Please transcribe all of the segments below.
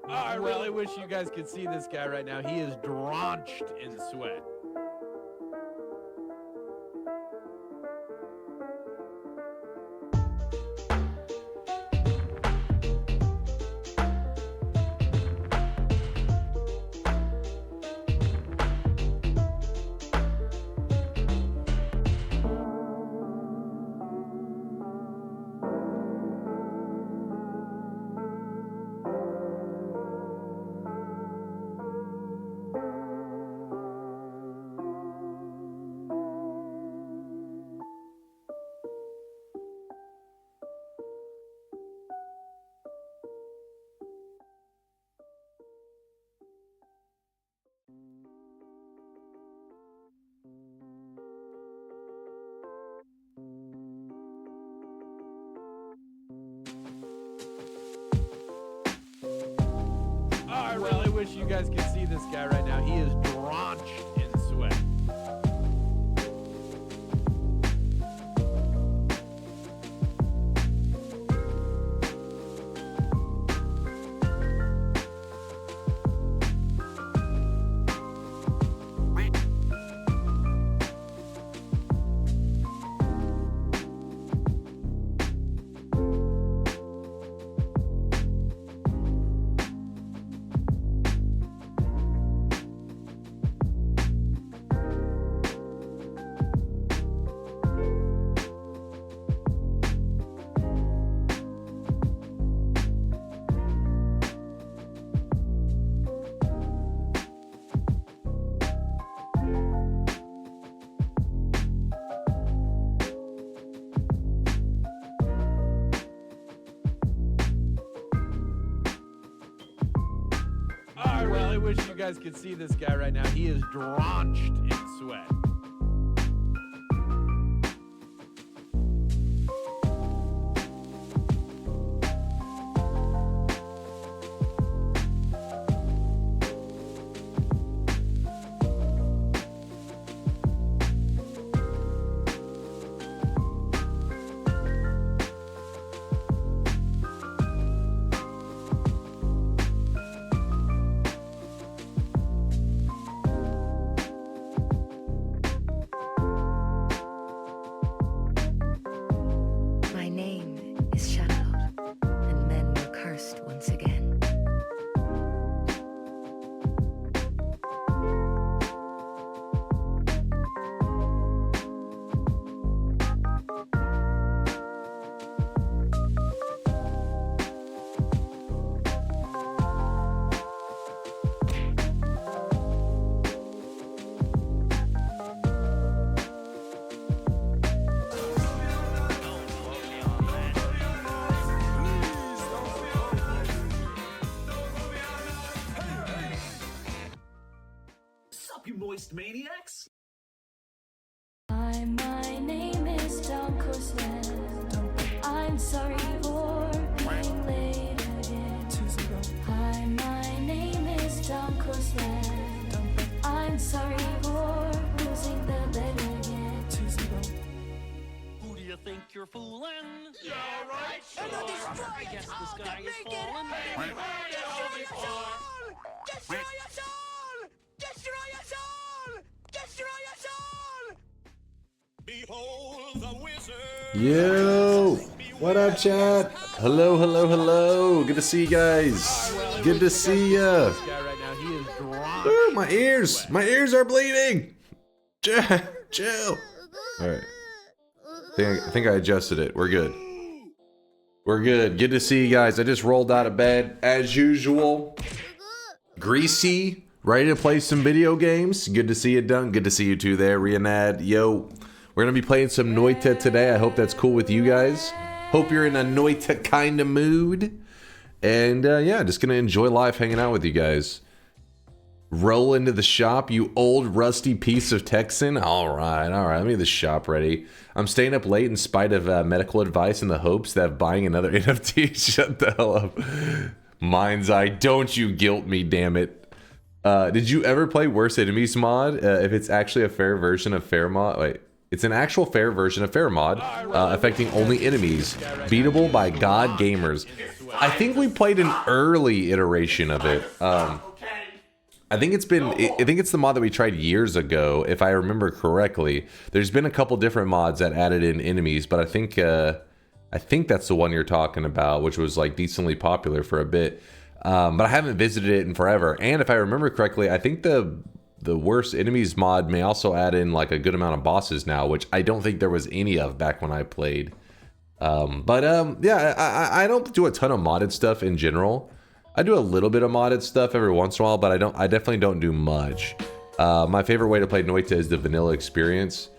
I really wish you guys could see this guy right now. He is drenched in sweat. I really wish you guys could see this guy right now. He is drenched in sweat. I really wish you guys could see this guy right now. He is drenched in sweat. My name is shadowed, and men were cursed once again. Sup, you moist maniacs? Hi, my name is DunkOrSlam. I'm sorry for being late again. Hi, my name is DunkOrSlam. I'm sorry for losing the bet again. Who do you think you're fooling? Yeah, right. Sure. I guess the sky is falling. Destroy us all! Destroy us all! Destroy us all! Behold the wizard! Yo, what up, chat? Hello, hello, hello. Good to see you guys. Good to see ya. This guy right now, he is drenched. Ooh, my ears are bleeding. Chill. Alright. I think I adjusted it. We're good. We're good. Good to see you guys. I just rolled out of bed as usual. Greasy. Ready to play some video games. Good to see you, Dunk. Good to see you too there, Rianad. Yo. We're going to be playing some Noita today. I hope that's cool with you guys. Hope you're in a Noita kind of mood. And yeah, just going to enjoy life hanging out with you guys. Roll into the shop, you old rusty piece of Texan. All right. Let me get the shop ready. I'm staying up late in spite of medical advice in the hopes that buying another NFT. Shut the hell up. Mind's Eye, don't you guilt me, damn it. Did you ever play Worst Enemies mod? If it's actually a fair version of fair mod. Wait, it's an actual fair version of fair mod, affecting only enemies, beatable by God gamers. I think we played an early iteration of it. I think it's the mod that we tried years ago, if I remember correctly. There's been a couple different mods that added in enemies, but I think that's the one you're talking about, which was like decently popular for a bit. But I haven't visited it in forever. And if I remember correctly, I think the Worst Enemies mod may also add in like a good amount of bosses now, which I don't think there was any of back when I played. Yeah, I don't do a ton of modded stuff in general. I do a little bit of modded stuff every once in a while, but I definitely don't do much. My favorite way to play Noita is the vanilla experience,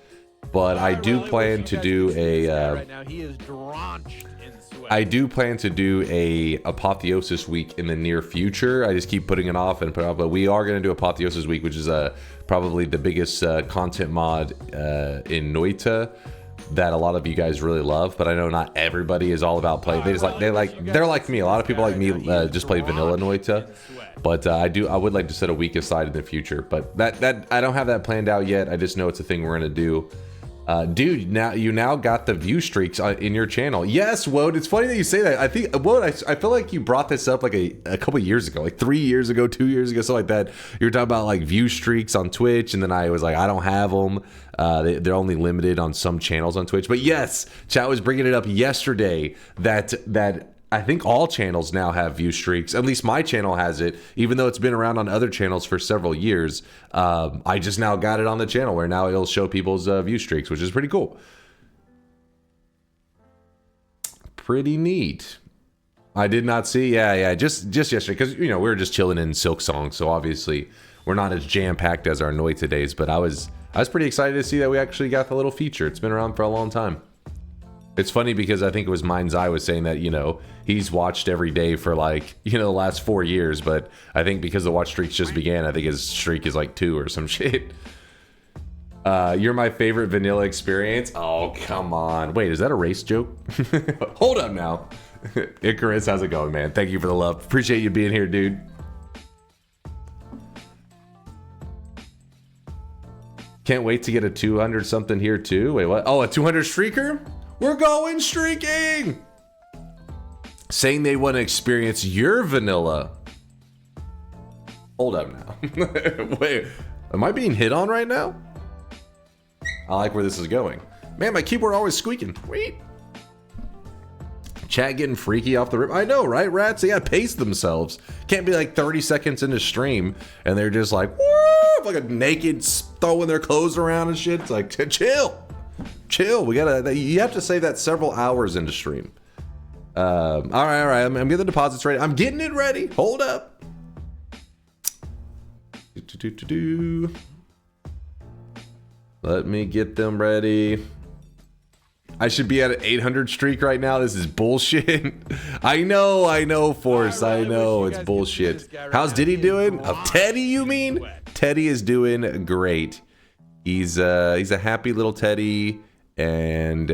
but I do plan to do a Apotheosis week in the near future. I just keep putting it off, but we are going to do Apotheosis week, which is probably the biggest content mod in Noita that a lot of you guys really love, but I know not everybody is all about play. They're like me. A lot of people like me just play vanilla Noita, but I would like to set a week aside in the future. But that I don't have that planned out yet. I just know it's a thing we're gonna do. Dude, now you got the view streaks in your channel. Yes, Woad. It's funny that you say that. I think Woad, I feel like you brought this up like a couple years ago, like 3 years ago, 2 years ago, something like that. You were talking about like view streaks on Twitch, and then I was like, I don't have them. They're only limited on some channels on Twitch. But yes, chat was bringing it up yesterday that I think all channels now have view streaks. At least my channel has it, even though it's been around on other channels for several years. I just now got it on the channel where now it'll show people's view streaks, which is pretty cool. Pretty neat. I did not see. Yeah, just yesterday, because we were just chilling in Silk Song, so obviously we're not as jam-packed as our Noita days. But I was pretty excited to see that we actually got the little feature. It's been around for a long time. It's funny because I think it was Mind's Eye was saying that, he's watched every day for like, the last 4 years, but I think because the watch streaks just began, I think his streak is like 2 or some shit. You're my favorite vanilla experience. Oh, come on. Wait, is that a race joke? Hold up now. Icarus, how's it going, man? Thank you for the love. Appreciate you being here, dude. Can't wait to get a 200 something here too. Wait, what? Oh, a 200 streaker? We're going streaking! Saying they want to experience your vanilla. Hold up now. Wait, am I being hit on right now? I like where this is going. Man, my keyboard always squeaking. Wait. Chat getting freaky off the rip. I know, right, rats? They gotta pace themselves. Can't be like 30 seconds into stream and they're just like, woo! Like a naked, throwing their clothes around and shit. It's like, chill. Chill. You have to say that several hours into stream. All right. I'm getting the deposits ready. I'm getting it ready. Hold up. Let me get them ready. I should be at an 800 streak right now. This is bullshit. I know, Force. I know it's bullshit. How's Diddy doing? Teddy, you mean? Teddy is doing great. He's a happy little Teddy, and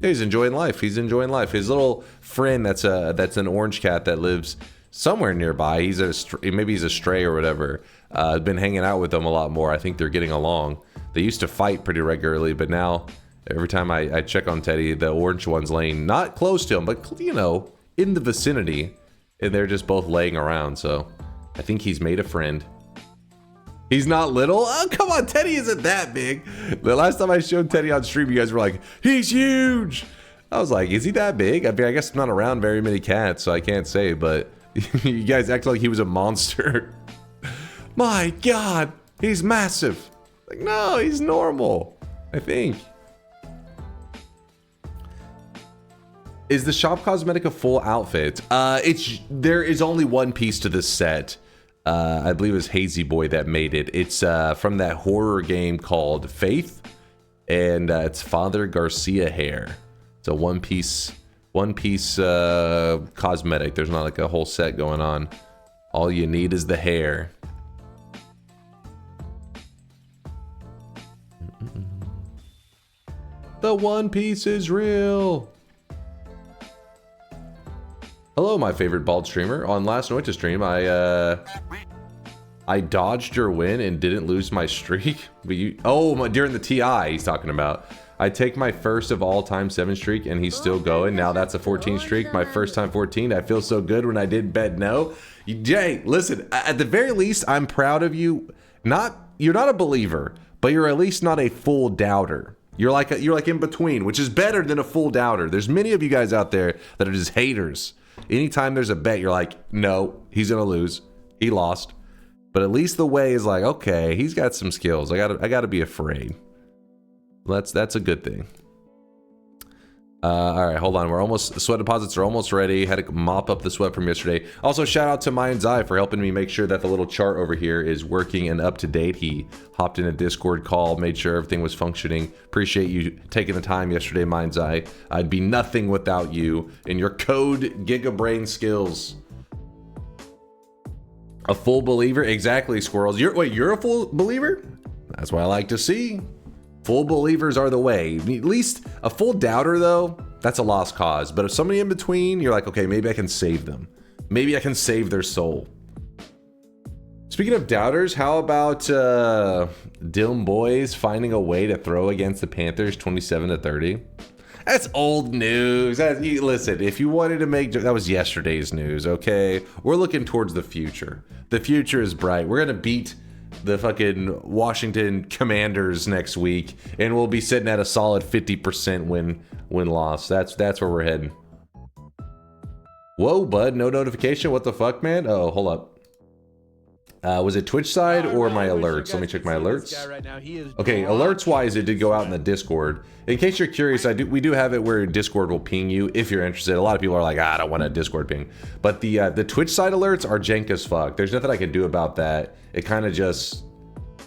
he's enjoying life. His little friend that's an orange cat that lives somewhere nearby. Maybe he's a stray or whatever. I've been hanging out with them a lot more. I think they're getting along. They used to fight pretty regularly, but now every time I check on Teddy, the orange one's laying not close to him, but in the vicinity, and they're just both laying around. So I think he's made a friend. He's not little? Oh, come on, Teddy isn't that big. The last time I showed Teddy on stream, you guys were like, he's huge. I was like, is he that big? I mean, I guess I'm not around very many cats, so I can't say, but you guys act like he was a monster. My God, he's massive. Like, no, he's normal. I think. Is the shop cosmetic a full outfit? There is only one piece to this set. I believe it was Hazy Boy that made it. It's from that horror game called Faith, and it's Father Garcia hair. It's a one piece cosmetic. There's not like a whole set going on. All you need is the hair. The One Piece is real. Hello, my favorite bald streamer. On last Noita stream, I dodged your win and didn't lose my streak. But during the TI he's talking about. I take my first of all time 7 streak and he's still going. Now that's a 14 streak. My first time 14. I feel so good when I did bet no. Jay, listen, at the very least, I'm proud of you. You're not a believer, but you're at least not a full doubter. You're like in between, which is better than a full doubter. There's many of you guys out there that are just haters. Anytime there's a bet, you're like, no, he's gonna lose. He lost. But at least the way is like, okay, he's got some skills. I gotta be afraid. That's a good thing. All right, hold on. Sweat deposits are almost ready. Had to mop up the sweat from yesterday. Also, shout out to Mind's Eye for helping me make sure that the little chart over here is working and up to date. He hopped in a Discord call, made sure everything was functioning. Appreciate you taking the time yesterday, Mind's Eye. I'd be nothing without you and your code gigabrain skills. A full believer? Exactly, Squirrels. You're a full believer? That's what I like to see. Full believers are the way. At least a full doubter, though, that's a lost cause. But if somebody in between, you're like, okay, maybe I can save them. Maybe I can save their soul. Speaking of doubters, how about Dim Boys finding a way to throw against the Panthers 27-30? That's old news. Listen, if you wanted to make... That was yesterday's news, okay? We're looking towards the future. The future is bright. We're going to beat the fucking Washington Commanders next week, and we'll be sitting at a solid 50% win-loss. That's where we're heading. Whoa, bud, no notification? What the fuck, man? Oh, hold up. Was it Twitch side or my alerts? Let me check my alerts. Okay, alerts-wise, it did go out in the Discord. In case you're curious, we do have it where Discord will ping you if you're interested. A lot of people are like, I don't want a Discord ping. But the Twitch side alerts are jank as fuck. There's nothing I can do about that. It kind of just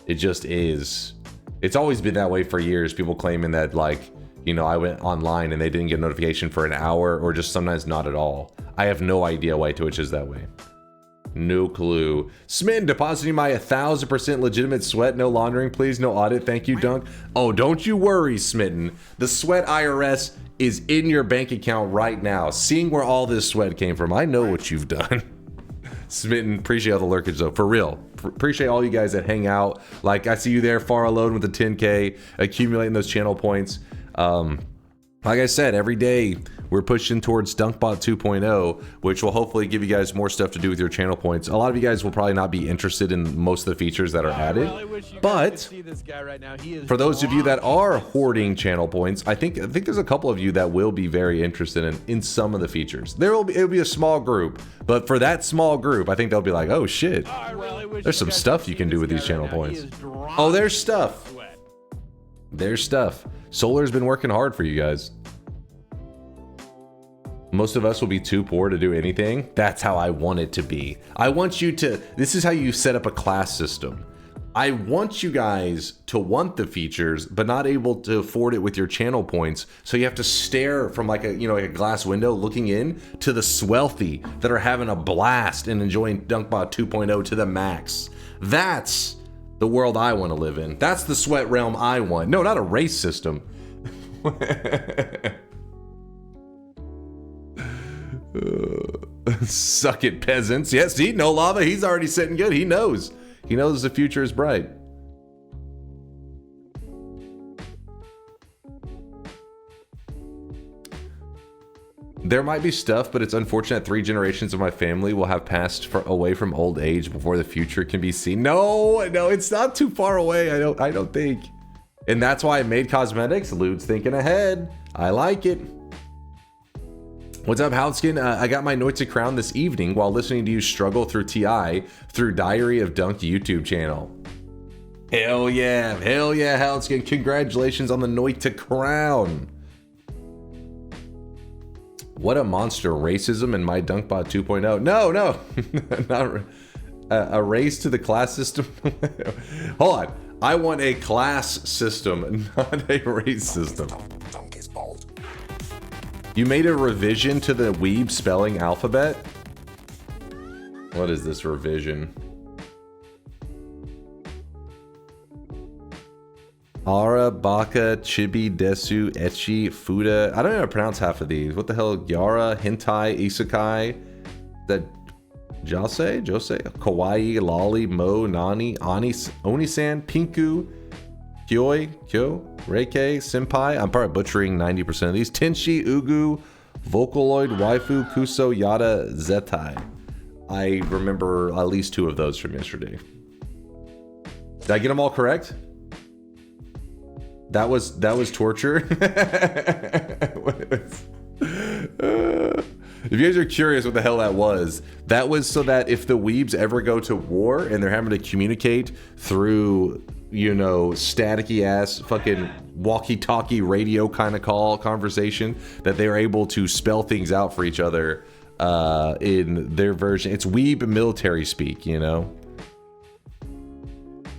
is. It's always been that way for years. People claiming that, like, you know, I went online and they didn't get a notification for an hour or just sometimes not at all. I have no idea why Twitch is that way. No clue. Smitten depositing my 1000% legitimate sweat. No laundering, please. No audit. Thank you, Dunk. Oh, don't you worry, Smitten. The sweat IRS is in your bank account right now. Seeing where all this sweat came from. I know what you've done. Smitten, appreciate all the lurkage though. For real. Appreciate all you guys that hang out. Like, I see you there far alone with the 10K, accumulating those channel points. Like I said, every day we're pushing towards DunkBot 2.0, which will hopefully give you guys more stuff to do with your channel points. A lot of you guys will probably not be interested in most of the features that are added, but for those of you that are hoarding channel points, I think there's a couple of you that will be very interested in some of the features. It'll be a small group, but for that small group, I think they'll be like, oh shit, there's some stuff you can do with these channel points. Oh, there's stuff. There's stuff. Solar's been working hard for you guys. Most of us will be too poor to do anything. That's how I want it to be. I want you to, this is how you set up a class system. I want you guys to want the features, but not able to afford it with your channel points. So you have to stare from like a glass window looking in to the swelthy that are having a blast and enjoying DunkBot 2.0 to the max. That's the world I want to live in. That's the sweat realm I want. No, not a race system. Suck it, peasants. Yes, see, no lava. He's already sitting good. He knows. He knows the future is bright. There might be stuff, but it's unfortunate 3 generations of my family will have passed away from old age before the future can be seen. No, it's not too far away. I don't think. And that's why I made cosmetics. Lude's thinking ahead. I like it. What's up, Houtskin? I got my Noita crown this evening while listening to you struggle through TI through Diary of Dunk YouTube channel. Hell yeah, Houtskin. Congratulations on the Noita crown. What a monster. Racism in my DunkBot 2.0. No, not a race to the class system. Hold on. I want a class system, not a race system. You made a revision to the weeb spelling alphabet? What is this revision? Ara, Baka, Chibi, Desu, Echi, Fuda. I don't know how to pronounce half of these. What the hell? Yara, Hentai, Isekai. That Jose, Kawaii, Lolly, Mo, Nani, Oni-san, Pinku, Kyoi, Reike, Senpai. I'm probably butchering 90% of these. Tenshi, Ugu, Vocaloid, Waifu, Kuso, Yada, Zetai. I remember at least 2 of those from yesterday. Did I get them all correct? That was torture. If you guys are curious what the hell that was so that if the weebs ever go to war and they're having to communicate through, you know, staticky ass fucking walkie-talkie radio kind of conversation, that they're able to spell things out for each other in their version. It's weeb military speak, you know?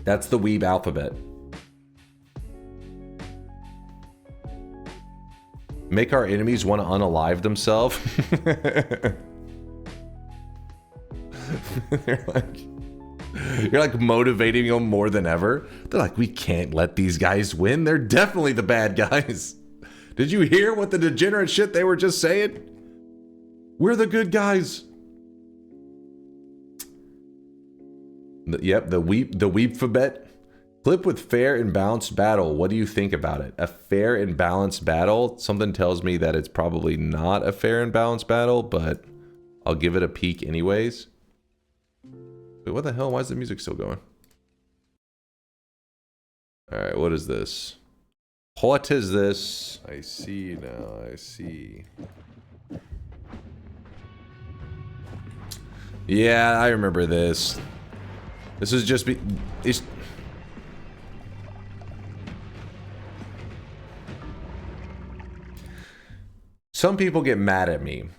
That's the weeb alphabet. Make our enemies want to unalive themselves. You're like motivating them more than ever. They're like, we can't let these guys win. They're definitely the bad guys. Did you hear what the degenerate shit they were just saying? We're the good guys. Yep, the weepfabet. Clip with fair and balanced battle. What do you think about it? A fair and balanced battle? Something tells me that it's probably not a fair and balanced battle, but I'll give it a peek anyways. Wait, what the hell? Why is the music still going? Alright, what is this? What is this? I see now, I see. Yeah, I remember this. This is just some people get mad at me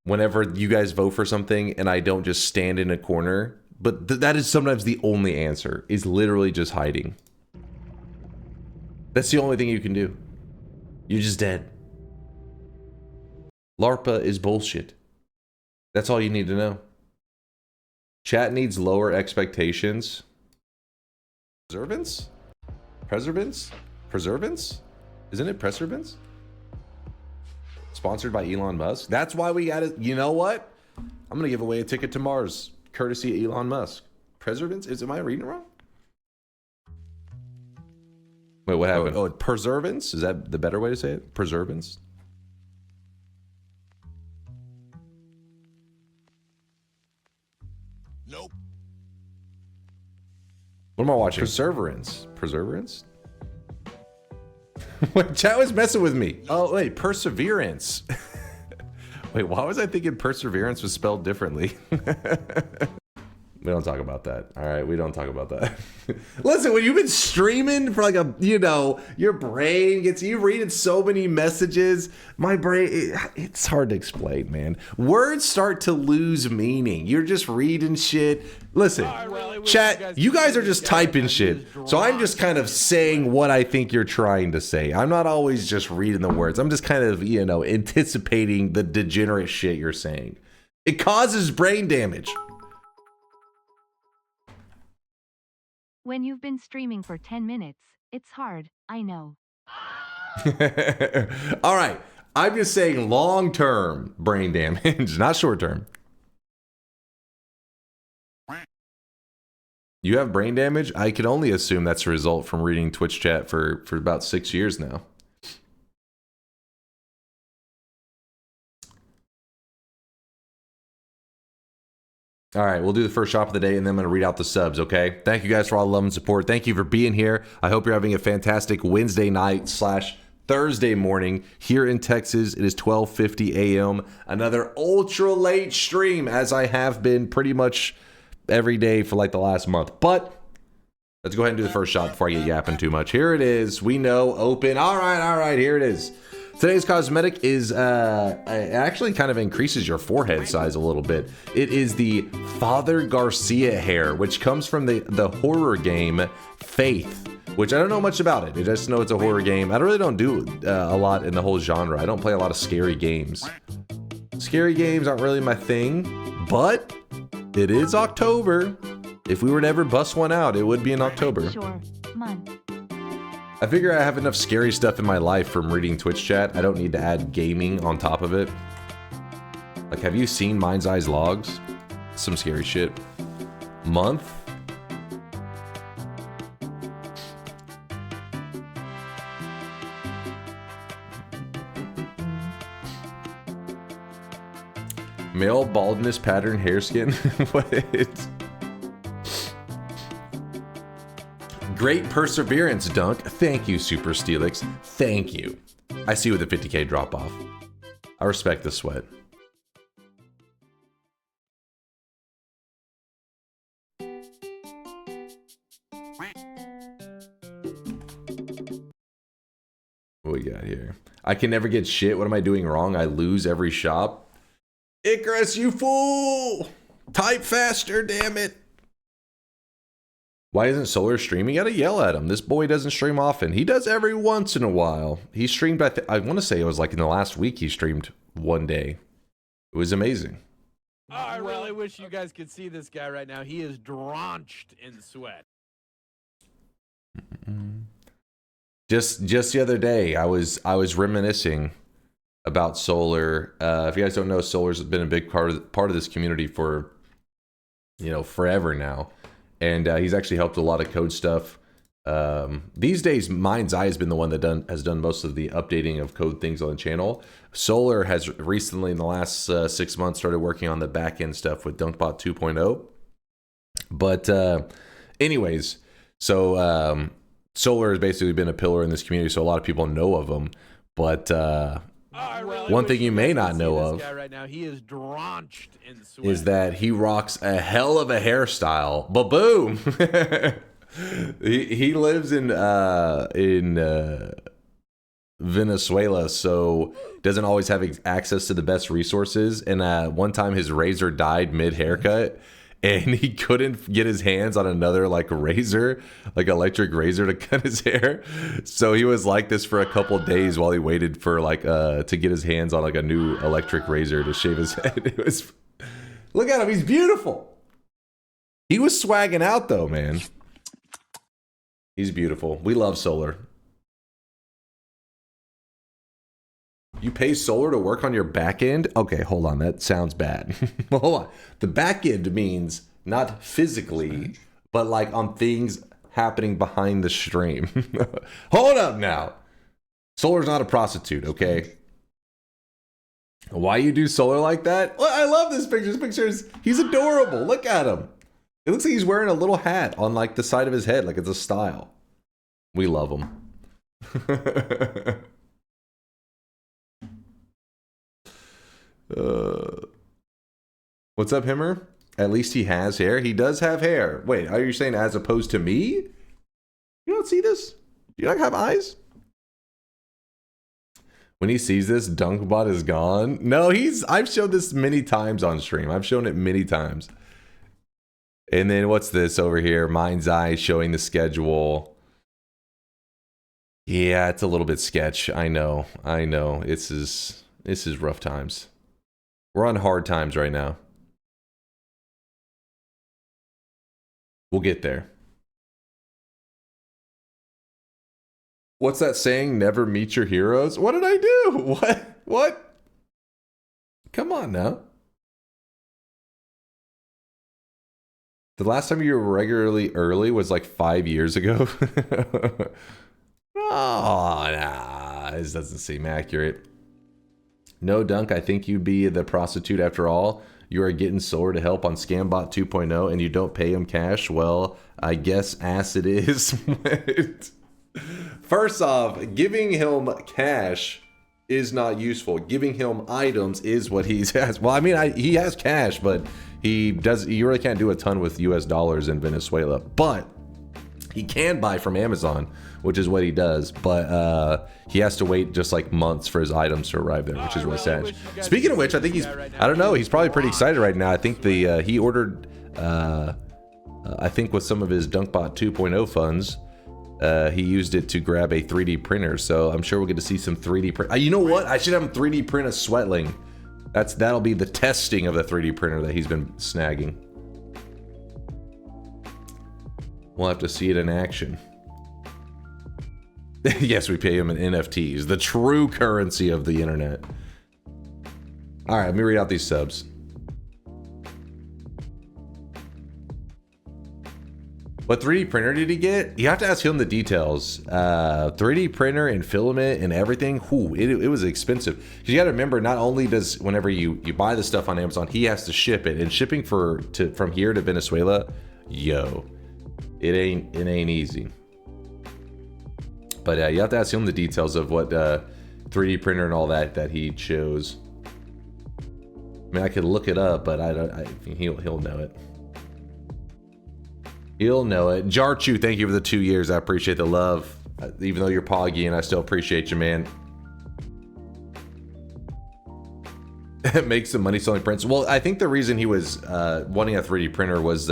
whenever you guys vote for something and I don't just stand in a corner, but that is sometimes the only answer, is literally just hiding. That's the only thing you can do. You're just dead. LARPA is bullshit. That's all you need to know. Chat needs lower expectations. Preservance? Preservance? Preservance? Isn't it Preservance? Sponsored by Elon Musk. That's why we got it. You know what? I'm gonna give away a ticket to Mars, courtesy of Elon Musk. Preservance? Am I reading it wrong? Wait, what happened? Oh, preservance? Is that the better way to say it? Preservance? Nope. What am I watching? Perseverance. Perseverance? Wait, chat was messing with me. Oh, wait, perseverance. Wait, why was I thinking perseverance was spelled differently? We don't talk about that. All right, we don't talk about that. Listen, when you've been streaming for like a, you know, your brain gets, you reading so many messages, my brain, it's hard to explain, man. Words start to lose meaning. You're just reading shit. Listen, chat, you guys are just typing shit. So I'm just kind of saying what I think you're trying to say. I'm not always just reading the words. I'm just kind of, you know, anticipating the degenerate shit you're saying. It causes brain damage. When you've been streaming for 10 minutes, it's hard, I know. All right, I'm just saying long-term brain damage, not short-term. You have brain damage? I can only assume that's a result from reading Twitch chat for about 6 years now. All right, we'll do the first shop of the day, and then I'm going to read out the subs, okay? Thank you guys for all the love and support. Thank you for being here. I hope you're having a fantastic Wednesday night / Thursday morning here in Texas. It is 12:50 a.m. Another ultra late stream, as I have been pretty much every day for like the last month. But Let's go ahead and do the first shot before I get yapping too much. Here it is. We know, open. All right, here it is. Today's cosmetic is, it actually kind of increases your forehead size a little bit. It is the Father Garcia hair, which comes from the horror game Faith, which I don't know much about it. I just know it's a horror game. I really don't do a lot in the whole genre. I don't play a lot of scary games. Scary games aren't really my thing, but it is October. If we were to ever bust one out, it would be in October. Sure. Month. I figure I have enough scary stuff in my life from reading Twitch chat. I don't need to add gaming on top of it. Like, have you seen Mind's Eye's logs? Some scary shit. Month? Male baldness pattern hair skin? What? Great perseverance, Dunk. Thank you, Super Steelix. Thank you. I see you with a 50k drop off. I respect the sweat. What we got here? I can never get shit. What am I doing wrong? I lose every shop. Icarus, you fool! Type faster, damn it! Why isn't Solar streaming? You gotta yell at him. This boy doesn't stream often. He does every once in a while. He streamed, I want to say it was like in the last week he streamed one day. It was amazing. Oh, I really wish you guys could see this guy right now. He is drenched in sweat. Just the other day, I was reminiscing about Solar. If you guys don't know, Solar's been a big part of this community for, forever now. And he's actually helped a lot of code stuff. These days, Mind's Eye has been the one that has done most of the updating of code things on the channel. Solar has recently, in the last 6 months, started working on the back-end stuff with DunkBot 2.0. But anyways, so Solar has basically been a pillar in this community, so a lot of people know of him. But one thing you may not know of right now, he is drenched in sweat. Is that he rocks a hell of a hairstyle. Ba-boom! he lives in Venezuela, so doesn't always have access to the best resources. And one time his razor died mid-haircut, and he couldn't get his hands on another razor, electric razor to cut his hair. So he was like this for a couple days while he waited for to get his hands on a new electric razor to shave his head. It was, look at him, he's beautiful. He was swagging out though, man. He's beautiful. We love Solar. You pay Solar to work on your back end? Okay, hold on. That sounds bad. Hold on. The back end means not physically, but on things happening behind the stream. Hold up now. Solar's not a prostitute, okay? Why you do Solar like that? Well, I love this picture. This picture is, he's adorable. Look at him. It looks like he's wearing a little hat on the side of his head, like it's a style. We love him. What's up, Himmer? At least he has hair. He does have hair. Wait, are you saying as opposed to me? You don't see this? Do you not have eyes? When he sees this, DunkBot is gone. No, I've showed this many times on stream. I've shown it many times. And then what's this over here? Mind's Eye showing the schedule. Yeah, it's a little bit sketch. I know. This is rough times. We're on hard times right now. We'll get there. What's that saying? Never meet your heroes? What did I do? What? Come on now. The last time you were regularly early was 5 years ago. Oh, nah. This doesn't seem accurate. No, Dunk, I think you'd be the prostitute after all. You are getting Solar to help on Scambot 2.0 and you don't pay him cash? Well, I guess ass it is. First off, giving him cash is not useful. Giving him items is what he has. Well, I mean, he has cash, but you really can't do a ton with US dollars in Venezuela. But He can buy from Amazon, which is what he does, but he has to wait just like months for his items to arrive there, which is really sad. Speaking of which, I think he's, I don't know, he's probably pretty excited right now. I think he ordered, I think with some of his DunkBot 2.0 funds, he used it to grab a 3D printer. So I'm sure we'll get to see some 3D print. You know what? I should have him 3D print a Sweatling. That'll be the testing of the 3D printer that he's been snagging. We'll have to see it in action. Yes, we pay him in NFTs, the true currency of the internet. All right, let me read out these subs. What 3D printer did he get? You have to ask him the details. 3D printer and filament and everything. Whew, it was expensive. Because you got to remember, not only does whenever you buy the stuff on Amazon, he has to ship it, and shipping from here to Venezuela, yo, it ain't easy. But you have to ask him the details of what 3D printer and all that he chose. I mean, I could look it up, but he'll know it. He'll know it. Jarchu, thank you for the 2 years. I appreciate the love. Even though you're poggy, and I still appreciate you, man. Make some money selling prints. Well, I think the reason he was wanting a 3D printer was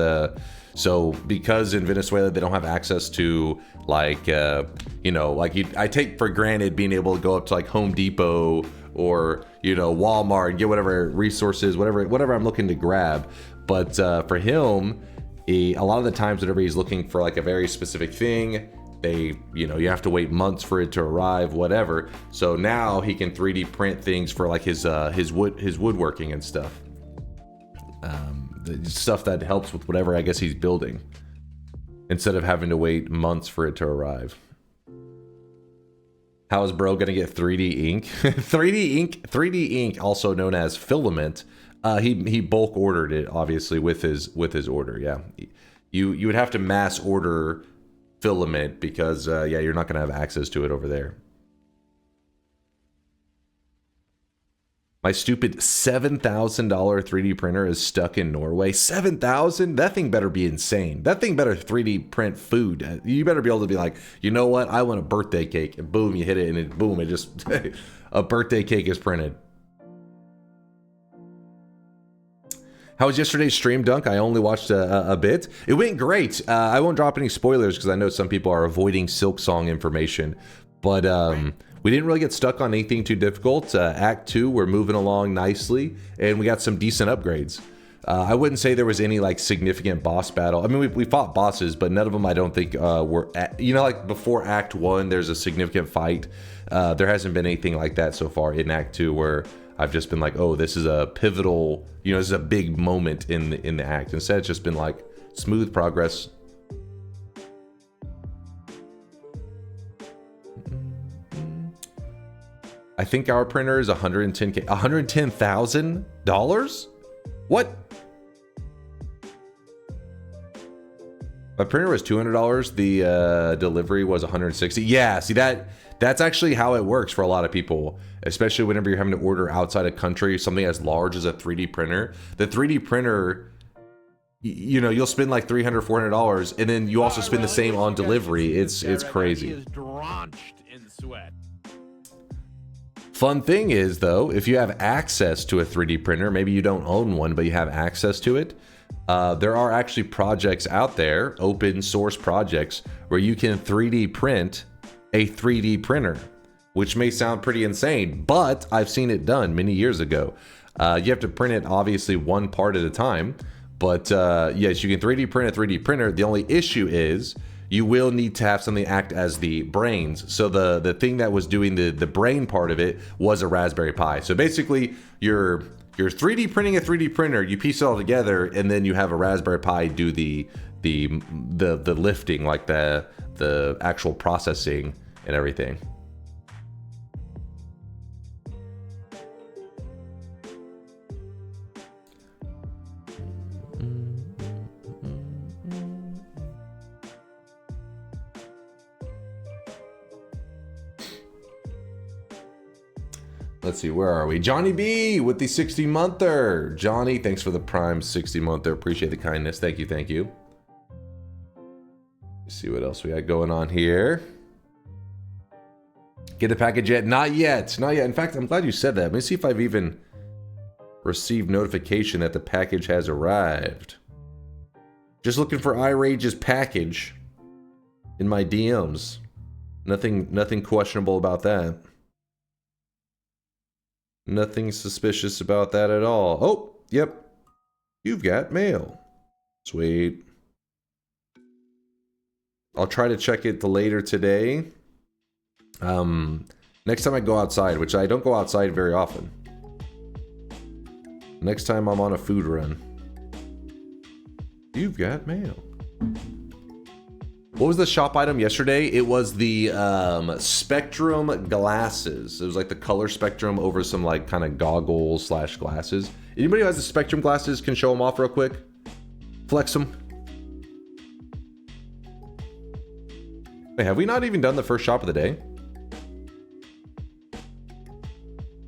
so because in Venezuela they don't have access to like you know, like I take for granted being able to go up to like Home Depot or, you know, Walmart and get whatever resources, whatever I'm looking to grab. But for him, a lot of the times whenever he's looking for like a very specific thing, you have to wait months for it to arrive, whatever. So now he can 3D print things for like his woodworking and stuff. Stuff that helps with whatever I guess he's building, instead of having to wait months for it to arrive. How is bro gonna get 3D ink? 3D ink, also known as filament. He bulk ordered it, obviously, with his order. Yeah, you would have to mass order filament because you're not gonna have access to it over there. My stupid $7,000 3D printer is stuck in Norway. $7,000? That thing better be insane. That thing better 3D print food. You better be able to be like, you know what? I want a birthday cake. And boom, you hit it, and it just a birthday cake is printed. How was yesterday's stream, Dunk? I only watched a bit. It went great. I won't drop any spoilers because I know some people are avoiding Silksong information. But we didn't really get stuck on anything too difficult. Act 2, we're moving along nicely, and we got some decent upgrades. I wouldn't say there was any like significant boss battle. I mean, we fought bosses, but none of them I don't think were, like before Act 1, there's a significant fight. There hasn't been anything like that so far in Act 2 where I've just been like, oh, this is a pivotal, this is a big moment in the act. Instead, it's just been like smooth progress. I think our printer is $110,000. $110,000? What? My printer was $200. The delivery was $160. Yeah, see that's actually how it works for a lot of people, especially whenever you're having to order outside a country, something as large as a 3D printer. The 3D printer, you'll spend like $300, $400, and then you also spend the same on delivery. It's crazy. He is drenched in sweat. Fun thing is, though, if you have access to a 3D printer, maybe you don't own one, but you have access to it, there are actually projects out there, open source projects, where you can 3D print a 3D printer, which may sound pretty insane, but I've seen it done many years ago. You have to print it, obviously, one part at a time, but yes, you can 3D print a 3D printer. The only issue is you will need to have something act as the brains. So the thing that was doing the brain part of it was a Raspberry Pi. So basically, you're 3D printing a 3D printer, you piece it all together, and then you have a Raspberry Pi do the lifting, like the actual processing and everything. Let's see, where are we? Johnny B with the 60-monther. Johnny, thanks for the Prime 60-monther. Appreciate the kindness. Thank you, thank you. see what else we got going on here. Get the package yet? Not yet. Not yet. In fact, I'm glad you said that. Let me see if I've even received notification that the package has arrived. Just looking for iRage's package in my DMs. Nothing questionable about that. Nothing suspicious about that at all. Oh, yep. You've got mail. Sweet. I'll try to check it later today. Next time I go outside, which I don't go outside very often. Next time I'm on a food run. You've got mail. What was the shop item yesterday? It was the Spectrum glasses. It was like the color spectrum over some like kind of goggles / glasses. Anybody who has the Spectrum glasses can show them off real quick. Flex them. Hey, have we not even done the first shop of the day?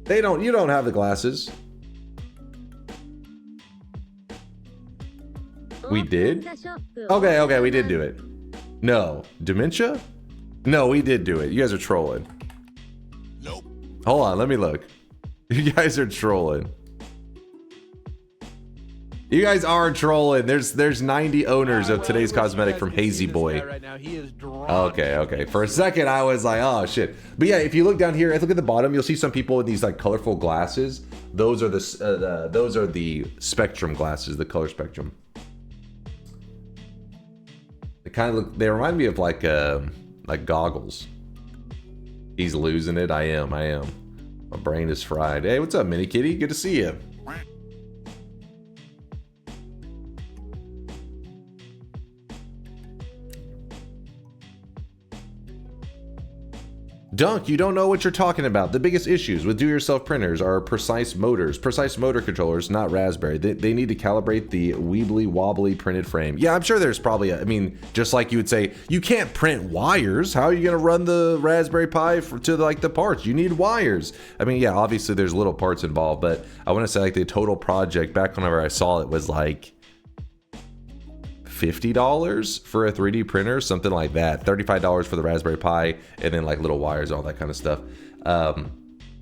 You don't have the glasses. We did? Okay, we did do it. No. Dementia? No, we did do it. You guys are trolling. Nope. Hold on, let me look. You guys are trolling. You guys are trolling. There's 90 owners of today's cosmetic from Hazy Boy. Right now, he is Okay. For a second, I was like, oh shit. But yeah, if you look down here, look at the bottom, you'll see some people with these like colorful glasses. Those are the Spectrum glasses, the color spectrum. They kind of look. They remind me of like goggles. He's losing it. I am. My brain is fried. Hey, what's up, Mini Kitty? Good to see you. Dunk, you don't know what you're talking about. The biggest issues with do-yourself printers are precise motors. Precise motor controllers, not Raspberry. They need to calibrate the weebly wobbly printed frame. Yeah, I'm sure there's probably, I mean, just like you would say, you can't print wires. How are you going to run the Raspberry Pi to like the parts? You need wires. I mean, yeah, obviously there's little parts involved, but I want to say like the total project, back whenever I saw it, was like $50 for a 3D printer, something like that. $35 for the Raspberry Pi, and then like little wires, all that kind of stuff.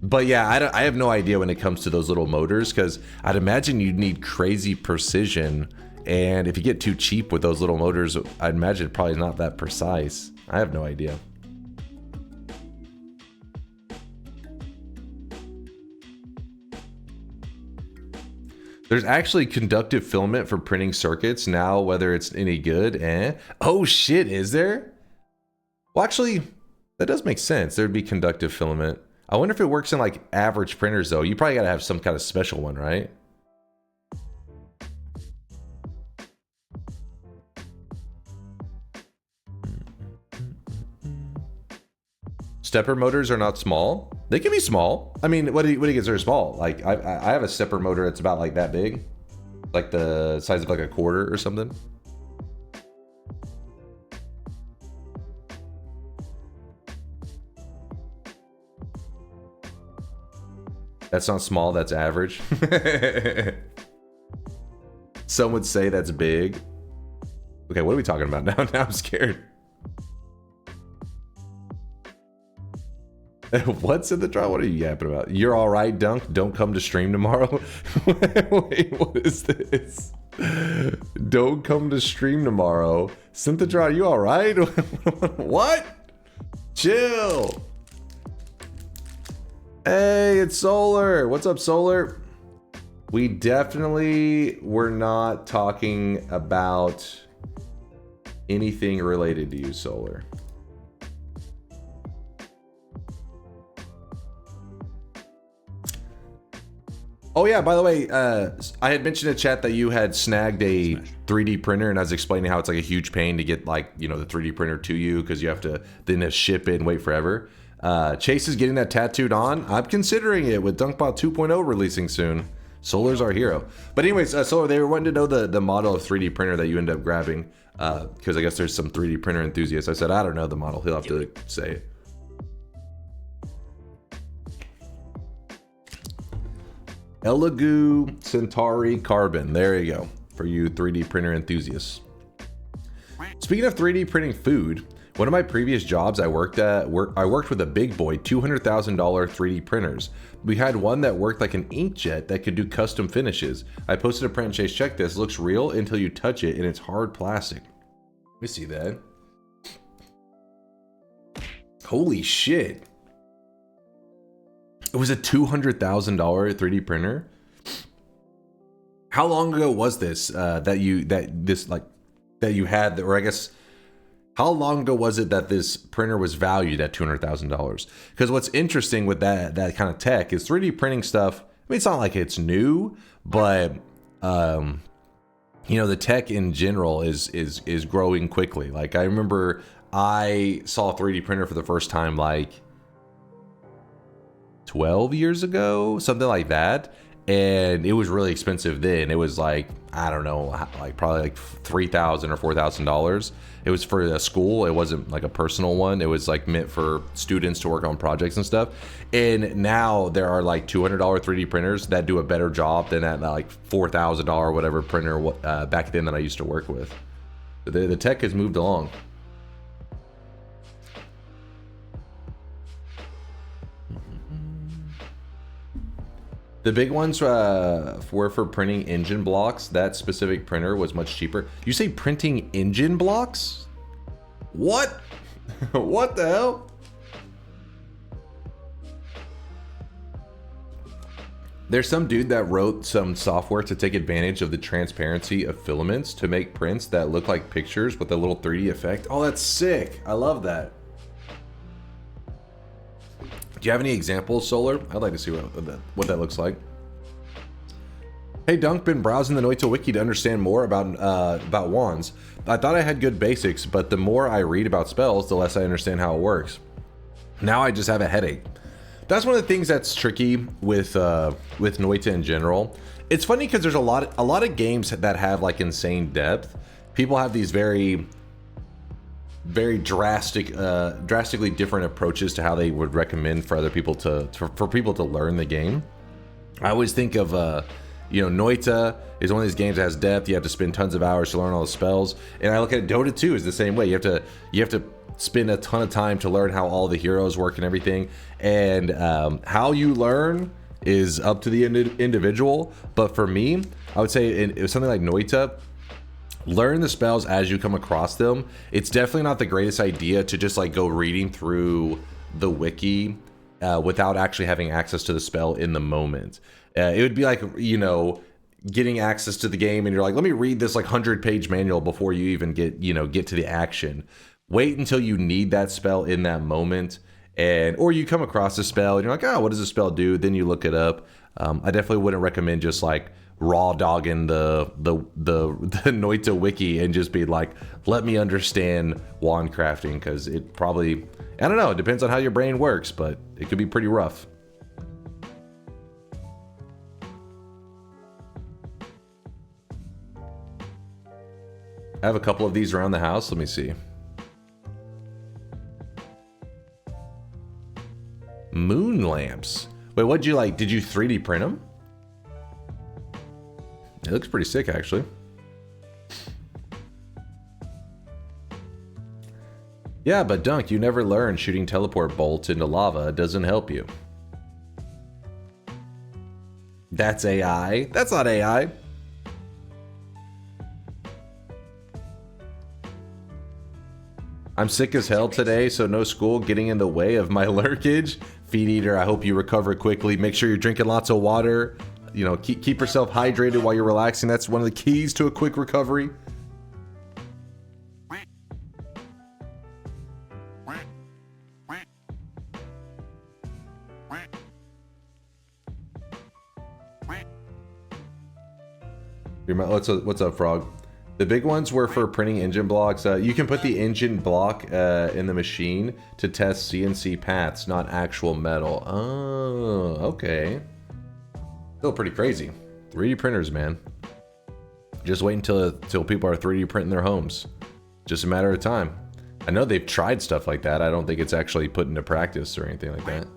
But yeah, I have no idea when it comes to those little motors, because I'd imagine you'd need crazy precision, and if you get too cheap with those little motors, I'd imagine it probably is not that precise. I have no idea. There's actually conductive filament for printing circuits now, whether it's any good. Oh shit, is there? Well, actually, that does make sense. There'd be conductive filament. I wonder if it works in like average printers though. You probably gotta have some kind of special one, right? Stepper motors are not small. They can be small. I mean, what do you consider small? Like I have a stepper motor that's about like that big, like the size of like a quarter or something. That's not small, that's average. Some would say that's big. Okay, what are we talking about now? Now I'm scared. What's in the draw? What are you yapping about? You're all right, Dunk? Don't come to stream tomorrow? Wait, what is this? Don't come to stream tomorrow. Synthedra, you all right? What? Chill. Hey, it's Solar. What's up, Solar? We definitely were not talking about anything related to you, Solar. Oh yeah, by the way, I had mentioned in chat that you had snagged a 3D printer, and I was explaining how it's like a huge pain to get like, you know, the 3D printer to you because you have to then ship it and wait forever. Chase is getting that tattooed on. I'm considering it with DunkBot 2.0 releasing soon. Solar's our hero. But anyways, Solar, they were wanting to know the model of 3D printer that you ended up grabbing, because I guess there's some 3D printer enthusiasts. I said, I don't know the model. He'll have to say it. Elegoo Centauri Carbon. There you go. For you 3D printer enthusiasts. Speaking of 3D printing food, one of my previous jobs I worked with a big boy $200,000 3D printers. We had one that worked like an inkjet that could do custom finishes. I posted a print and Chase, check this, looks real until you touch it and it's hard plastic. Let me see that. Holy shit. It was a $200,000 3D printer. How long ago was this that you had, or I guess, how long ago was it that this printer was valued at $200,000? Because what's interesting with that kind of tech is 3D printing stuff. I mean, it's not like it's new, but you know, the tech in general is growing quickly. Like I remember I saw a 3D printer for the first time like 12 years ago, something like that. And it was really expensive then. It was like, I don't know, like probably like $3,000 or $4,000. It was for a school. It wasn't like a personal one. It was like meant for students to work on projects and stuff. And now there are like $200 3D printers that do a better job than that like $4,000 or whatever printer back then that I used to work with. The tech has moved along. The big ones were for printing engine blocks. That specific printer was much cheaper. You say printing engine blocks? What? What the hell? There's some dude that wrote some software to take advantage of the transparency of filaments to make prints that look like pictures with a little 3D effect. Oh, that's sick. I love that. Do you have any examples, Solar? I'd like to see what that looks like. Hey Dunk, been browsing the Noita wiki to understand more about wands. I thought I had good basics, but the more I read about spells, the less I understand how it works. Now I just have a headache. That's one of the things that's tricky with Noita in general. It's funny because there's a lot of games that have like insane depth. People have these very drastically different approaches to how they would recommend for other people for people to learn the game. I always think of you know, Noita is one of these games that has depth. You have to spend tons of hours to learn all the spells, and I look at Dota 2 is the same way. You have to spend a ton of time to learn how all the heroes work and everything, and how you learn is up to the individual. But for me, I would say it was something like Noita. Learn the spells as you come across them. It's definitely not the greatest idea to just like go reading through the wiki without actually having access to the spell in the moment. It would be like, you know, getting access to the game and you're like, let me read this like 100-page manual before you even get to the action. Wait until you need that spell in that moment, or you come across a spell and you're like, oh, what does this spell do? Then you look it up. I definitely wouldn't recommend just like raw dogging the Noita wiki and just be like, let me understand wand crafting, because it probably, I don't know, it depends on how your brain works, but it could be pretty rough. I have a couple of these around the house. Let me see. Moon lamps. Wait, what'd you like? Did you 3D print them? It looks pretty sick, actually. Yeah, but Dunk, you never learned shooting teleport bolts into lava. It doesn't help you. That's AI. That's not AI. I'm sick as hell today, so no school getting in the way of my lurkage. Feed Eater, I hope you recover quickly. Make sure you're drinking lots of water. You know, keep yourself hydrated while you're relaxing. That's one of the keys to a quick recovery. What's up, Frog? The big ones were for printing engine blocks. You can put the engine block in the machine to test CNC paths, not actual metal. Oh, okay. Still pretty crazy. 3D printers, man. Just wait until people are 3D printing their homes. Just a matter of time. I know they've tried stuff like that. I don't think it's actually put into practice or anything like that.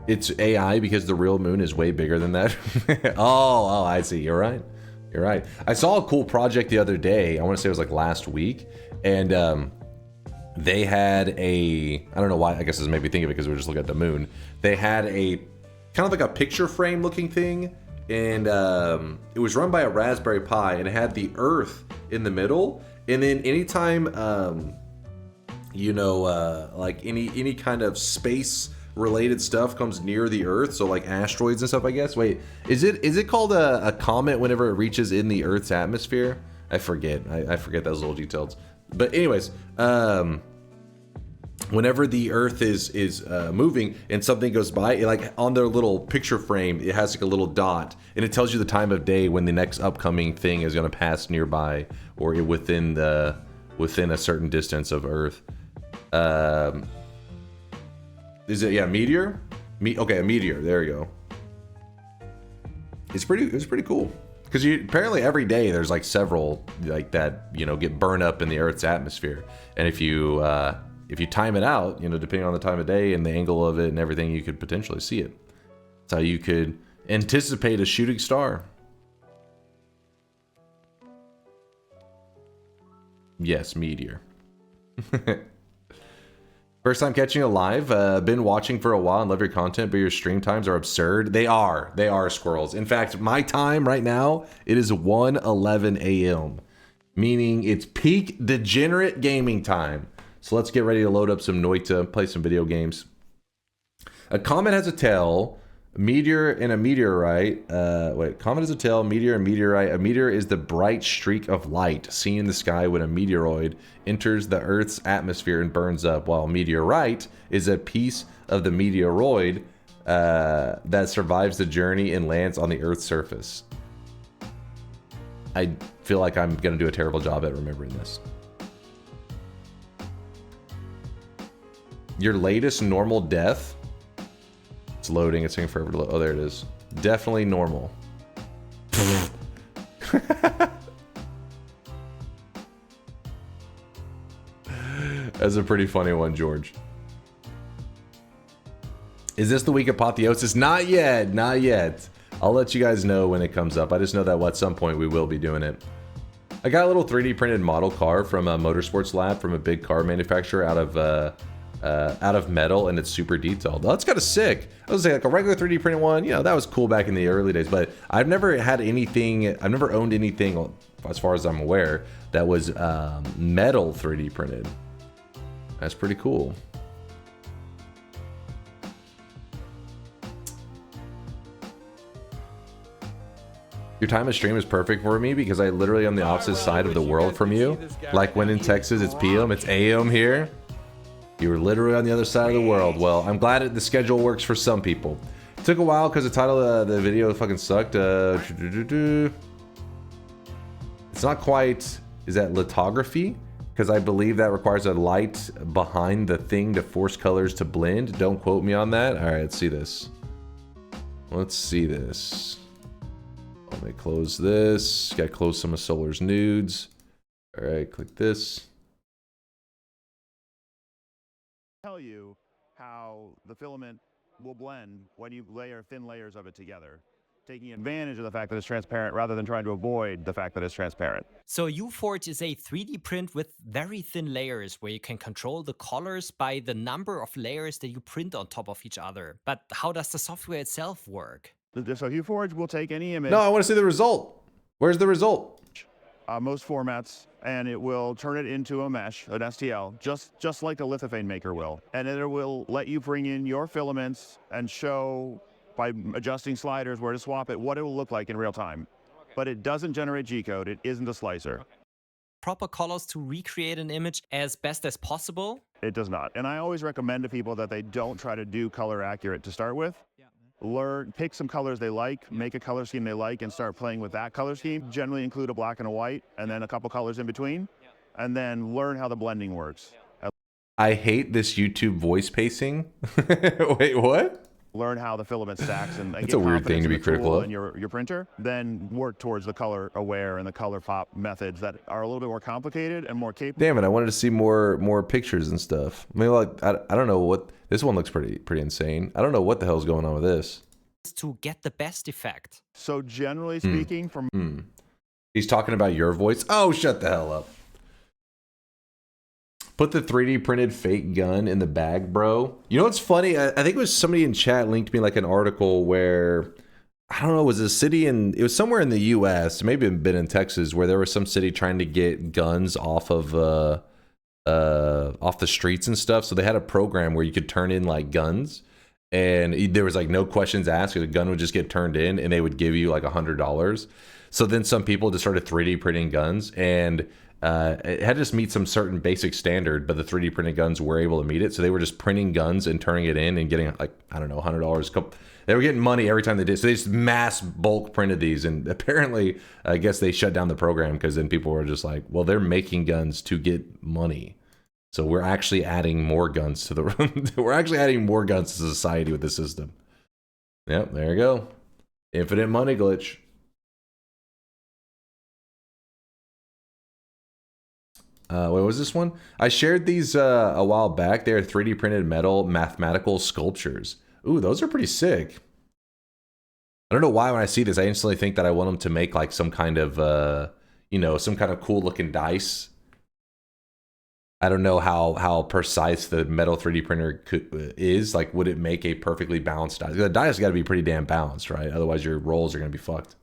It's AI because the real moon is way bigger than that. Oh, I see. You're right. You're right. I saw a cool project the other day. I want to say it was like last week, and they had a, I don't know why, I guess this made me think of it because we were just looking at the moon. They had a kind of like a picture frame looking thing, and it was run by a Raspberry Pi, and it had the Earth in the middle, and then anytime you know, like any kind of space related stuff comes near the Earth, so like asteroids and stuff, I guess. Wait, is it called a comet whenever it reaches in the Earth's atmosphere? I forget. I forget those little details. But anyways, whenever the Earth is moving and something goes by, like on their little picture frame, it has like a little dot, and it tells you the time of day when the next upcoming thing is going to pass nearby or within a certain distance of Earth. Is it, yeah, meteor? Okay, a meteor. There you go. It's pretty cool. Because apparently every day there's like several like that, you know, get burned up in the Earth's atmosphere. And if you time it out, you know, depending on the time of day and the angle of it and everything, you could potentially see it. That's how you could anticipate a shooting star. Yes, meteor. First time catching it live. Been watching for a while and love your content, but your stream times are absurd. They are squirrels. In fact, my time right now, it is 1:11 a.m. Meaning it's peak degenerate gaming time. So let's get ready to load up some Noita, play some video games. A comet has a tail, a meteor and a meteorite. Comet has a tail, meteor and meteorite. A meteor is the bright streak of light seen in the sky when a meteoroid enters the Earth's atmosphere and burns up, while meteorite is a piece of the meteoroid that survives the journey and lands on the Earth's surface. I feel like I'm going to do a terrible job at remembering this. Your latest normal death? It's loading. It's taking forever to load. Oh, there it is. Definitely normal. That's a pretty funny one, George. Is this the week of apotheosis? Not yet. Not yet. I'll let you guys know when it comes up. I just know that at some point we will be doing it. I got a little 3D printed model car from a motorsports lab from a big car manufacturer out of metal, and it's super detailed. Oh, that's kind of sick. I was like a regular 3D printed one, you know, that was cool back in the early days, but I've never had anything, I've never owned anything, as far as I'm aware, that was metal 3D printed. That's pretty cool. Your time of stream is perfect for me because I literally am the opposite side of the world from you. Like when in Texas it's PM, it's AM here. You were literally on the other side of the world. Well, I'm glad the schedule works for some people. It took a while because the title of the video fucking sucked. It's not quite... Is that lithography? Because I believe that requires a light behind the thing to force colors to blend. Don't quote me on that. All right, let's see this. Let's see this. Let me close this. Got to close some of Solar's nudes. All right, click this. Tell you how the filament will blend when you layer thin layers of it together, taking advantage of the fact that it's transparent rather than trying to avoid the fact that it's transparent. So UForge is a 3D print with very thin layers where you can control the colors by the number of layers that you print on top of each other. But how does the software itself work? So UForge will take any image. No, I want to see the result. Where's the result? Most formats, and it will turn it into a mesh, an STL, just like the lithophane maker will. And then it will let you bring in your filaments and show, by adjusting sliders where to swap it, what it will look like in real time. But it doesn't generate G-code. It isn't a slicer. Proper colors to recreate an image as best as possible? It does not. And I always recommend to people that they don't try to do color accurate to start with. Pick some colors they like, make a color scheme they like, and start playing with that color scheme. Generally include a black and a white, and then a couple colors in between, and then learn how the blending works. I hate this YouTube voice pacing. Wait, what? Learn how the filament stacks and it's a weird thing to be critical of. In your printer, then work towards the color aware and the color pop methods that are a little bit more complicated and more capable. Damn it! I wanted to see more pictures and stuff. I mean, like I don't know what this one looks pretty insane. I don't know what the hell's going on with this. To get the best effect. So generally speaking, from He's talking about your voice. Oh, shut the hell up. Put the 3D printed fake gun in the bag, bro. You know what's funny? I think it was somebody in chat linked me like an article where, I don't know, it was a city in, it was somewhere in the US, maybe it been in Texas, where there was some city trying to get guns off the streets and stuff. So they had a program where you could turn in like guns, and there was like no questions asked. The gun would just get turned in, and they would give you like $100. So then some people just started 3D printing guns, and it had to just meet some certain basic standard, but the 3D printed guns were able to meet it. So they were just printing guns and turning it in and getting like, I don't know, $100. They were getting money every time they did. So they just mass bulk printed these. And apparently, I guess they shut down the program because then people were just like, well, they're making guns to get money. So we're actually adding more guns to the we're actually adding more guns to society with this system. Yep, there you go. Infinite money glitch. What was this one? I shared these a while back. They're 3D printed metal mathematical sculptures. Ooh, those are pretty sick. I don't know why when I see this, I instantly think that I want them to make like some kind of, you know, some kind of cool looking dice. I don't know how precise the metal 3D printer is. Like, would it make a perfectly balanced dice? The dice got to be pretty damn balanced, right? Otherwise, your rolls are going to be fucked.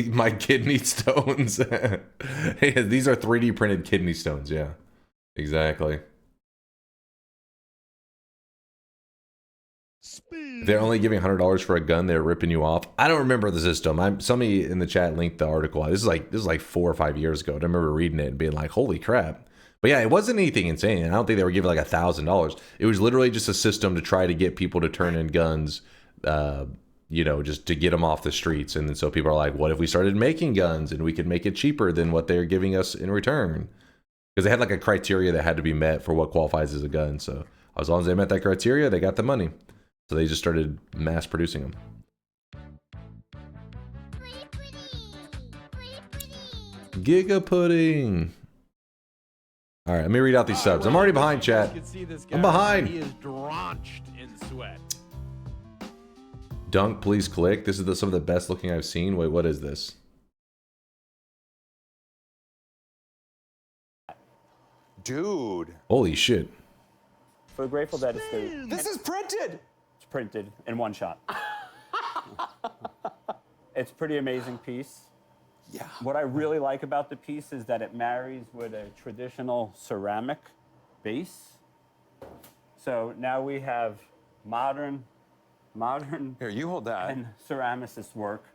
My kidney stones. Hey, these are 3D printed kidney stones. Yeah, exactly. They're only giving $100 for a gun. They're ripping you off. I don't remember the system. Somebody in the chat linked the article. This is like 4 or 5 years ago. I remember reading it and being like, "Holy crap!" But yeah, it wasn't anything insane. I don't think they were giving like $1,000. It was literally just a system to try to get people to turn in guns. You know, just to get them off the streets. And then so people are like, what if we started making guns and we could make it cheaper than what they're giving us in return? Because they had like a criteria that had to be met for what qualifies as a gun. So as long as they met that criteria, they got the money. So they just started mass producing them. Giga pudding. All right, let me read out these subs. I'm already behind, chat. I'm behind. He is drenched in sweat. Dunk, please click. This is some of the best looking I've seen. Wait, what is this? Dude. Holy shit. For the Grateful Dead estate. This is printed! It's printed in one shot. It's a pretty amazing piece. Yeah. What I really like about the piece is that it marries with a traditional ceramic base. So now we have modern Here, you hold that. and ceramicist work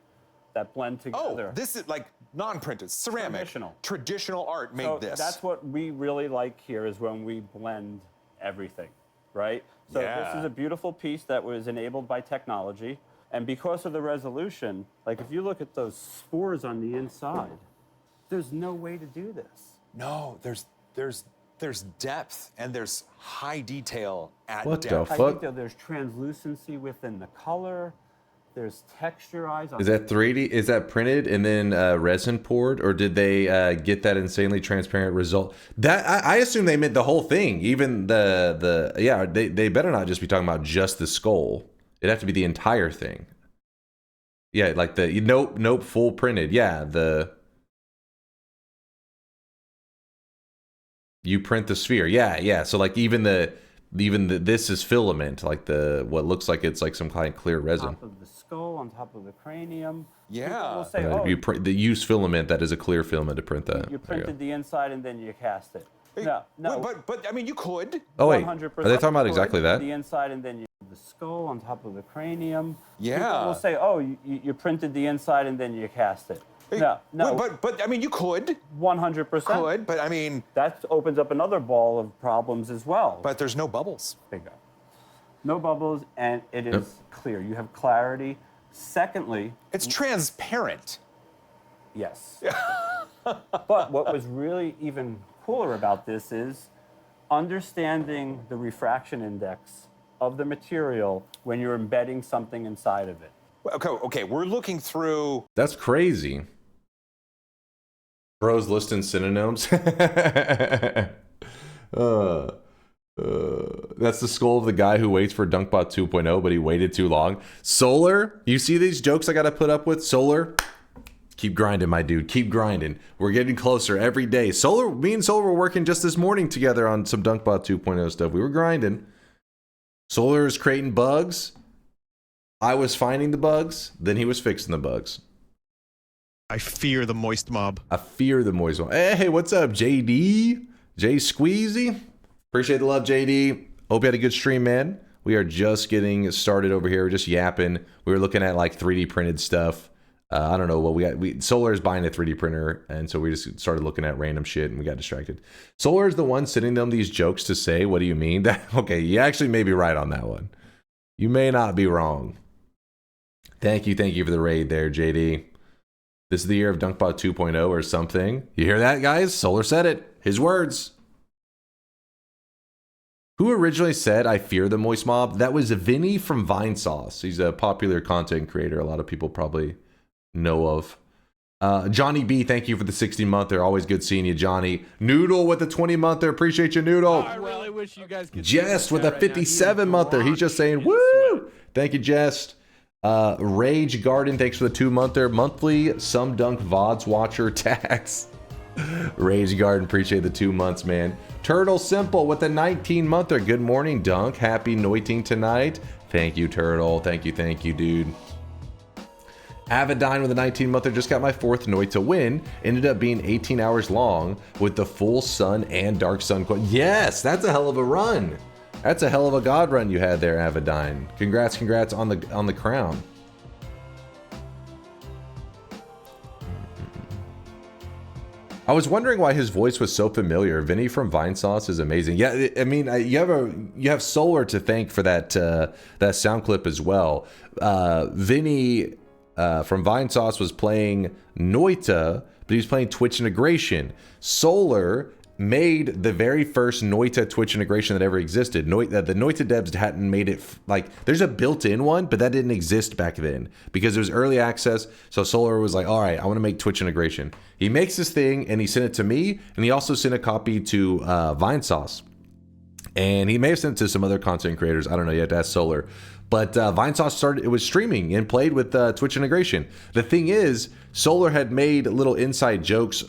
that blend together. Oh, this is like non-printed, ceramic. Traditional art made So this. that's what we really like here is when we blend everything, right? So this is a beautiful piece that was enabled by technology. And because of the resolution, like if you look at those spores on the inside, there's no way to do this. No, there's depth and there's high detail at What depth. the fuck? There's translucency within the color. There's texturized. Is that 3D? Is that printed and then resin poured, or did they get that insanely transparent result? That I assume they meant the whole thing, even the yeah. They better not just be talking about just the skull. It'd have to be the entire thing. Yeah, like the nope, full printed. Yeah, you print the sphere. Yeah. So like even this is filament, like what looks like it's like some kind of clear resin. On top of the skull, on top of the cranium. Yeah. Will say, You use filament that is a clear filament to print that. You printed the inside and then you cast it. No. But I mean, you could. Oh wait, 100%. are they talking about exactly that? The inside and then you the skull on top of the cranium. Yeah. People will say, oh, you printed the inside and then you cast it. No. But I mean, you could. 100%. Could, but I mean. That opens up another ball of problems as well. But there's no bubbles. Bingo. No bubbles, and it is clear. You have clarity. Secondly, it's transparent. Yes. But what was really even cooler about this is understanding the refraction index of the material when you're embedding something inside of it. Okay, we're looking through. That's crazy. Bros listing synonyms. That's the skull of the guy who waits for DunkBot 2.0, but he waited too long. Solar, you see these jokes I gotta put up with? Solar, keep grinding, my dude. Keep grinding. We're getting closer every day. Solar, me and Solar were working just this morning together on some DunkBot 2.0 stuff. We were grinding. Solar is creating bugs. I was finding the bugs. Then he was fixing the bugs. I fear the moist mob. I fear the moist mob. Hey, what's up, JD? J Squeezy? Appreciate the love, JD. Hope you had a good stream, man. We are just getting started over here. We're just yapping. We were looking at like 3D printed stuff. I don't know what we got. Solar is buying a 3D printer, and so we just started looking at random shit, and we got distracted. Solar is the one sending them these jokes to say, what do you mean? Okay, you actually may be right on that one. You may not be wrong. Thank you for the raid there, JD. This is the year of DunkBot 2.0 or something. You hear that, guys? Solar said it. His words. Who originally said, I fear the moist mob? That was Vinny from Vinesauce. He's a popular content creator. A lot of people probably know of. Johnny B, thank you for the 60-monther. Always good seeing you, Johnny. Noodle with the 20-monther. Appreciate you, Noodle. I really wish you guys could Jest with a 57-monther. He's just saying, woo! Thank you, Jest. Rage Garden, thanks for the 2-monther. Monthly SomeDunkVods watcher tax. Rage Garden, appreciate the 2 months, man. Turtle Simple with the 19-monther. Good morning, Dunk. Happy Noiting tonight. Thank you, Turtle. Thank you, dude. Avidine with a 19-monther. Just got my 4th Noita win. Ended up being 18 hours long with the full sun and dark sun. Yes, that's a hell of a run. That's a hell of a god run you had there, Avidine. Congrats on the crown. I was wondering why his voice was so familiar. Vinny from Vinesauce is amazing. Yeah, I mean, you have Solar to thank for that sound clip as well. Vinny from Vinesauce was playing Noita, but he was playing Twitch integration. Solar made the very first Noita Twitch integration that ever existed. The Noita devs hadn't made it, like, there's a built-in one, but that didn't exist back then because it was early access. So Solar was like, all right, I want to make Twitch integration. He makes this thing and he sent it to me, and he also sent a copy to Vinesauce. And he may have sent it to some other content creators. I don't know, you have to ask Solar. But Vinesauce it was streaming and played with Twitch integration. The thing is, Solar had made little inside jokes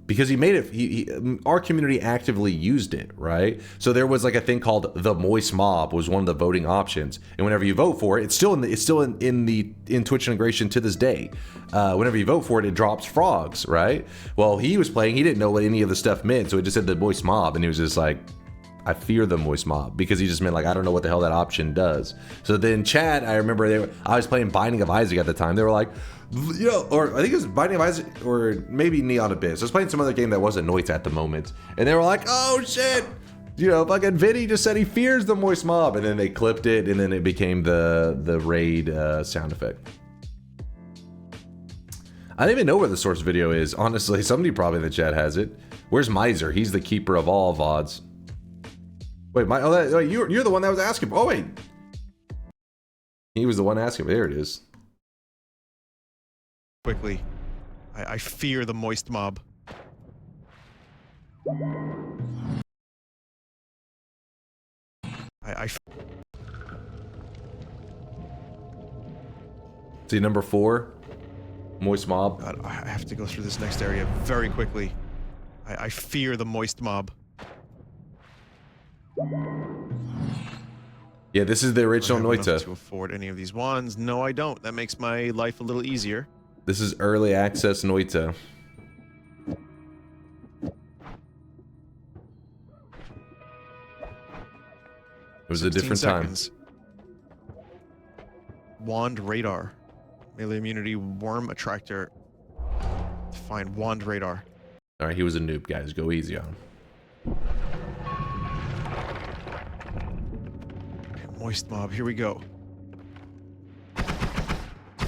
because he made it, our community actively used it, right? So there was like a thing called the moist mob was one of the voting options, and whenever you vote for it, it's still in Twitch integration to this day. Whenever you vote for it, it drops frogs, right? Well, he was playing, he didn't know what any of the stuff meant, so it just said the moist mob, and he was just like, I fear the moist mob, because he just meant like, I don't know what the hell that option does. So then chat, I remember I was playing Binding of Isaac at the time. They were like, you know, or I think it was Binding of Isaac or maybe Neon Abyss. I was playing some other game that wasn't Noita at the moment. And they were like, oh shit, you know, fucking Vinny just said he fears the moist mob. And then they clipped it, and then it became the raid sound effect. I don't even know where the source video is, honestly. Somebody probably in the chat has it. Where's Miser? He's the keeper of all VODs. Wait, you're the one that was asking. Oh, wait. He was the one asking. There it is. Quickly. I fear the moist mob. See, number 4. Moist mob. God, I have to go through this next area very quickly. I fear the moist mob. Yeah, this is the original Noita. To afford any of these wands? No, I don't. That makes my life a little easier. This is early access Noita. It was a different time. Wand radar. Melee immunity, worm attractor. Find wand radar. All right, he was a noob, guys. Go easy on him. Moist mob, here we go.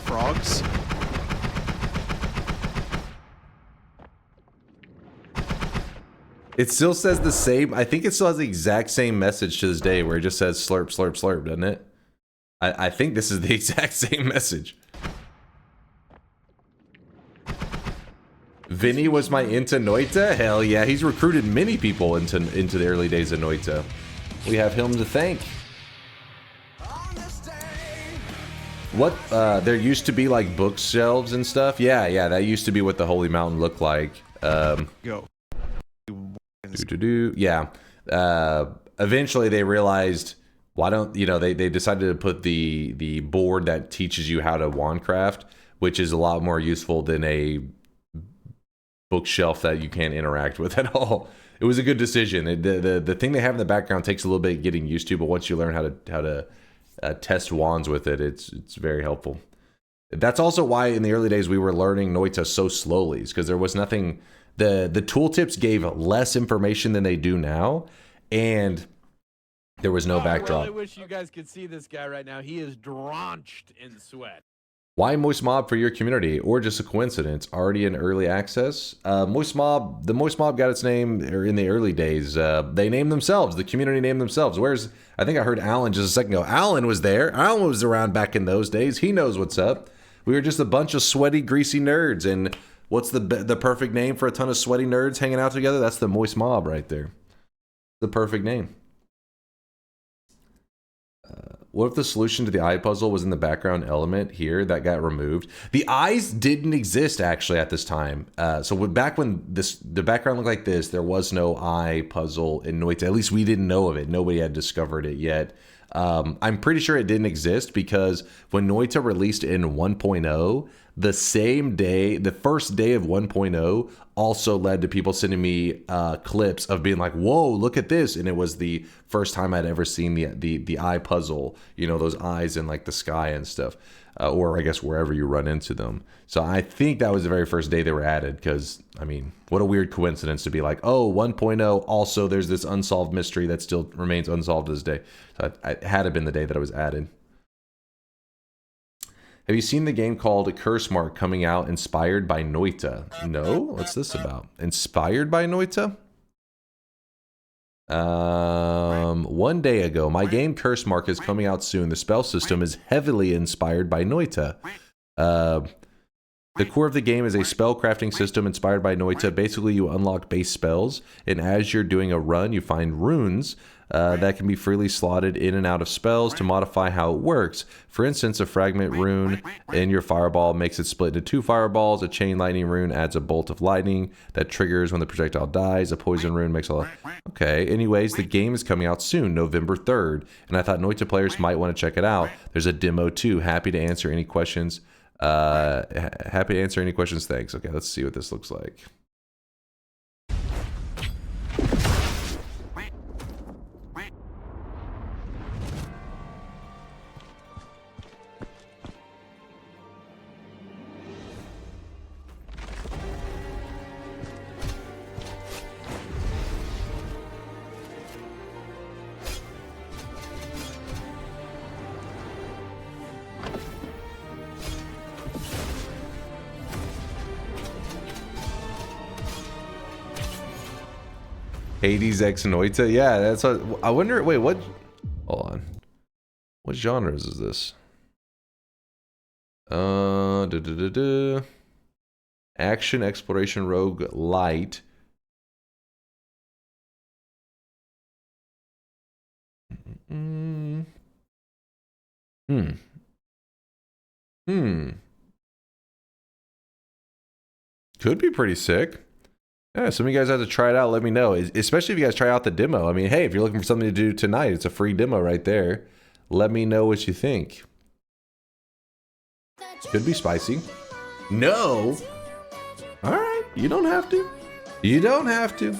Frogs. It still says the same. I think it still has the exact same message to this day where it just says slurp, slurp, slurp, doesn't it? I think this is the exact same message. Vinny was my into Noita? Hell yeah, he's recruited many people into the early days of Noita. We have him to thank. What, there used to be like bookshelves and stuff? Yeah, that used to be what the Holy Mountain looked like. Go. Yeah. Eventually they realized, why don't, you know, they decided to put the board that teaches you how to wandcraft, which is a lot more useful than a bookshelf that you can't interact with at all. It was a good decision. The thing they have in the background takes a little bit getting used to, but once you learn how to test wands with it, it's very helpful. That's also why in the early days we were learning Noita so slowly, because there was nothing. The tooltips gave less information than they do now, and there was no backdrop. I really wish you guys could see this guy right now. He is drenched in sweat. Why Moist Mob for your community, or just a coincidence? Already in early access. Moist Mob, the Moist Mob got its name in the early days. They named themselves. The community named themselves. I think I heard Alan just a second ago. Alan was there. Alan was around back in those days. He knows what's up. We were just a bunch of sweaty, greasy nerds. And what's the perfect name for a ton of sweaty nerds hanging out together? That's the Moist Mob right there. The perfect name. What if the solution to the eye puzzle was in the background element here that got removed? The eyes didn't exist actually at this time. So back when the background looked like this, there was no eye puzzle in Noita. At least we didn't know of it. Nobody had discovered it yet. I'm pretty sure it didn't exist because when Noita released in 1.0, the same day, the first day of 1.0 also led to people sending me clips of being like, whoa, look at this. And it was the first time I'd ever seen the eye puzzle, you know, those eyes in like the sky and stuff, or I guess wherever you run into them. So I think that was the very first day they were added because, I mean, what a weird coincidence to be like, oh, 1.0, also there's this unsolved mystery that still remains unsolved to this day. So it had to have been the day that it was added. Have you seen the game called Curse Mark coming out inspired by Noita? No? What's this about? Inspired by Noita? 1 day ago, my game Curse Mark is coming out soon. The spell system is heavily inspired by Noita. The core of the game is a spell crafting system inspired by Noita. Basically, you unlock base spells, and as you're doing a run, you find runes that can be freely slotted in and out of spells to modify how it works. For instance, a fragment rune in your fireball makes it split into 2 fireballs. A chain lightning rune adds a bolt of lightning that triggers when the projectile dies. A poison rune makes a... Okay, anyways, the game is coming out soon, November 3rd, and I thought Noita players might want to check it out. There's a demo too. Happy to answer any questions. Happy to answer any questions. Thanks. Okay, let's see what this looks like. Hades X Noita? Yeah, that's what I wonder. Wait, what? Hold on. What genres is this? Action, exploration, rogue, light. Could be pretty sick. Yeah, some of you guys have to try it out. Let me know, especially if you guys try out the demo. I mean, hey, if you're looking for something to do tonight, it's a free demo right there. Let me know what you think. Could be spicy. No. All right, you don't have to. You don't have to.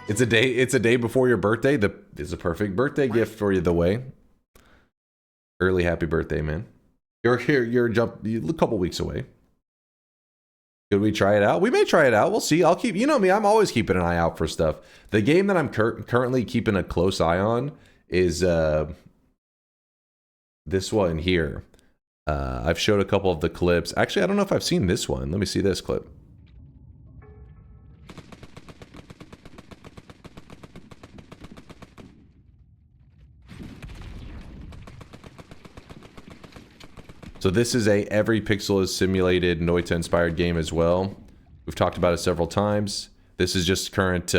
It's a day. It's a day before your birthday. It's a perfect birthday gift for you. The way. Early happy birthday, man. You're here. You're a couple weeks away. Could we try it out? We may try it out. We'll see. I'll keep, you know me, I'm always keeping an eye out for stuff. The game that I'm currently keeping a close eye on is this one here. I've showed a couple of the clips. Actually, I don't know if I've seen this one. Let me see this clip. So this is a every pixel is simulated Noita inspired game as well. We've talked about it several times. This is just current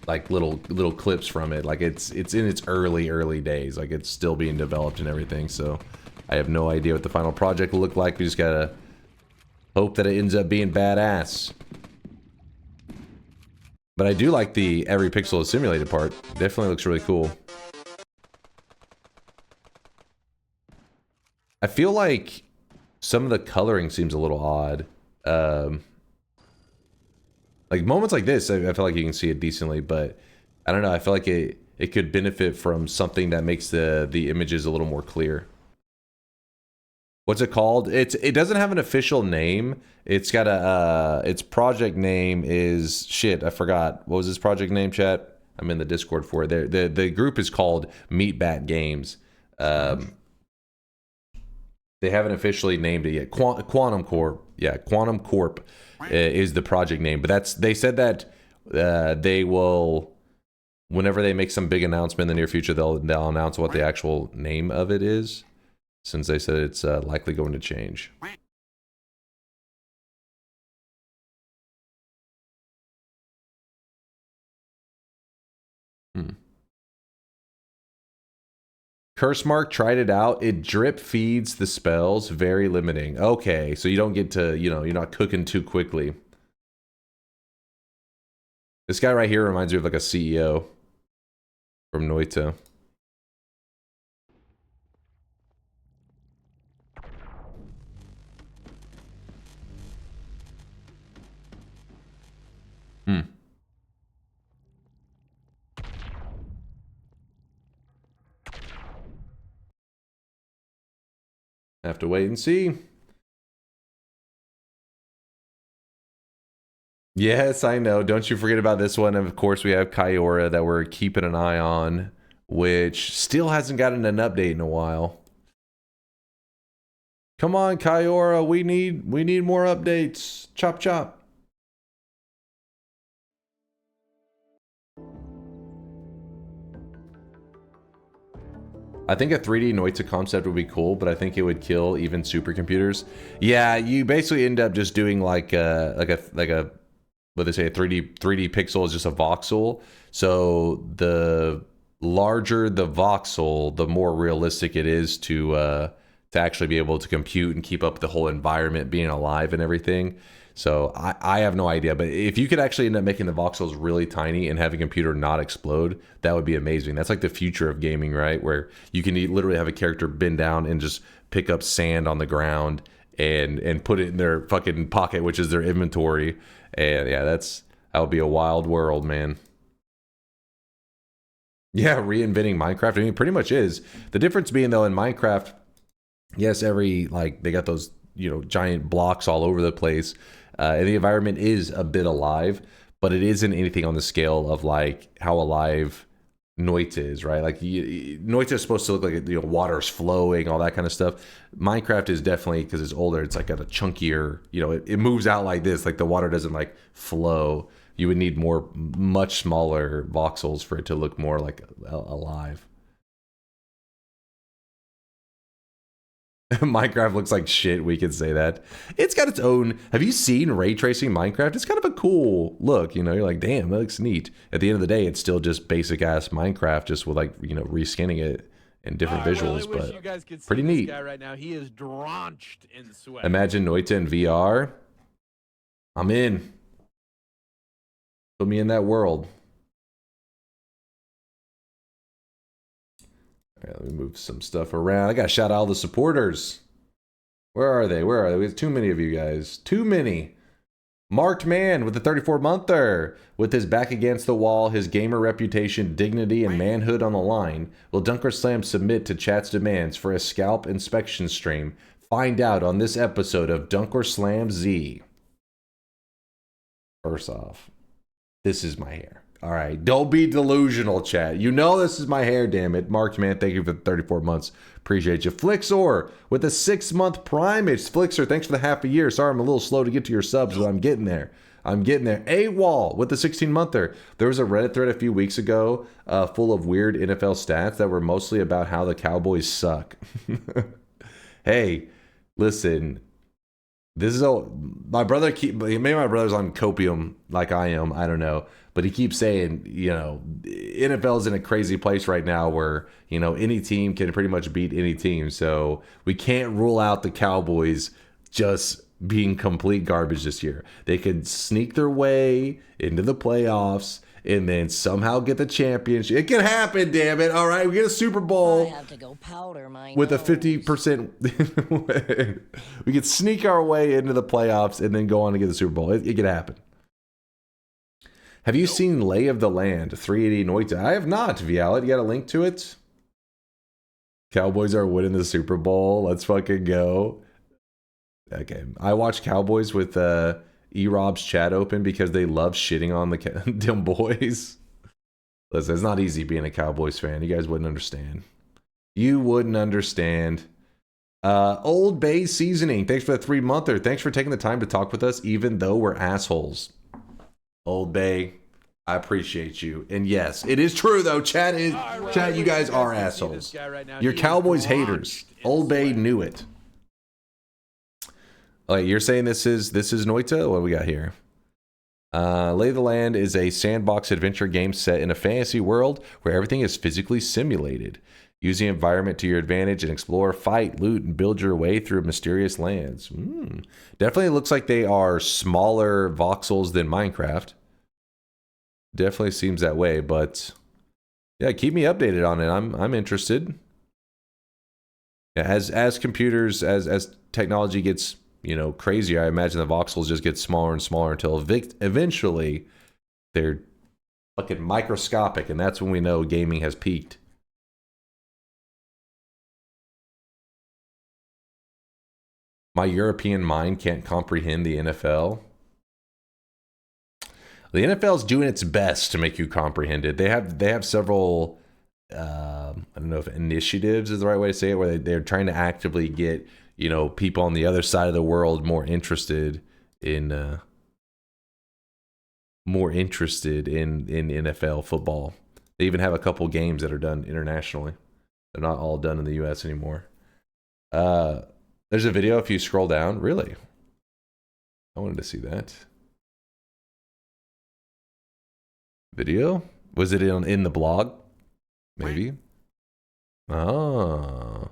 like little clips from it. Like it's in its early days. Like it's still being developed and everything. So I have no idea what the final project will look like. We just gotta hope that it ends up being badass. But I do like the every pixel is simulated part. Definitely looks really cool. I feel like some of the coloring seems a little odd. Like moments like this, I feel like you can see it decently, but I don't know. I feel like it could benefit from something that makes the images a little more clear. What's it called? It doesn't have an official name. It's got a its project name is shit. I forgot. What was his project name, chat? I'm in the Discord for it. The group is called Meatbat Games. They haven't officially named it yet. Quantum Corp. Yeah, Quantum Corp is the project name. But they said that they will, whenever they make some big announcement in the near future, they'll announce what the actual name of it is. Since they said it's likely going to change. Curse Mark tried it out. It drip feeds the spells, very limiting. Okay, so you don't get to, you know, you're not cooking too quickly. This guy right here reminds me of like a CEO from Noita. Have to wait and see. Yes, I know. Don't you forget about this one. Of course, we have Kaiora that we're keeping an eye on, which still hasn't gotten an update in a while. Come on, Kaiora, we need more updates. Chop chop. I think a 3D Noita concept would be cool, but I think it would kill even supercomputers. Yeah, you basically end up just doing like a what they say, a 3D pixel is just a voxel. So the larger the voxel, the more realistic it is to actually be able to compute and keep up the whole environment being alive and everything. So I have no idea, but if you could actually end up making the voxels really tiny and have a computer not explode, that would be amazing. That's like the future of gaming, right? Where you can literally have a character bend down and just pick up sand on the ground and put it in their fucking pocket, which is their inventory. And yeah, that would be a wild world, man. Yeah, reinventing Minecraft. I mean, it pretty much is. The difference being though in Minecraft, yes, they got those, you know, giant blocks all over the place. And the environment is a bit alive, but it isn't anything on the scale of like how alive Noita is, right? Like Noita is supposed to look like, you know, water's flowing, all that kind of stuff. Minecraft is definitely, because it's older, it's like got a chunkier, you know, it moves out like this, like the water doesn't like flow. You would need much smaller voxels for it to look more like alive. Minecraft looks like shit, we can say that. It's got its own... Have you seen ray tracing Minecraft? It's kind of a cool look, you know? You're like, damn, that looks neat. At the end of the day, it's still just basic-ass Minecraft, just with, like, you know, reskinning it in different visuals, well, but you guys could see pretty this neat. Guy right now, he is drenched in sweat. Imagine Noita in VR. I'm in. Put me in that world. All right, let me move some stuff around. I gotta shout out all the supporters. Where are they? Where are they? We have too many of you guys. Too many. Marked Man with the 34-monther. With his back against the wall, his gamer reputation, dignity, and manhood on the line, will DunkOrSlam submit to chat's demands for a scalp inspection stream? Find out on this episode of DunkOrSlam Z. First off, this is my hair. All right, don't be delusional, chat. You know this is my hair, damn it. Marked Man, thank you for the 34 months. Appreciate you. Flixor with a 6-month primage. Flixor, thanks for the half a year. Sorry, I'm a little slow to get to your subs, but I'm getting there. I'm getting there. AWOL with the 16-monther. There was a Reddit thread a few weeks ago full of weird NFL stats that were mostly about how the Cowboys suck. Hey, listen. This is my brother maybe my brother's on copium like I am, I don't know, but he keeps saying, you know, NFL's in a crazy place right now where, you know, any team can pretty much beat any team. So we can't rule out the Cowboys just being complete garbage this year. They could sneak their way into the playoffs and then somehow get the championship. It can happen, damn it. All right, we get a Super Bowl. I have to go powder my with nose. a 50%. We could sneak our way into the playoffs and then go on to get the Super Bowl. It could happen. Have you seen Lay of the Land, 380 Noita? I have not, Vialet. You got a link to it? Cowboys are winning the Super Bowl. Let's fucking go. Okay. I watched Cowboys with E-Rob's chat open because they love shitting on the them boys. Listen, it's not easy being a Cowboys fan. You guys wouldn't understand. You wouldn't understand. Old Bay Seasoning, thanks for the 3-monther. Thanks for taking the time to talk with us, even though we're assholes. Old Bay, I appreciate you. And yes, it is true though. Chat, you guys are assholes. You're Cowboys haters. Old Bay knew it. Like, you're saying this is Noita? What do we got here? Lay of the Land is a sandbox adventure game set in a fantasy world where everything is physically simulated. Use the environment to your advantage and explore, fight, loot, and build your way through mysterious lands. Definitely looks like they are smaller voxels than Minecraft. Definitely seems that way, but yeah, keep me updated on it. I'm interested. Yeah, as computers, as technology gets, you know, crazier, I imagine the voxels just get smaller and smaller until eventually they're fucking microscopic, and that's when we know gaming has peaked. My European mind can't comprehend the NFL. The NFL is doing its best to make you comprehend it. They have several, I don't know if initiatives is the right way to say it, where they're trying to actively get, you know, people on the other side of the world more interested in NFL football. They even have a couple games that are done internationally. They're not all done in the U.S. anymore. There's a video if you scroll down. Really? I wanted to see that. Video? Was it in the blog? Maybe. Oh.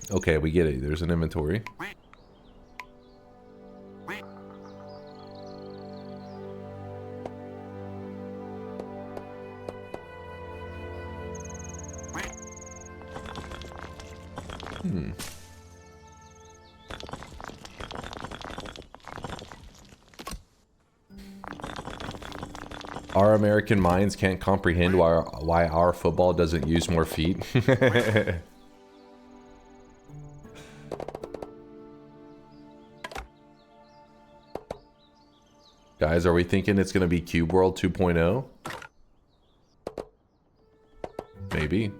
Okay, we get it. There's an inventory. Our American minds can't comprehend why our football doesn't use more feet. Guys, are we thinking it's going to be Cube World 2.0? Maybe.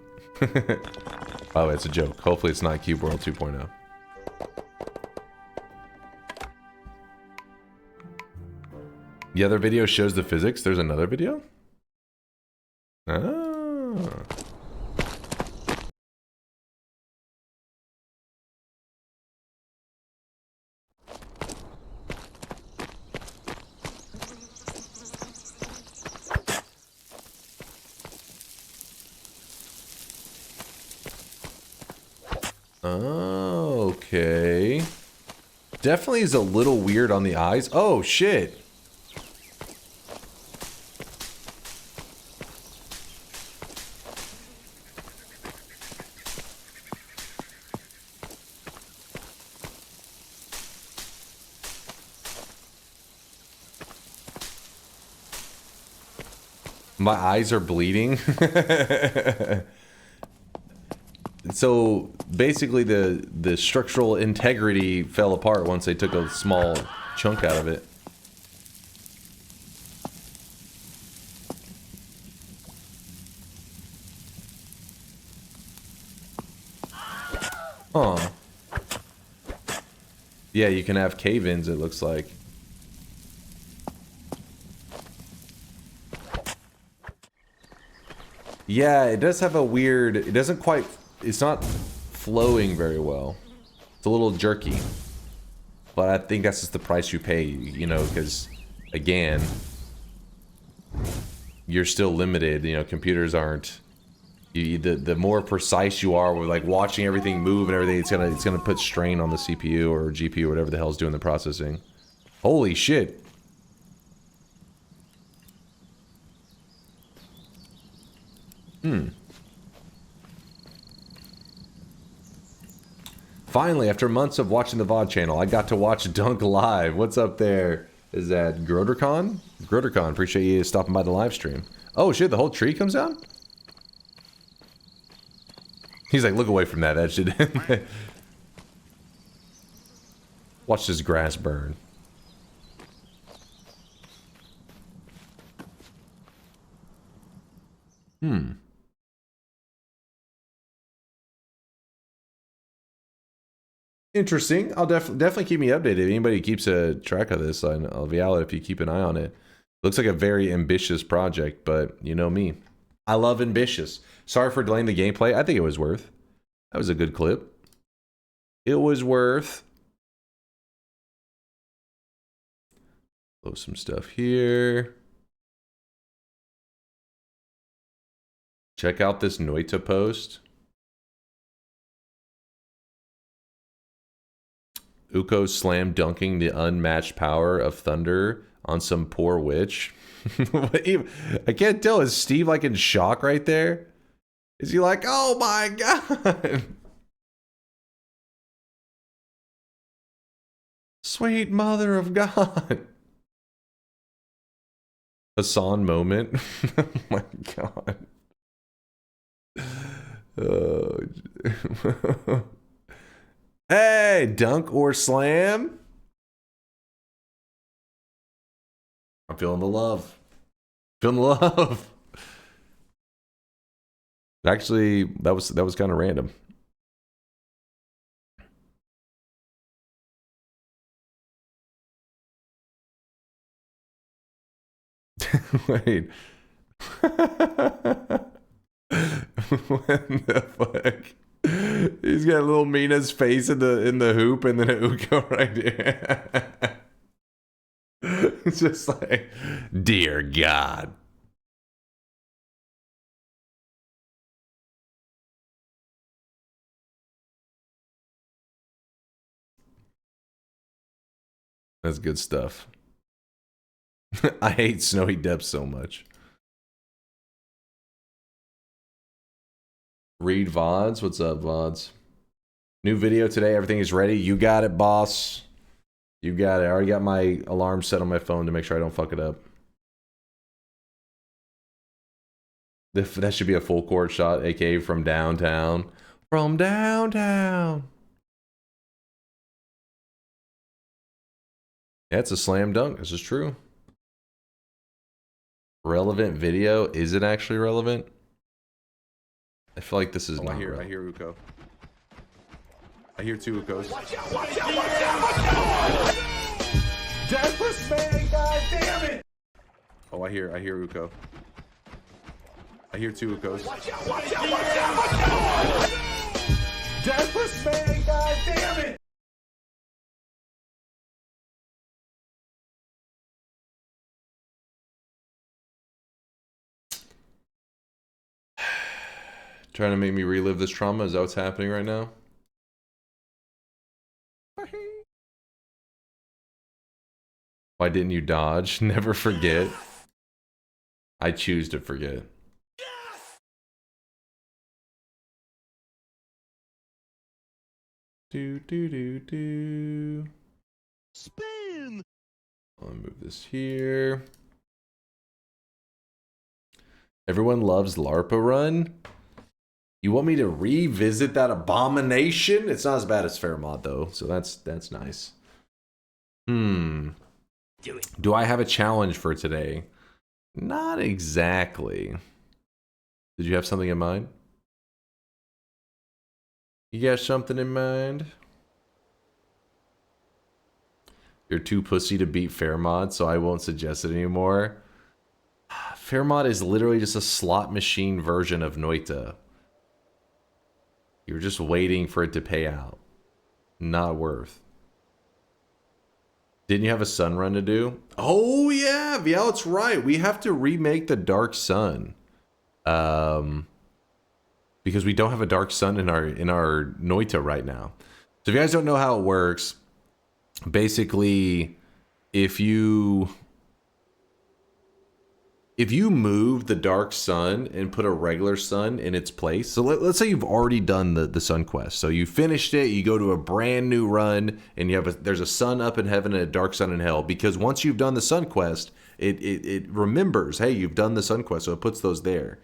Oh, it's a joke. Hopefully it's not Cube World 2.0. The other video shows the physics. There's another video? Ah. Okay. Definitely is a little weird on the eyes. Oh, shit. My eyes are bleeding. So basically the structural integrity fell apart once they took a small chunk out of it. Huh. Yeah, you can have cave-ins, it looks like. Yeah, it does have a weird... It doesn't quite... It's not flowing very well. It's a little jerky. But I think that's just the price you pay, you know, because, again, you're still limited. You know, computers aren't... the more precise you are with, like, watching everything move and everything, it's gonna put strain on the CPU or GPU or whatever the hell's doing the processing. Holy shit. Finally, after months of watching the VOD channel, I got to watch Dunk live. What's up there? Is that GroderCon? GroderCon, appreciate you stopping by the live stream. Oh shit, the whole tree comes down? He's like, look away from that, that shit. Watch this grass burn. Interesting. I'll definitely keep me updated. If anybody keeps a track of this, I'll be out if you keep an eye on it. Looks like a very ambitious project, but you know me. I love ambitious. Sorry for delaying the gameplay. I think it was worth. That was a good clip. It was worth. Close some stuff here. Check out this Noita post. Uko slam dunking the unmatched power of thunder on some poor witch. I can't tell. Is Steve like in shock right there? Is he like, oh my god? Sweet mother of God. Hassan moment. Oh my god. Oh. Hey, dunk or slam? I'm feeling the love. Feeling the love. Actually, that was kind of random. Wait. What the fuck? He's got little Mina's face in the hoop and then an Uko right here. It's just like, dear God. That's good stuff. I hate snowy depths so much. Read VODs. What's up, VODs? New video today. Everything is ready. You got it, boss. You got it. I already got my alarm set on my phone to make sure I don't fuck it up. That should be a full court shot, aka from downtown. From downtown. Yeah, it's a slam dunk. This is true. Relevant video. Is it actually relevant? I feel like this is not real. I hear Uko. I hear two Ukos. Watch out, watch out, watch out, watch out! Deathless man, god damn it! Oh, I hear Uko. I hear two Ukos. Watch out, watch out, watch out, watch out! Deathless man, god damn it! Trying to make me relive this trauma? Is that what's happening right now? Why didn't you dodge? Never forget. I choose to forget. Do do do do. Spin! I'll move this here. Everyone loves LARPA Run. You want me to revisit that abomination? It's not as bad as Fairmont though, so that's nice. Do I have a challenge for today? Not exactly. Did you have something in mind? You got something in mind? You're too pussy to beat Fairmod, so I won't suggest it anymore. Fairmod is literally just a slot machine version of Noita. You're just waiting for it to pay out. Not worth. Didn't you have a sun run to do? Oh yeah, yeah, that's right. We have to remake the Dark Sun. Because we don't have a Dark Sun in our Noita right now. So if you guys don't know how it works, basically if you move the Dark Sun and put a regular sun in its place, so let's say you've already done the sun quest, so you finished it, you go to a brand new run, and there's a sun up in heaven and a dark sun in hell, because once you've done the sun quest, it remembers, hey, you've done the sun quest, so it puts those there.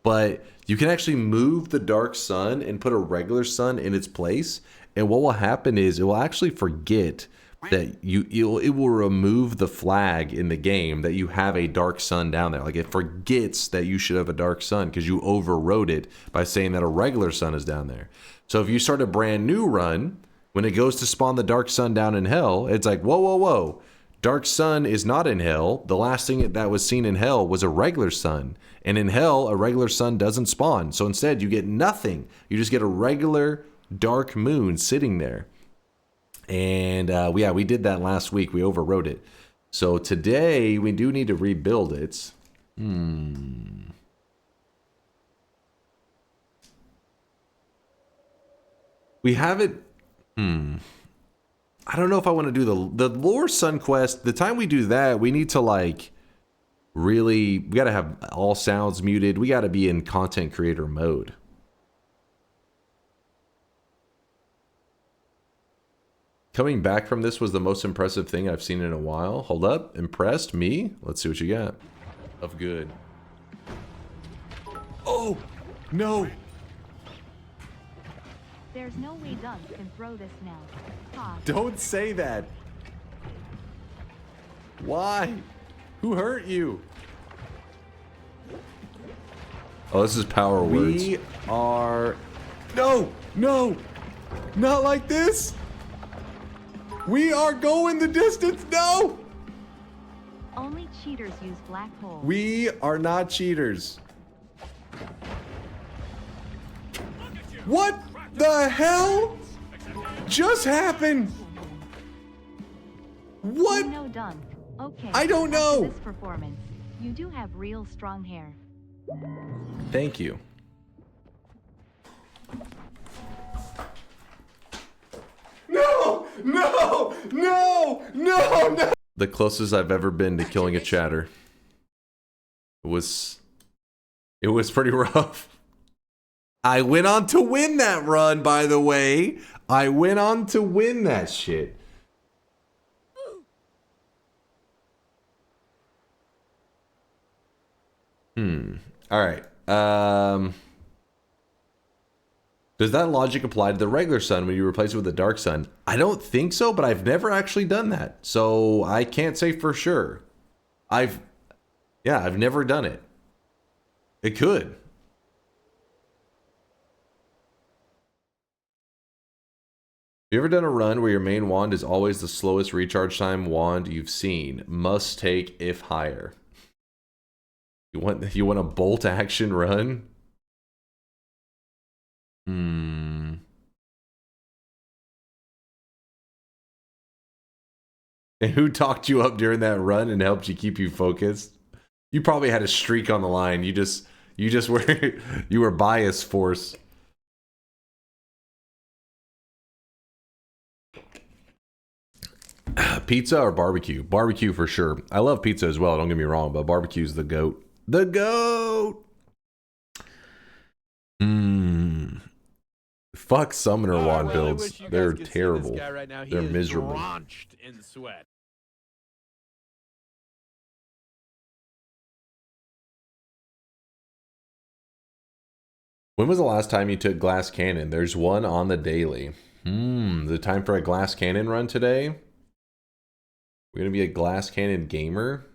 But you can actually move the dark sun and put a regular sun in its place, and what will happen is it will actually forget that it will remove the flag in the game that you have a dark sun down there. Like, it forgets that you should have a dark sun because you overrode it by saying that a regular sun is down there. So if you start a brand new run, when it goes to spawn the dark sun down in hell, it's like, whoa, whoa, whoa. Dark sun is not in hell. The last thing that was seen in hell was a regular sun. And in hell, a regular sun doesn't spawn. So instead, you get nothing. You just get a regular dark moon sitting there. And yeah, we did that last week. We overrode it. So today we do need to rebuild it. We have it. I don't know if I want to do the lore sun quest. The time we do that, we need to like really, we got to have all sounds muted. We got to be in content creator mode. Coming back from this was the most impressive thing I've seen in a while. Hold up. Impressed? Me? Let's see what you got. Of good. Oh! No! There's no way Dunk can throw this now. Ha. Don't say that! Why? Who hurt you? Oh, this is power words. We are... No! No! Not like this! We are going the distance. No! Only cheaters use black hole. We are not cheaters. What the hell just happened? What? You know Dunk. Okay. I don't know. After this performance, you do have real strong hair. Thank you. No! No! No! No! No! The closest I've ever been to killing a chatter. It was pretty rough. I went on to win that run, by the way. I went on to win that shit. All right. Does that logic apply to the regular sun when you replace it with the dark sun? I don't think so, but I've never actually done that. So I can't say for sure. I've never done it. It could. Have you ever done a run where your main wand is always the slowest recharge time wand you've seen? Must take if higher. You want a bolt action run? And who talked you up during that run and helped you keep you focused? You probably had a streak on the line. You just were you were bias force. Pizza or barbecue? Barbecue for sure. I love pizza as well, don't get me wrong, but barbecue's the GOAT. The GOAT! Fuck Summoner Wand builds. They're terrible. Right now. They're miserable. Drenched in sweat. When was the last time you took Glass Cannon? There's one on the daily. The time for a Glass Cannon run today? We're gonna be a Glass Cannon gamer?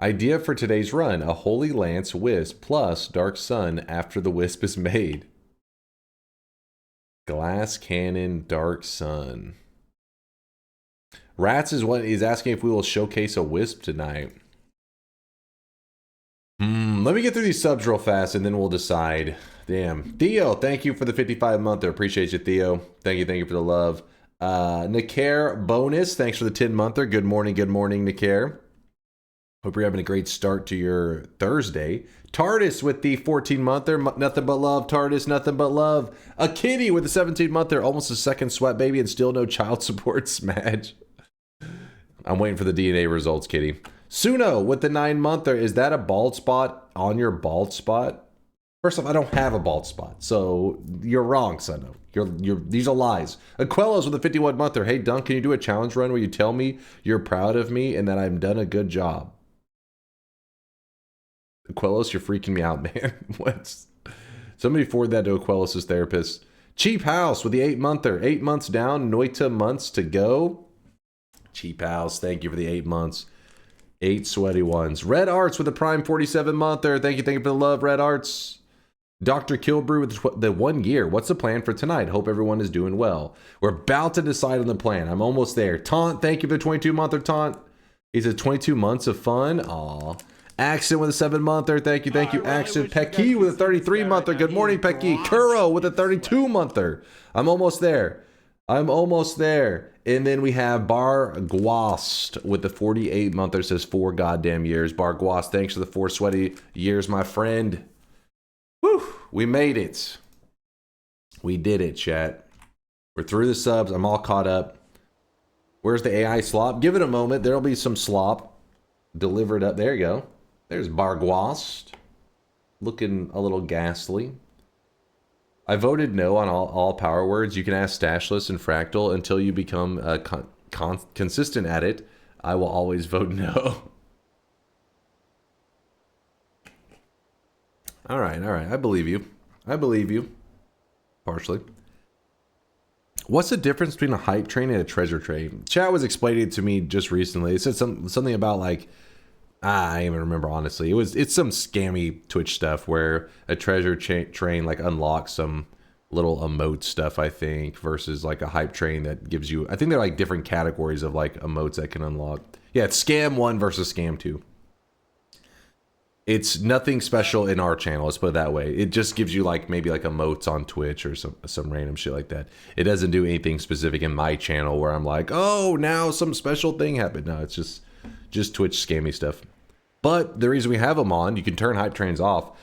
Idea for today's run: a Holy Lance Wisp plus Dark Sun after the Wisp is made. Glass Cannon Dark Sun. Rats is what he's asking if we will showcase a Wisp tonight. Let me get through these subs real fast and then we'll decide. Damn. Theo, thank you for the 55-monther. Appreciate you, Theo. Thank you for the love. Nicaire bonus, thanks for the 10-monther. Good morning, Nicaire. Hope you're having a great start to your Thursday. Tardis with the 14-monther. Nothing but love, Tardis. Nothing but love. A Kitty with the 17-monther. Almost a second sweat baby and still no child support smash. I'm waiting for the DNA results, Kitty. Suno with the 9-monther. Is that a bald spot on your bald spot? First off, I don't have a bald spot, so you're wrong, Suno. These are lies. Aquelos with a 51-monther. Hey, Dunk, can you do a challenge run where you tell me you're proud of me and that I've done a good job? Aquelos, you're freaking me out, man. What's... Somebody forward that to Aquelos' therapist. Cheap House with the 8-monther. 8 months down, Noita months to go. Cheap House, thank you for the 8 months. 8 sweaty ones. Red Arts with a prime 47-monther. Thank you for the love, Red Arts. Dr. Kilbrew with the 1 year. What's the plan for tonight? Hope everyone is doing well. We're about to decide on the plan. I'm almost there. Taunt, thank you for the 22-monther, Taunt. He said 22 months of fun. Aw. Accent with a 7-monther. Thank you, Accent. Pecky with a 33-monther. Good morning, Pecky. Kuro with a 32-monther. I'm almost there. And then we have Bar Guast with the 48-monther. Says 4 goddamn years. Bar Guast, thanks for the 4 sweaty years, my friend. Whew, we made it. We did it, chat. We're through the subs. I'm all caught up. Where's the AI slop? Give it a moment. There'll be some slop delivered up. There you go. There's Bar Guast. Looking a little ghastly. I voted no on all power words. You can ask Stashless and Fractal until you become consistent at it. I will always vote no. All right. I believe you. Partially. What's the difference between a hype train and a treasure train? Chat was explaining it to me just recently. It said something about like, I don't even remember honestly. It's some scammy Twitch stuff where a treasure train like unlocks some little emote stuff, I think, versus like a hype train that gives you, I think they're like different categories of like emotes that can unlock. Yeah, it's scam 1 versus scam 2. It's nothing special in our channel, let's put it that way. It just gives you like maybe like emotes on Twitch or some random shit like that. It doesn't do anything specific in my channel where I'm like, oh, now some special thing happened. No, it's just Twitch scammy stuff. But the reason we have them on, you can turn hype trains off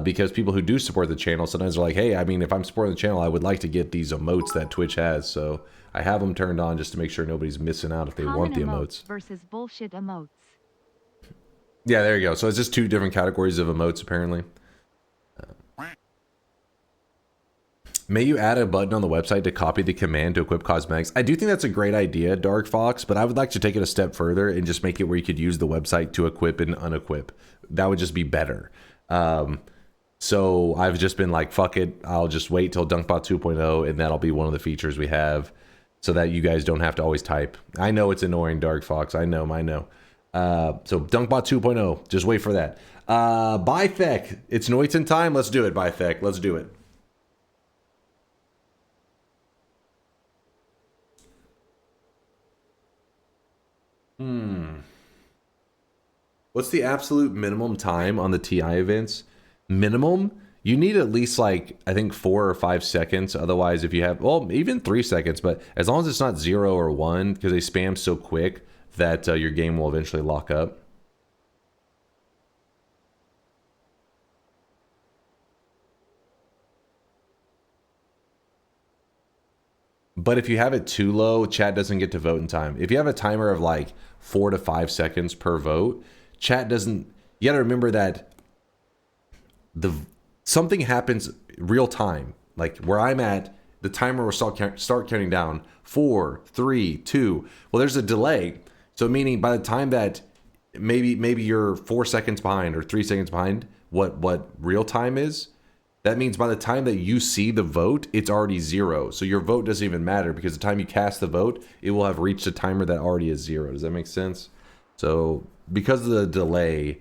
because people who do support the channel sometimes are like, hey, I mean, if I'm supporting the channel, I would like to get these emotes that Twitch has. So I have them turned on just to make sure nobody's missing out if they want the emotes. Versus bullshit emotes. Yeah, there you go. So it's just 2 different categories of emotes, apparently. May you add a button on the website to copy the command to equip cosmetics? I do think that's a great idea, Dark Fox, but I would like to take it a step further and just make it where you could use the website to equip and unequip. That would just be better. So I've just been like, fuck it. I'll just wait till DunkBot 2.0 and that'll be one of the features we have so that you guys don't have to always type. I know it's annoying, Dark Fox. I know. So DunkBot 2.0, just wait for that. Bythek, it's Noiting time. Let's do it, Bythek. Let's do it. What's the absolute minimum time on the TI events? Minimum? You need at least like, I think 4 or 5 seconds. Otherwise, if you have, well, even 3 seconds, but as long as it's not 0 or 1, because they spam so quick that your game will eventually lock up. But if you have it too low, chat doesn't get to vote in time. If you have a timer of like 4 to 5 seconds per vote, chat doesn't, you gotta remember that something happens real time. Like where I'm at, the timer will start counting down. 4, 3, 2. Well, there's a delay. So meaning by the time that maybe you're 4 seconds behind or 3 seconds behind what real time is, that means by the time that you see the vote, it's already 0. So your vote doesn't even matter because the time you cast the vote, it will have reached a timer that already is 0. Does that make sense? So because of the delay,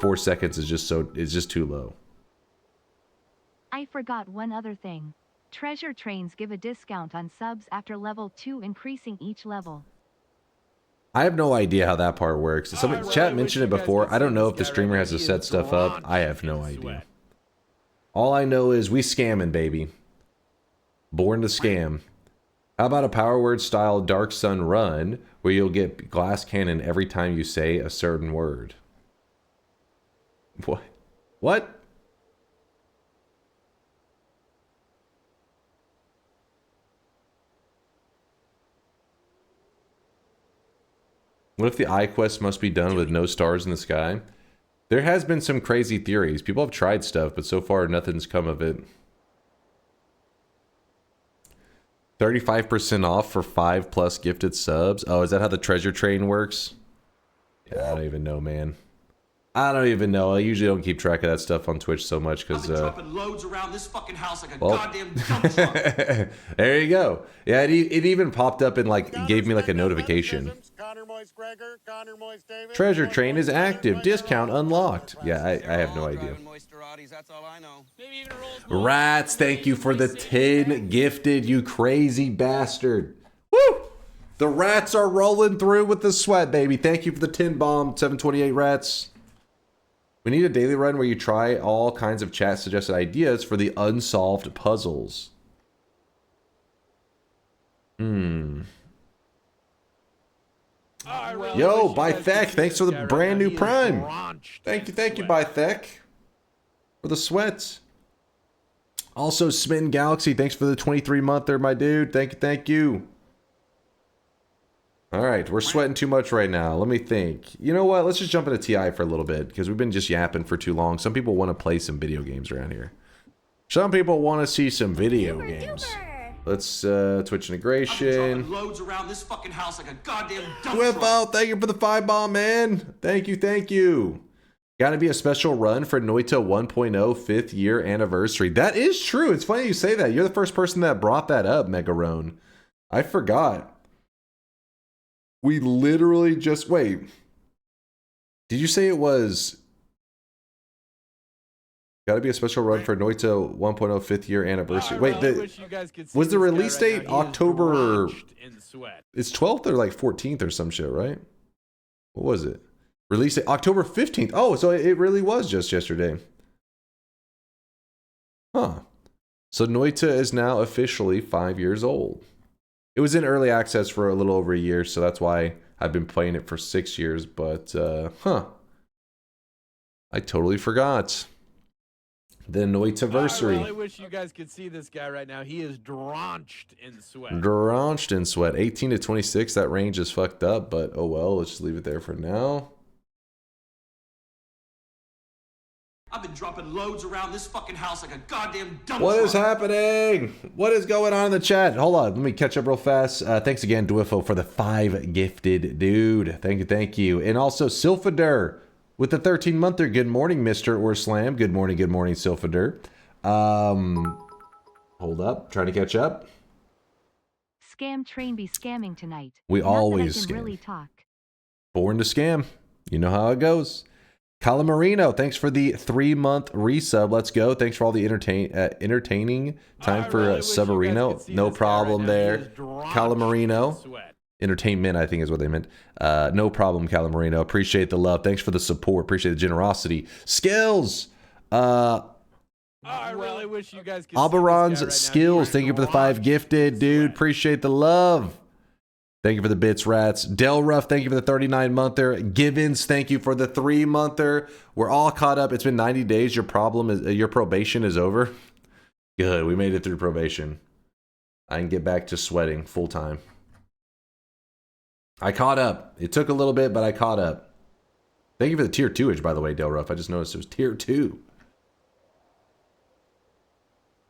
4 seconds is just too low. I forgot one other thing. Treasure trains give a discount on subs after level 2, increasing each level. I have no idea how that part works. Somebody chat mentioned it before. I don't know if the streamer has to set stuff up. I have no idea. All I know is we scamming, baby. Born to scam. How about a Power Word style Dark Sun run where you'll get glass cannon every time you say a certain word? What? What? What if the eye quest must be done with no stars in the sky? There has been some crazy theories. People have tried stuff, but so far nothing's come of it. 35% off for 5+ gifted subs. Oh, is that how the treasure train works? Yeah, I don't even know, man. I don't even know. I usually don't keep track of that stuff on Twitch so much because dropping loads around this fucking house like a goddamn dump truck. There you go. Yeah, it even popped up and like gave me like a notification. Treasure train is active. Discount unlocked. Yeah, I have no idea. Rats, thank you for the 10 gifted, you crazy bastard. Woo! The rats are rolling through with the sweat, baby. Thank you for the 10 bomb, 728 rats. We need a daily run where you try all kinds of chat suggested ideas for the unsolved puzzles. Yo, Bythek, thanks for the brand new prime. Thank you, Bythek, for the sweats. Also, Smitten Galaxy, thanks for the 23-monther, my dude. Thank you. All right, we're sweating too much right now. Let me think. You know what? Let's just jump into TI for a little bit because we've been just yapping for too long. Some people want to play some video games around here. Some people want to see some video games. Let's Twitch integration. Loads around this fucking house like a goddamn dump Whippo, thank you for the 5 bomb, man. Thank you. Gotta be a special run for Noita 1.0 5th year anniversary. That is true. It's funny you say that. You're the first person that brought that up, Megarone. I forgot. We literally just... Wait. Did you say it was... Gotta be a special run for Noita 1.0 5th year anniversary. Wait, was the release date October... It's 12th or like 14th or some shit, right? What was it? Release date October 15th. Oh, so it really was just yesterday. Huh. So Noita is now officially 5 years old. It was in early access for a little over a year, so that's why I've been playing it for 6 years, but, I totally forgot. The Noitaversary. I really wish you guys could see this guy right now. He is drenched in sweat. Drenched in sweat. 18 to 26, that range is fucked up, but oh well, let's just leave it there for now. I've been dropping loads around this fucking house like a goddamn dump truck. What is happening? What is going on in the chat? Hold on, let me catch up real fast. Thanks again, Dwiffo, for the 5 gifted, dude. Thank you. And also, Sylphader with the 13-monther. Good morning, Mr. Orslam. Good morning, Sylphader. Hold up, trying to catch up. Scam train be scamming tonight. We Not always that I can scam. really talk. Born to scam. You know how it goes. Calamarino, thanks for the 3-month resub. Let's go. Thanks for all the entertaining time for Severino. No problem there. Calamarino. Entertainment, I think is what they meant. No problem, Calamarino. Appreciate the love. Thanks for the support. Appreciate the generosity. Skills. I really wish you guys could Alberon's see this guy right now. Skills. Thank you for the 5 gifted, dude. Appreciate the love. Thank you for the bits, rats. Del Ruff, thank you for the 39-monther. Gibbons, thank you for the 3-monther. We're all caught up. It's been 90 days. Your probation is over. Good. We made it through probation. I can get back to sweating full time. I caught up. It took a little bit, but I caught up. Thank you for the tier 2-age, by the way, Del Ruff. I just noticed it was tier 2.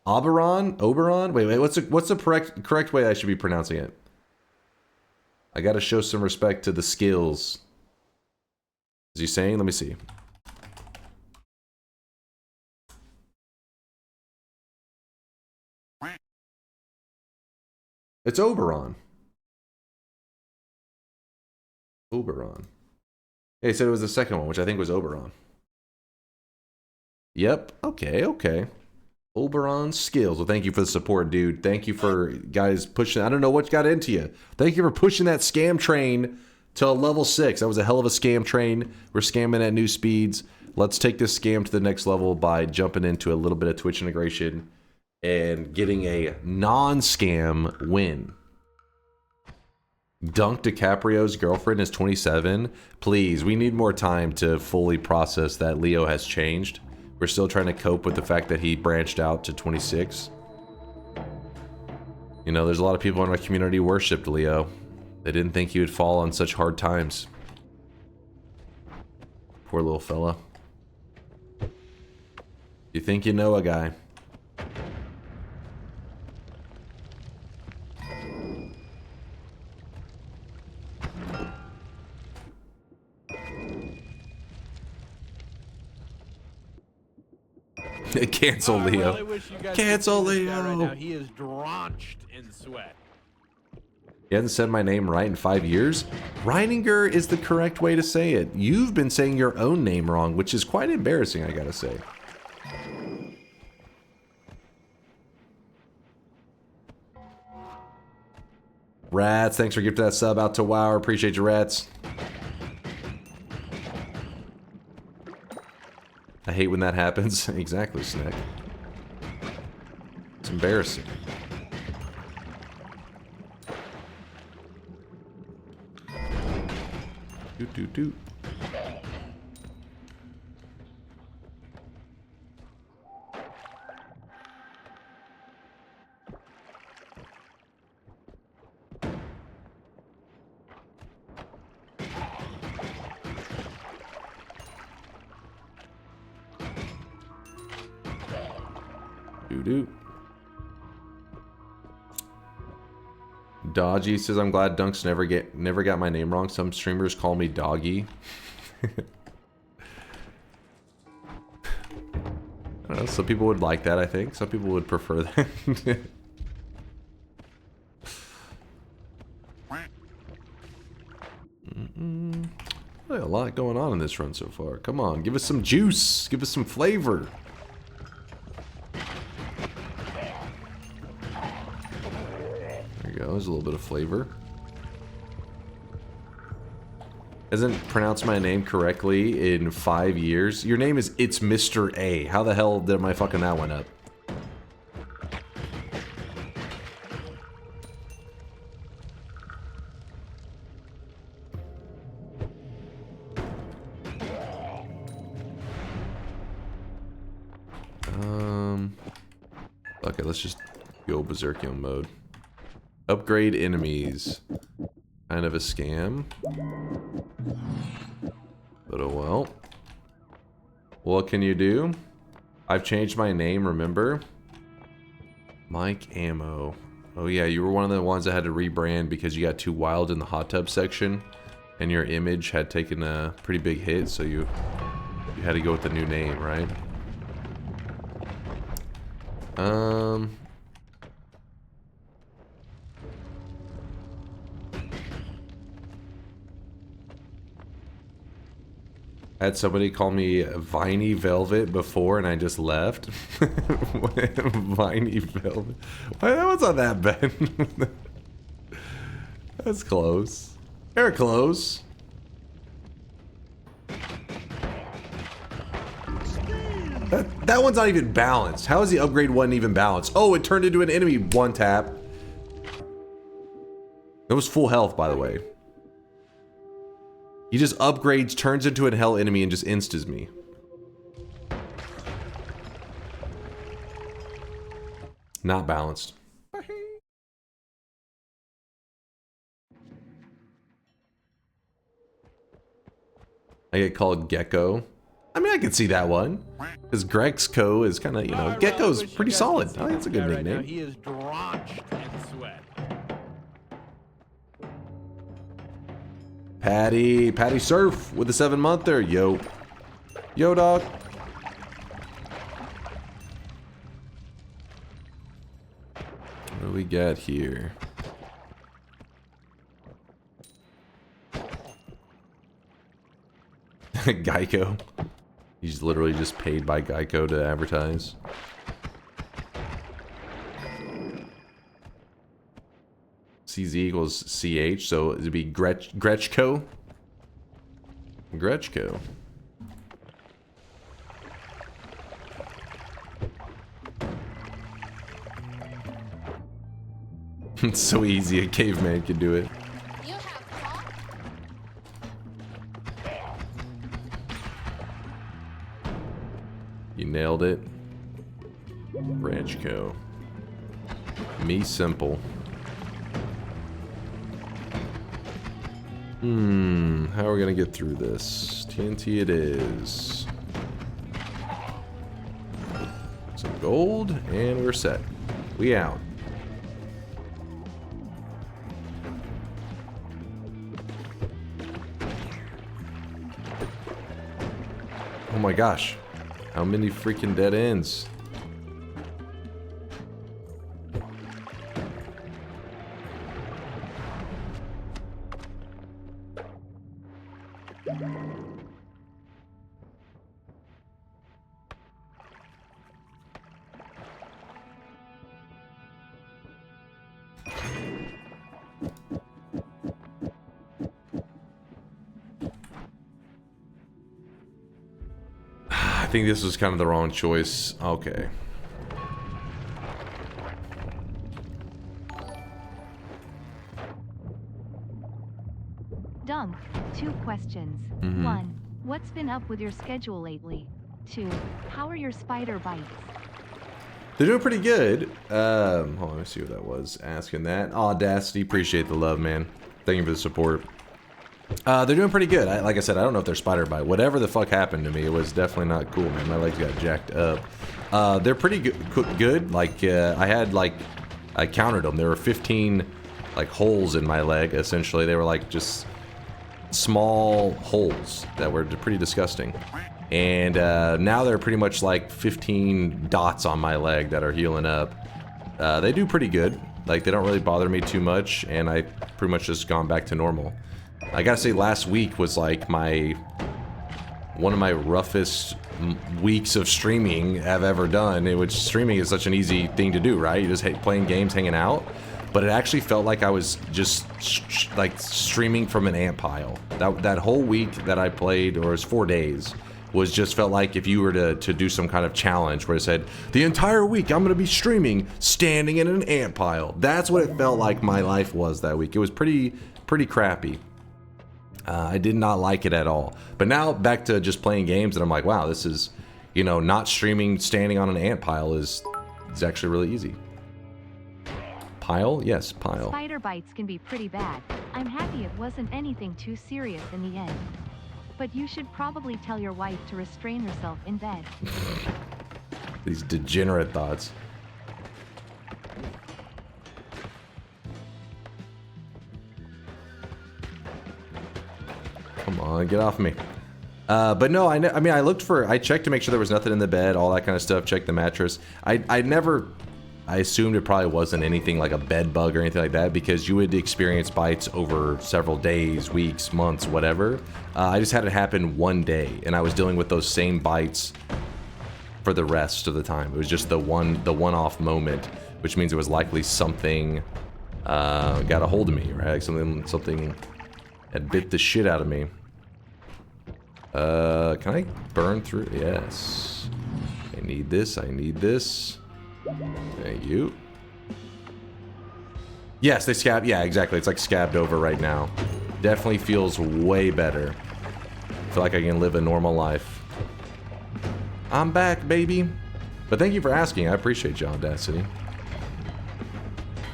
Oberon? Wait. What's the correct way I should be pronouncing it? I gotta show some respect to the skills. Is he saying? Let me see. It's Oberon. He said it was the second one, which I think was Oberon. Yep. Okay, okay. Oberon skills. Well, thank you for the support, dude. Thank you for guys pushing. I don't know what got into you. Thank you for pushing that scam train to level 6. That was a hell of a scam train. We're scamming at new speeds. Let's take this scam to the next level by jumping into a little bit of Twitch integration and getting a non-scam win. Dunk DiCaprio's girlfriend is 27. Please, we need more time to fully process that Leo has changed. We're still trying to cope with the fact that he branched out to 26. You know, there's a lot of people in our community who worshipped Leo. They didn't think he would fall on such hard times. Poor little fella. You think you know a guy. Cancel Leo. I really wish you guys Cancel could see this guy Leo. right now. He is drenched in sweat. He hasn't said my name right in 5 years. Reininger is the correct way to say it. You've been saying your own name wrong, which is quite embarrassing, I gotta say. Rats, thanks for gifting that sub out to WoW. Appreciate you, Rats. I hate when that happens. Exactly, Snack. It's embarrassing. Doot doot doot. Doo-doo. Dodgy says, I'm glad Dunks never got my name wrong. Some streamers call me Doggy. I don't know, some people would like that, I think. Some people would prefer that. A lot going on in this run so far. Come on, give us some juice. Give us some flavor. There's a little bit of flavor. Hasn't pronounced my name correctly in 5 years. Your name is It's Mr. A. How the hell did my fucking that one up? Okay, let's just go Berserkium mode. Upgrade enemies. Kind of a scam. But oh well. What can you do? I've changed my name, remember? Mike Ammo. Oh yeah, you were one of the ones that had to rebrand because you got too wild in the hot tub section. And your image had taken a pretty big hit, so you had to go with the new name, right? I had somebody call me Viney Velvet before and I just left. Viney Velvet. Why, that was not that bad. That's close. Very close. That one's not even balanced. How is the upgrade one even balanced? Oh, it turned into an enemy one tap. That was full health, by the way. He just upgrades, turns into a hell enemy, and just instas me. Not balanced. I get called Gecko. I mean, I could see that one. Because Greg's Co is kind of, you know, Gecko's pretty solid. I think it's a good nickname. He is drenched in sweat. Patty Surf with the 7-monther. Yo. Yo, dog. What do we got here? Geico. He's literally just paid by Geico to advertise. CZ equals CH, so it'd be Gretchko. Gretchko. It's so easy, a caveman could do it. You nailed it. Gretchko. Me simple. How are we gonna get through this? TNT it is. Some gold, and we're set. We out. Oh my gosh. How many freaking dead ends? I think this was kind of the wrong choice. Okay. Dunk, 2 questions. 1. What's been up with your schedule lately? 2. How are your spider bites? They're doing pretty good. Hold on, let me see what that was. Asking that. Audacity, appreciate the love, man. Thank you for the support. They're doing pretty good. Like I said, I don't know if they're spider bite. Whatever the fuck happened to me, it was definitely not cool, man. My legs got jacked up. They're pretty good. Like, I counted them. There were 15, like, holes in my leg, essentially. They were, like, just small holes that were pretty disgusting. And now they're pretty much, like, 15 dots on my leg that are healing up. They do pretty good. Like, they don't really bother me too much, and I pretty much just gone back to normal. I gotta say, last week was like one of my roughest weeks of streaming I've ever done. Which streaming is such an easy thing to do, right? You just playing games, hanging out. But it actually felt like I was just like streaming from an ant pile. That whole week that I played, or it was 4 days, was just felt like if you were to do some kind of challenge where it said, the entire week I'm gonna be streaming standing in an ant pile. That's what it felt like my life was that week. It was pretty crappy. I did not like it at all. But now back to just playing games, and I'm like, wow, this is, you know, not streaming standing on an ant pile is actually really easy. Pile? Yes, pile. Spider bites can be pretty bad. I'm happy it wasn't anything too serious in the end. But you should probably tell your wife to restrain herself in bed. These degenerate thoughts. Come on, get off me. But no, I mean, I checked to make sure there was nothing in the bed, all that kind of stuff, checked the mattress. I assumed it probably wasn't anything like a bed bug or anything like that, because you would experience bites over several days, weeks, months, whatever. I just had it happen one day, and I was dealing with those same bites for the rest of the time. It was just the one-off moment, which means it was likely something got a hold of me, right? Like something had bit the shit out of me. Can I burn through? Yes. I need this. I need this. Thank you. Yes, they scab. Yeah, exactly. It's like scabbed over right now. Definitely feels way better. I feel like I can live a normal life. I'm back, baby. But thank you for asking. I appreciate you, Audacity.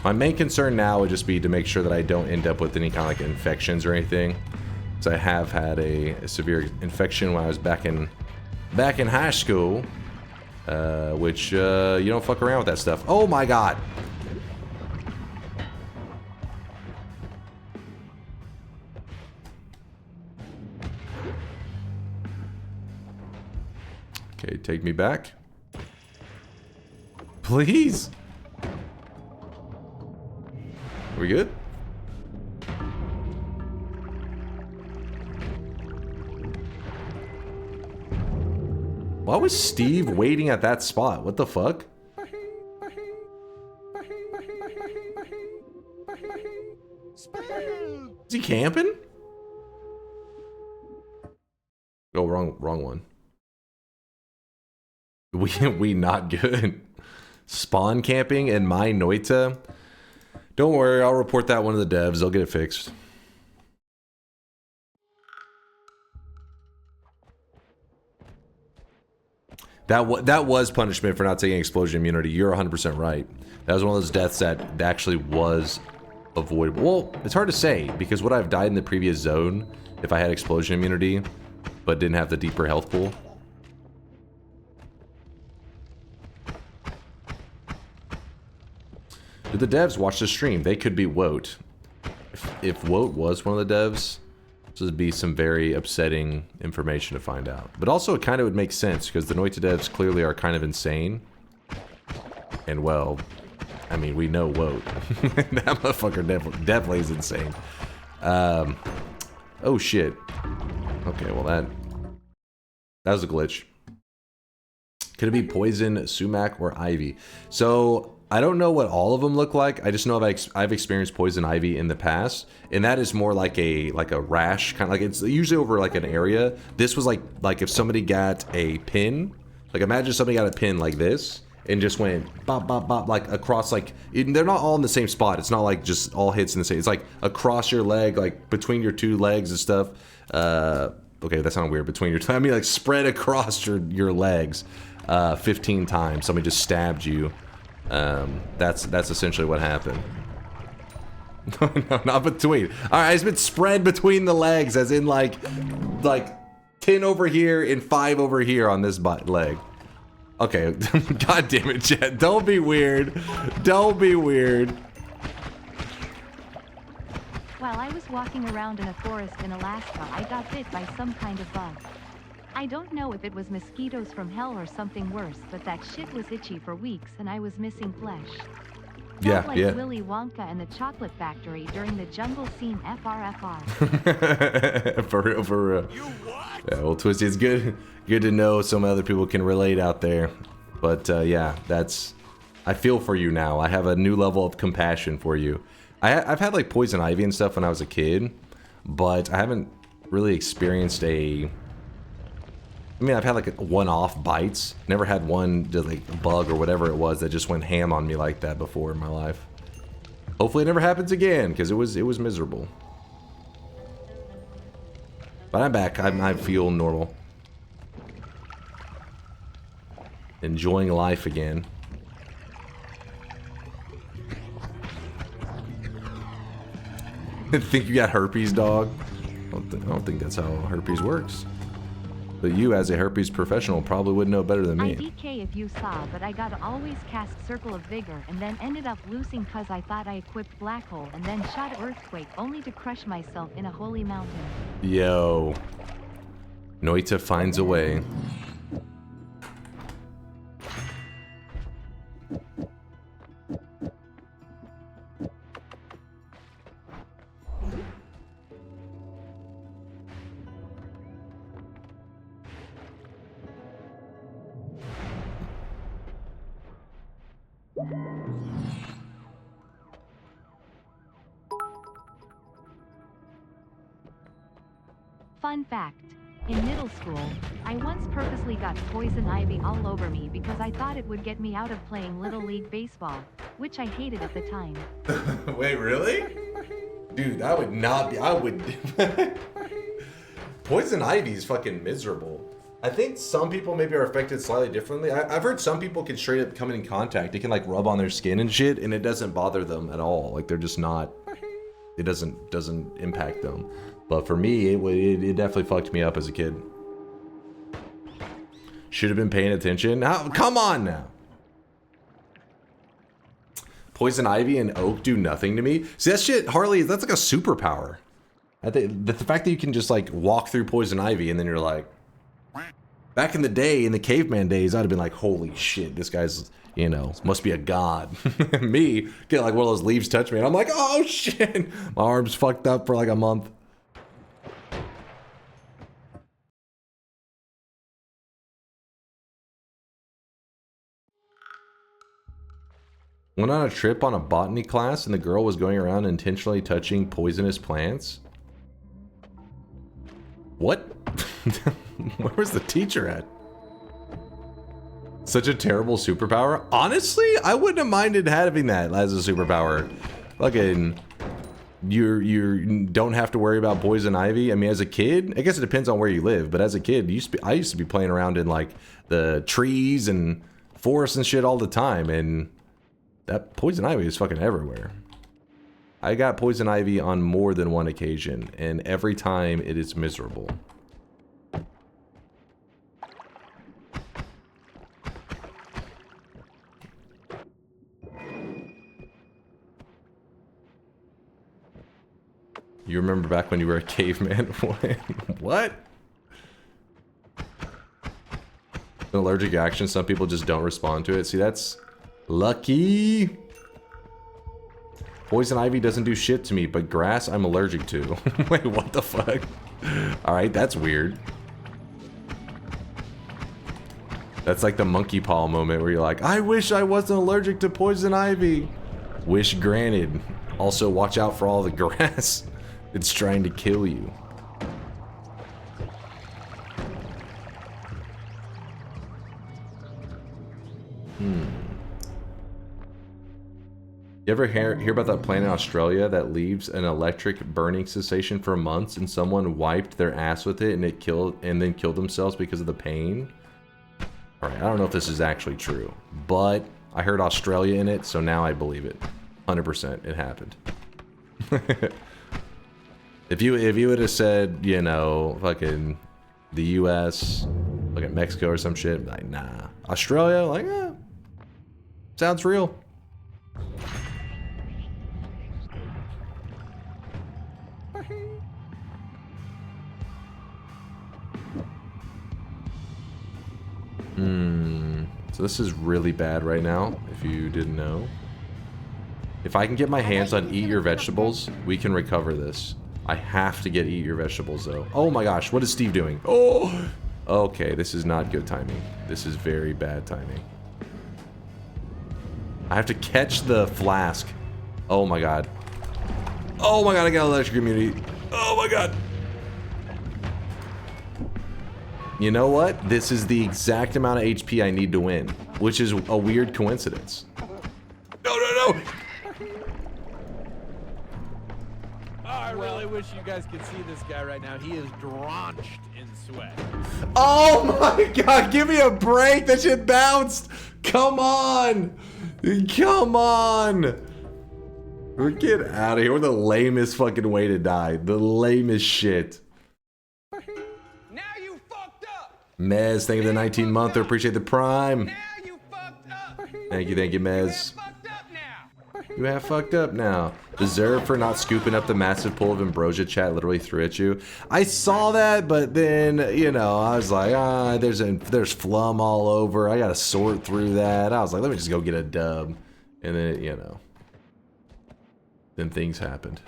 My main concern now would just be to make sure that I don't end up with any kind of like infections or anything. So I have had a severe infection when I was back in high school, which you don't fuck around with that stuff. Oh my god! Okay, take me back, please. We good? Why was Steve waiting at that spot? What the fuck? Is he camping? Oh, wrong one. We not good. Spawn camping in my Noita. Don't worry, I'll report that one to the devs. They'll get it fixed. That was punishment for not taking explosion immunity. You're 100% right. That was one of those deaths that actually was avoidable. Well, it's hard to say, because would I have died in the previous zone if I had explosion immunity, but didn't have the deeper health pool? Did the devs watch the stream? They could be Woat. If Woat was one of the devs, this would be some very upsetting information to find out. But also, it kind of would make sense, because the Noita devs clearly are kind of insane. And, well, I mean, we know Woat. That motherfucker definitely is insane. Oh, shit. Okay, well, that was a glitch. Could it be poison, sumac, or ivy? So, I don't know what all of them look like. I just know I've experienced poison ivy in the past, and that is more like a rash, kind of like, it's usually over like an area. This was like if somebody got a pin, like imagine somebody got a pin like this and just went bop bop bop like across, like they're not all in the same spot. It's not like just all hits in the same. It's like across your leg, like between your two legs and stuff. Okay, that sounded weird. Between your, I mean, like spread across your legs, 15 times. Somebody just stabbed you. That's essentially what happened. No, not between. Alright, it's been spread between the legs, as in like 10 over here and 5 over here on this leg. Okay, god damn it, Jet. Don't be weird. Don't be weird. While I was walking around in a forest in Alaska, I got bit by some kind of bug. I don't know if it was mosquitoes from hell or something worse, but that shit was itchy for weeks and I was missing flesh. Felt like Willy Wonka and the Chocolate Factory during the jungle scene FRFR. For real, for real. Yeah, well, Twisty, it's good to know some other people can relate out there. But yeah, I feel for you now. I have a new level of compassion for you. I've had like poison ivy and stuff when I was a kid, but I haven't really experienced I mean, I've had like one-off bites. Never had one, just like bug or whatever it was that just went ham on me like that before in my life. Hopefully it never happens again, because it was miserable. But I'm back. I feel normal. Enjoying life again. Think you got herpes, dog? I don't think that's how herpes works. But you, as a herpes professional, probably would know better than me. I DK if you saw, but I got to always cast Circle of Vigor and then ended up losing cause I thought I equipped Black Hole and then shot Earthquake only to crush myself in a holy mountain. Yo. Noita finds a way. Fun fact. In middle school, I once purposely got poison ivy all over me because I thought it would get me out of playing Little League Baseball, which I hated at the time. Wait, really? Dude, that would not be... I would... Poison ivy is fucking miserable. I think some people maybe are affected slightly differently. I've heard some people can straight up come in contact. They can like rub on their skin and shit, and it doesn't bother them at all. Like they're just not... It doesn't impact them. But for me, it definitely fucked me up as a kid. Should have been paying attention. Now, come on now. Poison ivy and oak do nothing to me. See, that shit, Harley, that's like a superpower. I think the fact that you can just like walk through poison ivy and then you're like... Back in the day, in the caveman days, I'd have been like, holy shit, this guy's, you know, must be a god. Me, get like one of those leaves touch me and I'm like, oh shit. My arm's fucked up for like a month. Went on a trip on a botany class and the girl was going around intentionally touching poisonous plants. What? Where was the teacher at? Such a terrible superpower. Honestly, I wouldn't have minded having that as a superpower. Fucking, you don't have to worry about poison ivy. I mean, as a kid, I guess it depends on where you live. But as a kid, I used to be playing around in like the trees and forests and shit all the time, and that poison ivy is fucking everywhere. I got poison ivy on more than one occasion, and every time it is miserable. You remember back when you were a caveman? What? An allergic action, some people just don't respond to it. See, that's lucky. Poison ivy doesn't do shit to me, but grass I'm allergic to. Wait, what the fuck? Alright, that's weird. That's like the monkey paw moment where you're like, I wish I wasn't allergic to poison ivy. Wish granted. Also, watch out for all the grass. It's trying to kill you. You ever hear about that plant in Australia that leaves an electric burning sensation for months, and someone wiped their ass with it and then killed themselves because of the pain? Alright, I don't know if this is actually true, but I heard Australia in it, so now I believe it. 100% it happened. If you would have said, you know, fucking the US, fucking Mexico or some shit, like, nah. Australia, like, sounds real. So this is really bad right now, if you didn't know. If I can get my hands on Eat Your Vegetables, we can recover this. I have to get Eat Your Vegetables, though. Oh my gosh, what is Steve doing? Oh! Okay, this is not good timing. This is very bad timing. I have to catch the flask. Oh my god. Oh my god, I got electric immunity. Oh my god. You know what? This is the exact amount of HP I need to win, which is a weird coincidence. No, no, no! I really wish you guys could see this guy right now. He is drenched in sweat. Oh my god, give me a break. That shit bounced. Come on. Come on. Get out of here. We're the lamest fucking way to die. The lamest shit. Now you fucked up. Mez, thank you for the 19-monther. Appreciate the prime. Now you fucked up. Thank you, Mez. You have fucked up now. Deserved for not scooping up the massive pool of ambrosia chat literally threw at you. I saw that, but then, you know, I was like, there's flum all over. I gotta sort through that. I was like, let me just go get a dub. And then, you know, then things happened.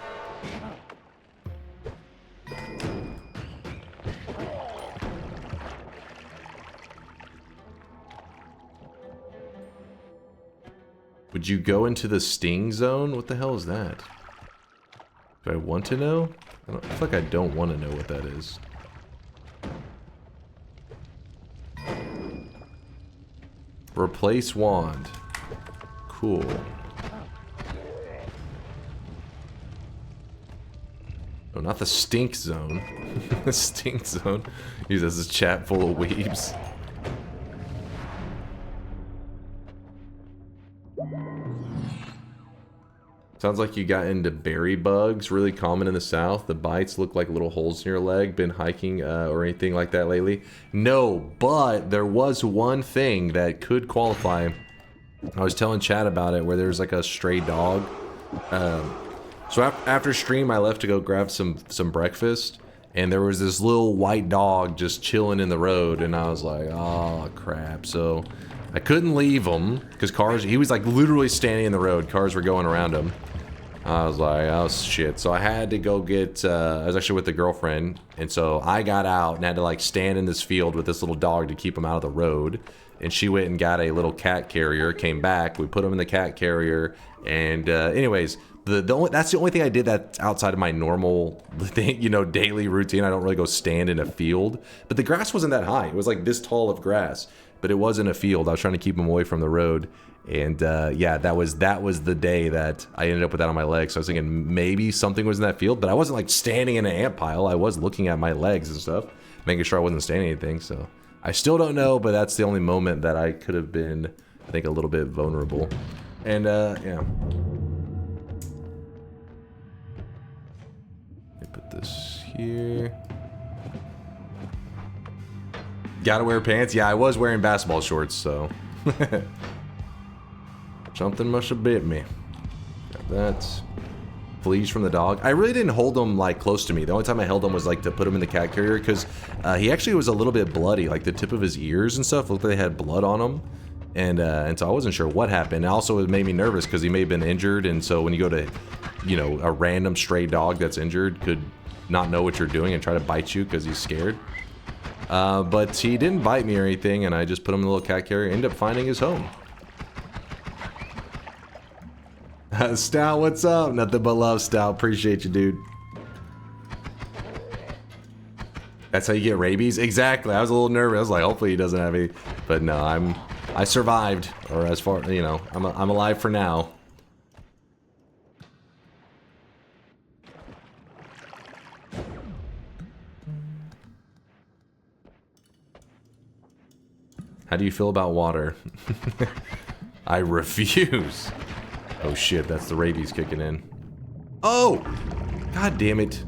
Would you go into the sting zone? What the hell is that? Do I want to know? I feel like I don't want to know what that is. Replace wand. Cool. Oh, not the stink zone. The stink zone. Use this as a chat full of weebs. Sounds like you got into berry bugs, really common in the south. The bites look like little holes in your leg. Been hiking or anything like that lately? No, but there was one thing that could qualify. I was telling Chad about it, where there's like a stray dog. So after stream, I left to go grab some breakfast, and there was this little white dog just chilling in the road, and I was like, oh crap. So I couldn't leave him because he was like literally standing in the road. Cars were going around him. I was like, oh shit. So I had to go get, I was actually with a girlfriend, and so I got out and had to like stand in this field with this little dog to keep him out of the road. And she went and got a little cat carrier, came back, we put him in the cat carrier, and anyways, that's the only thing I did that's outside of my normal thing, you know, daily routine. I don't really go stand in a field, but the grass wasn't that high. It was like this tall of grass, but it wasn't a field. I was trying to keep him away from the road. And yeah, that was the day that I ended up with that on my legs. So I was thinking maybe something was in that field, but I wasn't like standing in an ant pile. I was looking at my legs and stuff, making sure I wasn't standing anything. So I still don't know, but that's the only moment that I could have been, I think, a little bit vulnerable. And yeah. Let me put this here. Gotta wear pants? Yeah, I was wearing basketball shorts, so. Something must have bit me. Got that. Fleas from the dog. I really didn't hold him like close to me. The only time I held him was like to put him in the cat carrier because he actually was a little bit bloody. Like the tip of his ears and stuff looked like they had blood on them. And so I wasn't sure what happened. Also, it made me nervous because he may have been injured. And so when you go to, you know, a random stray dog that's injured could not know what you're doing and try to bite you because he's scared. But he didn't bite me or anything. And I just put him in the little cat carrier. Ended up finding his home. Stout, what's up? Nothing but love, Stout. Appreciate you, dude. That's how you get rabies? Exactly. I was a little nervous. I was like, hopefully he doesn't have any. But no, I survived. Or as far, you know, I'm alive for now. How do you feel about water? I refuse. Oh shit, that's the rabies kicking in. Oh! God damn it.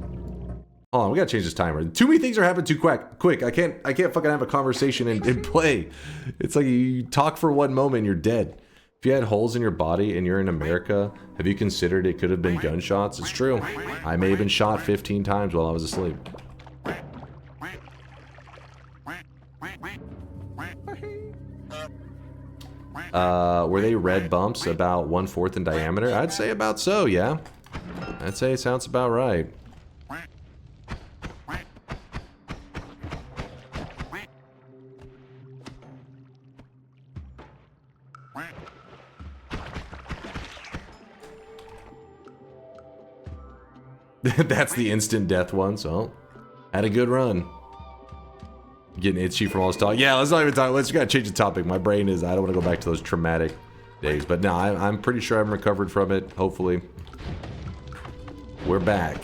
Hold on, we gotta change this timer. Too many things are happening too quick. I can't fucking have a conversation and play. It's like you talk for one moment and you're dead. If you had holes in your body and you're in America, have you considered it could have been gunshots? It's true. I may have been shot 15 times while I was asleep. Were they red bumps about 1/4 in diameter? I'd say about so, yeah. I'd say it sounds about right. That's the instant death one, so had a good run. Getting itchy from all this talk. Yeah, let's not even talk. Let's gotta change the topic. My brain is, I don't want to go back to those traumatic days. But no, I'm pretty sure I'm recovered from it. Hopefully. We're back.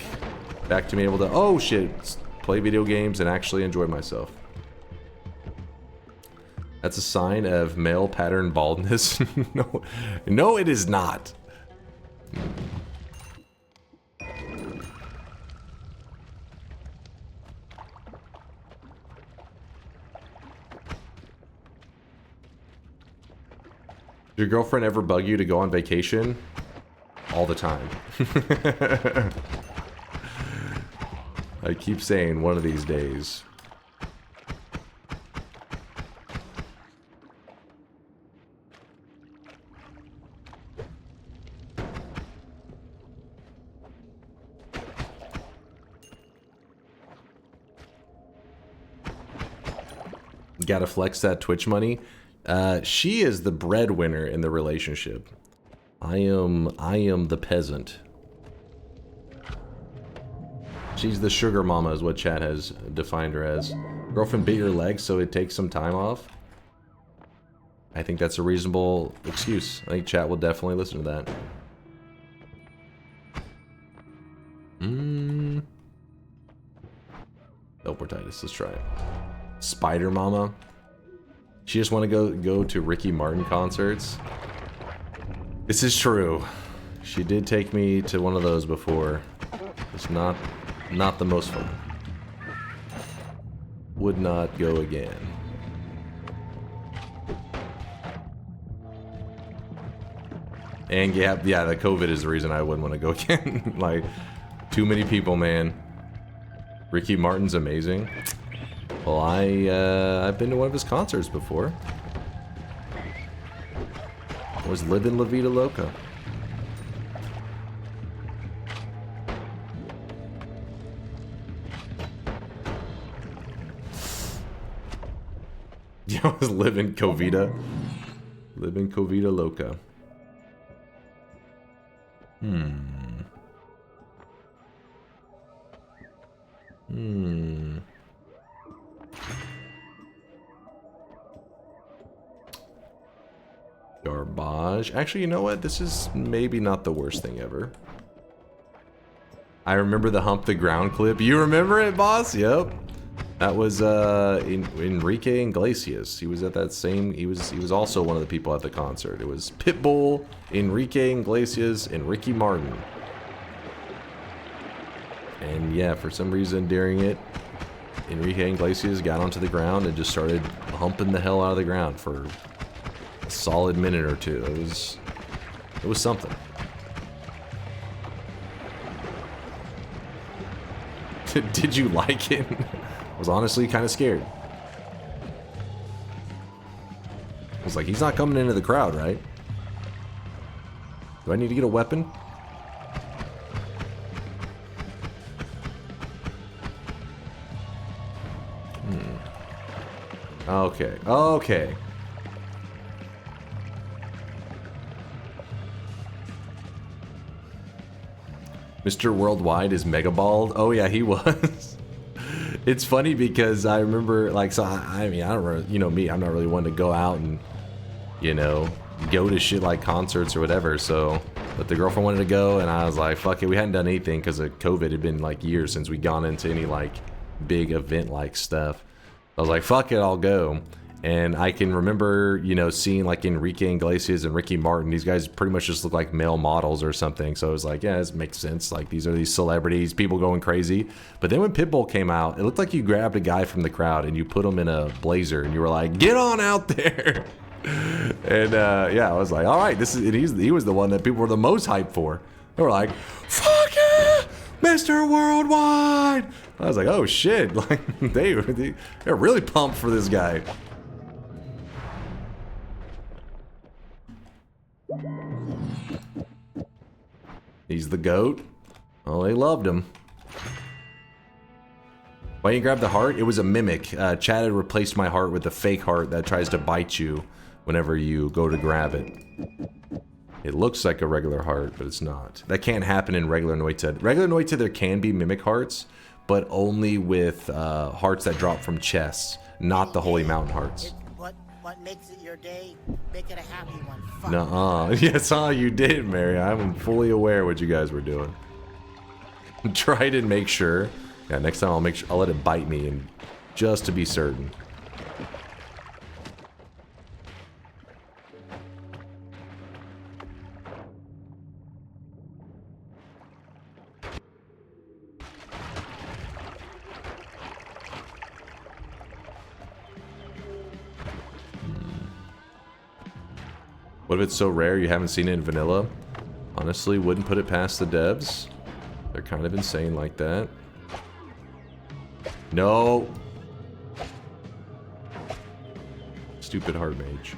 Back to being able to, oh shit, play video games and actually enjoy myself. That's a sign of male pattern baldness. No, it is not. Your girlfriend ever bug you to go on vacation? All the time. I keep saying one of these days. Gotta flex that Twitch money. She is the breadwinner in the relationship. I am the peasant. She's the sugar mama is what chat has defined her as. Girlfriend bit your leg so it takes some time off. I think that's a reasonable excuse. I think chat will definitely listen to that. Oportitis, let's try it. Spider Mama. She just want to go to Ricky Martin concerts. This is true. She did take me to one of those before. It's not the most fun. Would not go again. And yeah, the COVID is the reason I wouldn't want to go again. Like, too many people, man. Ricky Martin's amazing. Well, I've been to one of his concerts before. I was living La Vida Loca. Yeah, I was living Covita. Living Covita Loca. Garbage. Actually, you know what? This is maybe not the worst thing ever. I remember the hump the ground clip. You remember it, boss? Yep. That was Enrique Iglesias. He was at that same. He was also one of the people at the concert. It was Pitbull, Enrique Iglesias, and Ricky Martin. And yeah, for some reason during it, Enrique Iglesias got onto the ground and just started humping the hell out of the ground for a solid minute or two. It was something. Did you like it? I was honestly kind of scared. I was like, he's not coming into the crowd, right? Do I need to get a weapon? Okay. Okay. Mr. Worldwide is mega bald. Oh yeah, he was. It's funny because I remember, like, so I mean, I don't really, you know me, I'm not really one to go out and, you know, go to shit like concerts or whatever. So, but the girlfriend wanted to go, and I was like, fuck it. We hadn't done anything because of COVID. It had been like years since we'd gone into any like big event like stuff. I was like, fuck it, I'll go. And I can remember, you know, seeing like Enrique Iglesias and Ricky Martin. These guys pretty much just look like male models or something. So I was like, yeah, this makes sense. Like, these are these celebrities, people going crazy. But then when Pitbull came out, it looked like you grabbed a guy from the crowd and you put him in a blazer and you were like, get on out there. And yeah, I was like, all right, this is. He was the one that people were the most hyped for. They were like, fuck yeah, Mr. Worldwide. I was like, oh shit, like they're really pumped for this guy. He's the GOAT. Oh, they loved him. Why didn't you grab the heart? It was a mimic. Chad had replaced my heart with a fake heart that tries to bite you whenever you go to grab it. It looks like a regular heart, but it's not. That can't happen in regular Noita. Regular Noita, there can be mimic hearts, but only with hearts that drop from chests, not the Holy Mountain hearts. What makes it your day, make it a happy one. Nuh-uh. Yes, you did, Mary. I'm fully aware what you guys were doing. Try it and make sure. Yeah, next time I'll let it bite me, and just to be certain. What if it's so rare you haven't seen it in vanilla? Honestly, wouldn't put it past the devs. They're kind of insane like that. No! Stupid hard mage.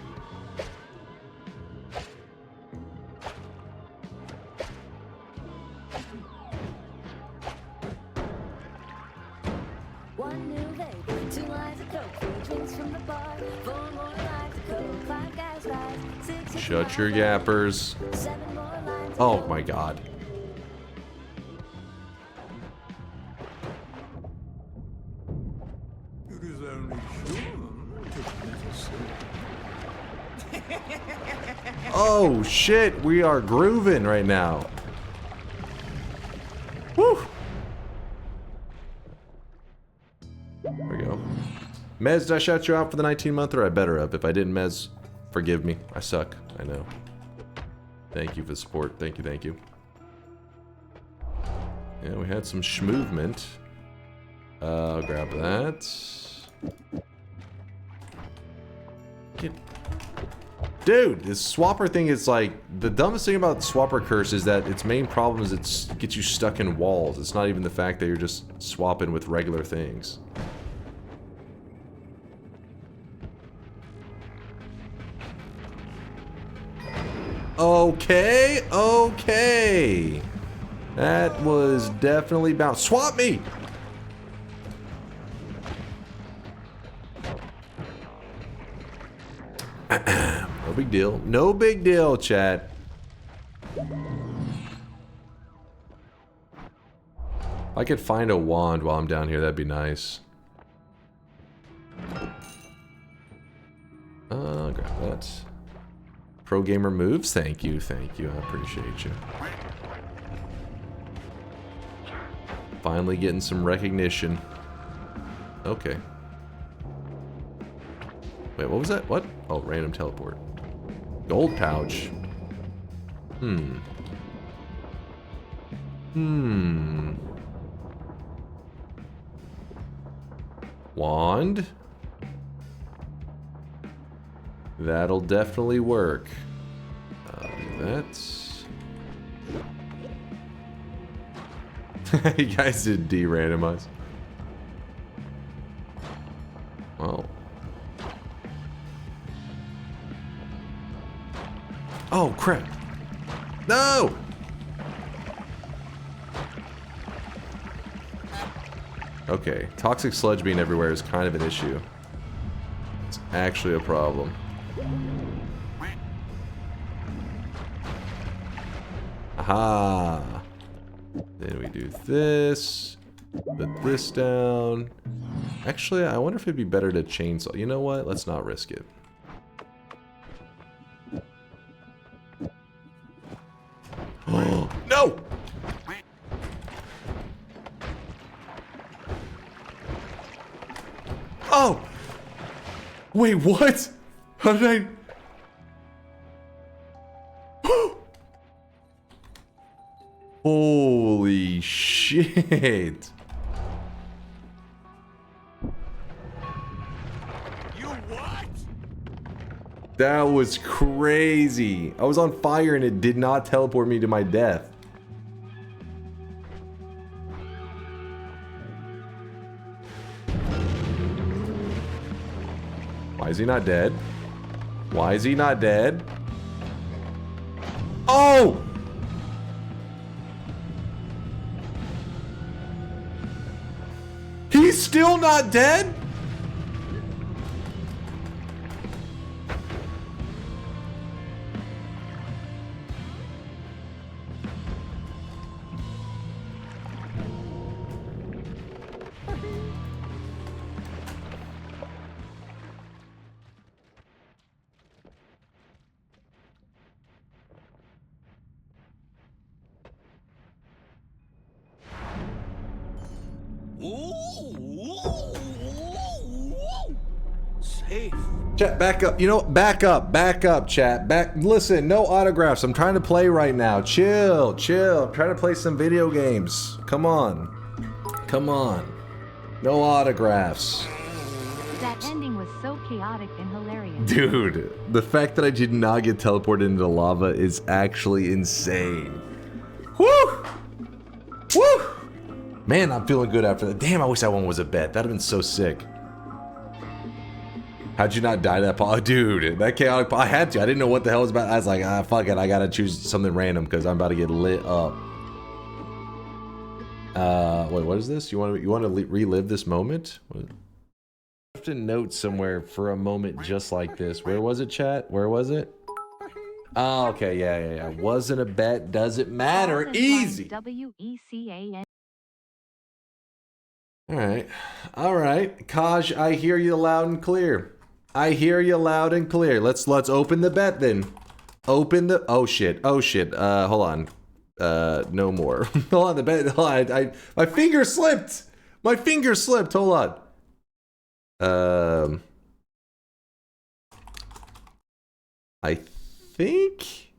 One new vape, 2 lines of coke, 3 drinks from the bar, 4 more lines of coke, 5 gas bags, 6 Shut your yappers. 7 more lines of Oh my god. It is only human to Oh shit, we are grooving right now. Woo! There we go. Mez, did I shout you out for the 19-month, or I better have? If I didn't, Mez, forgive me. I suck. I know. Thank you for the support. Thank you, thank you. Yeah, we had some schmovement. I'll grab that. Dude, this swapper thing is like, the dumbest thing about swapper curse is that its main problem is it gets you stuck in walls. It's not even the fact that you're just swapping with regular things. Okay, okay. That was definitely bound. Swap me! No big deal. No big deal, chat. If I could find a wand while I'm down here, that'd be nice. Grab that. Pro gamer moves? Thank you, thank you. I appreciate you. Finally getting some recognition. Okay. Wait, what was that? What? Oh, random teleport. Gold pouch. Wand? That'll definitely work. That's... You guys did de-randomize. Well. Oh, crap. No! Okay, toxic sludge being everywhere is kind of an issue. It's actually a problem. Aha! Then we do this. Put this down. Actually, I wonder if it'd be better to chainsaw. You know what? Let's not risk it. Oh, no! Oh! Wait, what? How did I... Holy shit. You what? That was crazy. I was on fire and it did not teleport me to my death. Why is he not dead? Why is he not dead? Oh! He's still not dead? Safe. Chat, back up. You know, back up, chat. Listen, no autographs. I'm trying to play right now. Chill. I'm trying to play some video games. Come on. No autographs. That ending was so chaotic and hilarious. Dude, the fact that I did not get teleported into lava is actually insane. Woo! Man, I'm feeling good after that. Damn, I wish that one was a bet. That'd have been so sick. How'd you not die to that Paul? Dude, that chaotic I had to. I didn't know what the hell was about. I was like, fuck it. I gotta choose something random because I'm about to get lit up. Wait, what is this? You want to relive this moment? What? I have to note somewhere for a moment just like this. Where was it, chat? Where was it? Oh, okay. Yeah. Wasn't a bet. Doesn't matter. Easy. WECAN. All right. Kaj, I hear you loud and clear. Let's open the bet then. Open the... Oh shit. Hold on. No more. Hold on, the bet. Hold on. My finger slipped. Hold on. I think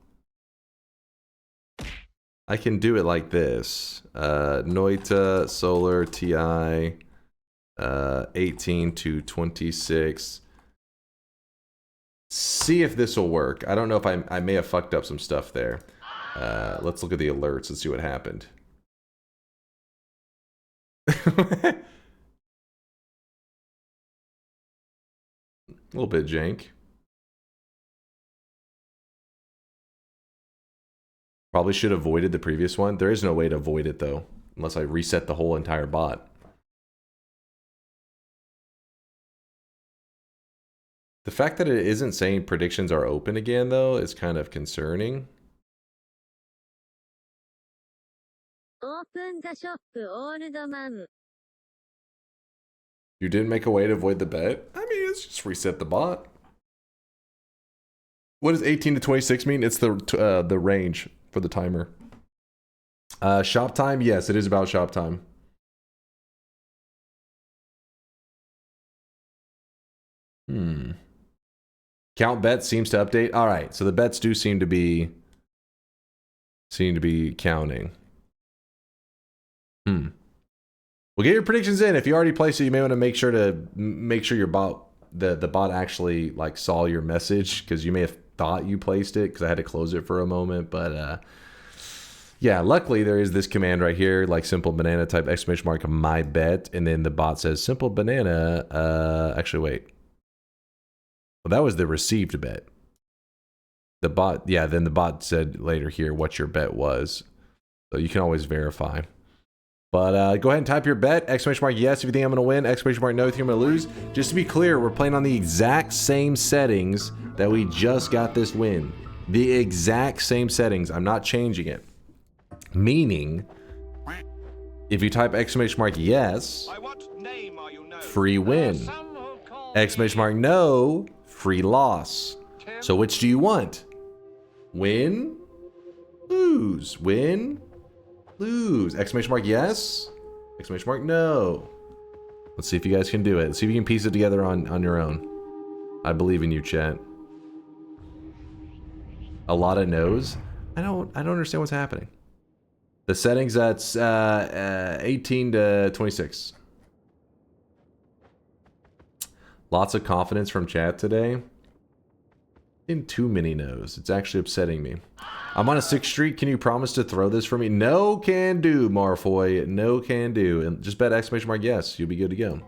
I can do it like this. Noita Solar TI 18 to 26. See if this will work. I don't know if I may have fucked up some stuff there. Let's look at the alerts and see what happened. A little bit jank. Probably should have avoided the previous one. There is no way to avoid it though, unless I reset the whole entire bot. The fact that it isn't saying predictions are open again, though, is kind of concerning. Open the shop, old man. You didn't make a way to avoid the bet? I mean, it's just reset the bot. What does 18 to 26 mean? It's the range for the timer. Shop time? Yes, it is about shop time. Count bets seems to update. All right, so the bets do seem to be counting. Well, get your predictions in. If you already placed it, you may want to make sure your bot, the bot actually like saw your message, because you may have thought you placed it, because I had to close it for a moment. But yeah, luckily there is this command right here, like simple banana type exclamation mark my bet, and then the bot says simple banana. Actually, wait. Well, that was the received bet. The bot, yeah. Then the bot said later here what your bet was, so you can always verify. But go ahead and type your bet, exclamation mark yes if you think I'm going to win, exclamation mark no if you think I'm going to lose. Just to be clear, we're playing on the exact same settings that we just got this win. The exact same settings. I'm not changing it. Meaning, if you type exclamation mark yes, free win. Exclamation mark no, free loss. So which do you want? Win? Lose? Win? Lose. Exclamation mark yes, exclamation mark no. Let's see if you guys can do it. Let's see if you can piece it together on your own. I believe in you, chat. A lot of no's. I don't understand what's happening. The settings, that's 18 to 26. Lots of confidence from chat today. In too many no's. It's actually upsetting me. I'm on a 6th streak. Can you promise to throw this for me? No can do, Marfoy. No can do. And just bet exclamation mark yes. You'll be good to go.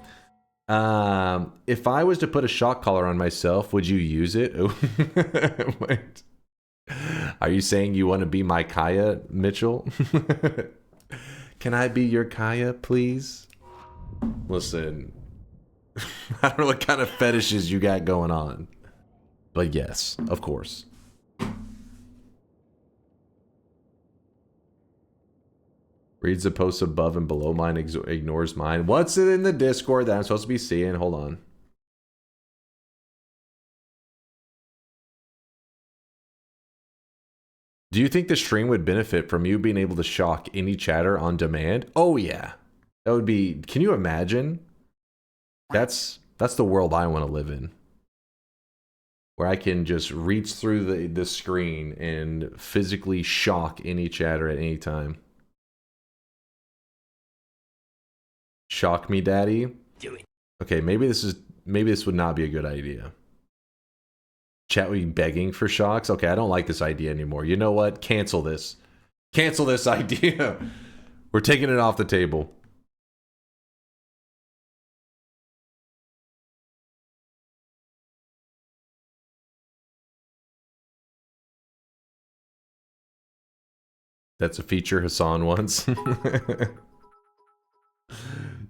If I was to put a shock collar on myself, would you use it? Oh. Wait. Are you saying you want to be my Kaya, Mitchell? Can I be your Kaya, please? Listen. I don't know what kind of fetishes you got going on. But yes, of course. Reads the posts above and below mine, ignores mine. What's it in the Discord that I'm supposed to be seeing? Hold on. Do you think the stream would benefit from you being able to shock any chatter on demand? Oh yeah. That would be, can you imagine? That's the world I want to live in. Where I can just reach through the screen and physically shock any chatter at any time. Shock me, daddy. Do it. Okay, maybe this would not be a good idea. Chat would be begging for shocks. Okay, I don't like this idea anymore. You know what? Cancel this. Cancel this idea. We're taking it off the table. That's a feature Hassan wants.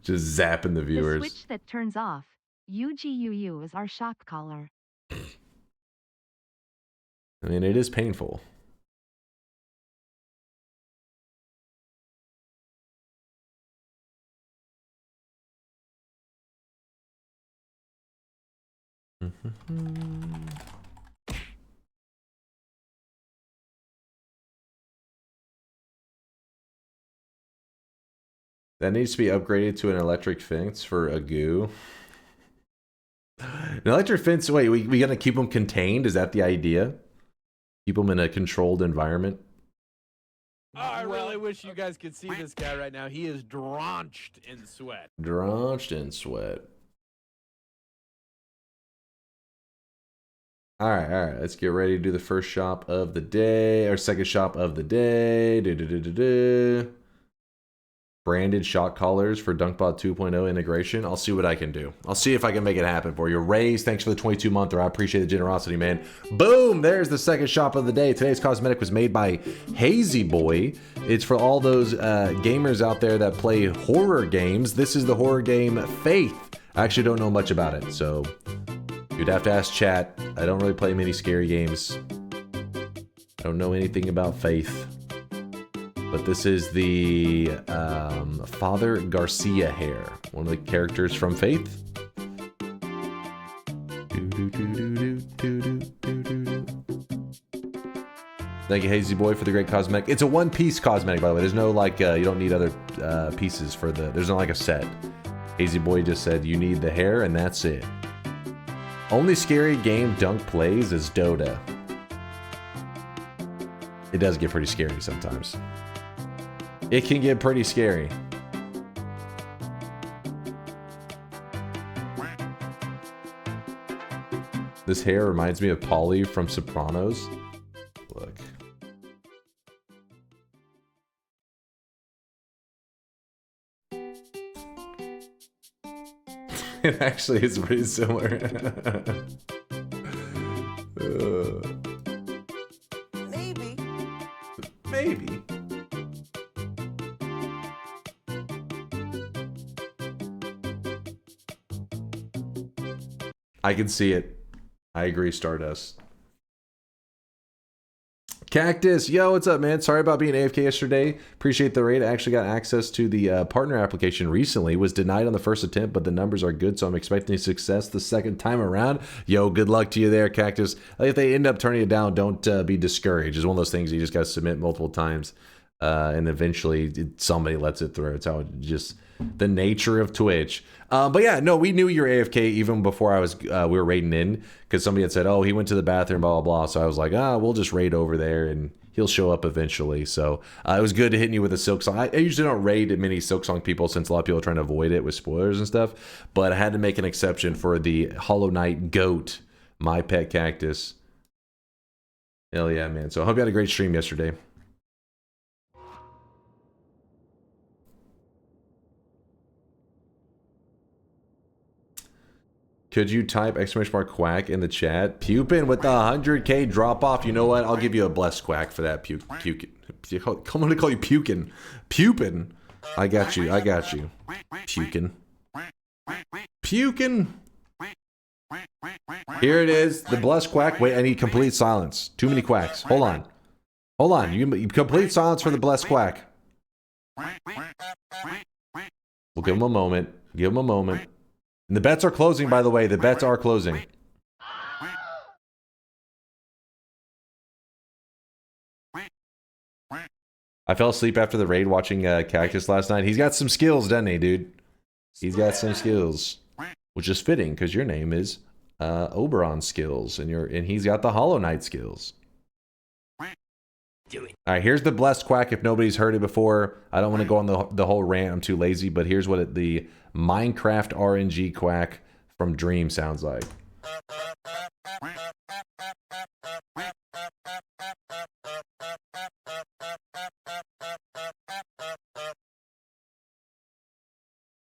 Just zapping the viewers. The switch that turns off. UGUU is our shock collar. I mean, it is painful. That needs to be upgraded to an electric fence for a goo. An electric fence, wait, we gonna keep them contained? Is that the idea? Keep them in a controlled environment? Oh, I really wish you guys could see this guy right now. He is drenched in sweat. Drenched in sweat. All right. Let's get ready to do the first shop of the day, or second shop of the day. Branded shock collars for DunkBot 2.0 integration. I'll see what I can do. I'll see if I can make it happen for you. Raise, thanks for the 22-monther. I appreciate the generosity, man. Boom! There's the second shop of the day. Today's cosmetic was made by Hazy Boy. It's for all those gamers out there that play horror games. This is the horror game Faith. I actually don't know much about it, so You'd have to ask chat. I don't really play many scary games. I don't know anything about Faith. But this is the Father Garcia hair. One of the characters from Faith. Thank you, Hazy Boy, for the great cosmetic. It's a one-piece cosmetic, by the way. There's no, like, you don't need other pieces for the... There's not, like, a set. Hazy Boy just said you need the hair, and that's it. Only scary game Dunk plays is Dota. It does get pretty scary sometimes. It can get pretty scary. This hair reminds me of Polly from Sopranos. Look. It actually is pretty similar. Maybe. Maybe. I can see it. I agree, Stardust. Cactus, yo, what's up, man? Sorry about being AFK yesterday. Appreciate the raid. I actually got access to the partner application recently. Was denied on the first attempt, but the numbers are good, so I'm expecting success the second time around. Yo, good luck to you there, Cactus. If they end up turning it down, don't be discouraged. It's one of those things you just got to submit multiple times, and eventually somebody lets it through. It's how it just the nature of Twitch. But yeah, no, we knew you were AFK even before I was we were raiding in, because somebody had said, oh, he went to the bathroom, blah, blah, blah. So I was like, we'll just raid over there and he'll show up eventually. So it was good to hit you with a Silk Song. I usually don't raid many Silk Song people since a lot of people are trying to avoid it with spoilers and stuff. But I had to make an exception for the Hollow Knight GOAT, my pet cactus. Hell yeah, man. So I hope you had a great stream yesterday. Could you type ! quack in the chat? Pupin with the 100k drop off. You know what? I'll give you a blessed quack for that. Pukin. I'm gonna call you Pukin. Pupin. I got you. I got you. Pukin. Pukin. Here it is. The blessed quack. Wait, I need complete silence. Too many quacks. Hold on. Hold on. You complete silence for the blessed quack. We'll give him a moment. Give him a moment. And the bets are closing, by the way. The bets are closing. I fell asleep after the raid watching Cactus last night. He's got some skills, doesn't he, dude? He's got some skills. Which is fitting, because your name is Oberon Skills. And he's got the Hollow Knight skills. Alright, here's the blessed quack if nobody's heard it before. I don't want to go on the whole rant. I'm too lazy. But here's what the Minecraft RNG quack from Dream sounds like.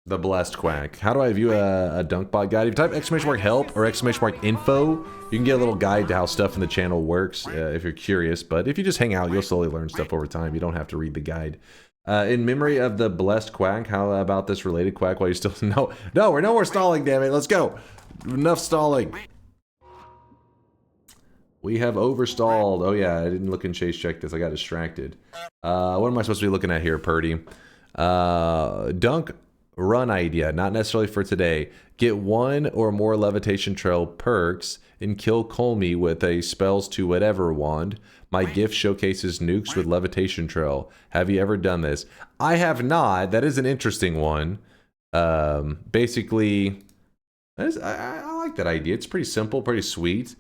The blessed quack. How do I view a DunkBot guide? If you type !help or !info, you can get a little guide to how stuff in the channel works if you're curious. But if you just hang out, you'll slowly learn stuff over time. You don't have to read the guide. In memory of the blessed quack, how about this related quack while you still... No, we're no more stalling, damn it. Let's go. Enough stalling. We have overstalled. Oh yeah, I didn't look and chase check this. I got distracted. What am I supposed to be looking at here, Purdy? Dunk run idea, not necessarily for today. Get one or more levitation trail perks and kill Colmy with a spells to whatever wand. My gift showcases nukes with levitation trail. Have you ever done this? I have not. That is an interesting one. Basically, I like that idea. It's pretty simple, pretty sweet.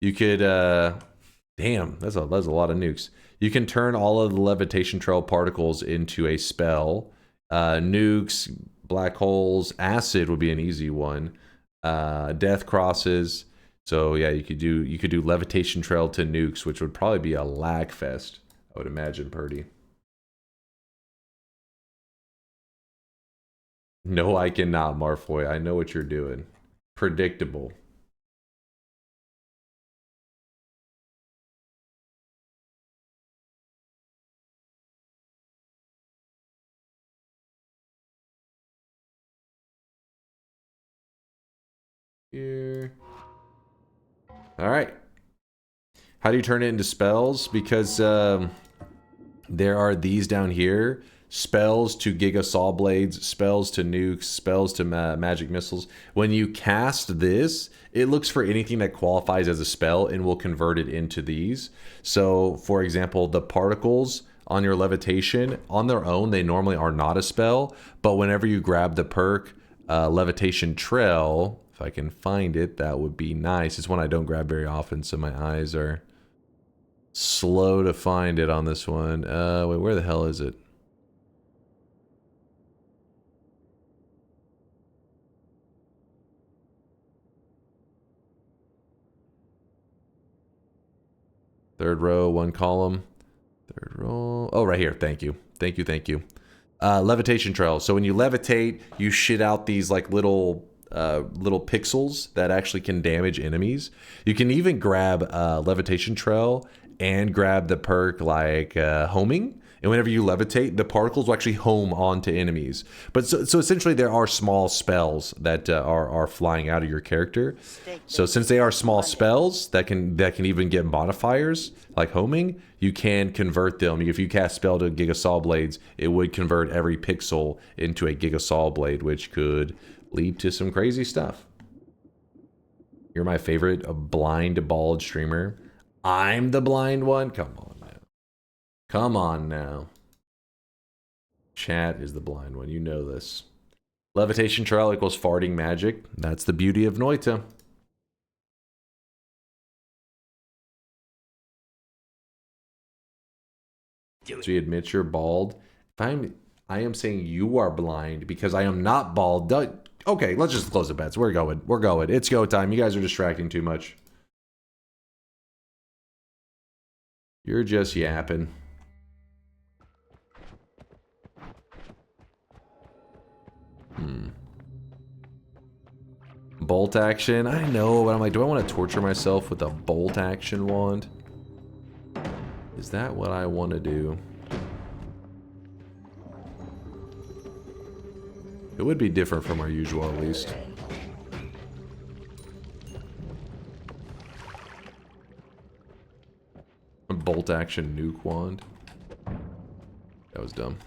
You could, damn, that's a lot of nukes. You can turn all of the levitation trail particles into a spell. Nukes, black holes, acid would be an easy one. Death crosses. So yeah, you could do levitation trail to nukes, which would probably be a lag fest, I would imagine, Purdy. No, I cannot, Marfoy. I know what you're doing. Predictable. Here. All right. How do you turn it into spells? Because there are these down here. Spells to Giga Saw Blades, spells to nukes, spells to magic missiles. When you cast this, it looks for anything that qualifies as a spell and will convert it into these. So, for example, the particles on your levitation, on their own, they normally are not a spell. But whenever you grab the perk, Levitation Trail, if I can find it, that would be nice. It's one I don't grab very often, so my eyes are slow to find it on this one. Wait, where the hell is it? Third row, one column. Third row. Oh, right here. Thank you. Thank you. Thank you. Levitation Trail. So when you levitate, you shit out these like little pixels that actually can damage enemies. You can even grab Levitation Trail and grab the perk like homing. And whenever you levitate, the particles will actually home onto enemies. But so essentially, there are small spells that are flying out of your character. So since they are small spells that can even get modifiers like homing, you can convert them. If you cast spell to Giga Saw Blades, it would convert every pixel into a Giga Saw Blade, which could lead to some crazy stuff. You're my favorite blind bald streamer. I'm the blind one. Come on. Come on now. Chat is the blind one. You know this. Levitation Trail equals farting magic. That's the beauty of Noita. So you admit you're bald. I am saying you are blind because I am not bald. Okay, let's just close the bets. We're going. We're going. It's go time. You guys are distracting too much. You're just yapping. Bolt action? I know, but I'm like, do I want to torture myself with a bolt action wand? Is that what I want to do? It would be different from our usual, at least. A bolt action nuke wand. That was dumb.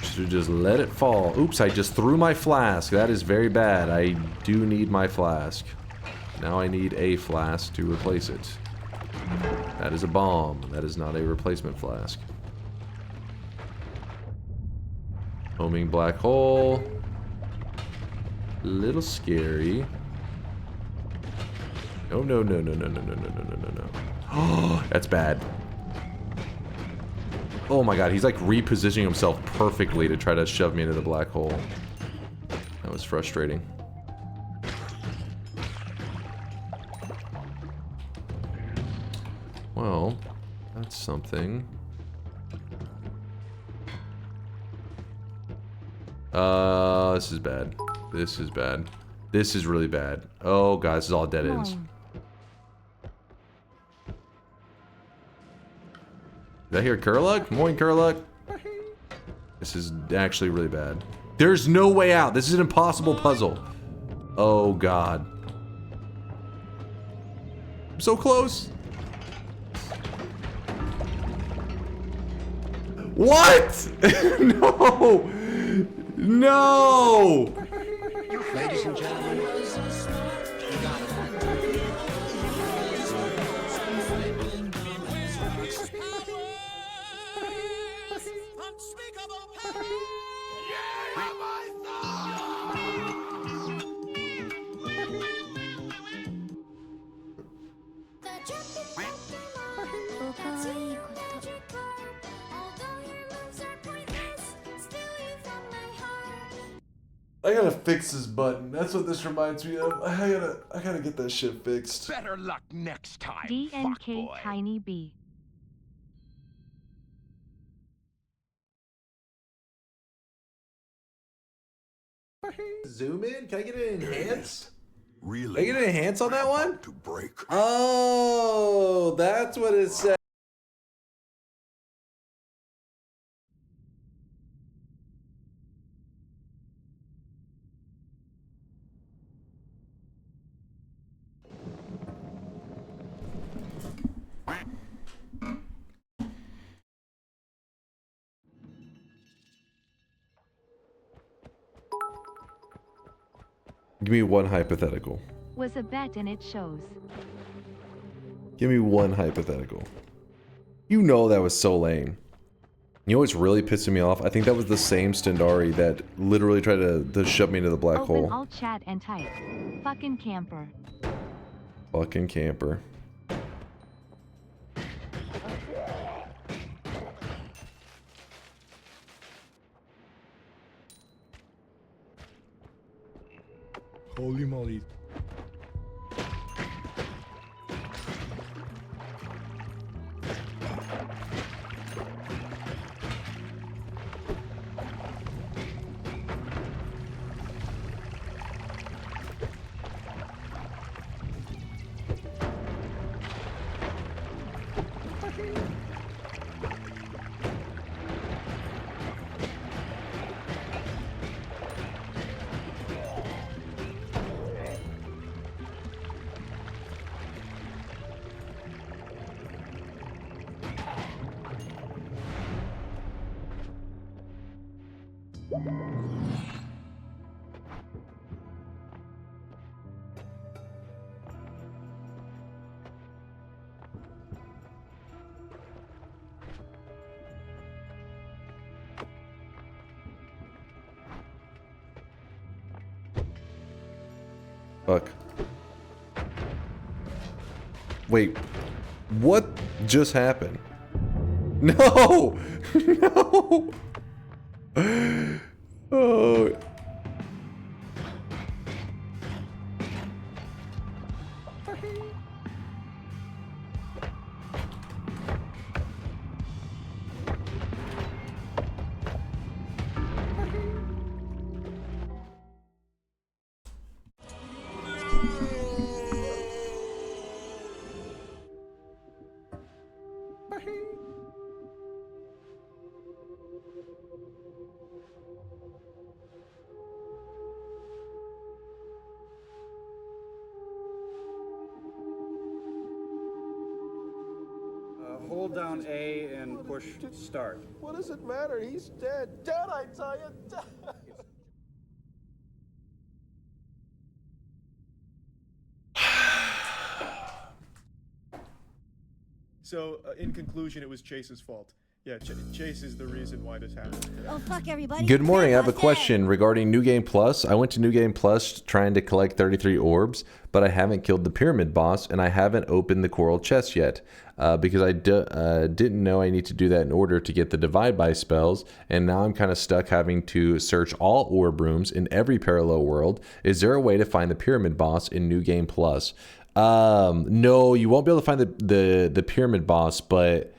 Should just let it fall. Oops, I just threw my flask. That is very bad. I do need my flask. Now I need a flask to replace it. That is a bomb. That is not a replacement flask. Homing black hole. Little scary. No, no, no, no, no, no, no, no, no, no, no, no. Oh, that's bad. Oh my god, he's like repositioning himself perfectly to try to shove me into the black hole. That was frustrating. Well, that's something. This is bad. This is bad. This is really bad. Oh god, this is all dead ends. Did I hear Kurluk? Morning, Kurluk. This is actually really bad. There's no way out. This is an impossible puzzle. Oh god. I'm so close. What? No! No! Ladies and gentlemen, I gotta fix this button. That's what this reminds me of. I gotta get that shit fixed. better luck next time. DNK Tiny B. Zoom in? Can I get an enhance? Really? Can I get an enhance on that one? Oh, that's what it said. Give me one hypothetical. Was a bet and it shows. Give me one hypothetical. You know that was so lame. You know what's really pissing me off? I think that was the same Stendari that literally tried to shove me into the black Open hole. all chat and type. Fucking camper. Fucking camper. Holy moly. Fuck. Wait. What just happened? No! No! Oh. Hold down A and push start. What does it matter? He's dead. Dead, I tell you. Dead. So, in conclusion, it was Chase's fault. Yeah, Chase is the reason why this happened. Oh, fuck everybody. Good morning. I have a question regarding New Game Plus. I went to New Game Plus trying to collect 33 orbs, but I haven't killed the pyramid boss, and I haven't opened the coral chest yet because I didn't know I need to do that in order to get the divide by spells, and now I'm kind of stuck having to search all orb rooms in every parallel world. Is there a way to find the pyramid boss in New Game Plus? No, you won't be able to find the pyramid boss, but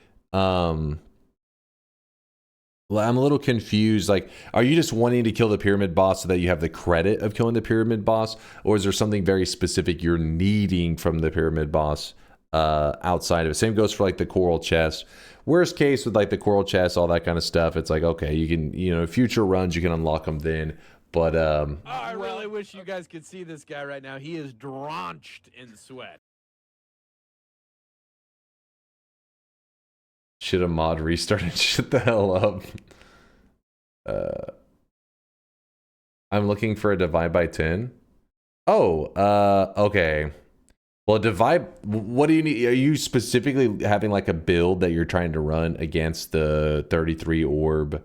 well, I'm a little confused. Like, are you just wanting to kill the pyramid boss so that you have the credit of killing the pyramid boss? Or is there something very specific you're needing from the pyramid boss outside of it? Same goes for like the coral chest. Worst case with like the coral chest, all that kind of stuff. It's like, okay, you can, you know, future runs, you can unlock them then. But, oh, I really wish you guys could see this guy right now. He is drenched in sweat. Should a mod restart and shut the hell up? I'm looking for a divide by 10. Oh, okay. Well, divide, what do you need? Are you specifically having like a build that you're trying to run against the 33 orb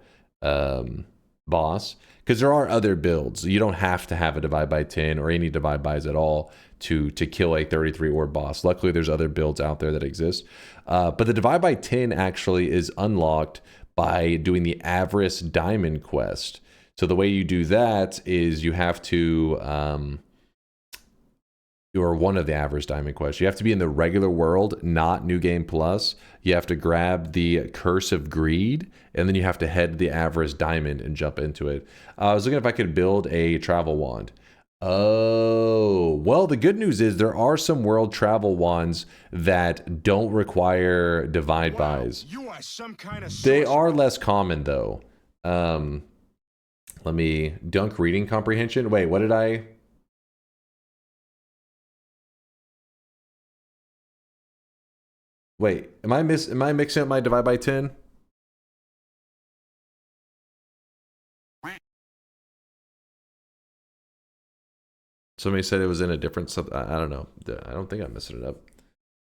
boss? Because there are other builds. You don't have to have a divide by 10 or any divide bys at all to kill a 33 orb boss. Luckily, there's other builds out there that exist. But the divide by 10 actually is unlocked by doing the Avarice Diamond quest. So the way you do that is you have to, or one of the Avarice Diamond quests, you have to be in the regular world, not New Game Plus. You have to grab the Curse of Greed, and then you have to head to the Avarice Diamond and jump into it. I was looking if I could build a travel wand. Oh, well, the good news is there are some world travel wands that don't require divide bys. You are some kind of They are less common, though. Let me... Dunk Reading Comprehension? Wait, what did I... Wait, am I mixing up my divide by 10? Somebody said it was in a different sub. I don't know. I don't think I'm messing it up.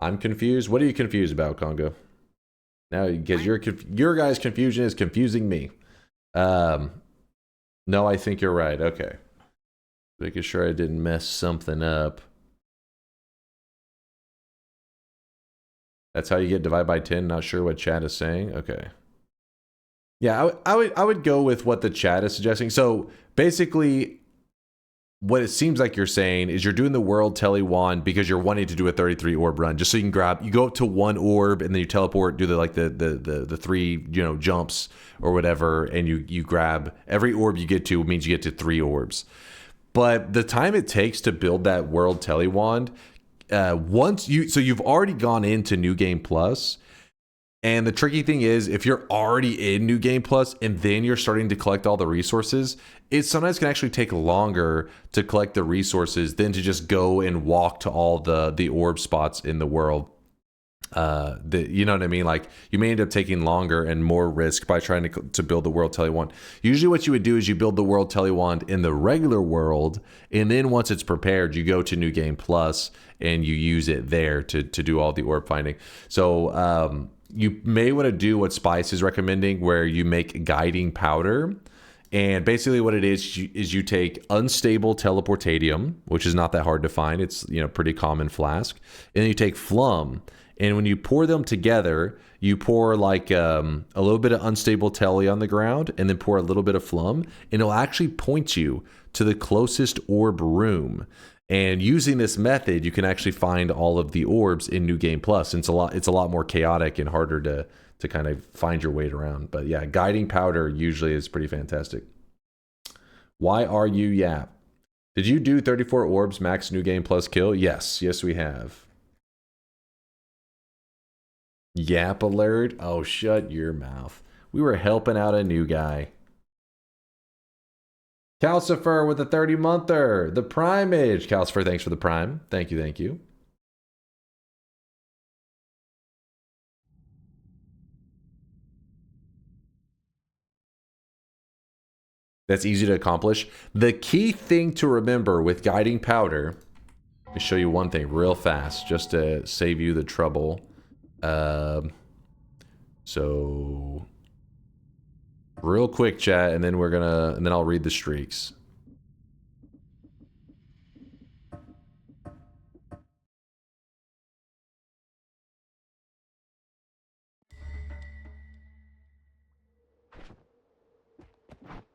I'm confused. What are you confused about, Congo? Now, because your guys' confusion is confusing me. No, I think you're right. Okay. Making sure I didn't mess something up. That's how you get divide by 10. Not sure what chat is saying. Okay. Yeah, I would go with what the chat is suggesting. So basically, what it seems like you're saying is you're doing the world tele wand because you're wanting to do a 33 orb run, just so you can grab. You go up to one orb and then you teleport, do the 3 jumps or whatever, and you grab every orb you get to means you get to 3 orbs. But the time it takes to build that world tele wand, you've already gone into New Game Plus. And the tricky thing is, if you're already in New Game Plus and then you're starting to collect all the resources, it sometimes can actually take longer to collect the resources than to just go and walk to all the orb spots in the world. You know what I mean? Like, you may end up taking longer and more risk by trying to build the world tele wand. Usually what you would do is you build the world tele wand in the regular world, and then once it's prepared, you go to New Game Plus and you use it there to do all the orb finding. So you may want to do what Spice is recommending, where you make guiding powder. And basically what it is you take unstable teleportatium, which is not that hard to find. It's, pretty common flask. And then you take flum. And when you pour them together, you pour like a little bit of unstable tele on the ground and then pour a little bit of flum. And it'll actually point you to the closest orb room. And using this method, you can actually find all of the orbs in New Game Plus. And it's a lot more chaotic and harder to kind of find your way around. But yeah, guiding powder usually is pretty fantastic. Why are you Yap? Did you do 34 orbs max New Game Plus kill? Yes, we have. Yap alert? Oh, shut your mouth. We were helping out a new guy. Calcifer with the 30-monther. The Primage. Calcifer, thanks for the Prime. Thank you. That's easy to accomplish. The key thing to remember with guiding powder, let me show you one thing real fast, just to save you the trouble. So real quick, chat, and then and then I'll read the streaks.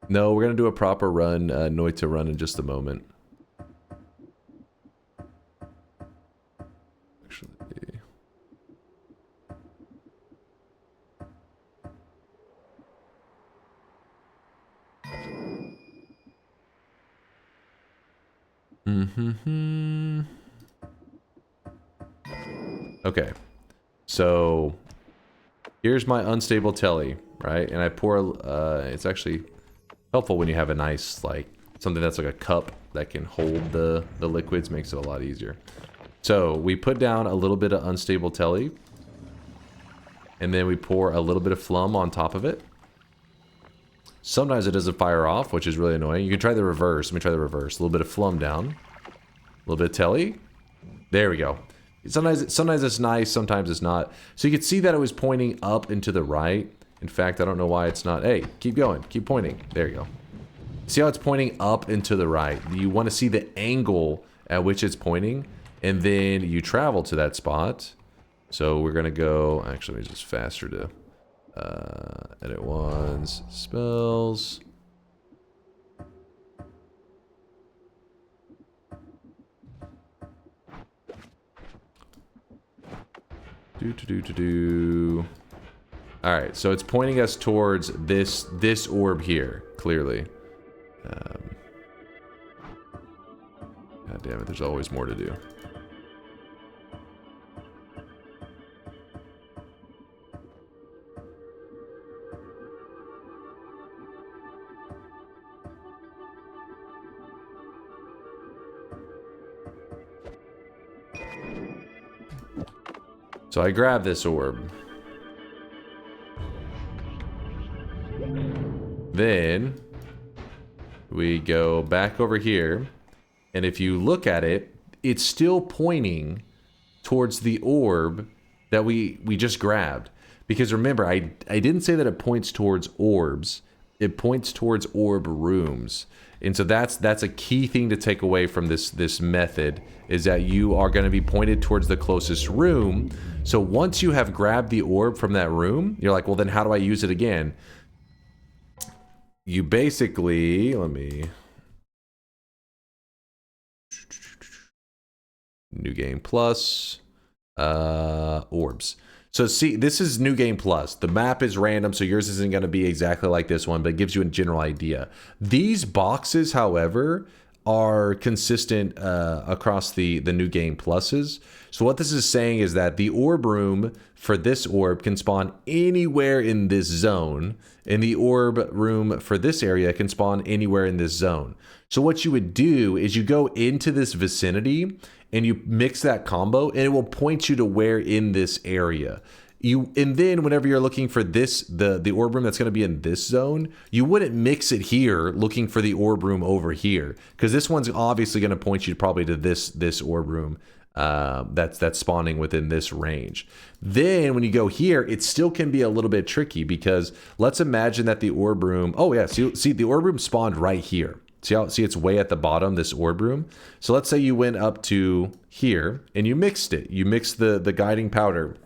No, we're gonna do a proper run, Noita run in just a moment. Actually. Okay, so here's my unstable telly, right? And I pour, it's actually helpful when you have a nice, like, something that's like a cup that can hold the liquids, makes it a lot easier. So we put down a little bit of unstable telly, and then we pour a little bit of flum on top of it. Sometimes it doesn't fire off, which is really annoying. You can try the reverse. Let me try the reverse. A little bit of flum down. A little bit of telly. There we go. Sometimes it's nice, sometimes it's not. So you can see that it was pointing up and to the right. In fact, I don't know why it's not. Hey, keep going. Keep pointing. There you go. See how it's pointing up and to the right? You want to see the angle at which it's pointing, and then you travel to that spot. So we're going to go... Actually, it's just faster to... edit ones, spells. Alright, so it's pointing us towards this orb here, clearly. God damn it, there's always more to do. So I grab this orb. Then we go back over here, And if you look at it, it's still pointing towards the orb that we just grabbed. Because remember, I didn't say that it points towards orbs. It points towards orb rooms. And so that's a key thing to take away from this method, is that you are going to be pointed towards the closest room. So once you have grabbed the orb from that room, you're like, well, then how do I use it again? You basically, let me... New Game Plus, orbs. So see, this is New Game Plus. The map is random, so yours isn't going to be exactly like this one, but it gives you a general idea. These boxes, however, are consistent across the New Game Pluses. So what this is saying is that the orb room for this orb can spawn anywhere in this zone, and the orb room for this area can spawn anywhere in this zone. So what you would do is you go into this vicinity and you mix that combo, and it will point you to where in this area. And then whenever you're looking for this, the orb room that's going to be in this zone, you wouldn't mix it here looking for the orb room over here, because this one's obviously going to point you probably to this orb room that's spawning within this range. Then when you go here, it still can be a little bit tricky, because let's imagine that the orb room, oh yeah, see the orb room spawned right here. See it's way at the bottom, this orb room. So let's say you went up to here and you mixed it. You mixed the guiding powder,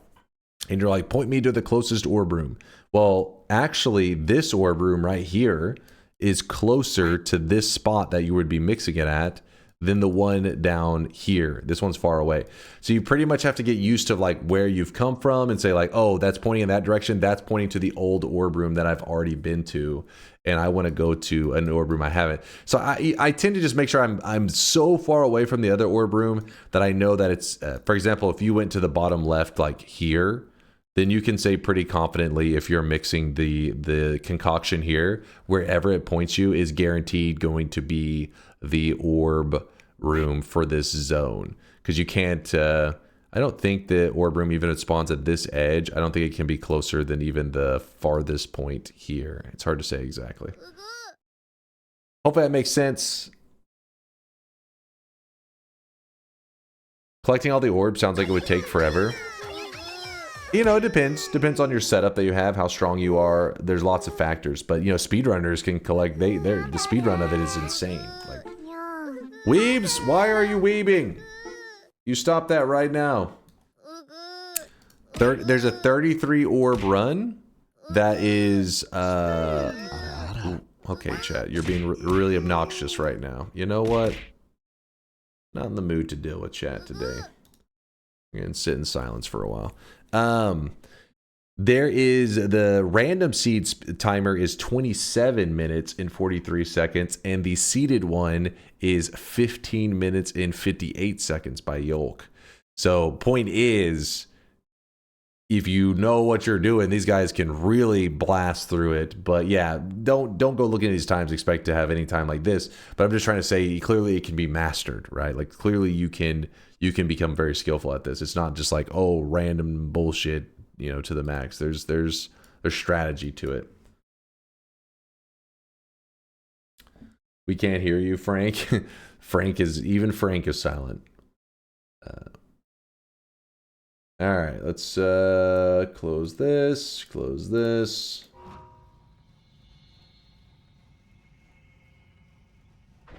and you're like, point me to the closest orb room. Well, actually, this orb room right here is closer to this spot that you would be mixing it at than the one down here. This one's far away. So you pretty much have to get used to like where you've come from and say like, oh, that's pointing in that direction. That's pointing to the old orb room that I've already been to, and I want to go to an orb room I haven't. So I tend to just make sure I'm so far away from the other orb room that I know that it's, for example, if you went to the bottom left like here, then you can say pretty confidently, if you're mixing the concoction here, wherever it points you is guaranteed going to be the orb room for this zone. Because you can't, I don't think the orb room, even if it spawns at this edge, I don't think it can be closer than even the farthest point here. It's hard to say exactly. Hopefully that makes sense. Collecting all the orbs sounds like it would take forever. You know, it depends. Depends on your setup that you have, how strong you are. There's lots of factors. But, you know, speedrunners can collect... the speedrun of it is insane. Like, weebs, why are you weebing? You stop that right now. There's a 33 orb run that is... okay, chat. You're being really obnoxious right now. You know what? Not in the mood to deal with chat today. I'm going to sit in silence for a while. There is the random seeds timer is 27 minutes and 43 seconds, and the seeded one is 15 minutes and 58 seconds by Yolk. So point is, if you know what you're doing, these guys can really blast through it. But yeah, don't go looking at these times, expect to have any time like this. But I'm just trying to say, clearly it can be mastered, right? Like clearly you can become very skillful at this. It's not just like, oh, random bullshit, you know, to the max. There's strategy to it. We can't hear you, Frank. Frank is silent. All right, let's close this.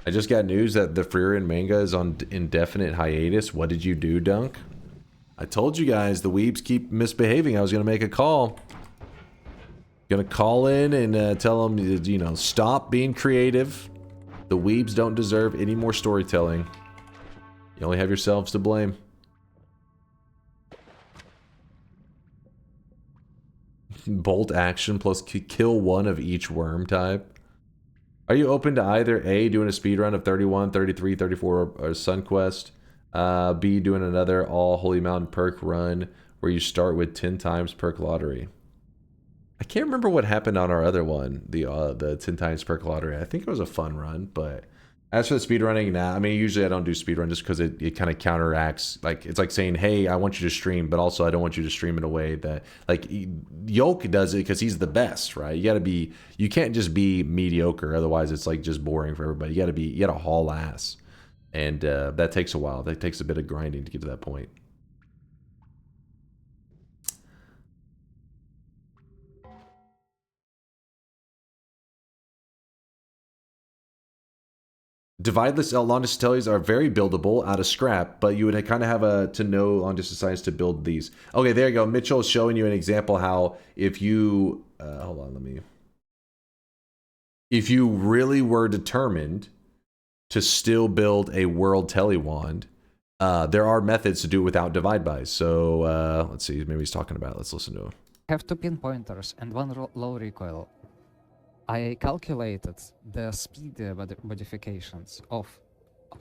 I just got news that the Freerin manga is on indefinite hiatus. What did you do, Dunk? I told you guys the weebs keep misbehaving. I was going to make a call. Going to call in and tell them, you know, stop being creative. The weebs don't deserve any more storytelling. You only have yourselves to blame. Bolt action plus kill one of each worm type. Are you open to either A, doing a speedrun of 31, 33, 34, or SunQuest, B, doing another all Holy Mountain perk run where you start with 10 times perk lottery? I can't remember what happened on our other one, the 10 times perk lottery. I think it was a fun run, but as for the speedrunning, nah. I mean, usually I don't do speedrun just because it kind of counteracts. Like, it's like saying, hey, I want you to stream, but also I don't want you to stream in a way that, like, Yolk does it because he's the best, right? You can't just be mediocre. Otherwise, it's like just boring for everybody. You gotta haul ass. And that takes a while. That takes a bit of grinding to get to that point. Divideless long distance tellies are very buildable out of scrap, but you would kind of have to know long distance science to build these. Okay, there you go. Mitchell is showing you an example how if you hold on, if you really were determined to still build a world telly wand, there are methods to do it without divide bys. So let's see, maybe he's talking about. Let's listen to him. I have 2 pinpointers and 1 low recoil. I calculated the speed modifications of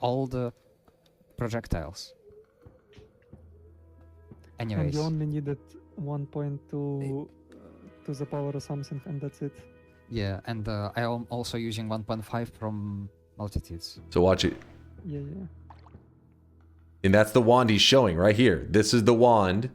all the projectiles. Anyways. And you only needed 1.2 to the power of something, and that's it. Yeah, and I am also using 1.5 from multitudes. So watch it. Yeah. And that's the wand he's showing right here. This is the wand.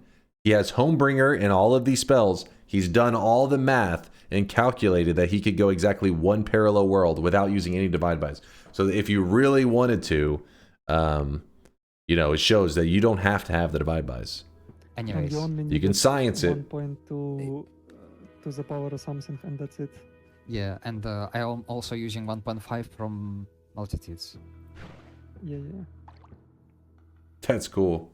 He has Homebringer and all of these spells. He's done all the math and calculated that he could go exactly 1 parallel world without using any divide bys. So if you really wanted to, you know, it shows that you don't have to have the divide bys. Anyways, you can science it. 1.2 to the power of something, and that's it. Yeah, and I am also using 1.5 from multitudes. Yeah. That's cool.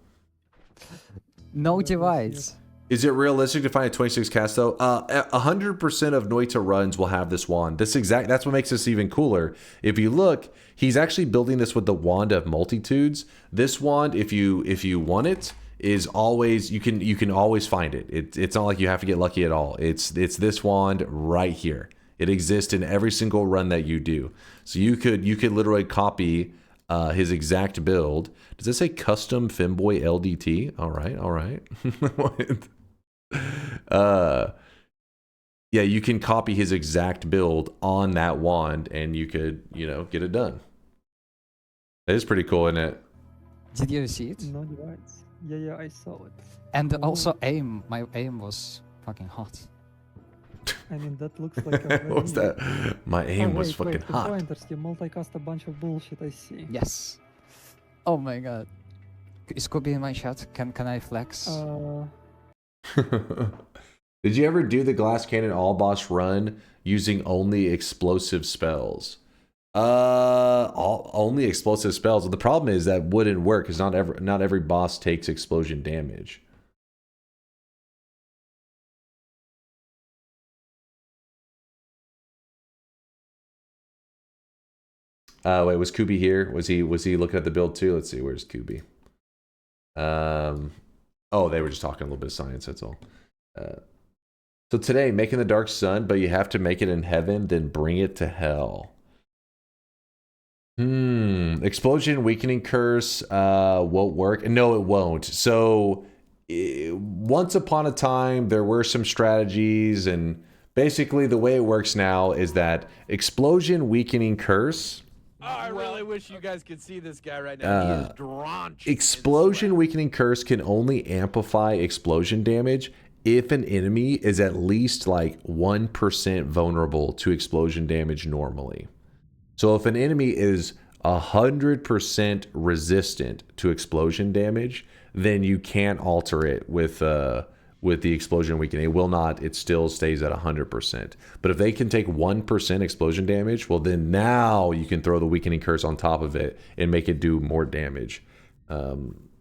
No divides. Is it realistic to find a 26 cast though? 100% of Noita runs will have this wand. That's what makes this even cooler. If you look, he's actually building this with the wand of multitudes. This wand, if you want it, is always you can always find it. It's not like you have to get lucky at all. It's this wand right here. It exists in every single run that you do. So you could literally copy his exact build. Does it say custom Femboy LDT? All right. Yeah, you can copy his exact build on that wand, and you could, get it done. That is pretty cool, isn't it? Did you see it? No divides. Yeah, I saw it. And also aim. My aim was fucking hot. I mean, that looks like a very... What was that? My aim was fucking hot. Pointers, you multicast a bunch of bullshit, I see. Yes. Oh my god. Is Kobe in my chat? Can I flex? Did you ever do the glass cannon all boss run using only explosive spells? Only explosive spells. The problem is that wouldn't work because not every boss takes explosion damage. Wait, was Kubi here? Was he looking at the build too? Let's see, where's Kubi? Oh, they were just talking a little bit of science, that's all. So today, making the Dark Sun, but you have to make it in heaven, then bring it to hell. Explosion Weakening Curse won't work. No, it won't. So once upon a time, there were some strategies, and basically the way it works now is that Explosion Weakening Curse... Oh, I really wish you guys could see this guy right now. He is drenched. Explosion Weakening Curse can only amplify explosion damage if an enemy is at least like 1% vulnerable to explosion damage normally. So if an enemy is 100% resistant to explosion damage, then you can't alter it with the explosion weakening. It will not. It still stays at 100%. But if they can take 1% explosion damage, well, then now you can throw the weakening curse on top of it and make it do more damage.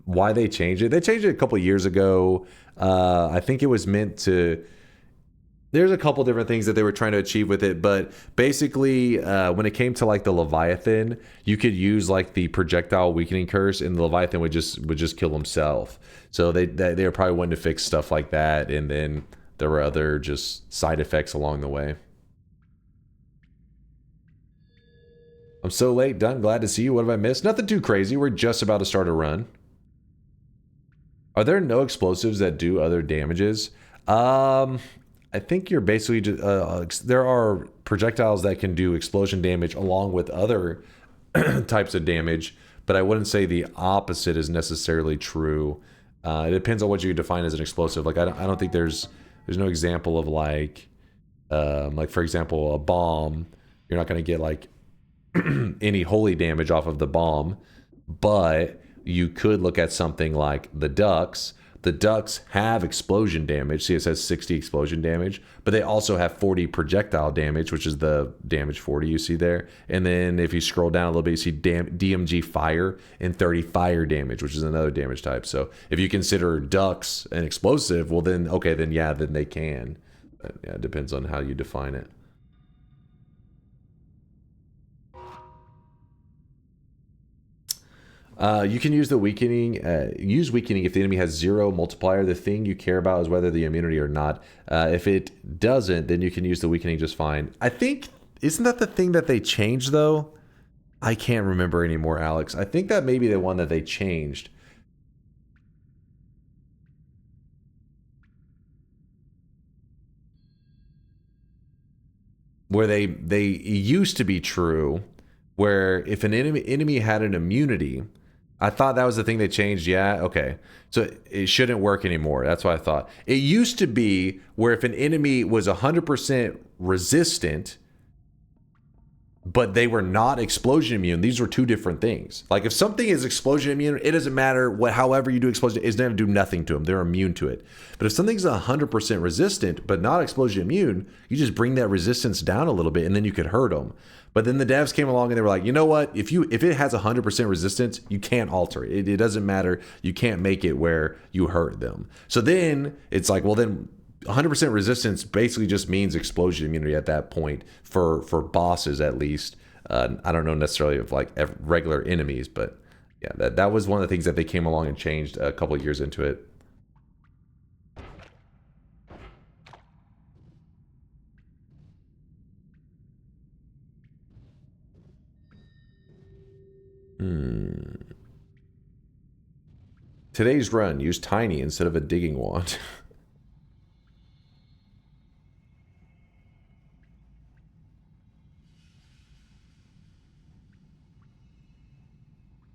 Why they changed it? They changed it a couple years ago. I think it was meant to... There's a couple different things that they were trying to achieve with it, but basically, when it came to like the Leviathan, you could use like the projectile weakening curse, and the Leviathan would just kill himself. So they were probably wanting to fix stuff like that, and then there were other just side effects along the way. I'm so late, done. Glad to see you. What have I missed? Nothing too crazy. We're just about to start a run. Are there no explosives that do other damages? I think you're basically just, there are projectiles that can do explosion damage along with other types of damage, but I wouldn't say the opposite is necessarily true. It depends on what you define as an explosive. Like I don't think there's no example of like for example, a bomb. You're not going to get like any holy damage off of the bomb. but you could look at something like the ducks. The ducks have explosion damage. See, it says 60 explosion damage, but they also have 40 projectile damage, which is the damage 40 you see there. And then if you scroll down a little bit, you see DMG fire and 30 fire damage, which is another damage type. So if you consider ducks an explosive, well then, okay, then yeah, then they can. But yeah, it depends on how you define it. You can use the weakening. Use weakening if the enemy has 0 multiplier. The thing you care about is whether the immunity or not. If it doesn't, then you can use the weakening just fine. I think, isn't that the thing that they changed though? I can't remember anymore, Alex. I think that may be the one that they changed. Where they used to be true, where if an enemy had an immunity, I thought that was the thing they changed. Yeah, okay. So it shouldn't work anymore. That's what I thought. It used to be where if an enemy was 100% resistant, but they were not explosion immune, these were two different things. Like if something is explosion immune, it doesn't matter what, however you do explosion, it's going to do nothing to them. They're immune to it. But if something's 100% resistant, but not explosion immune, you just bring that resistance down a little bit and then you could hurt them. But then the devs came along and they were like, you know what? If it has 100% resistance, you can't alter it. It doesn't matter. You can't make it where you hurt them. So then it's like, well then 100% resistance basically just means explosion immunity at that point for bosses at least. I don't know necessarily of like regular enemies, but yeah, that was one of the things that they came along and changed a couple of years into it. Today's run, use tiny instead of a digging wand.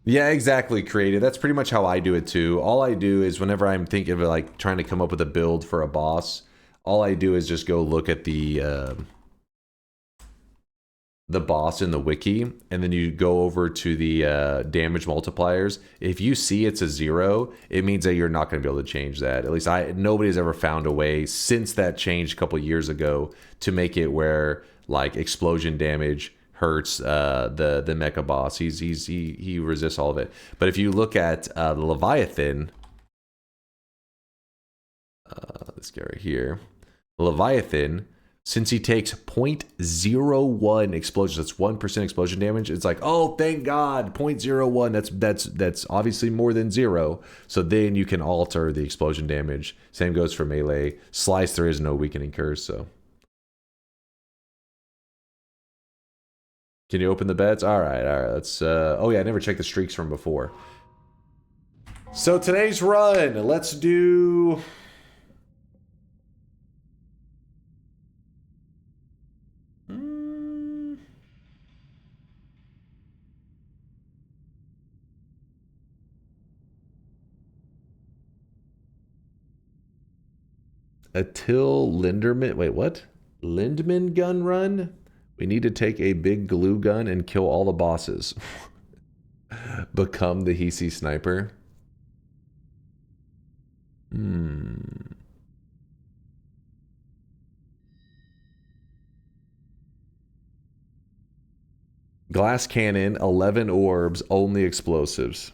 Yeah, exactly, creative. That's pretty much how I do it too. All I do is whenever I'm thinking of like trying to come up with a build for a boss, all I do is just go look at the boss in the wiki, and then you go over to the damage multipliers. If you see it's a 0, it means that you're not going to be able to change that. At least nobody's ever found a way since that changed a couple years ago to make it where like explosion damage hurts the mecha boss. He resists all of it. But if you look at the Leviathan, this guy right here, Leviathan, since he takes 0.01 explosions, that's 1% explosion damage, it's like, oh, thank God, 0.01, that's obviously more than 0. So then you can alter the explosion damage. Same goes for melee. Slice, there is no weakening curse, so. Can you open the bets? All right, let's, oh yeah, I never checked the streaks from before. So today's run, let's do... Attil Linderman, wait, what? Lindman gun run? We need to take a big glue gun and kill all the bosses. Become the Hisi sniper. Glass cannon, 11 orbs, only explosives.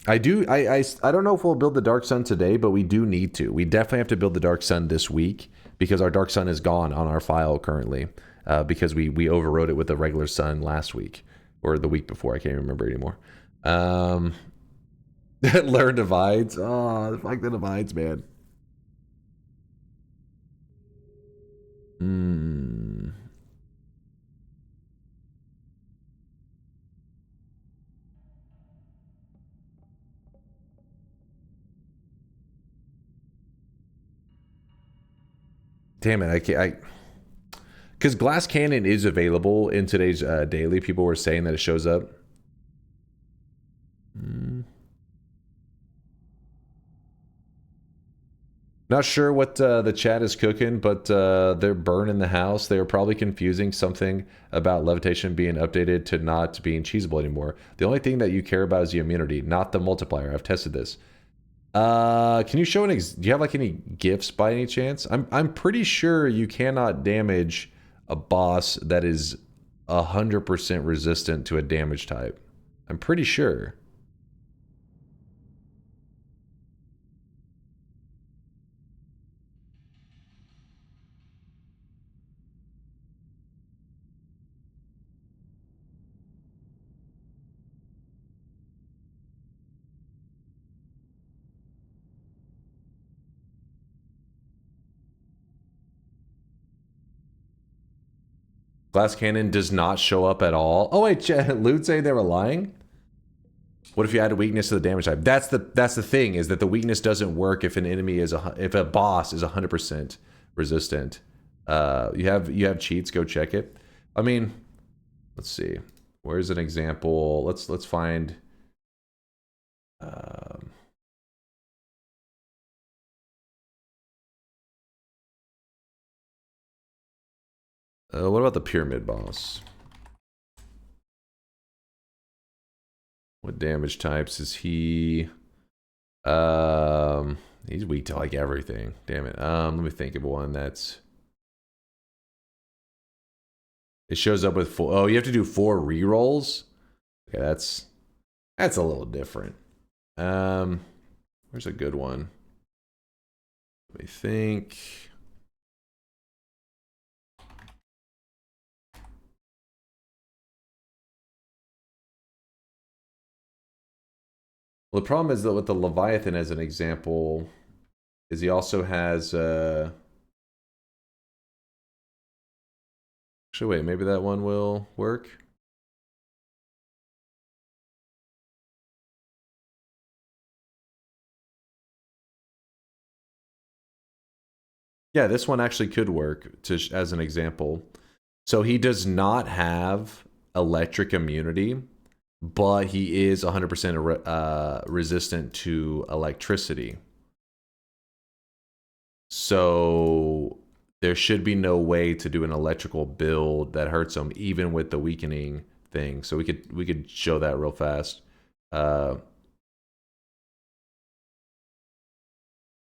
I don't know if we'll build the Dark Sun today, but we do need to. We definitely have to build the Dark Sun this week because our Dark Sun is gone on our file currently because we overrode it with the regular Sun last week or the week before. I can't remember anymore. Learn divides. Oh, fuck the divides, man. Damn it, I can't. Because Glass Cannon is available in today's daily. People were saying that it shows up. Not sure what the chat is cooking, but they're burning the house. They are probably confusing something about Levitation being updated to not being cheesable anymore. The only thing that you care about is the immunity, not the multiplier. I've tested this. Can you show do you have like any gifts by any chance? I'm pretty sure you cannot damage a boss that is 100% resistant to a damage type. I'm pretty sure. Glass cannon does not show up at all. Oh wait, Loot say they were lying? What if you add a weakness to the damage type? That's the thing, is that the weakness doesn't work if an enemy is if a boss is 100% resistant. You have cheats, go check it. I mean, let's see. Where's an example? Let's find what about the pyramid boss? What damage types is he? He's weak to like everything. Damn it. Let me think of one that's. It shows up with 4. Oh, you have to do 4 rerolls. Okay, that's a little different. Where's a good one? Let me think. Well, the problem is that with the Leviathan as an example, is he also has actually wait, maybe that one will work. Yeah, this one actually could work as an example. So he does not have electric immunity, but he is 100% resistant to electricity. So there should be no way to do an electrical build that hurts him, even with the weakening thing. So we could show that real fast.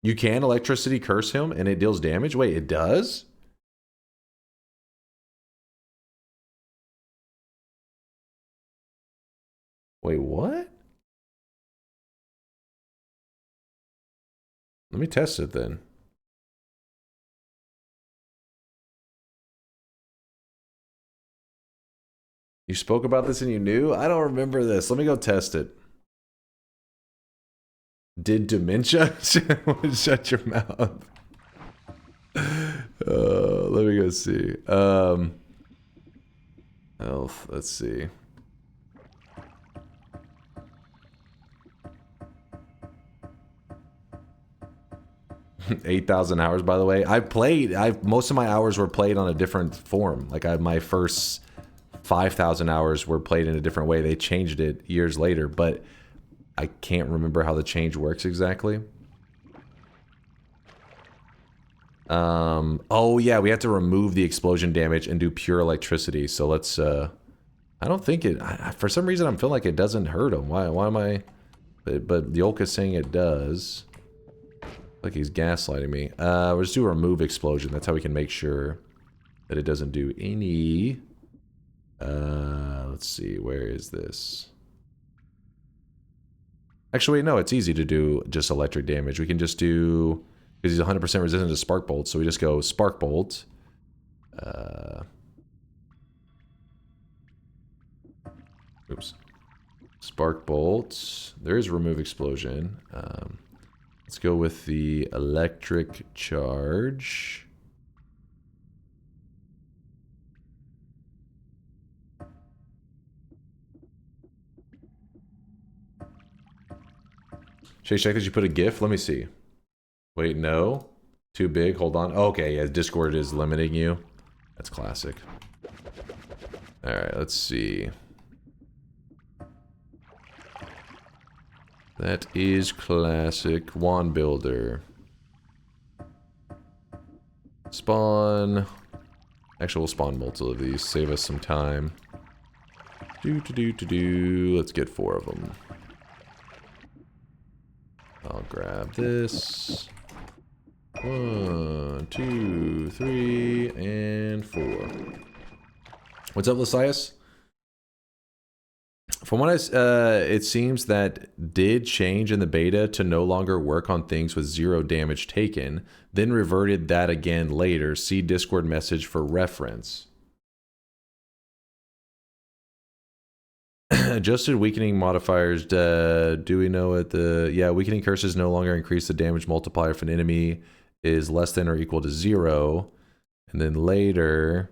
You can electricity curse him and it deals damage? Wait, it does? Wait, what? Let me test it then. You spoke about this and you knew? I don't remember this. Let me go test it. Did dementia? Shut your mouth. Let me go see. Health, let's see. 8,000 hours, by the way. Most of my hours were played on a different form. Like my first 5,000 hours were played in a different way. They changed it years later, but I can't remember how the change works exactly. Oh yeah, we have to remove the explosion damage and do pure electricity. So let's, I don't think it, for some reason I'm feeling like it doesn't hurt him. Why am I, but Yolka's saying it does. Like he's gaslighting me. We'll just do a remove explosion. That's how we can make sure that it doesn't do any. Let's see, where is this? Actually, wait, no, it's easy to do just electric damage. We can just do, because he's 100% resistant to spark bolts, so we just go spark bolt. Oops. Spark bolt. There is remove explosion. Let's go with the electric charge. Chase, check that you put a GIF. Let me see. Wait, no. Too big. Hold on. Okay, yeah, Discord is limiting you. That's classic. All right, let's see. That is classic. Wand builder. Spawn. Actually, we'll spawn multiple of these. Save us some time. Let's get 4 of them. I'll grab this. 1, 2, 3, and 4. What's up, Lysias? From what it seems that did change in the beta to no longer work on things with 0 damage taken, then reverted that again later. See Discord message for reference. Adjusted weakening modifiers. Do we know what the... Yeah, weakening curses no longer increase the damage multiplier if an enemy is less than or equal to 0. And then later...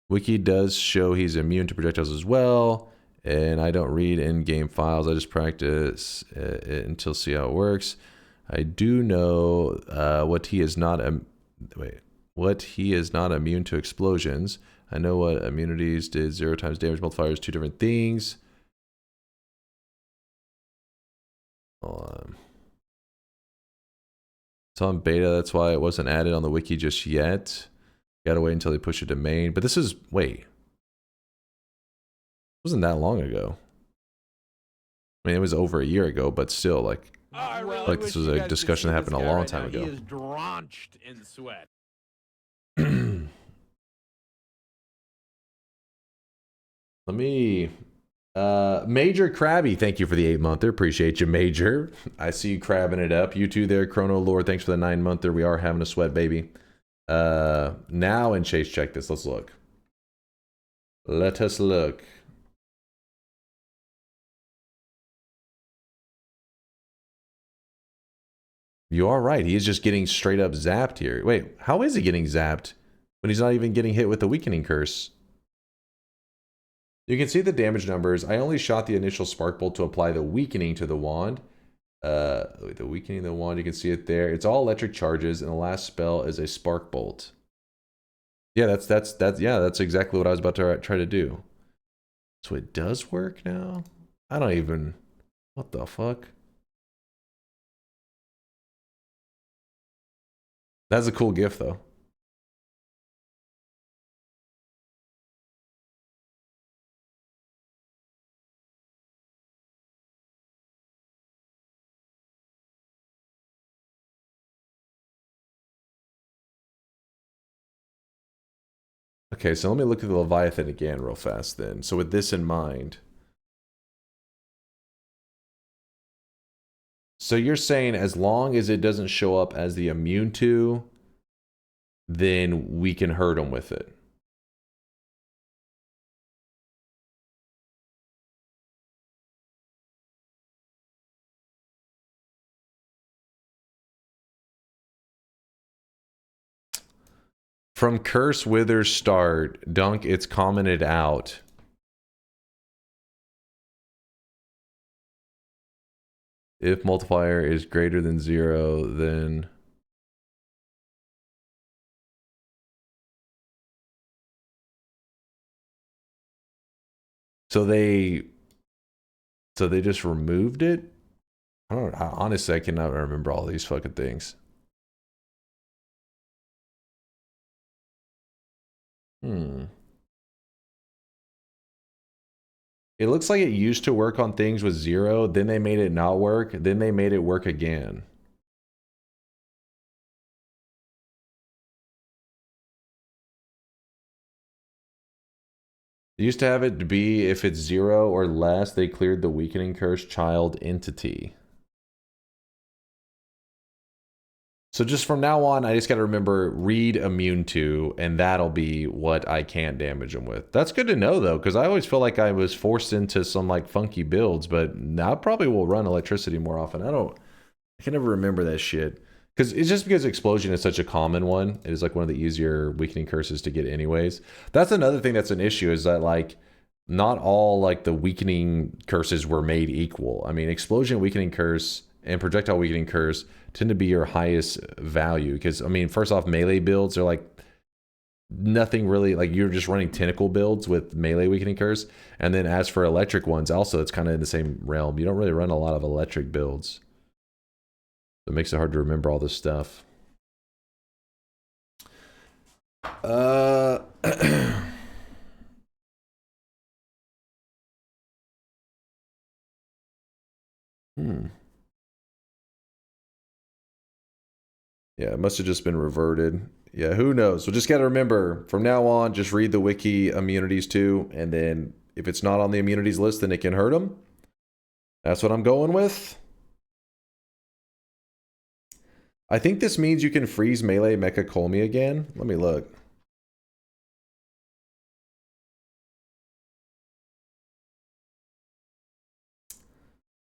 Wiki does show he's immune to projectiles as well. And I don't read in-game files. I just practice it until see how it works. I do know what he is not... What he is not immune to explosions. I know what immunities did. 0 times damage multipliers, 2 different things. Hold on. It's on beta, that's why it wasn't added on the wiki just yet. Gotta wait until they push it to main. But this is, wait. It wasn't that long ago. I mean, it was over a year ago, but still, like, like this was a discussion that happened a long time ago. He is drenched in sweat. Let me... Major Krabby, thank you for the 8-monther. Appreciate you, Major. I see you crabbing it up. You too there, Chrono Lord. Thanks for the 9-monther. We are having a sweat, baby. Now and Chase, check this. Let's look. Let us look. You are right. He is just getting straight up zapped here. Wait, how is he getting zapped when he's not even getting hit with the weakening curse? You can see the damage numbers. I only shot the initial spark bolt to apply the weakening to the wand. The weakening of the wand, you can see it there. It's all electric charges, and the last spell is a spark bolt. Yeah, that's exactly what I was about to try to do. So it does work now? I don't even... What the fuck? That's a cool gift, though. Okay, so let me look at the Leviathan again real fast then. So with this in mind. So you're saying as long as it doesn't show up as the immune to, then we can hurt them with it. From Curse Wither start, Dunk, it's commented out. If multiplier is greater than 0, then... So they just removed it? I don't know. Honestly, I cannot remember all these fucking things. It looks like it used to work on things with 0, then they made it not work, then they made it work again. They used to have it to be if it's 0 or less, they cleared the weakening curse child entity. So just from now on, I just got to remember read immune to, and that'll be what I can't damage them with. That's good to know, though, because I always feel like I was forced into some like funky builds, but now I probably will run electricity more often. I can never remember that shit. Because it's just because explosion is such a common one. It is like one of the easier weakening curses to get anyways. That's another thing that's an issue is that like not all like the weakening curses were made equal. I mean, explosion weakening curse and projectile weakening curse tend to be your highest value because I mean, first off, melee builds are like nothing really, like you're just running tentacle builds with melee weakening curse, and then as for electric ones, also it's kind of in the same realm. You don't really run a lot of electric builds. It makes it hard to remember all this stuff. Yeah, it must have just been reverted. Yeah, who knows? So just got to remember, from now on, just read the wiki immunities too, and then if it's not on the immunities list, then it can hurt them. That's what I'm going with. I think this means you can freeze melee Mecha Colmy again. Let me look.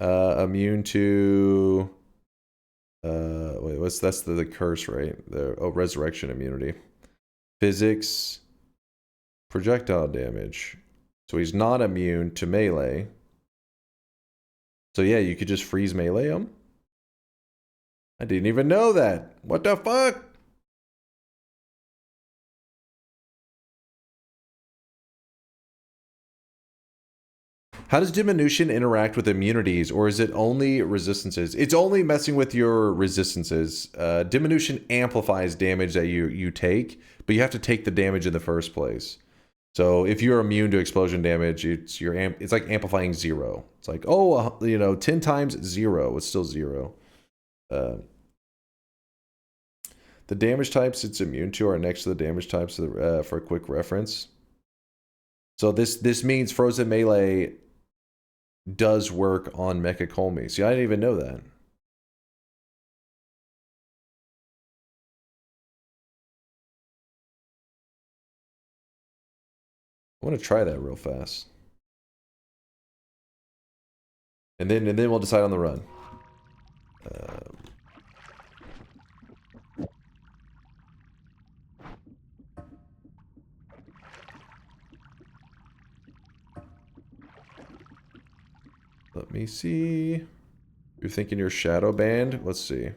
Immune to... wait, that's the curse, right? Resurrection immunity. Physics. Projectile damage. So he's not immune to melee. So yeah, you could just freeze melee him. I didn't even know that. What the fuck? How does diminution interact with immunities, or is it only resistances? It's only messing with your resistances. Diminution amplifies damage that you take, but you have to take the damage in the first place. So if you're immune to explosion damage, it's like amplifying 0. It's like, oh, 10 times 0. It's still 0. The damage types it's immune to are next to the damage types for a quick reference. So this means Frozen Melee does work on Mecha Colmy. See, I didn't even know that. I want to try that real fast. And then we'll decide on the run. Let me see. You're thinking you're shadow banned? Let's see.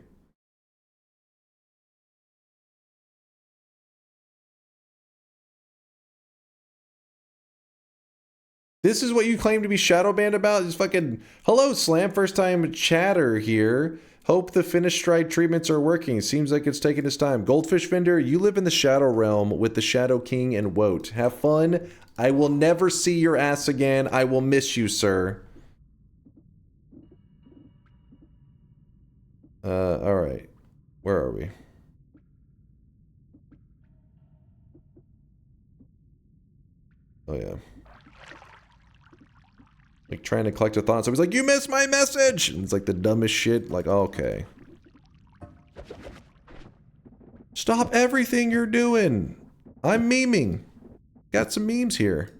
This is what you claim to be shadow banned about? Just fucking, hello Slam, first time chatter here. Hope the finished stride treatments are working. Seems like it's taking its time. Goldfish vendor, you live in the shadow realm with the Shadow King and Woat. Have fun. I will never see your ass again. I will miss you, sir. Alright. Where are we? Oh yeah. Like trying to collect a thought. So he's like, you missed my message! And it's like the dumbest shit. Like, okay. Stop everything you're doing! I'm memeing. Got some memes here.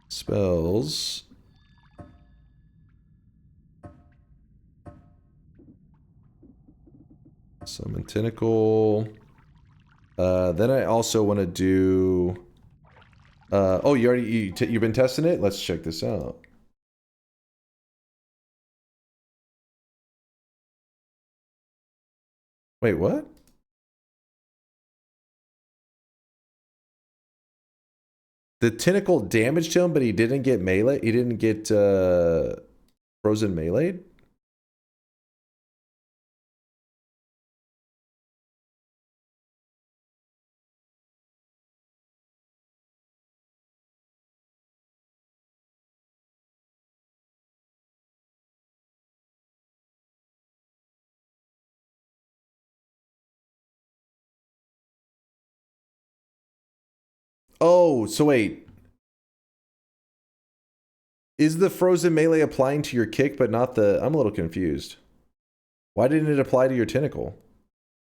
Spells. Summon Tentacle. Then I also want to do... oh, you've been testing it? Let's check this out. Wait, what? The tentacle damaged him, but he didn't get melee. He didn't get frozen melee'd? Oh, so wait. Is the frozen melee applying to your kick, but not the... I'm a little confused. Why didn't it apply to your tentacle?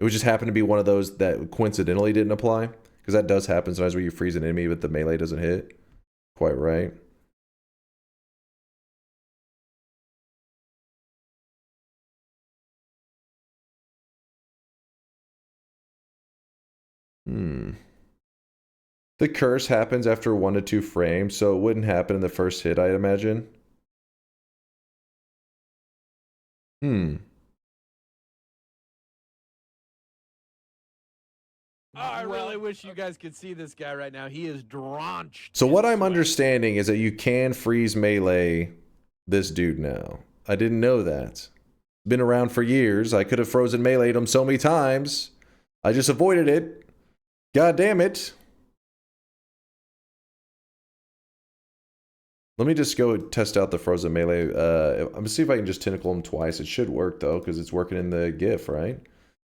It would just happen to be one of those that coincidentally didn't apply? Because that does happen sometimes where you freeze an enemy, but the melee doesn't hit. Quite right. The curse happens after 1 to 2 frames, so it wouldn't happen in the first hit, I'd imagine. Oh, I really wish you guys could see this guy right now. He is drenched. So what I'm understanding is that you can freeze melee this dude now. I didn't know that. Been around for years. I could have frozen melee'd him so many times. I just avoided it. God damn it. Let me just go test out the frozen melee. I'm gonna see if I can just tentacle him twice. It should work though, because it's working in the GIF, right?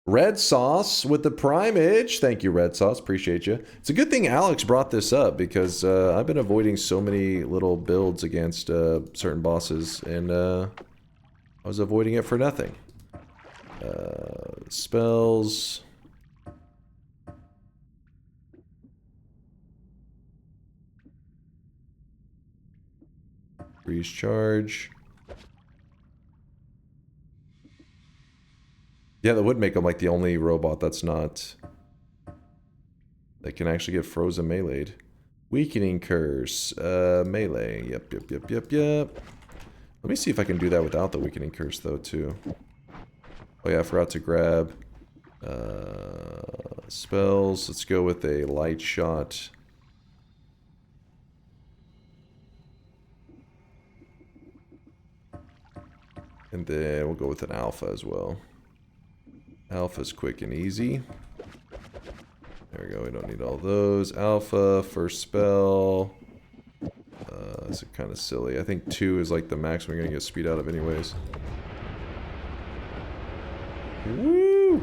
Red Sauce with the primage. Thank you, Red Sauce. Appreciate you. It's a good thing Alex brought this up, because I've been avoiding so many little builds against certain bosses, and I was avoiding it for nothing. Spells. Freeze charge. Yeah, that would make him like the only robot that's not... that can actually get frozen melee'd. Weakening curse. Melee. Yep. Let me see if I can do that without the weakening curse though too. Oh yeah, I forgot to grab spells. Let's go with a light shot. And then we'll go with an alpha as well. Alpha's quick and easy. There we go, we don't need all those. Alpha, first spell. It's kind of silly. I think 2 is like the max we're going to get speed out of anyways. Woo!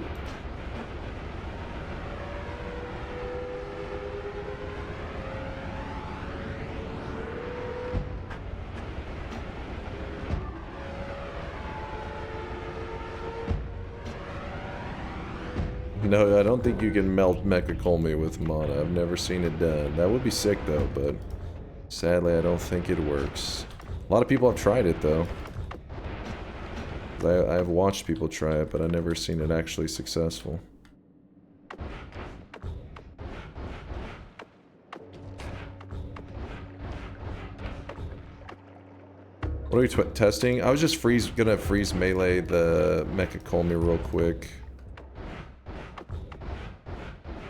No, I don't think you can melt Mecha Colmy with mana. I've never seen it done. That would be sick though, but sadly I don't think it works. A lot of people have tried it though. I've watched people try it, but I've never seen it actually successful. What are we testing? I was just gonna freeze melee the Mecha Colmy real quick.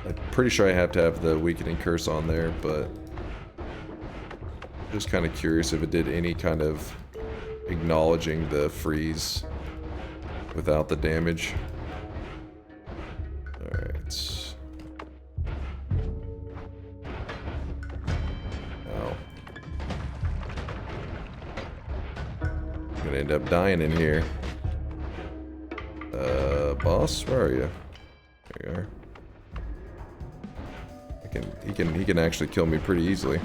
I'm pretty sure I have to have the weakening curse on there, but just kind of curious if it did any kind of acknowledging the freeze without the damage. Alright. Ow. I'm gonna end up dying in here. Boss, where are you? There you are. He can actually kill me pretty easily.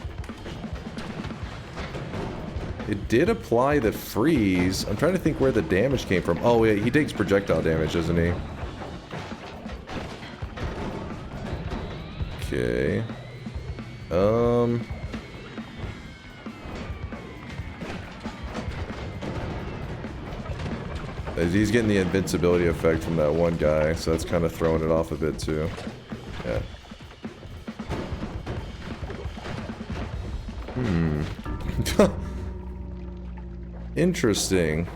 It did apply the freeze. I'm trying to think where the damage came from. Oh, yeah, he takes projectile damage, doesn't he? Okay. He's getting the invincibility effect from that one guy, so that's kind of throwing it off a bit too. Yeah. Interesting.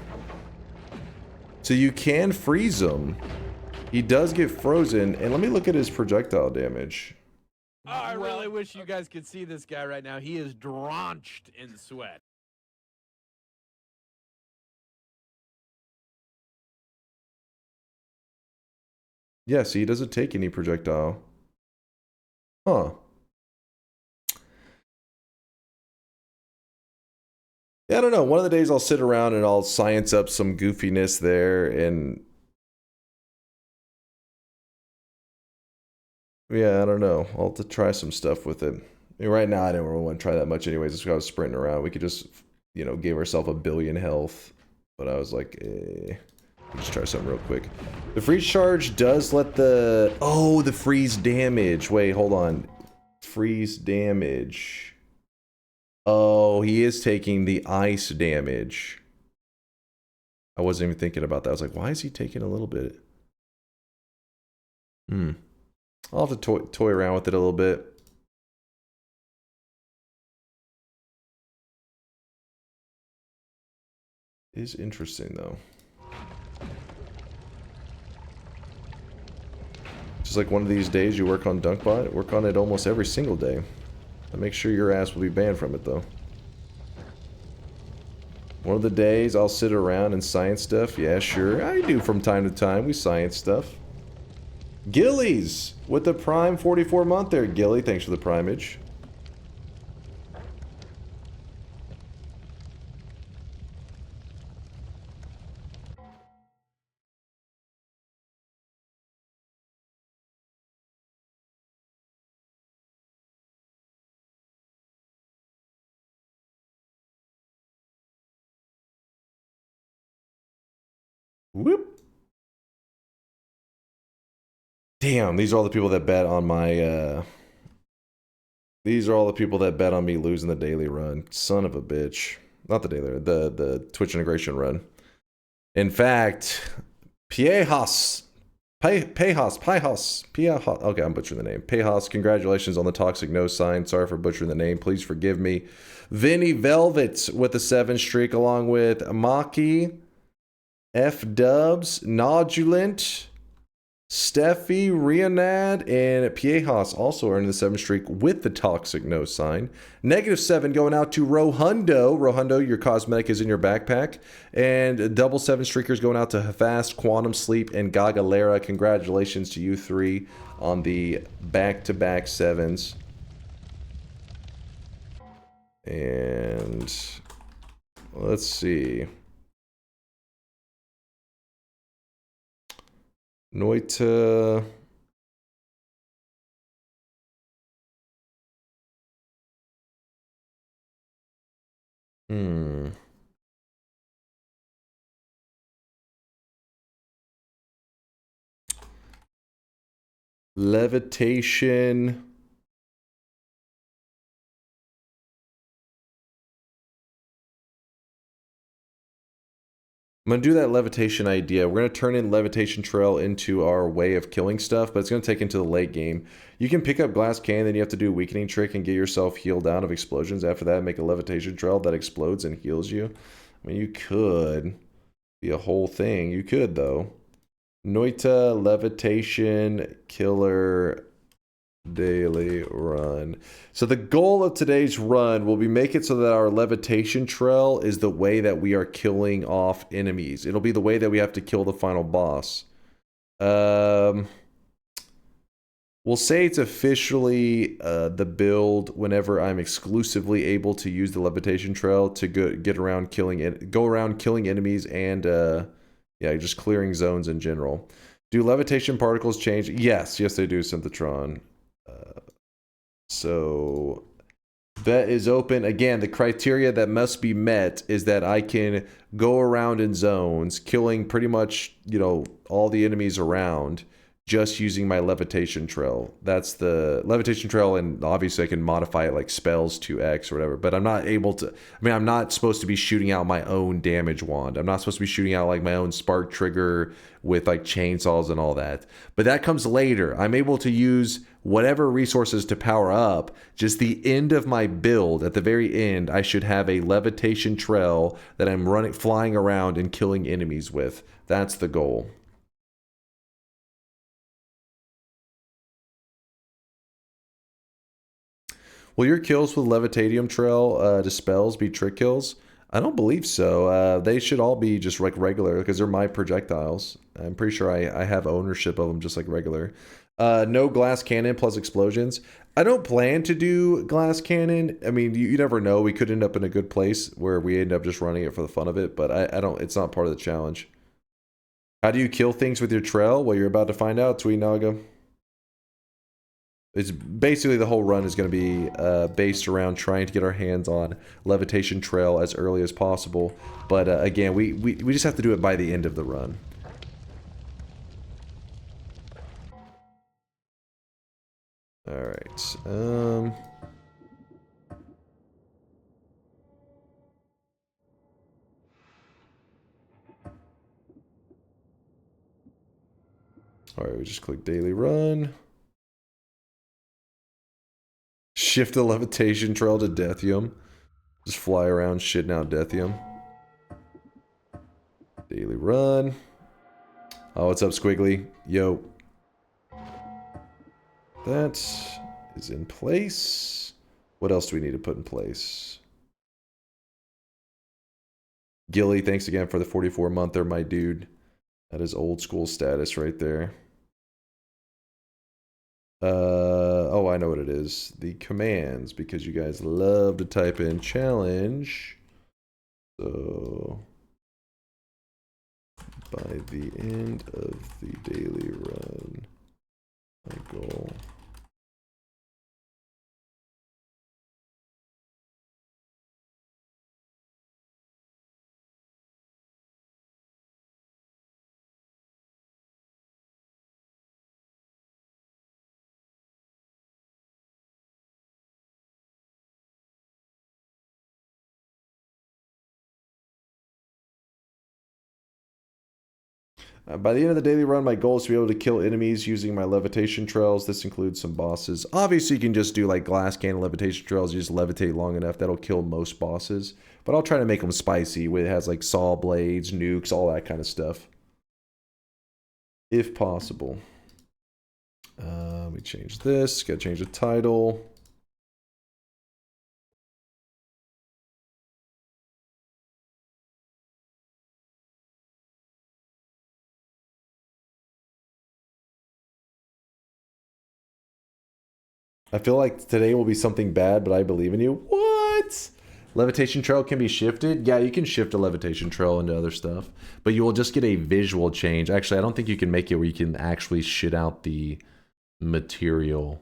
So you can freeze him. He does get frozen, and let me look at his projectile damage. Oh, I really wish you guys could see this guy right now. He is drenched in sweat. Yeah, see, he doesn't take any projectile. Huh. Yeah, I don't know. One of the days I'll sit around and I'll science up some goofiness there, and yeah, I don't know. I'll have to try some stuff with it. I mean, right now, I don't really want to try that much anyways. That's why I was sprinting around. We could just, you know, give ourselves 1 billion health. But I was like, just try something real quick. The freeze charge does let the... Oh, the freeze damage. Wait, hold on. Freeze damage. Oh, he is taking the ice damage. I wasn't even thinking about that. I was like, why is he taking a little bit? I'll have to toy around with it a little bit. It is interesting though. Just like one of these days you work on DunkBot, work on it almost every single day. And make sure your ass will be banned from it though. One of the days I'll sit around and science stuff. Yeah, sure. I do from time to time. We science stuff. Gillies with the Prime 44 month there, Gilly. Thanks for the primage. Whoop. Damn, these are all the people that bet on my, these are all the people that bet on me losing the daily run. Son of a bitch. Not the daily run, the Twitch integration run. In fact, Piejas, okay, I'm butchering the name. Piejas, congratulations on the toxic no sign. Sorry for butchering the name. Please forgive me. Vinny Velvet with the 7 streak, along with Maki, F Dubs, Nodulent, Steffi, Rionad, and Piejas also earning the 7 streak with the toxic no sign. -7 going out to Rohundo. Rohundo, your cosmetic is in your backpack. And double 7 streakers going out to Fast, Quantum Sleep, and Gagalera. Congratulations to you 3 on the back-to-back 7s. And let's see. Noita. Levitation. I'm going to do that levitation idea. We're going to turn in levitation trail into our way of killing stuff, but it's going to take into the late game. You can pick up glass cannon, then you have to do a weakening trick and get yourself healed out of explosions. After that, make a levitation trail that explodes and heals you. I mean, you could be a whole thing. You could, though. Noita, levitation, killer, daily run. So the goal of today's run will be make it so that our levitation trail is the way that we are killing off enemies. It'll be the way that we have to kill the final boss. We'll say it's officially the build whenever I'm exclusively able to use the levitation trail to go around killing enemies and yeah, just clearing zones in general. Do levitation particles change? Yes, they do, Synthetron. So that is open. Again, the criteria that must be met is that I can go around in zones, killing pretty much, you know, all the enemies around, just using my levitation trail. That's the levitation trail, and obviously I can modify it like spells to X or whatever, but I'm not able to, I mean, I'm not supposed to be shooting out my own damage wand. I'm not supposed to be shooting out like my own spark trigger with like chainsaws and all that. But that comes later. I'm able to use whatever resources to power up. Just the end of my build, at the very end, I should have a levitation trail that I'm flying around and killing enemies with. That's the goal. Will your kills with Levitatium Trail dispels be trick kills? I don't believe so. They should all be just like regular because they're my projectiles. I'm pretty sure I have ownership of them just like regular. No glass cannon plus explosions. I don't plan to do glass cannon. I mean, you never know. We could end up in a good place where we end up just running it for the fun of it, but I don't. It's not part of the challenge. How do you kill things with your trail? Well, you're about to find out, Tweet Naga. It's basically the whole run is going to be based around trying to get our hands on levitation trail as early as possible. But again, we just have to do it by the end of the run. All right. All right, we just click daily run. Shift the levitation trail to Deathium. Just fly around shitting out Deathium. Daily run. Oh, what's up, Squiggly? Yo. That is in place. What else do we need to put in place? Gilly, thanks again for the 44-monther, my dude. That is old school status right there. Oh, I know what it is. The commands, because you guys love to type in challenge. So, by the end of the daily run, my goal. By the end of the daily run, my goal is to be able to kill enemies using my levitation trails. This includes some bosses. Obviously, you can just do like glass cannon levitation trails. You just levitate long enough. That'll kill most bosses. But I'll try to make them spicy. Where it has like saw blades, nukes, all that kind of stuff. If possible. Let me change this. Got to change the title. I feel like today will be something bad, but I believe in you. What? Levitation trail can be shifted? Yeah, you can shift a levitation trail into other stuff. But you will just get a visual change. Actually, I don't think you can make it where you can actually shit out the material.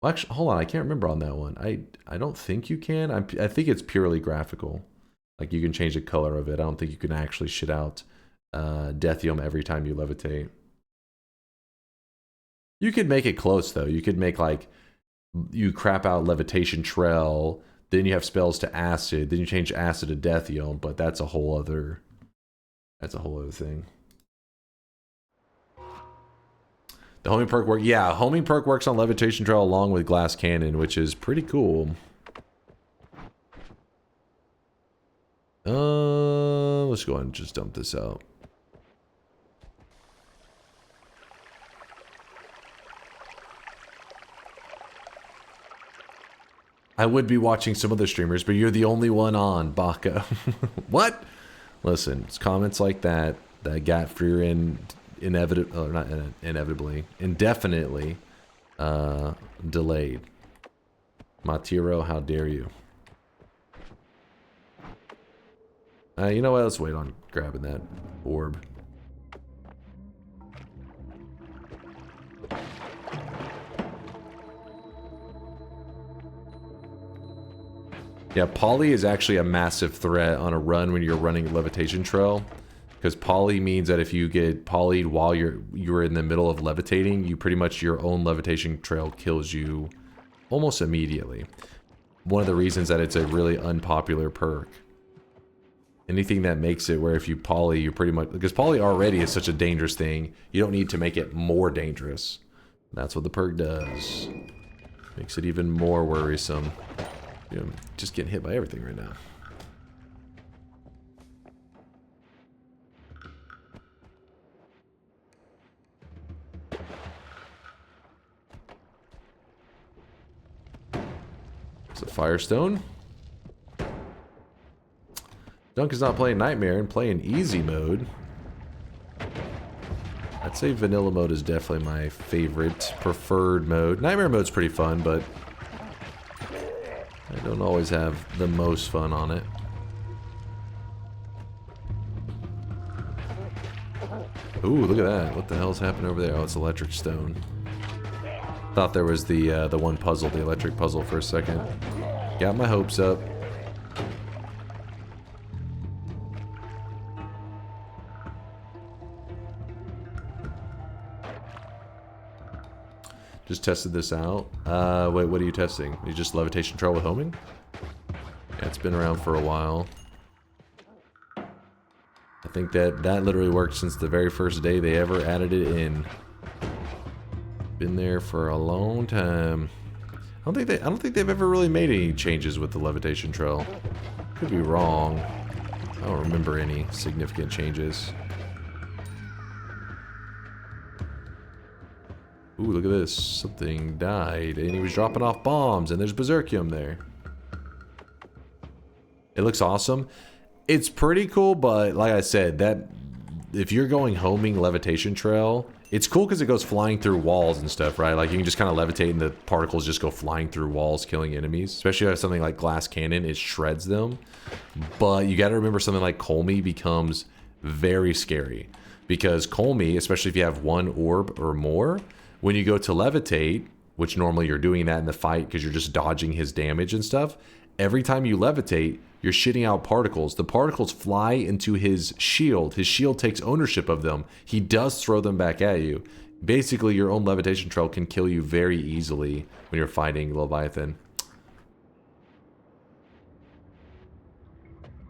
Well, actually, hold on. I can't remember on that one. I don't think you can. I think it's purely graphical. Like, you can change the color of it. I don't think you can actually shit out Deathium every time you levitate. You could make it close, though. You could make, like, you crap out Levitation Trail, then you have spells to Acid, then you change Acid to Deathium, but that's a whole other thing. The homing perk work, yeah, homing perk works on Levitation Trail along with Glass Cannon, which is pretty cool. Let's go ahead and just dump this out. I would be watching some other streamers, but you're the only one on, Baka. What? Listen, it's comments like that that got for indefinitely delayed. Matiro, how dare you? You know what? Let's wait on grabbing that orb. Yeah, poly is actually a massive threat on a run when you're running Levitation Trail. Because poly means that if you get polyed while you're in the middle of levitating, you pretty much, your own Levitation Trail kills you almost immediately. One of the reasons that it's a really unpopular perk. Anything that makes it where if you poly, you pretty much... Because poly already is such a dangerous thing, you don't need to make it more dangerous. That's what the perk does. Makes it even more worrisome. You know, just getting hit by everything right now. It's a Firestone. Dunk is not playing Nightmare and playing easy mode. I'd say vanilla mode is definitely my favorite, preferred mode. Nightmare mode's pretty fun, but I don't always have the most fun on it. Ooh, look at that. What the hell's happening over there? Oh, it's electric stone. Thought there was the one puzzle, the electric puzzle for a second. Got my hopes up. Just tested this out. Wait, what are you testing? You just Levitation Trail with homing? Yeah, it's been around for a while. I think that literally worked since the very first day they ever added it in. Been there for a long time. I don't think they've ever really made any changes with the Levitation Trail. Could be wrong. I don't remember any significant changes. Ooh, look at this. Something died, and he was dropping off bombs, and there's Berserkium there. It looks awesome. It's pretty cool, but like I said, that if you're going homing levitation trail, it's cool because it goes flying through walls and stuff, right? Like you can just kind of levitate and the particles just go flying through walls, killing enemies. Especially if you have something like glass cannon, it shreds them. But you got to remember something like Colmy becomes very scary. Because Colmy, especially if you have one orb or more, when you go to levitate, which normally you're doing that in the fight because you're just dodging his damage and stuff, every time you levitate, you're shitting out particles. The particles fly into his shield. His shield takes ownership of them. He does throw them back at you. Basically, your own levitation trail can kill you very easily when you're fighting Leviathan.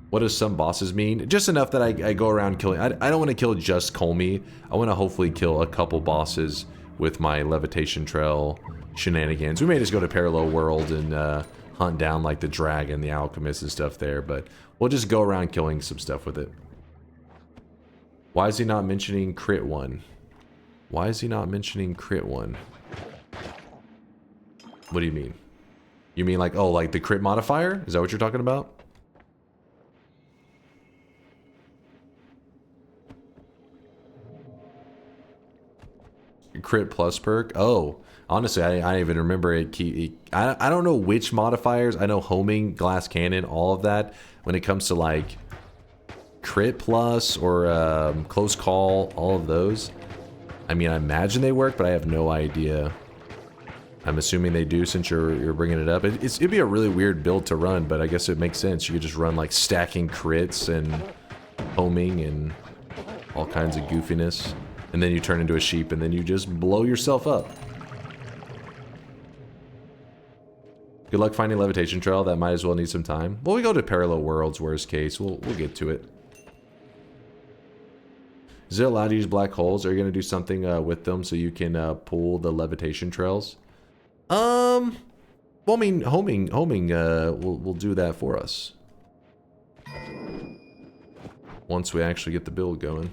What does some bosses mean? Just enough that I go around killing. I don't want to kill just Colmy. I want to hopefully kill a couple bosses with my levitation trail shenanigans. We may just go to Parallel World and hunt down like the dragon, the alchemist and stuff there, but we'll just go around killing some stuff with it. Why is he not mentioning crit 1? Why is he not mentioning crit 1? What do you mean? You mean like, oh, like the crit modifier? Is that what you're talking about? Crit plus perk? Oh, honestly, I don't even remember it. I don't know which modifiers. I know homing, glass cannon, all of that. When it comes to like crit plus or close call, all of those. I mean, I imagine they work, but I have no idea. I'm assuming they do since you're bringing it up. It'd be a really weird build to run, but I guess it makes sense. You could just run like stacking crits and homing and all kinds of goofiness. And then you turn into a sheep and then you just blow yourself up. Good luck finding Levitation Trail. That might as well need some time. Well, we go to Parallel Worlds, worst case. We'll get to it. Is it allowed to use black holes? Are you going to do something with them so you can pull the levitation trails? Well, I mean, homing will do that for us. Once we actually get the build going.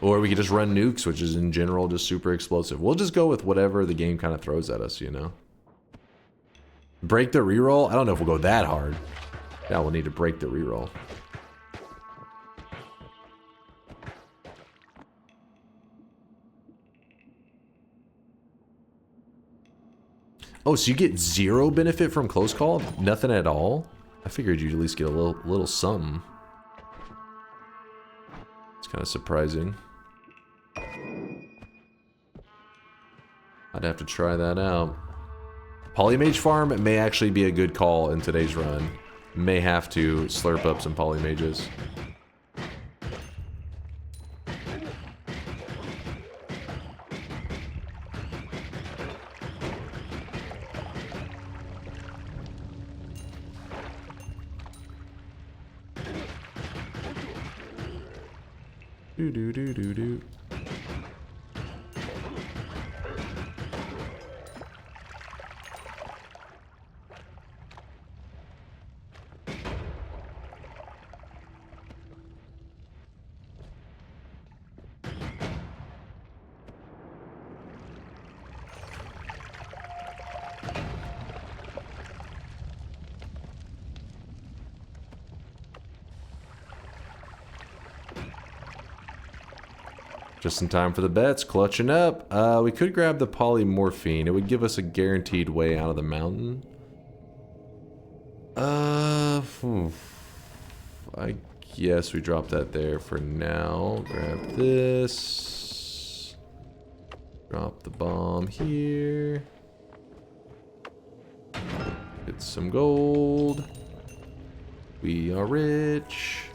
Or we could just run nukes, which is in general just super explosive. We'll just go with whatever the game kind of throws at us, you know? Break the reroll? I don't know if we'll go that hard. Yeah, we'll need to break the reroll. Oh, so you get 0 benefit from close call? Nothing at all? I figured you'd at least get a little something. It's kind of surprising. I'd have to try that out. Polymage farm may actually be a good call in today's run. May have to slurp up some polymages. Do. Just in time for the bets, clutching up. We could grab the polymorphine. It would give us a guaranteed way out of the mountain. I guess we drop that there for now. Grab this. Drop the bomb here. Get some gold. We are rich.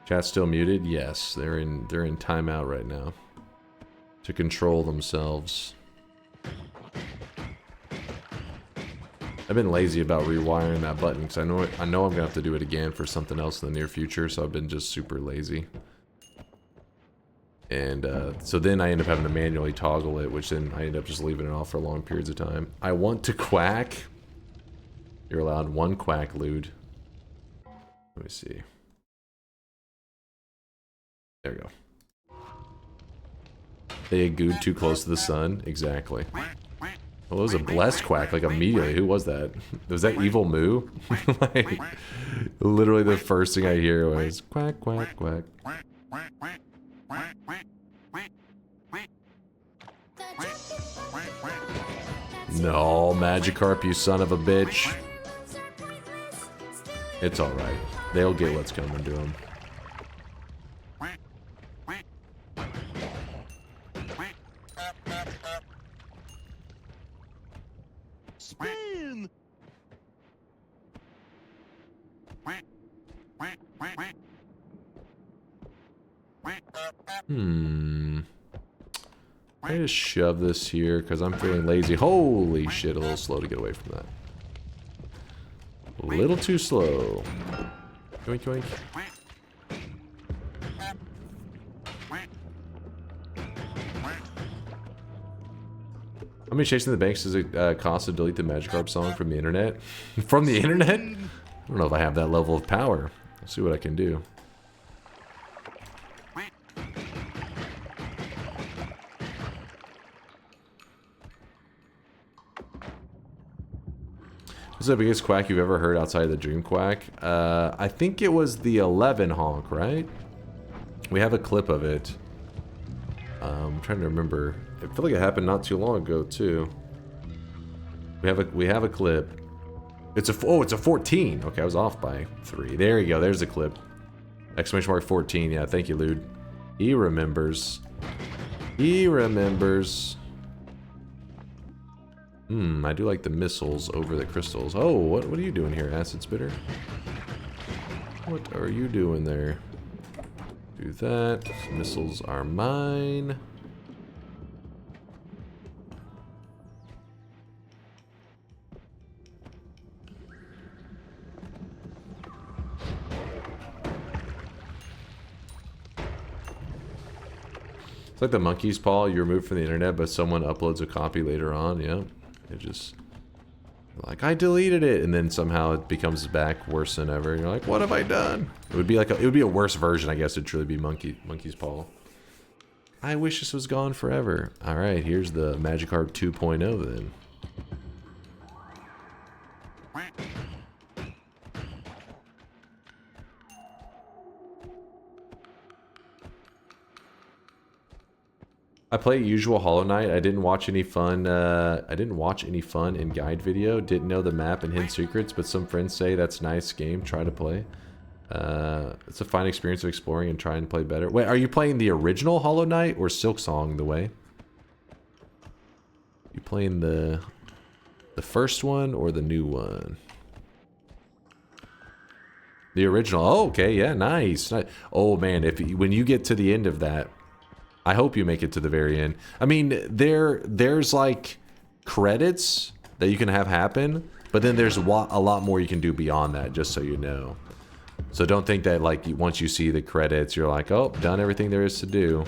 Chat's still muted? Yes, they're in timeout right now to control themselves. I've been lazy about rewiring that button because I know I'm gonna have to do it again for something else in the near future, so I've been just super lazy. And so then I end up having to manually toggle it, which then I end up just leaving it off for long periods of time. I want to quack. You're allowed 1 quack, lewd. Let me see. There we go. They gooed too close to the sun. Exactly. Well, it was a blessed quack, like immediately. Who was that? Was that Evil Moo? Like, literally the first thing I hear was quack, quack, quack. No, Magikarp, you son of a bitch. It's alright. They'll get what's coming to them. Spin! I just shove this here because I'm feeling lazy. Holy shit, a little slow to get away from that. A little too slow. Yoink, yoink. How many Chasing the Banks does it cost to delete the Magikarp song from the internet? From the internet? I don't know if I have that level of power. Let's see what I can do. What's the biggest quack you've ever heard outside of the Dream Quack? I think it was the 11 honk, right? We have a clip of it. I'm trying to remember. I feel like it happened not too long ago too. We have a clip. It's a 14. Okay, I was off by 3. There you go. There's a clip. Exclamation mark 14. Yeah, thank you, Lude. He remembers. He remembers. I do like the missiles over the crystals. Oh, what are you doing here, Acid Spitter? What are you doing there? Do that. Missiles are mine. It's like the monkey's paw, you remove from the internet, but someone uploads a copy later on. Yeah, it just like I deleted it, and then somehow it becomes back worse than ever. You're like, what have I done? It would be like it would be a worse version, I guess. It'd truly be monkey's paw. I wish this was gone forever. All right, here's the Magikarp 2.0 then. I play usual Hollow Knight. I didn't watch any fun. In guide video. Didn't know the map and hidden secrets, but some friends say that's nice game. Try to play. It's a fine experience of exploring and trying to play better. Wait, are you playing the original Hollow Knight or Silksong the way? You playing the first one or the new one? The original. Oh, okay, yeah, nice. Oh man, when you get to the end of that. I hope you make it to the very end. I mean, there's like credits that you can have happen, but then there's a lot more you can do beyond that, just so you know. So don't think that like once you see the credits, you're like, oh, done everything there is to do.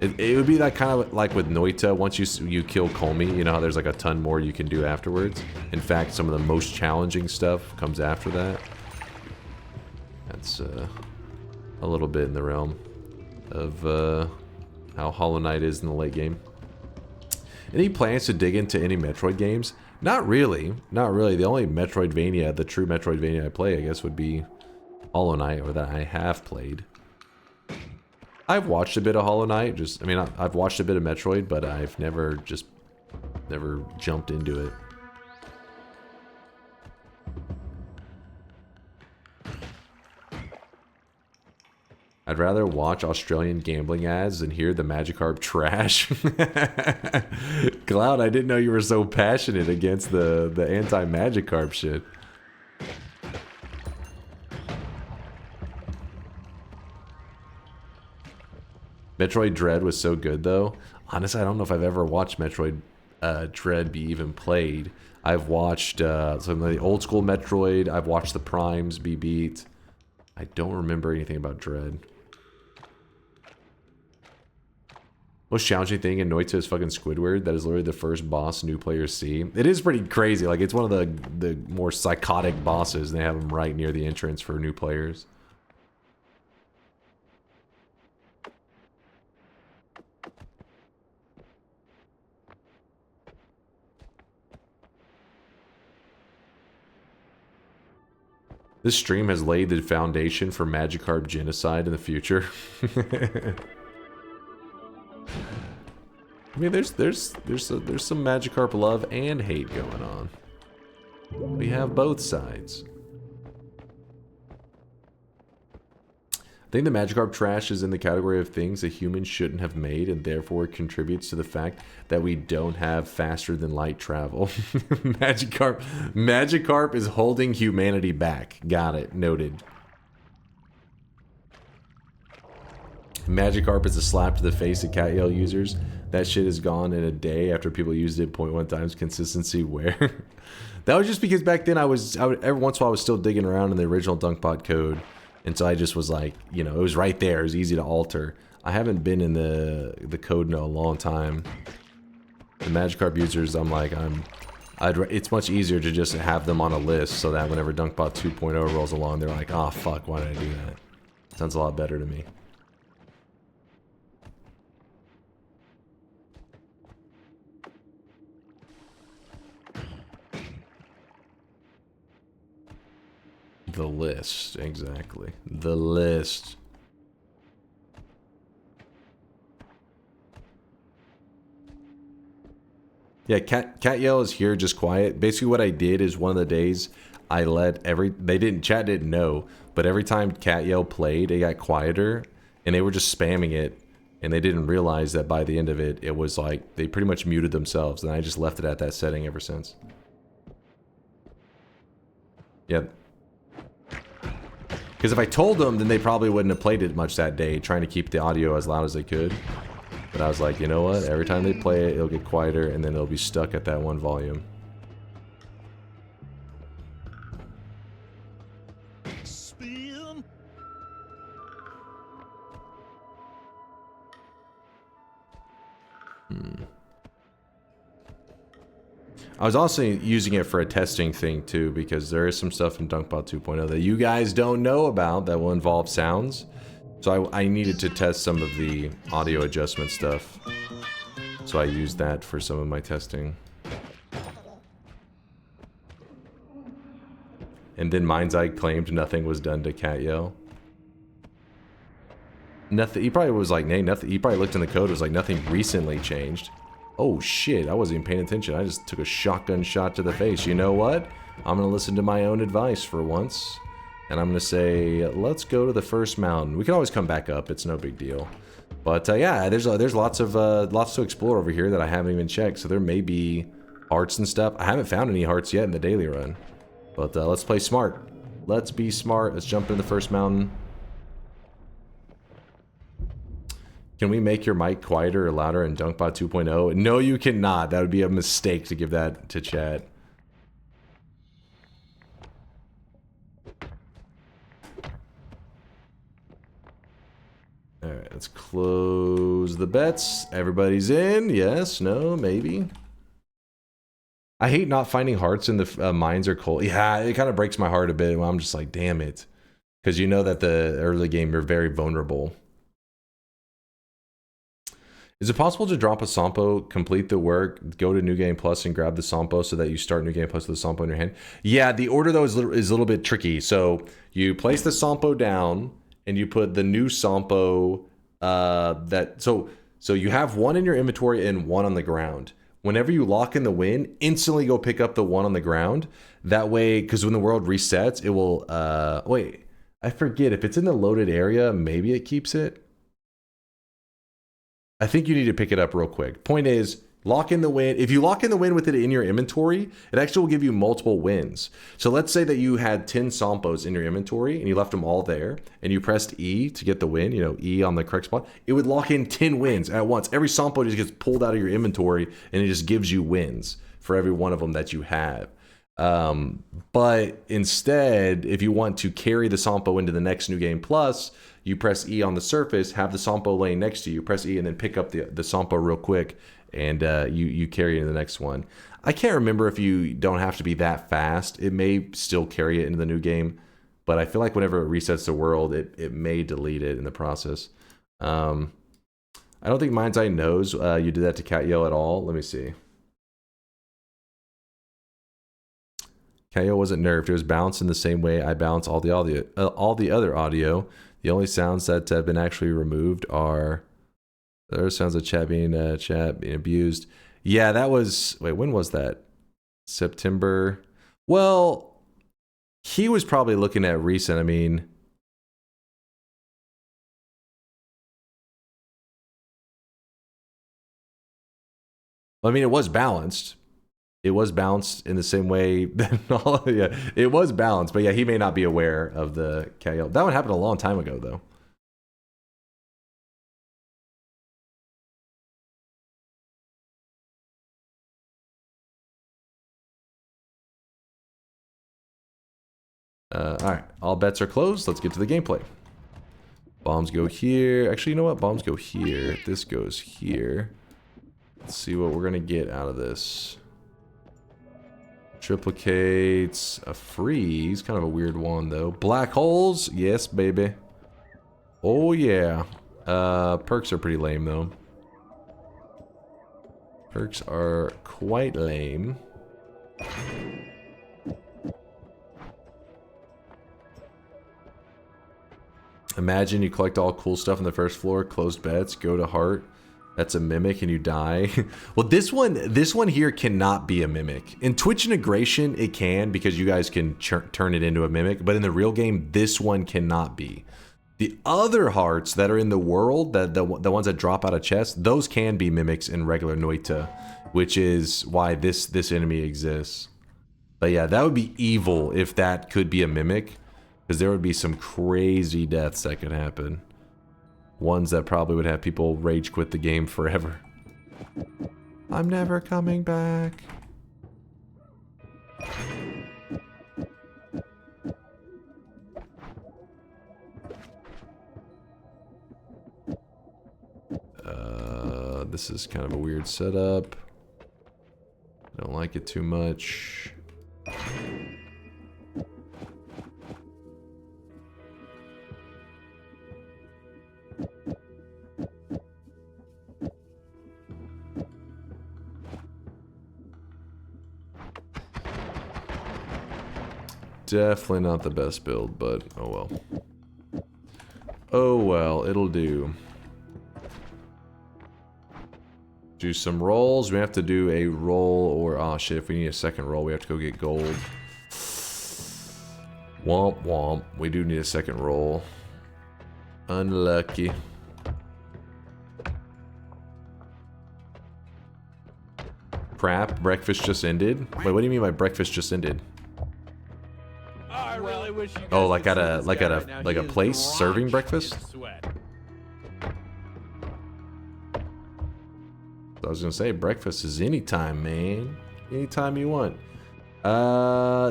It would be like kind of like with Noita. Once you kill Comey, you know how there's like a ton more you can do afterwards. In fact, some of the most challenging stuff comes after that. That's a little bit in the realm of how Hollow Knight is in the late game. Any plans to dig into any Metroid games? Not really. Not really. The only Metroidvania, the true Metroidvania I play, I guess, would be Hollow Knight, or that I have played. I've watched a bit of Hollow Knight. I've watched a bit of Metroid, but I've never jumped into it. I'd rather watch Australian gambling ads than hear the Magikarp trash. Cloud, I didn't know you were so passionate against the anti-Magikarp shit. Metroid Dread was so good, though. Honestly, I don't know if I've ever watched Metroid Dread be even played. I've watched some of the old school Metroid. I've watched the Primes be beat. I don't remember anything about Dread. Most challenging thing in Noita is fucking Squidward. That is literally the first boss new players see. It is pretty crazy. Like, it's one of the more psychotic bosses. They have them right near the entrance for new players. This stream has laid the foundation for Magikarp genocide in the future. I mean, there's some Magikarp love and hate going on. We have both sides. I think the Magikarp trash is in the category of things that humans shouldn't have made, and therefore contributes to the fact that we don't have faster than light travel. Magikarp is holding humanity back. Got it. Noted. Magikarp is a slap to the face of Cat Yell users. That shit is gone in a day after people used it 0.1 times. Consistency where? That was just because back then I would every once in a while I was still digging around in the original DunkPod code. And so I just was like, you know, it was right there. It was easy to alter. I haven't been in the code in a long time. The Magikarp users, I'm like, it's much easier to just have them on a list so that whenever DunkPod 2.0 rolls along, they're like, oh fuck, why did I do that? Sounds a lot better to me. The list, exactly. The list. Yeah, Cat Yell is here, just quiet. Basically what I did is one of the days I let chat didn't know, but every time Cat Yell played, it got quieter, and they were just spamming it, and they didn't realize that by the end of it, it was like, they pretty much muted themselves, and I just left it at that setting ever since. Yeah. Because if I told them, then they probably wouldn't have played it much that day, trying to keep the audio as loud as they could. But I was like, you know what? Every time they play it, it'll get quieter, and then it'll be stuck at that one volume. Spin. I was also using it for a testing thing too, because there is some stuff in DunkPod 2.0 that you guys don't know about that will involve sounds. So I needed to test some of the audio adjustment stuff. So I used that for some of my testing. And then Mind's Eye claimed nothing was done to Cat Yell. Nothing. He probably was like, nay, nothing. He probably looked in the code. It was like nothing recently changed. Oh shit, I wasn't even paying attention. I just took a shotgun shot to the face. You know what? I'm gonna listen to my own advice for once. And I'm gonna say, let's go to the first mountain. We can always come back up, it's no big deal. But yeah, there's lots to explore over here that I haven't even checked. So there may be hearts and stuff. I haven't found any hearts yet in the daily run. But let's play smart. Let's be smart. Let's jump into the first mountain. Can we make your mic quieter or louder in DunkPod 2.0? No, you cannot. That would be a mistake to give that to chat. Alright, let's close the bets. Everybody's in. Yes, no, maybe. I hate not finding hearts in the mines are cold. Yeah, it kind of breaks my heart a bit. I'm just like, damn it. Because you know that the early game, you're very vulnerable. Is it possible to drop a Sampo, complete the work, go to New Game Plus and grab the Sampo so that you start New Game Plus with the Sampo in your hand? Yeah, the order though is a little bit tricky. So you place the Sampo down and you put the new Sampo so you have one in your inventory and one on the ground. Whenever you lock in the win, instantly go pick up the one on the ground. That way, because when the world resets, it will, wait, I forget, if it's in the loaded area, maybe it keeps it. I think you need to pick it up real quick. Point is, lock in the win. If you lock in the win with it in your inventory, it actually will give you multiple wins. So let's say that you had 10 Sampos in your inventory and you left them all there and you pressed E to get the win, you know, E on the correct spot. It would lock in 10 wins at once. Every Sampo just gets pulled out of your inventory and it just gives you wins for every one of them that you have. But instead, if you want to carry the Sampo into the next New Game Plus, you press E on the surface, have the Sompo laying next to you, press E, and then pick up the Sompo real quick, and you carry it into the next one. I can't remember if you don't have to be that fast. It may still carry it into the new game, but I feel like whenever it resets the world, it may delete it in the process. I don't think Mind's Eye knows you did that to Catyo at all. Let me see. Catyo wasn't nerfed. It was balanced in the same way I balance all the other audio. The only sounds that have been actually removed are there are sounds of chat being abused. Yeah, that was, wait, when was that? September. Well, he was probably looking at recent. I mean, it was balanced. It was balanced in the same way that yeah, it was balanced, but yeah, he may not be aware of the KO. That one happened a long time ago, though. All right, all bets are closed. Let's get to the gameplay. Bombs go here. Actually, you know what? Bombs go here. This goes here. Let's see what we're gonna get out of this. Triplicates, a freeze, kind of a weird one though. Black holes, yes baby. Oh yeah. Perks are pretty lame though. Perks are quite lame. Imagine you collect all cool stuff on the first floor, closed bets, go to heart. That's a mimic and you die. Well, this one here cannot be a mimic. In Twitch integration, it can because you guys can turn it into a mimic. But in the real game, this one cannot be. The other hearts that are in the world, the ones that drop out of chests, those can be mimics in regular Noita, which is why this enemy exists. But yeah, that would be evil if that could be a mimic, because there would be some crazy deaths that could happen. Ones that probably would have people rage quit the game forever. I'm never coming back. This is kind of a weird setup. I don't like it too much. Definitely not the best build, but oh well. Oh well, it'll do. Do some rolls. We have to do a roll, or oh shit, if we need a second roll, we have to go get gold. Womp womp. We do need a second roll. Unlucky. Crap, breakfast just ended. Wait, what do you mean by breakfast just ended? I really wish you guys Oh, like could at see this guy right now. a He is place drenched serving in breakfast? sweat. I was gonna say breakfast is anytime, man. Anytime you want.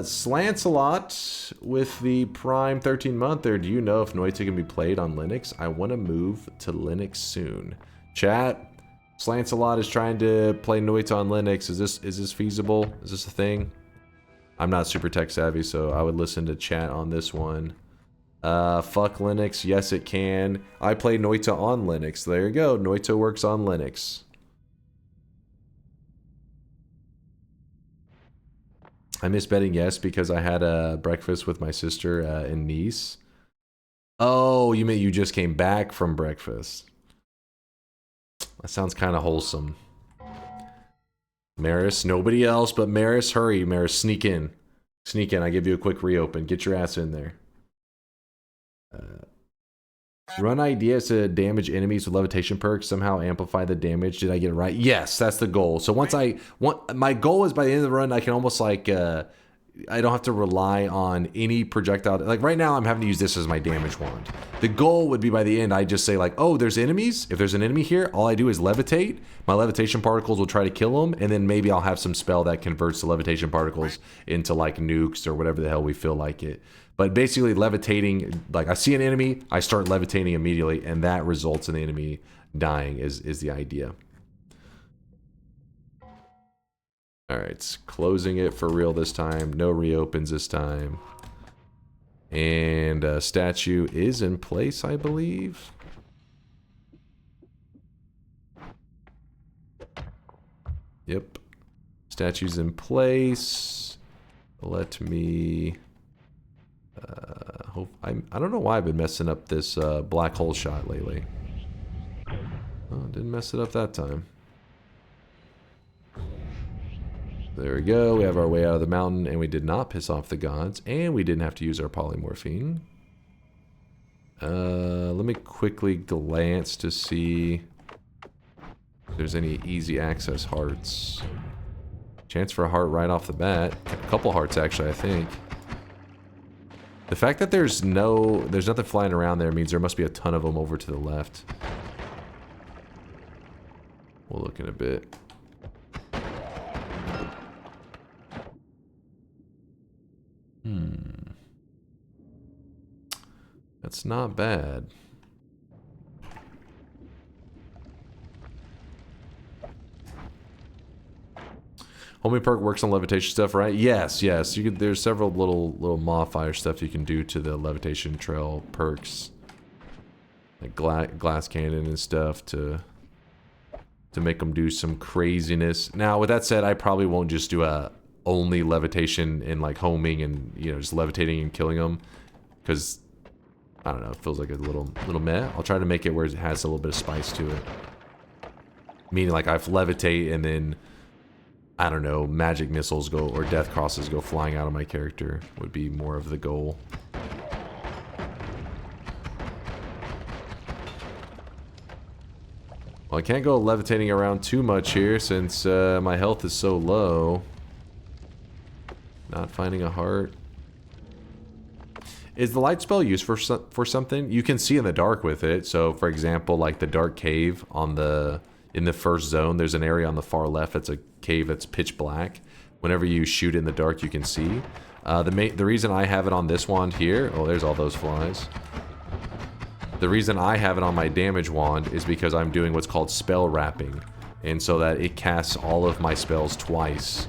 Slancelot with the Prime 13-monther. Do you know if Noita can be played on Linux? I want to move to Linux soon. Chat. Slancelot is trying to play Noita on Linux. Is this feasible? Is this a thing? I'm not super tech savvy, so I would listen to chat on this one. Fuck Linux. Yes, it can. I play Noita on Linux. There you go. Noita works on Linux. I miss betting yes because I had a breakfast with my sister in Nice. Oh, you mean you just came back from breakfast? That sounds kind of wholesome. Maris, nobody else but Maris. Hurry, Maris, sneak in. Sneak in, I give you a quick reopen. Get your ass in there. Run ideas to damage enemies with levitation perks. Somehow amplify the damage. Did I get it right? Yes, that's the goal. So my goal is by the end of the run, I can almost like I don't have to rely on any projectile. Like right now, I'm having to use this as my damage wand. The goal would be by the end, I just say like, oh, there's enemies. If there's an enemy here, all I do is levitate. My levitation particles will try to kill them, and then maybe I'll have some spell that converts the levitation particles into like nukes or whatever the hell we feel like it. But basically levitating, like I see an enemy, I start levitating immediately, and that results in the enemy dying is the idea. Alright, closing it for real this time. No reopens this time. And statue is in place, I believe. Yep. Statue's in place. Let me... I don't know why I've been messing up this black hole shot lately. Oh, didn't mess it up that time. There we go. We have our way out of the mountain, and we did not piss off the gods, and we didn't have to use our polymorphine. Let me quickly glance to see if there's any easy access hearts. Chance for a heart right off the bat. A couple hearts, actually, I think. The fact that there's nothing flying around there means there must be a ton of them over to the left. We'll look in a bit. That's not bad. Homie perk works on levitation stuff, right? Yes, yes. You could. There's several little modifier stuff you can do to the levitation trail perks, like glass cannon and stuff to make them do some craziness. Now, with that said, I probably won't just do a only levitation and like homing and just levitating and killing them, because I don't know, it feels like a little meh. I'll try to make it where it has a little bit of spice to it. Meaning like I levitate and then, I don't know, magic missiles go or death crosses go flying out of my character would be more of the goal. Well, I can't go levitating around too much here since my health is so low. Not finding a heart. Is the light spell used for something? You can see in the dark with it. So, for example, like the dark cave in the first zone, there's an area on the far left that's a cave that's pitch black. Whenever you shoot in the dark, you can see. The reason I have it on this wand here... Oh, there's all those flies. The reason I have it on my damage wand is because I'm doing what's called spell wrapping. And so that it casts all of my spells twice.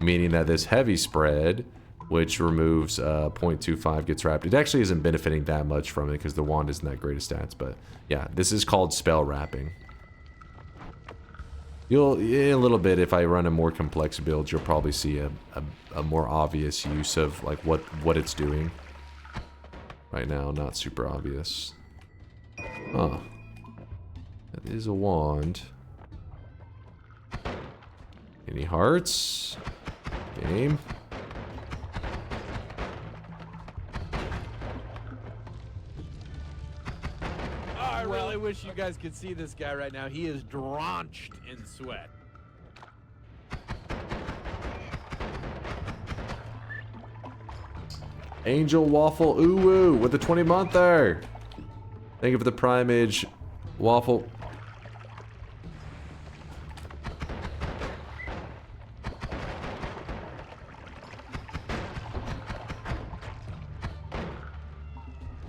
Meaning that this heavy spread, which removes 0.25, gets wrapped. It actually isn't benefiting that much from it because the wand isn't that great of stats. But yeah, this is called spell wrapping. You'll, in a little bit, if I run a more complex build, you'll probably see a more obvious use of like what it's doing. Right now, not super obvious. Huh. That is a wand. Any hearts? Game. I really wish you guys could see this guy right now. He is drenched in sweat. Angel Waffle Uwu with the 20-monther. Thank you for the Primage Waffle.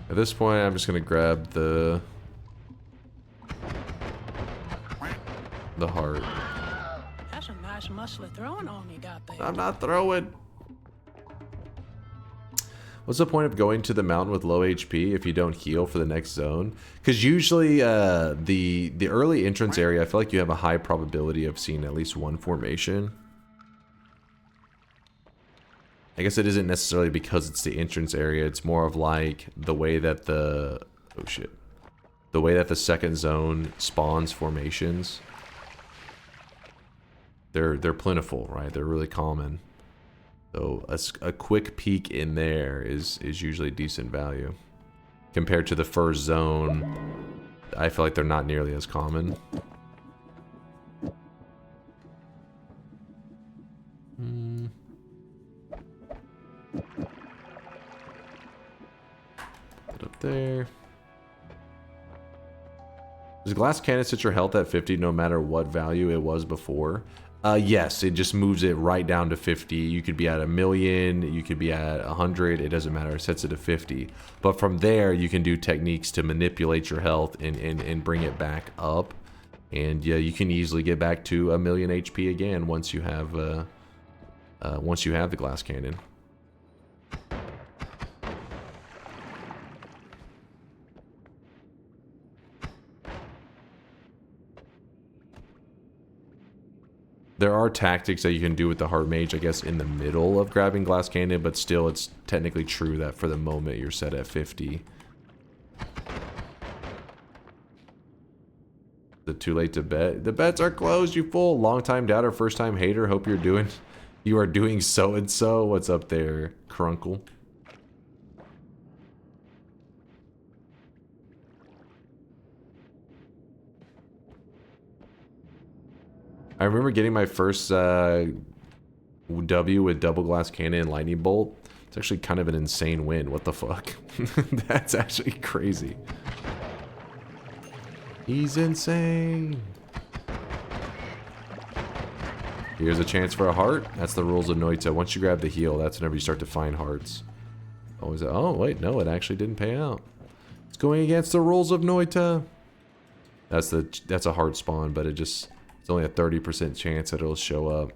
At this point, I'm just gonna grab the heart. That's a nice muscly throwing on you got there. I'm not throwing. What's the point of going to the mountain with low HP if you don't heal for the next zone? Because usually the early entrance area, I feel like you have a high probability of seeing at least one formation. I guess it isn't necessarily because it's the entrance area. It's more of like the way that the way that the second zone spawns formations. They're plentiful, right? They're really common. So a quick peek in there is usually decent value. Compared to the first zone, I feel like they're not nearly as common. there. Does glass cannon set your health at 50 no matter what value it was before? Yes, it just moves it right down to 50. You could be at 1,000,000, you could be at 100, it doesn't matter, it sets it to 50. But from there, you can do techniques to manipulate your health and bring it back up. And yeah, you can easily get back to 1,000,000 HP again once you have the glass cannon. There are tactics that you can do with the Heart Mage, I guess, in the middle of grabbing glass cannon, but still it's technically true that for the moment you're set at 50. Is it too late to bet? The bets are closed, you fool. Long time doubter, first time hater. Hope you are doing so and so. What's up there, Crunkle? I remember getting my first W with double glass cannon and lightning bolt. It's actually kind of an insane win. What the fuck? That's actually crazy. He's insane. Here's a chance for a heart. That's the rules of Noita. Once you grab the heal, that's whenever you start to find hearts. Oh, is it? Oh, wait, no, it actually didn't pay out. It's going against the rules of Noita. That's a heart spawn, but it's only a 30% chance that it'll show up.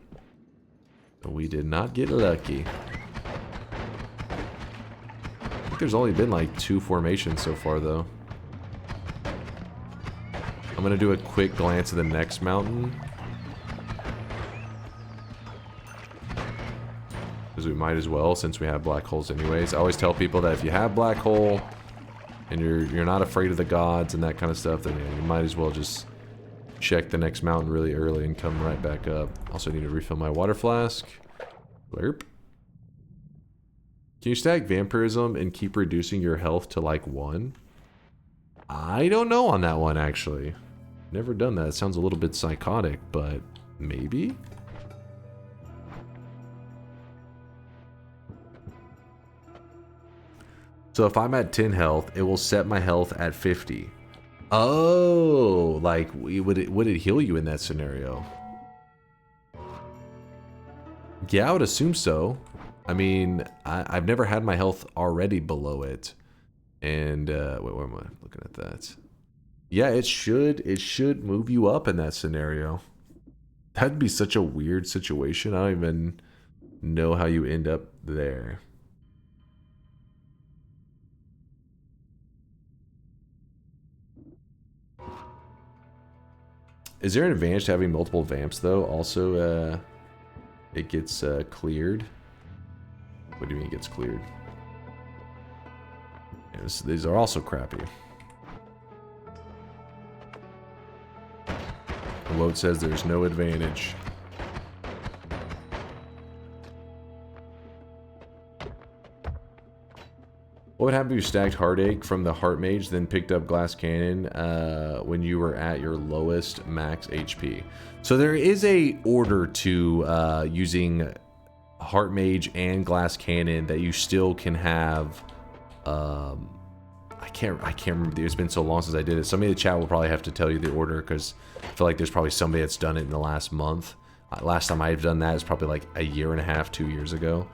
We did not get lucky. I think there's only been like 2 formations so far, though. I'm gonna do a quick glance at the next mountain. Because we might as well, since we have black holes anyways. I always tell people that if you have black hole and you're not afraid of the gods and that kind of stuff, then yeah, you might as well just check the next mountain really early and come right back up. Also need to refill my water flask. Blurp. Can you stack vampirism and keep reducing your health to like 1? I don't know on that one, actually. Never done that. It sounds a little bit psychotic, but maybe? So if I'm at 10 health, it will set my health at 50. Oh, like would it heal you in that scenario? Yeah, I would assume so. I mean, I've never had my health already below it. And wait, where am I looking at that? Yeah, it should move you up in that scenario. That'd be such a weird situation. I don't even know how you end up there. Is there an advantage to having multiple vamps, though? Also, it gets cleared. What do you mean it gets cleared? Yes, these are also crappy. Woat says there's no advantage. What would happen if you stacked Heartache from the Heart Mage, then picked up Glass Cannon when you were at your lowest max HP? So there is a order to using Heart Mage and Glass Cannon that you still can have. I can't remember. It's been so long since I did it. Somebody in the chat will probably have to tell you the order, because I feel like there's probably somebody that's done it in the last month. Last time I've done that is probably like a year and a half, 2 years ago.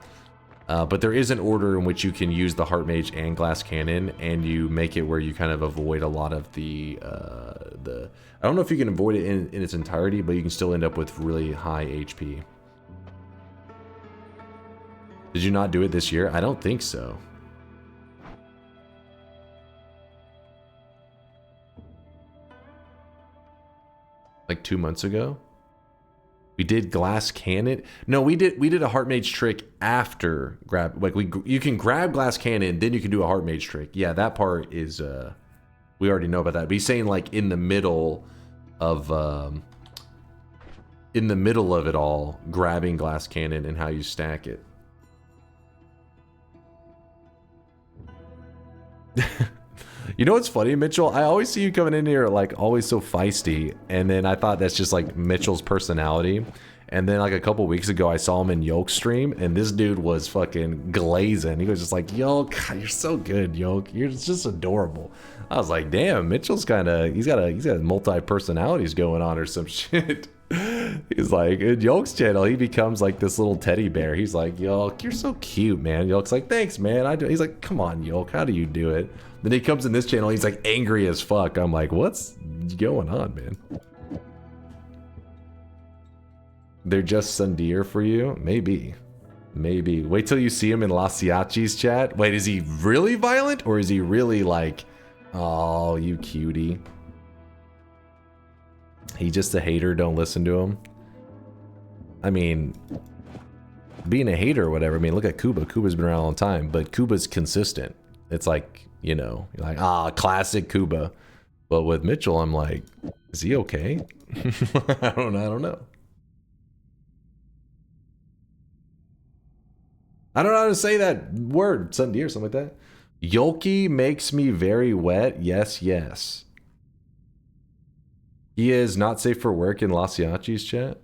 But there is an order in which you can use the Heart Mage and Glass Cannon, and you make it where you kind of avoid a lot of the I don't know if you can avoid it in its entirety, but you can still end up with really high HP. Did you not do it this year? I don't think so. Like 2 months ago? We did Glass Cannon. No, we did a Heart Mage trick after grab. Like you can grab Glass Cannon, then you can do a Heart Mage trick. Yeah, that part is we already know about that. But he's saying like in the middle of it all, grabbing Glass Cannon and how you stack it. You know what's funny, Mitchell? I always see you coming in here like always so feisty, and then I thought that's just like Mitchell's personality. And then like a couple weeks ago, I saw him in Yolk stream, and this dude was fucking glazing. He was just like, Yolk, you're so good, Yolk. You're just adorable. I was like, damn, Mitchell's kind of, he's got multi-personalities going on or some shit. He's like, in Yolk's channel, he becomes like this little teddy bear. He's like, Yolk, you're so cute, man. Yolk's like, thanks, man. He's like, come on, Yolk, how do you do it? Then he comes in this channel, he's like angry as fuck. I'm like, what's going on, man? They're just Sundeer for you? Maybe. Maybe. Wait till you see him in La Siachi's chat. Wait, is he really violent? Or is he really like, oh, you cutie? He's just a hater, don't listen to him. I mean, being a hater or whatever, I mean, look at Kuba. Kuba's been around a long time, but Kuba's consistent. It's like, you know, you're like, ah, classic Kuba. But with Mitchell, I'm like, is he okay? I don't know. I don't know how to say that word, Sunday or something like that. Yolky makes me very wet. Yes, yes. He is not safe for work in La Siachi's chat.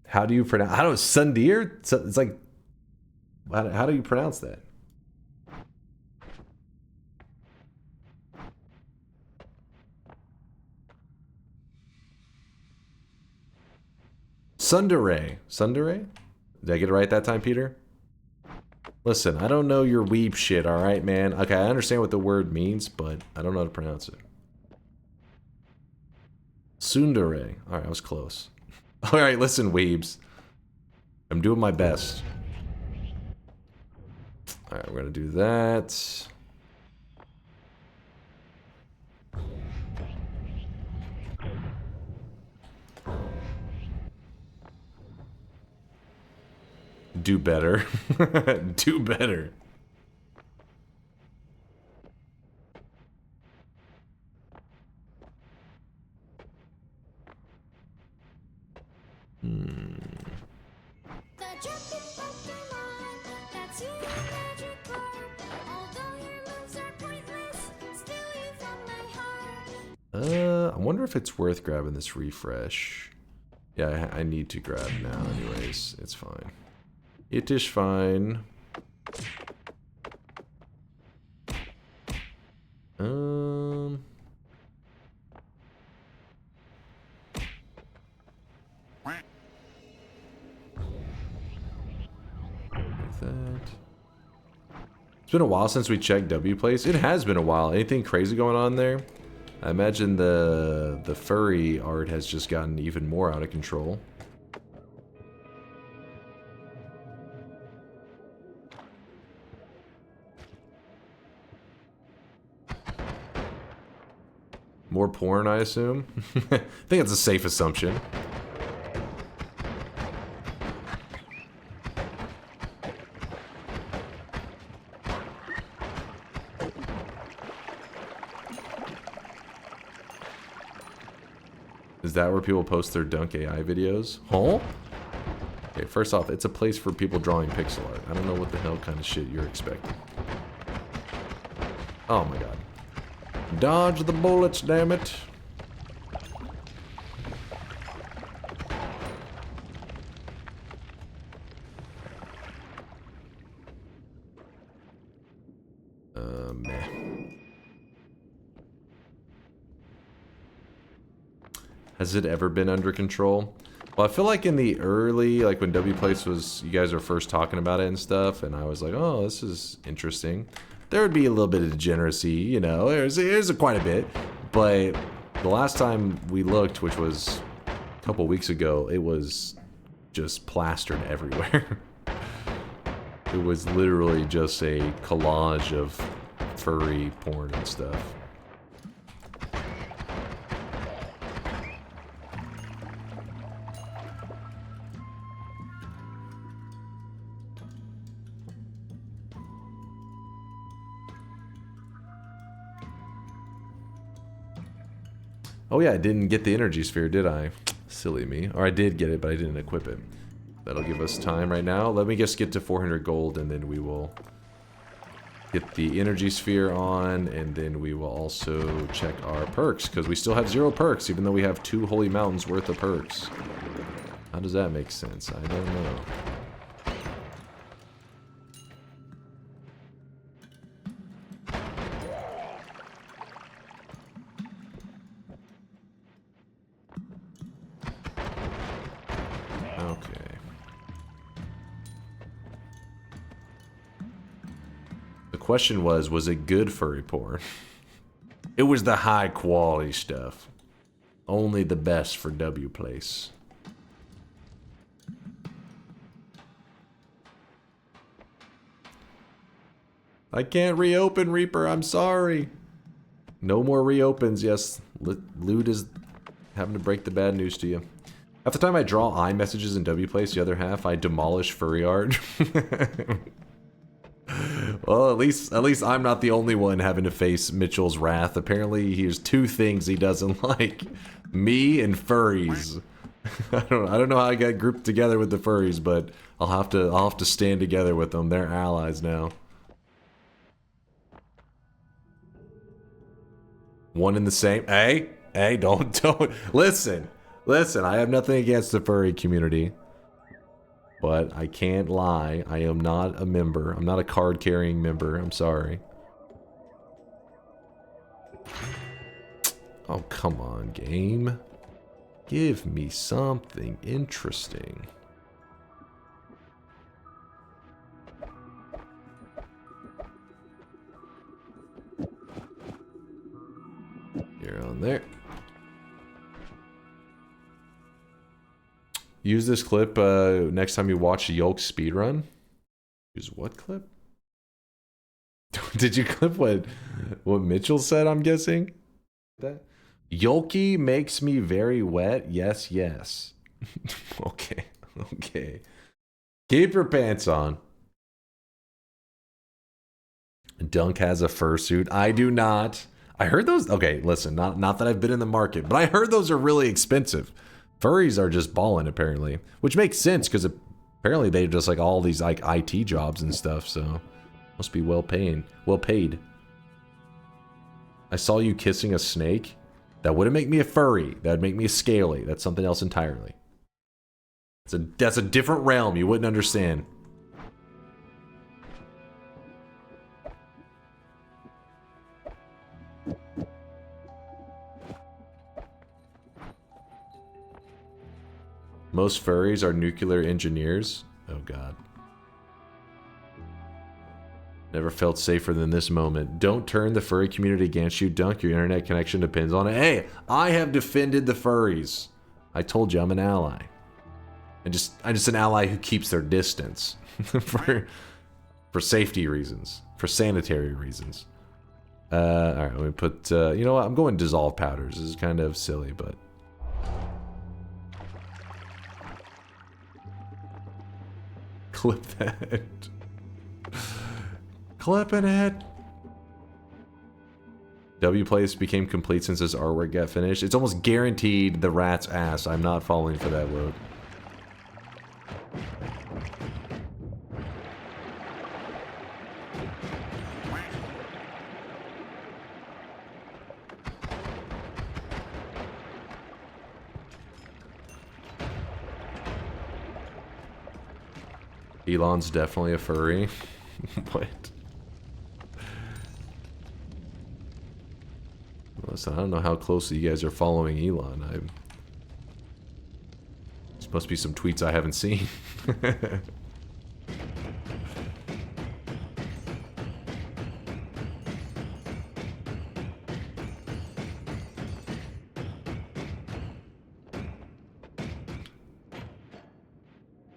How do you pronounce? I don't know. Sundeer? It's like, how do you pronounce that? Sundere. Sundere? Did I get it right that time, Peter? Listen, I don't know your weeb shit, alright, man? Okay, I understand what the word means, but I don't know how to pronounce it. Sundere. Alright, I was close. Alright, listen, weebs. I'm doing my best. Alright, we're gonna do that. Do better. Do better. I wonder if it's worth grabbing this refresh. Yeah, I need to grab now anyways. It's fine. It is fine. Like that. It's been a while since we checked W Place. It has been a while. Anything crazy going on there? I imagine the furry art has just gotten even more out of control. More porn, I assume? I think it's a safe assumption. Is that where people post their Dunk AI videos? Huh? Okay, first off, it's a place for people drawing pixel art. I don't know what the hell kind of shit you're expecting. Oh my god. Dodge the bullets, damn it. Meh. Has it ever been under control? Well, I feel like in the early, like when W Place was, you guys were first talking about it and stuff, and I was like, oh, this is interesting. There would be a little bit of degeneracy, you know, there's quite a bit, but the last time we looked, which was a couple weeks ago, it was just plastered everywhere. It was literally just a collage of furry porn and stuff. Oh yeah, I didn't get the energy sphere, did I? Silly me. Or I did get it, but I didn't equip it. That'll give us time right now. Let me just get to 400 gold, and then we will Get the energy sphere on, and then we will also check our perks, because we still have 0 perks, even though we have 2 holy mountains worth of perks. How does that make sense? I don't know. Okay. The question was it good furry porn? It was the high quality stuff. Only the best for W Place. I can't reopen, Reaper. I'm sorry. No more reopens. Yes, Loot is having to break the bad news to you. Half the time I draw iMessages in W Place, the other half I demolish furry art. Well, at least I'm not the only one having to face Mitchell's wrath. Apparently, here's 2 things he doesn't like: me and furries. I don't know how I got grouped together with the furries, but I'll have to stand together with them. They're allies now. One and the same. Hey, don't listen. I have nothing against the furry community, but I can't lie. I am not a member. I'm not a card-carrying member. I'm sorry. Oh, come on, game. Give me something interesting. You're on there. Use this clip next time you watch Yolk speedrun. Use what clip? Did you clip what Mitchell said, I'm guessing? That Yolky makes me very wet. Yes, yes. Okay. Keep your pants on. Dunk has a fursuit. I do not. I heard those. Okay, listen, not that I've been in the market, but I heard those are really expensive. Furries are just balling, apparently, which makes sense because apparently they just like all these like IT jobs and stuff, so must be well paid. I saw you kissing a snake. That wouldn't make me a furry. That would make me a scaly. That's something else entirely. That's a different realm. You wouldn't understand. Most furries are nuclear engineers. Oh god. Never felt safer than this moment. Don't turn the furry community against you, Dunk. Your internet connection depends on it. Hey, I have defended the furries. I told you I'm an ally. I'm just an ally who keeps their distance. for safety reasons. For sanitary reasons. Alright, let me put you know what? I'm going dissolve powders. This is kind of silly, but clip that. Clipping it. W Place became complete since this artwork got finished. It's almost guaranteed the rat's ass. I'm not falling for that load. Elon's definitely a furry. What? Listen, I don't know how closely you guys are following Elon. There must be some tweets I haven't seen.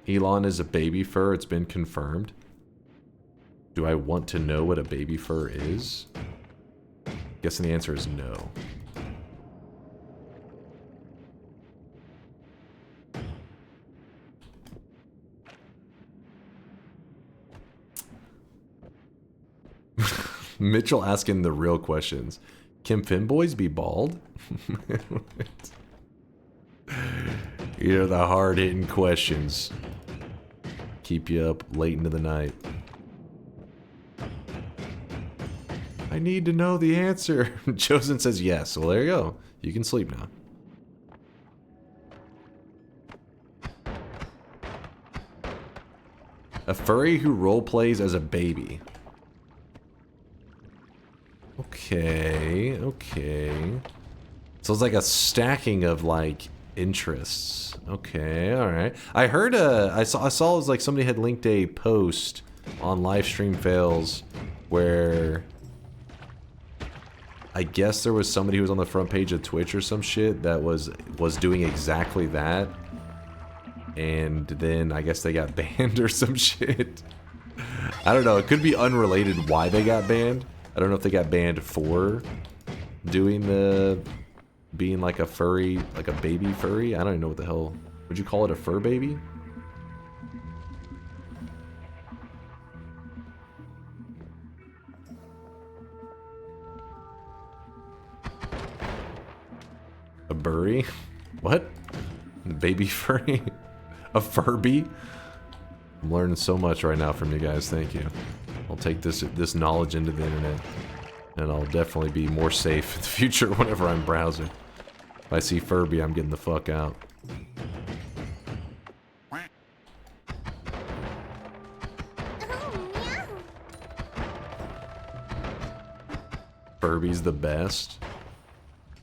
Elon is a baby fur. It's been confirmed. Do I want to know what a baby fur is? Guessing the answer is no. Mitchell asking the real questions. Can femboys be bald? You know, the hard-hitting questions. Keep you up late into the night. I need to know the answer. Chosen says yes. Well, there you go. You can sleep now. A furry who roleplays as a baby. Okay, okay. So it's like a stacking of like interests. Okay, all right. I heard I saw it was like somebody had linked a post on Livestream Fails where I guess there was somebody who was on the front page of Twitch or some shit that was doing exactly that. And then I guess they got banned or some shit. I don't know. It could be unrelated why they got banned. I don't know if they got banned for doing being like a furry, like a baby furry. I don't even know what the hell. Would you call it a fur baby? A burry? What? Baby furry? A Furby? I'm learning so much right now from you guys. Thank you. I'll take this knowledge into the internet, and I'll definitely be more safe in the future whenever I'm browsing. If I see Furby, I'm getting the fuck out. Furby's the best.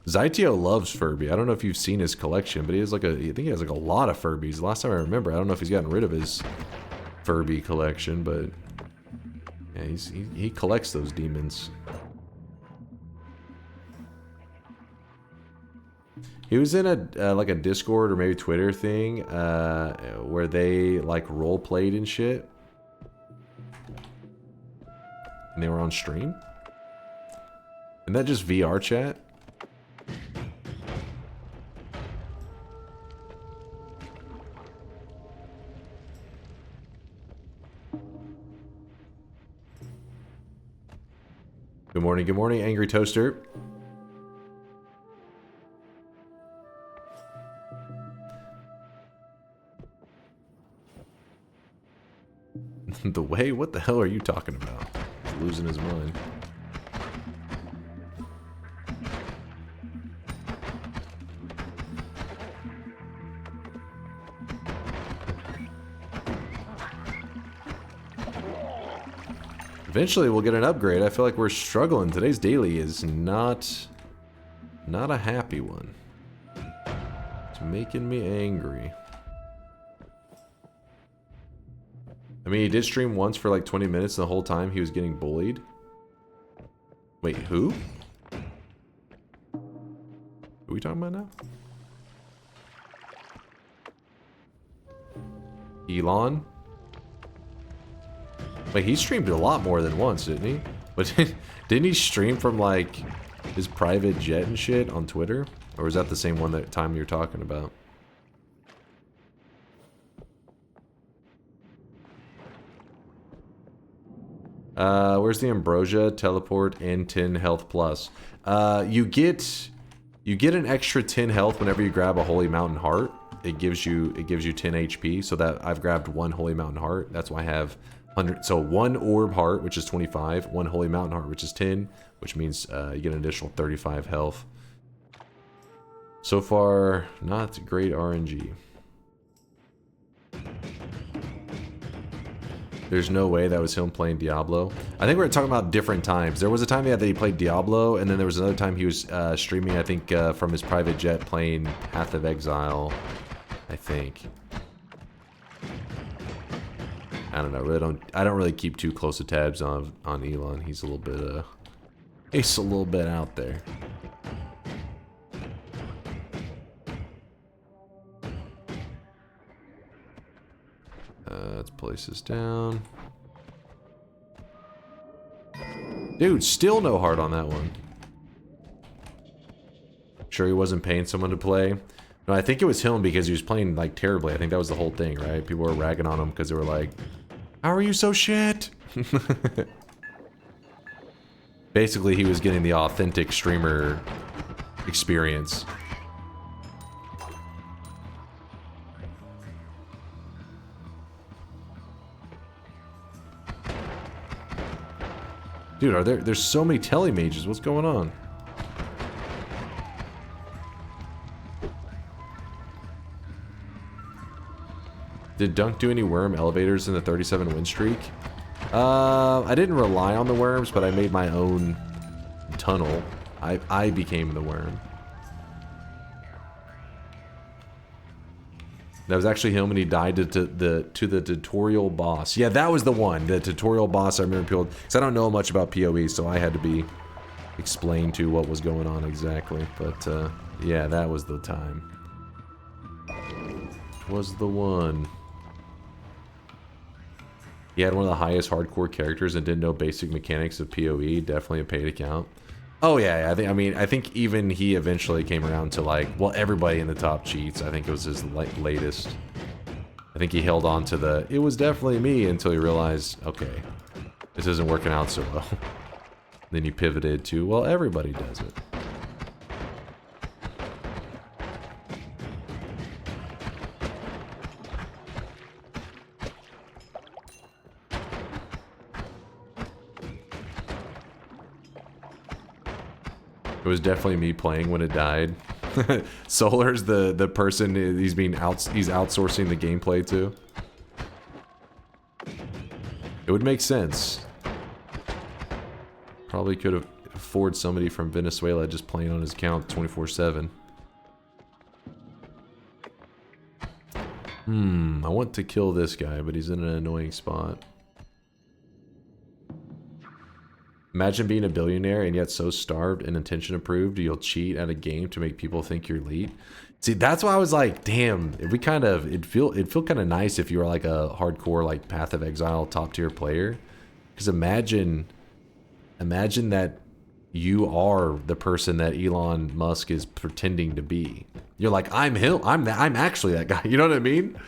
Zytio loves Furby. I don't know if you've seen his collection, but he has like I think he has like a lot of Furbies. Last time I remember, I don't know if he's gotten rid of his Furby collection, but yeah, he collects those demons. He was in a like a Discord or maybe Twitter thing where they like role played and shit, and they were on stream. Isn't that just VR chat? Good morning, Angry Toaster. The way? What the hell are you talking about? He's losing his mind. Eventually we'll get an upgrade. I feel like we're struggling. Today's daily is not a happy one. It's making me angry. I mean, he did stream once for like 20 minutes, and the whole time he was getting bullied. Wait, who? Who are we talking about now? Elon? Wait, he streamed a lot more than once, didn't he? But didn't he stream from like his private jet and shit on Twitter? Or was that the same one that time you're talking about? Where's the Ambrosia, Teleport, and 10 health plus? You get an extra 10 health whenever you grab a Holy Mountain Heart. It gives you 10 HP. So that I've grabbed one Holy Mountain Heart. That's why I have 100. So one Orb Heart, which is 25. One Holy Mountain Heart, which is 10, which means you get an additional 35 health. So far, not great RNG. There's no way that was him playing Diablo. I think we're talking about different times. There was a time that he played Diablo, and then there was another time he was streaming, I think, from his private jet playing Path of Exile, I think. I don't know. I don't really keep too close of tabs on Elon. He's a little bit out there. Let's place this down. Dude, still no heart on that one. Sure he wasn't paying someone to play? No, I think it was him because he was playing like terribly. I think that was the whole thing, right? People were ragging on him because they were like, how are you so shit? Basically, he was getting the authentic streamer experience. Dude, there's so many telemages. What's going on? Did Dunk do any worm elevators in the 37 win streak? I didn't rely on the worms, but I made my own tunnel. I became the worm. That was actually him when he died to the tutorial boss. Yeah, that was the one. The tutorial boss I remember people... Because I don't know much about PoE, so I had to be explained to what was going on exactly. But, yeah, that was the time. It was the one. He had one of the highest hardcore characters and didn't know basic mechanics of PoE. Definitely a paid account. Oh yeah, I think even he eventually came around to like, well, everybody in the top cheats. I think it was his latest. I think he held on to the, it was definitely me until he realized, okay, this isn't working out so well. Then he pivoted to, well, everybody does it. It was definitely me playing when it died. Solar's the person he's outsourcing the gameplay to. It would make sense. Probably could have afforded somebody from Venezuela just playing on his account 24/7. I want to kill this guy, but he's in an annoying spot. Imagine being a billionaire and yet so starved and intention approved you'll cheat at a game to make people think you're elite. See, that's why I was like, damn, if we kind of, it'd feel kind of nice if you were like a hardcore like Path of Exile top tier player. Because imagine that you are the person that Elon Musk is pretending to be. You're like, I'm him. I'm actually that guy. You know what I mean?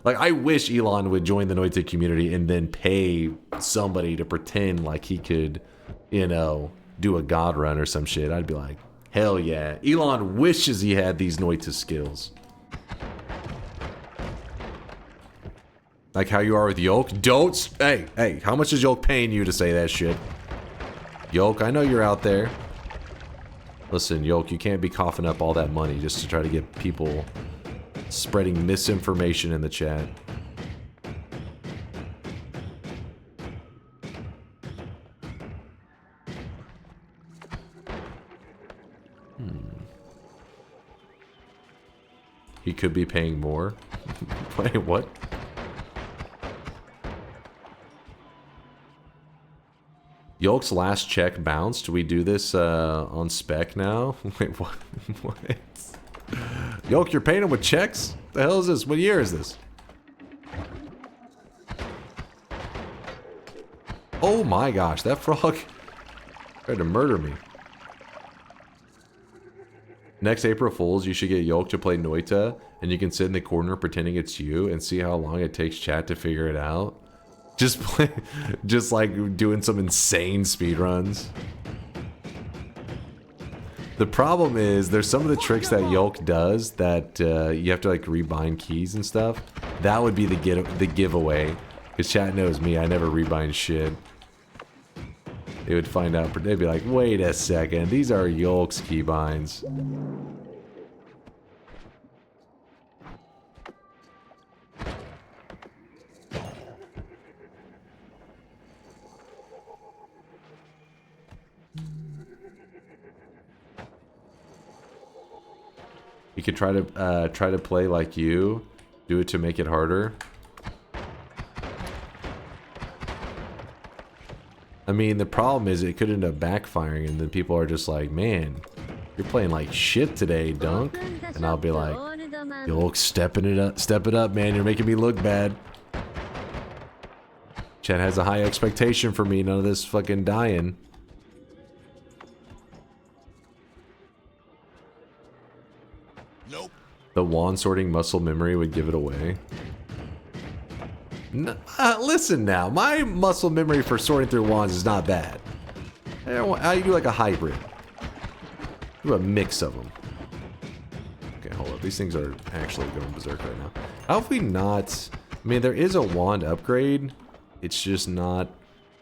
Like, I wish Elon would join the Noita community and then pay somebody to pretend like he could, you know, do a god run or some shit. I'd be like, hell yeah. Elon wishes he had these Noita skills. Like how you are with Yolk. Hey, how much is Yolk paying you to say that shit? Yolk, I know you're out there. Listen, Yolk, you can't be coughing up all that money just to try to get people spreading misinformation in the chat. He could be paying more. Wait, what? Yolk's last check bounced. We do this on spec now? Wait, what? What? Yolk, you're paying him with checks? The hell is this? What year is this? Oh my gosh, that frog tried to murder me. Next April Fools, you should get Yolk to play Noita, and you can sit in the corner pretending it's you and see how long it takes chat to figure it out. Just play, just like doing some insane speedruns. The problem is, there's some of the tricks that Yolk does that you have to like rebind keys and stuff. That would be the giveaway, because chat knows me. I never rebind shit. They would find out. They'd be like, "Wait a second, these are Yolk's keybinds." You could try to play like you, do it to make it harder. I mean, the problem is it could end up backfiring, and then people are just like, "Man, you're playing like shit today, Dunk," and I'll be like, "Yolk, step it up, man. You're making me look bad." Chat has a high expectation for me. None of this fucking dying. The wand sorting muscle memory would give it away. Listen now, my muscle memory for sorting through wands is not bad. I do like a hybrid. Do a mix of them. Okay, hold up. These things are actually going berserk right now. How have we not... I mean, there is a wand upgrade. It's just not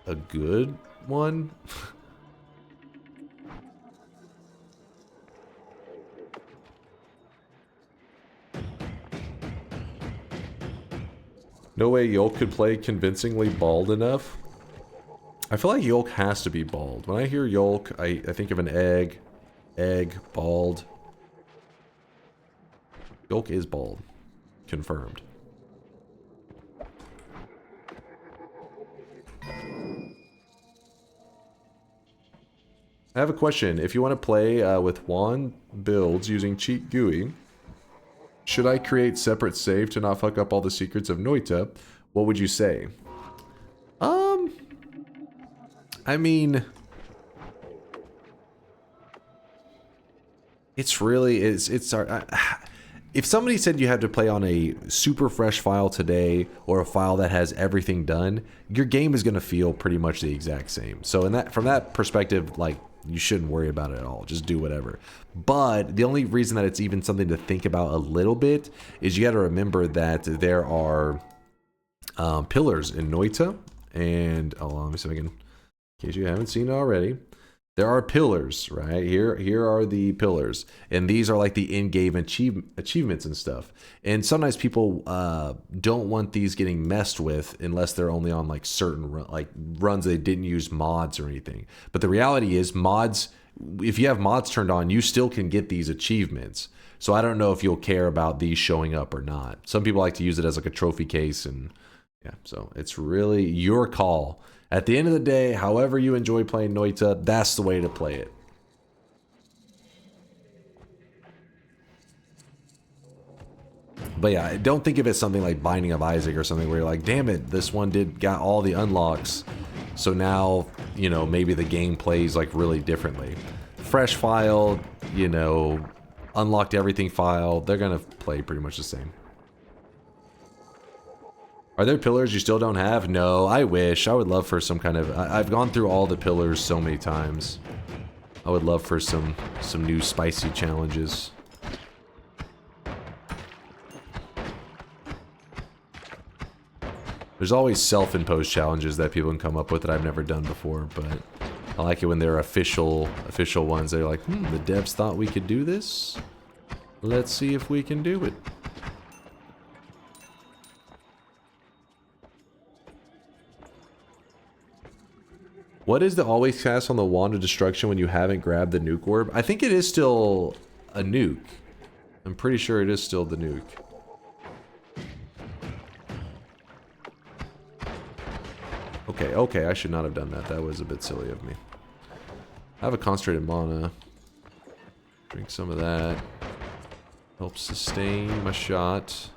a good one. No way Yolk could play convincingly bald enough. I feel like Yolk has to be bald. When I hear Yolk, I think of an egg. Egg, bald. Yolk is bald. Confirmed. I have a question. If you want to play with wand builds using cheat GUI, should I create separate save to not fuck up all the secrets of Noita? What would you say? I mean, it's really, if somebody said you had to play on a super fresh file today or a file that has everything done, your game is going to feel pretty much the exact same. So from that perspective, like, you shouldn't worry about it at all. Just do whatever. But the only reason that it's even something to think about a little bit is you got to remember that there are pillars in Noita. And, let me see if I can, in case you haven't seen it already, there are pillars, right? Here are the pillars. And these are like the in-game achievements and stuff. And sometimes people don't want these getting messed with unless they're only on like certain runs they didn't use mods or anything. But the reality is mods, if you have mods turned on, you still can get these achievements. So I don't know if you'll care about these showing up or not. Some people like to use it as like a trophy case, and yeah, so it's really your call. At the end of the day, however you enjoy playing Noita, that's the way to play it. But yeah, don't think of it something like Binding of Isaac or something where you're like, damn it, this one got all the unlocks. So now, you know, maybe the game plays like really differently. Fresh file, you know, unlocked everything file, they're gonna play pretty much the same. Are there pillars you still don't have? No, I wish. I would love for some kind of... I've gone through all the pillars so many times. I would love for some new spicy challenges. There's always self-imposed challenges that people can come up with that I've never done before, but I like it when they're official ones. They're like, the devs thought we could do this. Let's see if we can do it. What is the always cast on the Wand of Destruction when you haven't grabbed the nuke orb? I think it is still a nuke. I'm pretty sure it is still the nuke. Okay, I should not have done that. That was a bit silly of me. I have a concentrated mana. Drink some of that. Helps sustain my shot.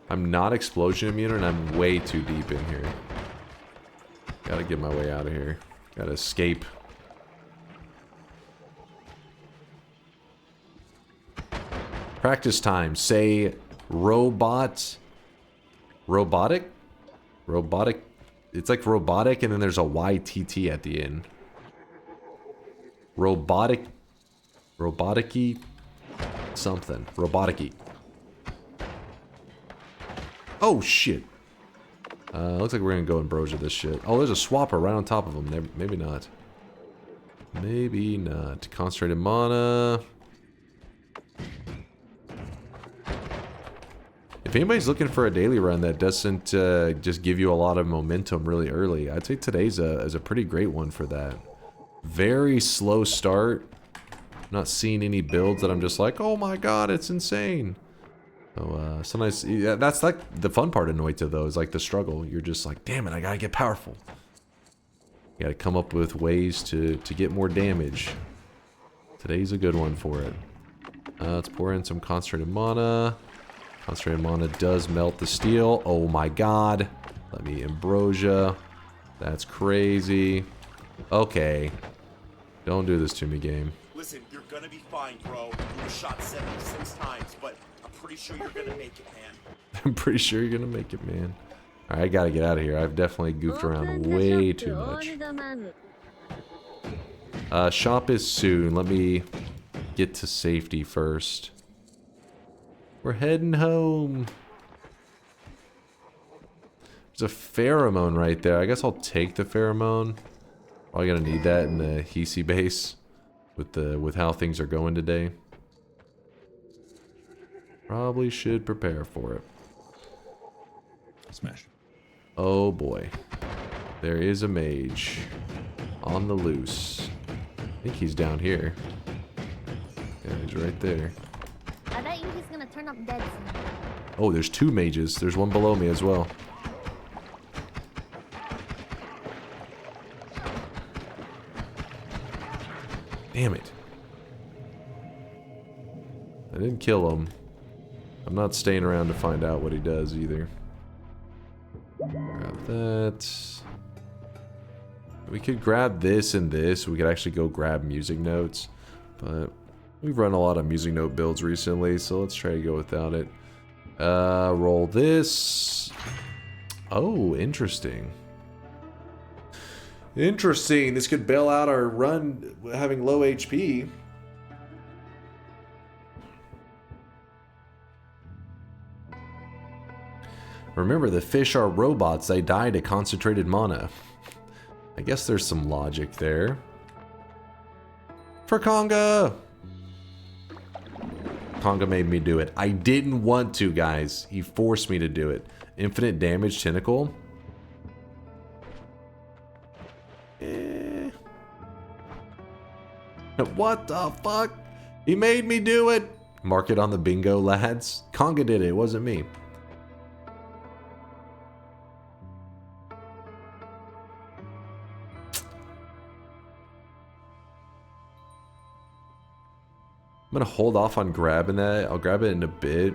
I'm not explosion immune and I'm way too deep in here. Gotta get my way out of here. Gotta escape. Practice time. Say robotic? Robotic. It's like robotic and then there's a YTT at the end. Robotic. Robotic-y something. Robotic-y. Oh, shit. Looks like we're gonna go Ambrosia this shit. Oh, there's a swapper right on top of him. Maybe not. Maybe not. Concentrated mana. If anybody's looking for a daily run that doesn't just give you a lot of momentum really early, I'd say today's is a pretty great one for that. Very slow start. Not seeing any builds that I'm just like, oh my god, it's insane. So sometimes, yeah, that's like the fun part of Noita though, is like the struggle. You're just like, damn it, I gotta get powerful. You gotta come up with ways to get more damage. Today's a good one for it. Let's pour in some concentrated mana. Concentrated mana does melt the steel. Oh my god. Let me Ambrosia. That's crazy. Okay. Don't do this to me, game. Listen, you're gonna be fine, bro. You were shot 76 times, but I'm pretty sure you're gonna make it, man. I'm pretty sure you're gonna make it, man. Alright, I gotta get out of here. I've definitely goofed around way too much. Shop is soon. Let me get to safety first. We're heading home. There's a pheromone right there. I guess I'll take the pheromone. Probably gonna need that in the Hisi base with how things are going today. Probably should prepare for it. Smash. Oh boy. There is a mage on the loose. I think he's down here. Yeah, he's right there. I bet you he's gonna turn up dead soon. Oh, there's two mages. There's one below me as well. Damn it. I didn't kill him. I'm not staying around to find out what he does either. Grab that. We could grab this and this. We could actually go grab music notes. But we've run a lot of music note builds recently, so let's try to go without it. Roll this. Oh, interesting. Interesting. This could bail out our run having low HP. Remember, the fish are robots. They die to concentrated mana. I guess there's some logic there. For Conga! Conga made me do it. I didn't want to, guys. He forced me to do it. Infinite damage tentacle. What the fuck? He made me do it! Mark it on the bingo, lads. Conga did it. It wasn't me. I'm gonna hold off on grabbing that. I'll grab it in a bit.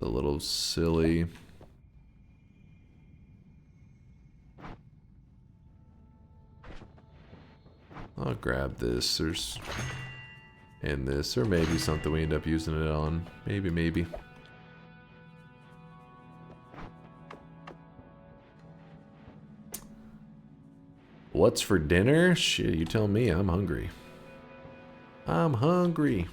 A little silly. I'll grab this. There's and this, or maybe something we end up using it on. Maybe. What's for dinner? Shit, you tell me. I'm hungry. I'm hungry.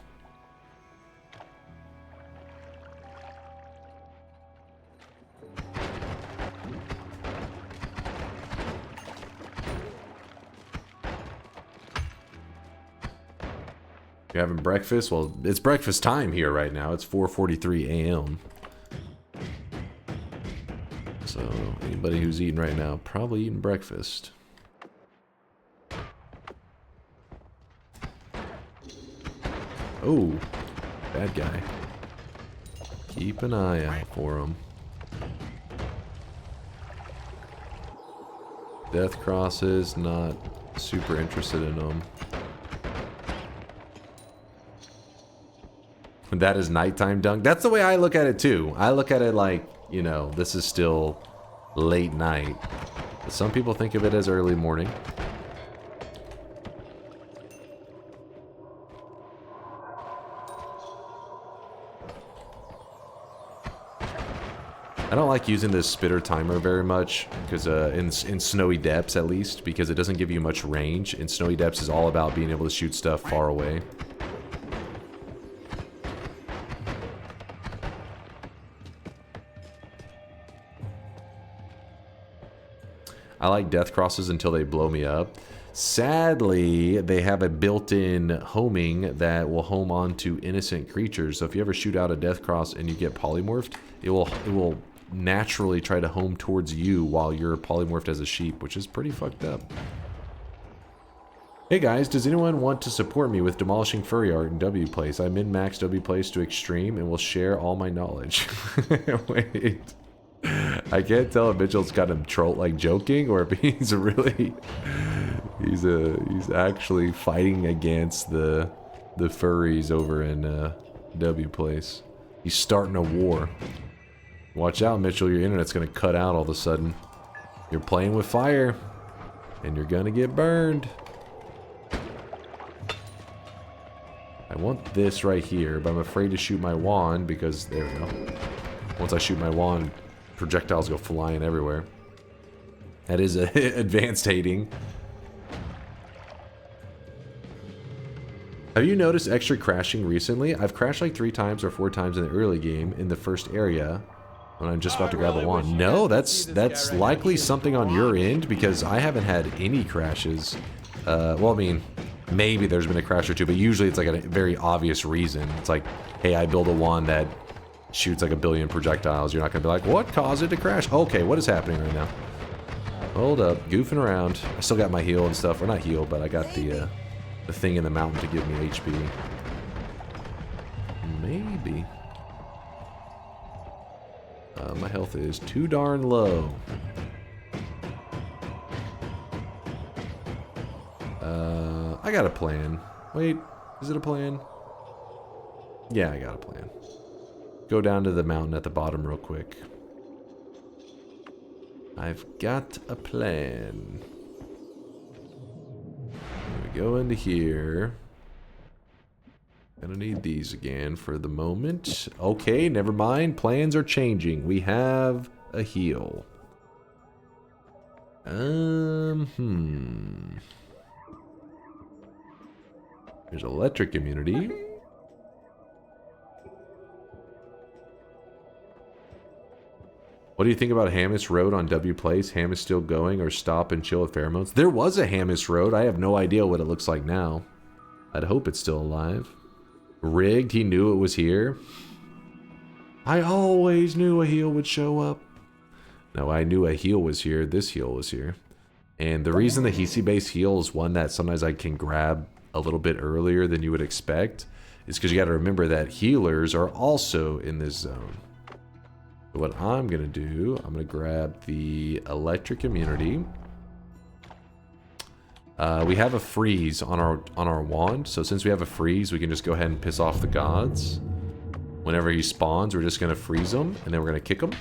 You're having breakfast? Well, it's breakfast time here right now. It's 4:43 a.m. So anybody who's eating right now, probably eating breakfast. Oh, bad guy. Keep an eye out for him. Death crosses, not super interested in them. That is nighttime dunk. That's the way I look at it too. I look at it like, you know, this is still late night. But some people think of it as early morning. I don't like using this spitter timer very much, because in snowy depths at least, because it doesn't give you much range. In snowy depths is all about being able to shoot stuff far away. I like death crosses until they blow me up. Sadly, they have a built-in homing that will home onto innocent creatures. So if you ever shoot out a death cross and you get polymorphed, it will naturally try to home towards you while you're polymorphed as a sheep, which is pretty fucked up. Hey guys, does anyone want to support me with demolishing furry art in W Place? I min-max W Place to extreme and will share all my knowledge. Wait. I can't tell if Mitchell's got him like joking, or if he's really he's actually fighting against the furries over in W Place. He's starting a war. Watch out, Mitchell. Your internet's going to cut out all of a sudden. You're playing with fire. And you're going to get burned. I want this right here, but I'm afraid to shoot my wand because... There we go. Once I shoot my wand, projectiles go flying everywhere. That is advanced hating. Have you noticed extra crashing recently? I've crashed like 3 times or 4 times in the early game in the first area when I'm just about to grab a wand. No, that's likely something on your end because I haven't had any crashes. Well, I mean, maybe there's been a crash or 2, but usually it's like a very obvious reason. It's like, hey, I build a wand that shoots like 1 billion projectiles. You're not going to be like, what caused it to crash? Okay, what is happening right now? Hold up, goofing around. I still got my heal and stuff. Or not heal, but I got the thing in the mountain to give me HP. Maybe. My health is too darn low. I got a plan. Wait, is it a plan? Yeah, I got a plan. Go down to the mountain at the bottom real quick. I've got a plan. We go into here. Gonna need these again for the moment. Okay, never mind. Plans are changing. We have a heal. There's electric immunity. What do you think about Hammis Road on W Place? Hammis still going or stop and chill with pheromones? There was a Hammis Road. I have no idea what it looks like now. I'd hope it's still alive. Rigged, he knew it was here. I always knew a heal would show up. No, I knew a heal was here. This heal was here. And the reason the Hisi-based heal is one that sometimes I can grab a little bit earlier than you would expect is because you got to remember that healers are also in this zone. So what I'm going to do, I'm going to grab the electric immunity. We have a freeze on our wand, so since we have a freeze, we can just go ahead and piss off the gods. Whenever he spawns, we're just going to freeze him, and then we're going to kick him.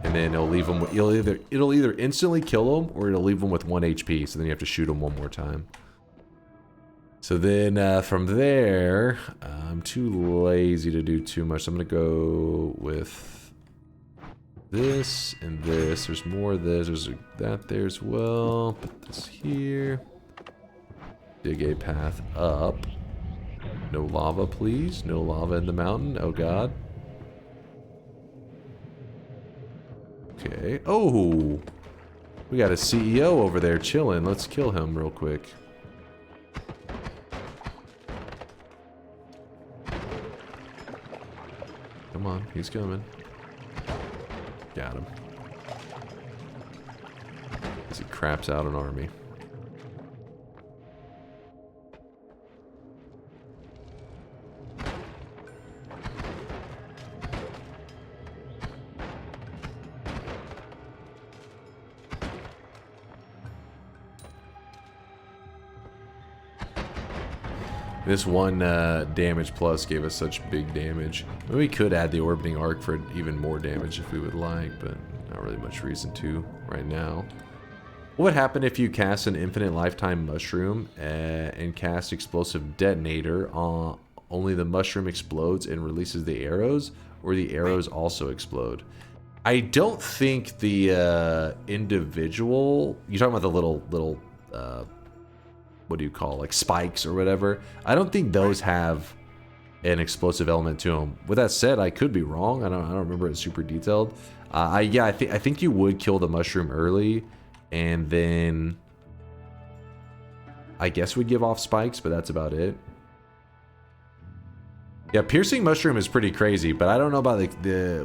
And then it'll leave him with, it'll either instantly kill him or it'll leave him with 1 HP, so then you have to shoot him one more time. So then from there, I'm too lazy to do too much. So I'm going to go with this and this. There's more of this. There's that there as well. Put this here. Dig a path up. No lava, please. No lava in the mountain. Oh, God. Okay. Oh! We got a CEO over there chilling. Let's kill him real quick. Come on, he's coming. Got him. As he craps out an army. This one damage plus gave us such big damage. We could add the orbiting arc for even more damage if we would like, but not really much reason to right now. What would happen if you cast an infinite lifetime mushroom and cast explosive detonator? Only the mushroom explodes and releases the arrows, or the arrows also explode? I don't think the individual... You're talking about the little what do you call, like spikes or whatever? I don't think those have an explosive element to them. With that said, I could be wrong. I don't remember it super detailed. I think you would kill the mushroom early, and then I guess we'd give off spikes, but that's about it. Yeah, piercing mushroom is pretty crazy, but I don't know about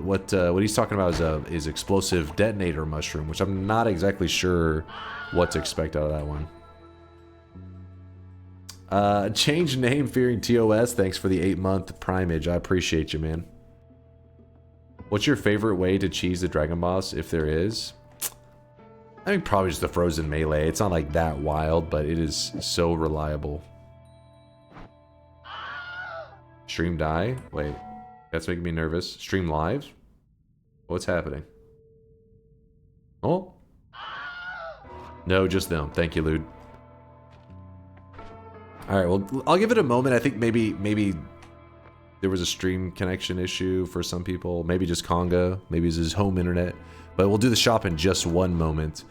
what he's talking about is explosive detonator mushroom, which I'm not exactly sure what to expect out of that one. Change name fearing TOS. Thanks for the 8-month primage. I appreciate you, man. What's your favorite way to cheese the dragon boss, if there is? I think probably just the frozen melee. It's not like that wild, but it is so reliable. Stream die? Wait. That's making me nervous. Stream live? What's happening? Oh? No, just them. Thank you, Lude. Alright, well, I'll give it a moment. I think maybe there was a stream connection issue for some people. Maybe just Conga. Maybe it's his home internet. But we'll do the shop in just one moment.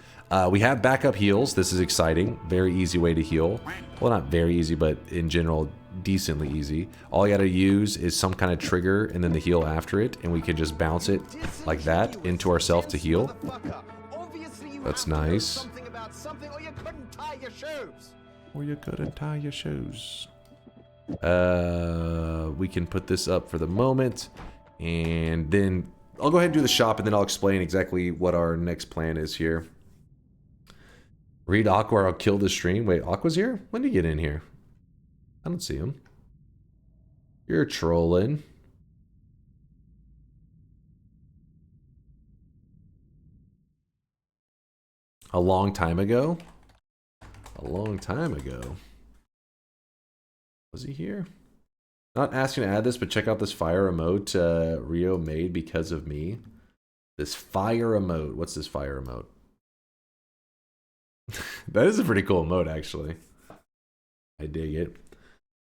We have backup heals. This is exciting. Very easy way to heal. Well, not very easy, but in general, decently easy. All you gotta use is some kind of trigger and then the heal after it, and we can just bounce it like that into ourselves to heal. That's nice. Or you couldn't tie your shoes. We can put this up for the moment, and then I'll go ahead and do the shop, and then I'll explain exactly what our next plan is here. Read Aqua or I'll kill the stream. Wait, Aqua's here? When did he get in here? I don't see him. You're trolling. A long time ago? A long time ago. Was he here? Not asking to add this, but check out this fire emote Rio made because of me. This fire emote. What's this fire emote? That is a pretty cool emote, actually. I dig it.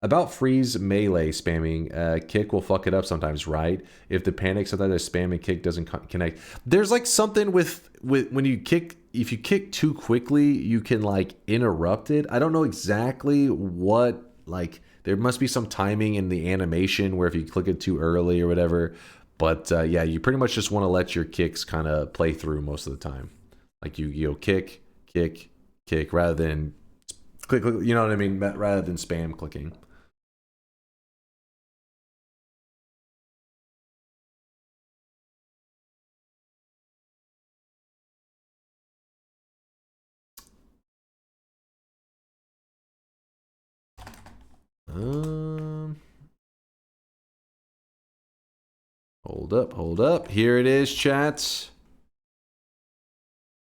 About freeze melee spamming. Kick will fuck it up sometimes, right? If the panic sometimes a spam and kick doesn't connect. There's like something with when you kick. If you kick too quickly, you can like interrupt it. I don't know exactly what, like, there must be some timing in the animation where if you click it too early or whatever. But yeah, you pretty much just want to let your kicks kind of play through most of the time. Like you kick, kick, kick, rather than click, you know what I mean? Rather than spam clicking. Hold up. Here it is, chats.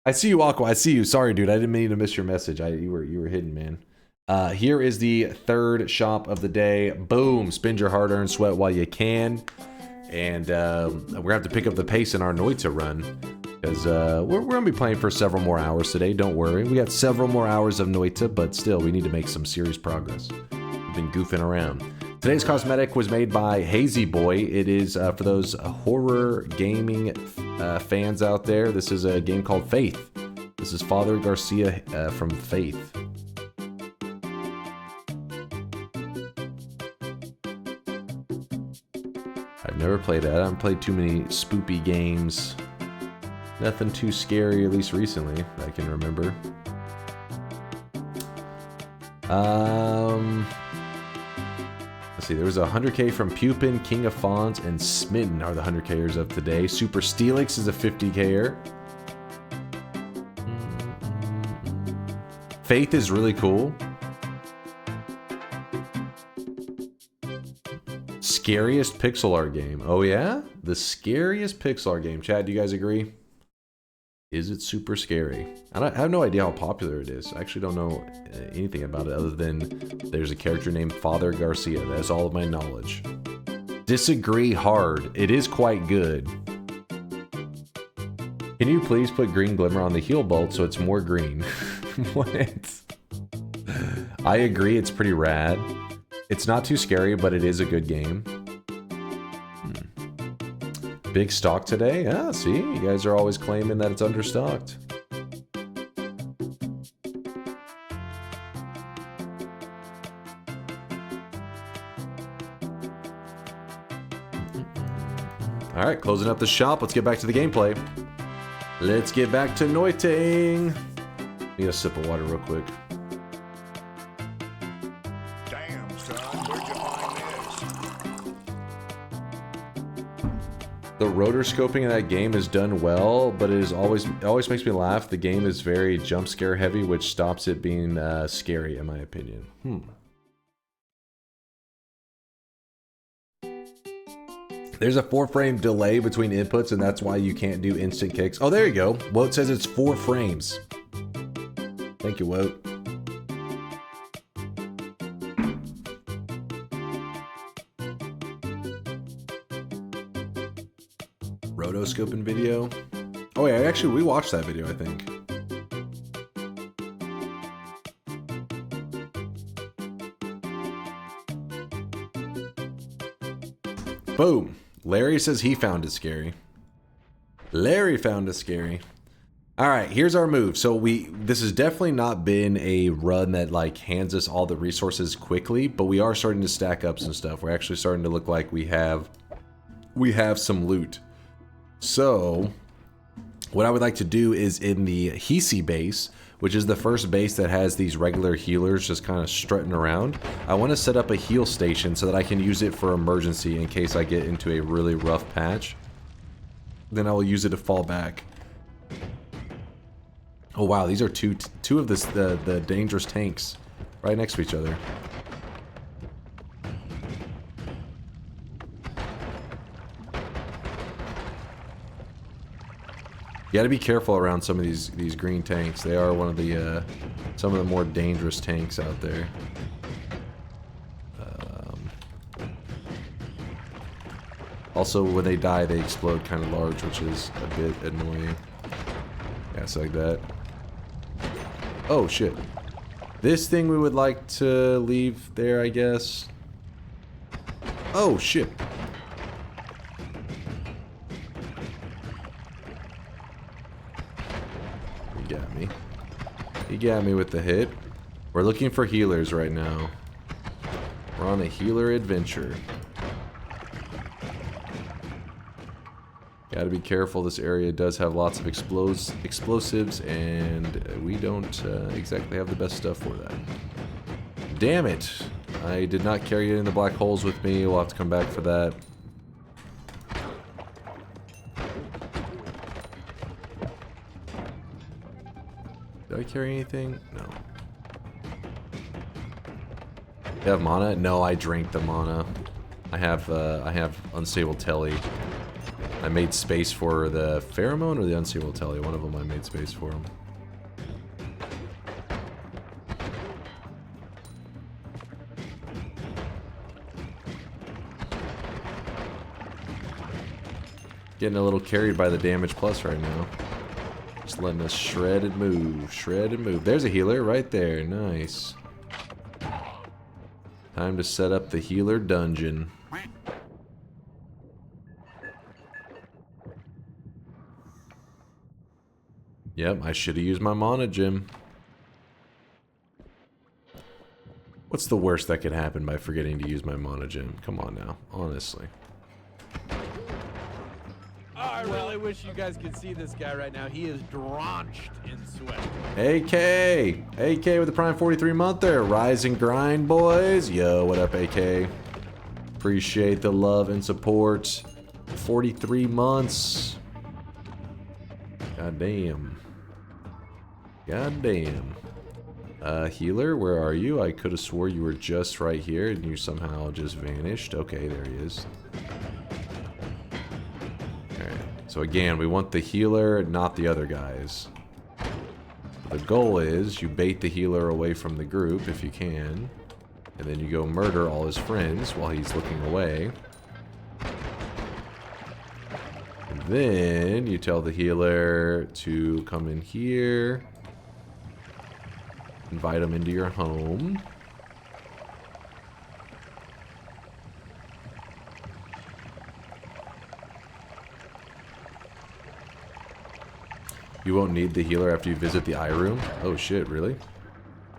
I see you, Aqua. I see you. Sorry, dude. I didn't mean to miss your message. You were hidden, man. Here is the third shop of the day. Boom. Spend your hard-earned sweat while you can. And we're going to have to pick up the pace in our Noita run. Because we're going to be playing for several more hours today. Don't worry. We got several more hours of Noita, but still, we need to make some serious progress. We've been goofing around. Today's cosmetic was made by Hazy Boy. It is for those horror gaming fans out there. This is a game called Faith. This is Father Garcia from Faith. I've never played it. I haven't played too many spoopy games. Nothing too scary, at least recently, that I can remember. Let's see, there was a 100k from Pupin, King of Fawns, and Smitten are the 100kers of today. Super Steelix is a 50k-er. Faith is really cool. Scariest pixel art game. Oh yeah? The scariest pixel art game. Chad, do you guys agree? Is it super scary? I have no idea how popular it is. I actually don't know anything about it other than there's a character named Father Garcia. That's all of my knowledge. Disagree hard. It is quite good. Can you please put green glimmer on the heal bolt so it's more green? What? I agree, it's pretty rad. It's not too scary, but it is a good game. Big stock today? Ah, see? You guys are always claiming that it's understocked. Alright, closing up the shop. Let's get back to the gameplay. Let's get back to Noiting. Need a sip of water real quick. Damn, son, where'd you find this? The rotor scoping in that game is done well, but it always makes me laugh. The game is very jump scare heavy, which stops it being scary, in my opinion. There's a 4-frame delay between inputs, and that's why you can't do instant kicks. Oh, there you go. Woat says it's 4 frames. Thank you, Woat. rotoscoping video. Oh yeah, actually we watched that video, I think. Boom. Larry says he found it scary. Larry found it scary. All right, here's our move. So this has definitely not been a run that like hands us all the resources quickly, but we are starting to stack up some stuff. We're actually starting to look like we have some loot. So what I would like to do is in the Hisi base, which is the first base that has these regular healers just kind of strutting around, I want to set up a heal station so that I can use it for emergency in case I get into a really rough patch. Then I will use it to fall back. Oh wow, these are two of the dangerous tanks right next to each other. You gotta be careful around some of these green tanks. They are one of the some of the more dangerous tanks out there. Also, when they die, they explode kind of large, which is a bit annoying. Yeah, so like that. Oh shit! This thing we would like to leave there, I guess. Oh shit! He got me with the hit. We're looking for healers right now. We're on a healer adventure. Gotta be careful, this area does have lots of explosives, and we don't exactly have the best stuff for that. Damn it! I did not carry it in the black holes with me, we'll have to come back for that. Did I carry anything? No. You have mana? No, I drank the mana. I have unstable telly. I made space for the pheromone or the unstable telly. One of them I made space for them. Getting a little carried by the damage plus right now. Just letting us shred and move. Shred and move. There's a healer right there. Nice. Time to set up the healer dungeon. Yep, I should have used my mana gem. What's the worst that could happen by forgetting to use my mana gem? Come on now, honestly. I really wish you guys could see this guy right now. He is drenched in sweat. AK with the Prime 43 monther. Rise and grind, boys. Yo, what up, AK? Appreciate the love and support. 43 months. God damn. God damn. Healer, where are you? I could have swore you were just right here and you somehow just vanished. Okay, there he is. Alright, so again, we want the healer, not the other guys. The goal is you bait the healer away from the group if you can, and then you go murder all his friends while he's looking away. And then you tell the healer to come in here. Invite him into your home. You won't need the healer after you visit the eye room? Oh shit, really?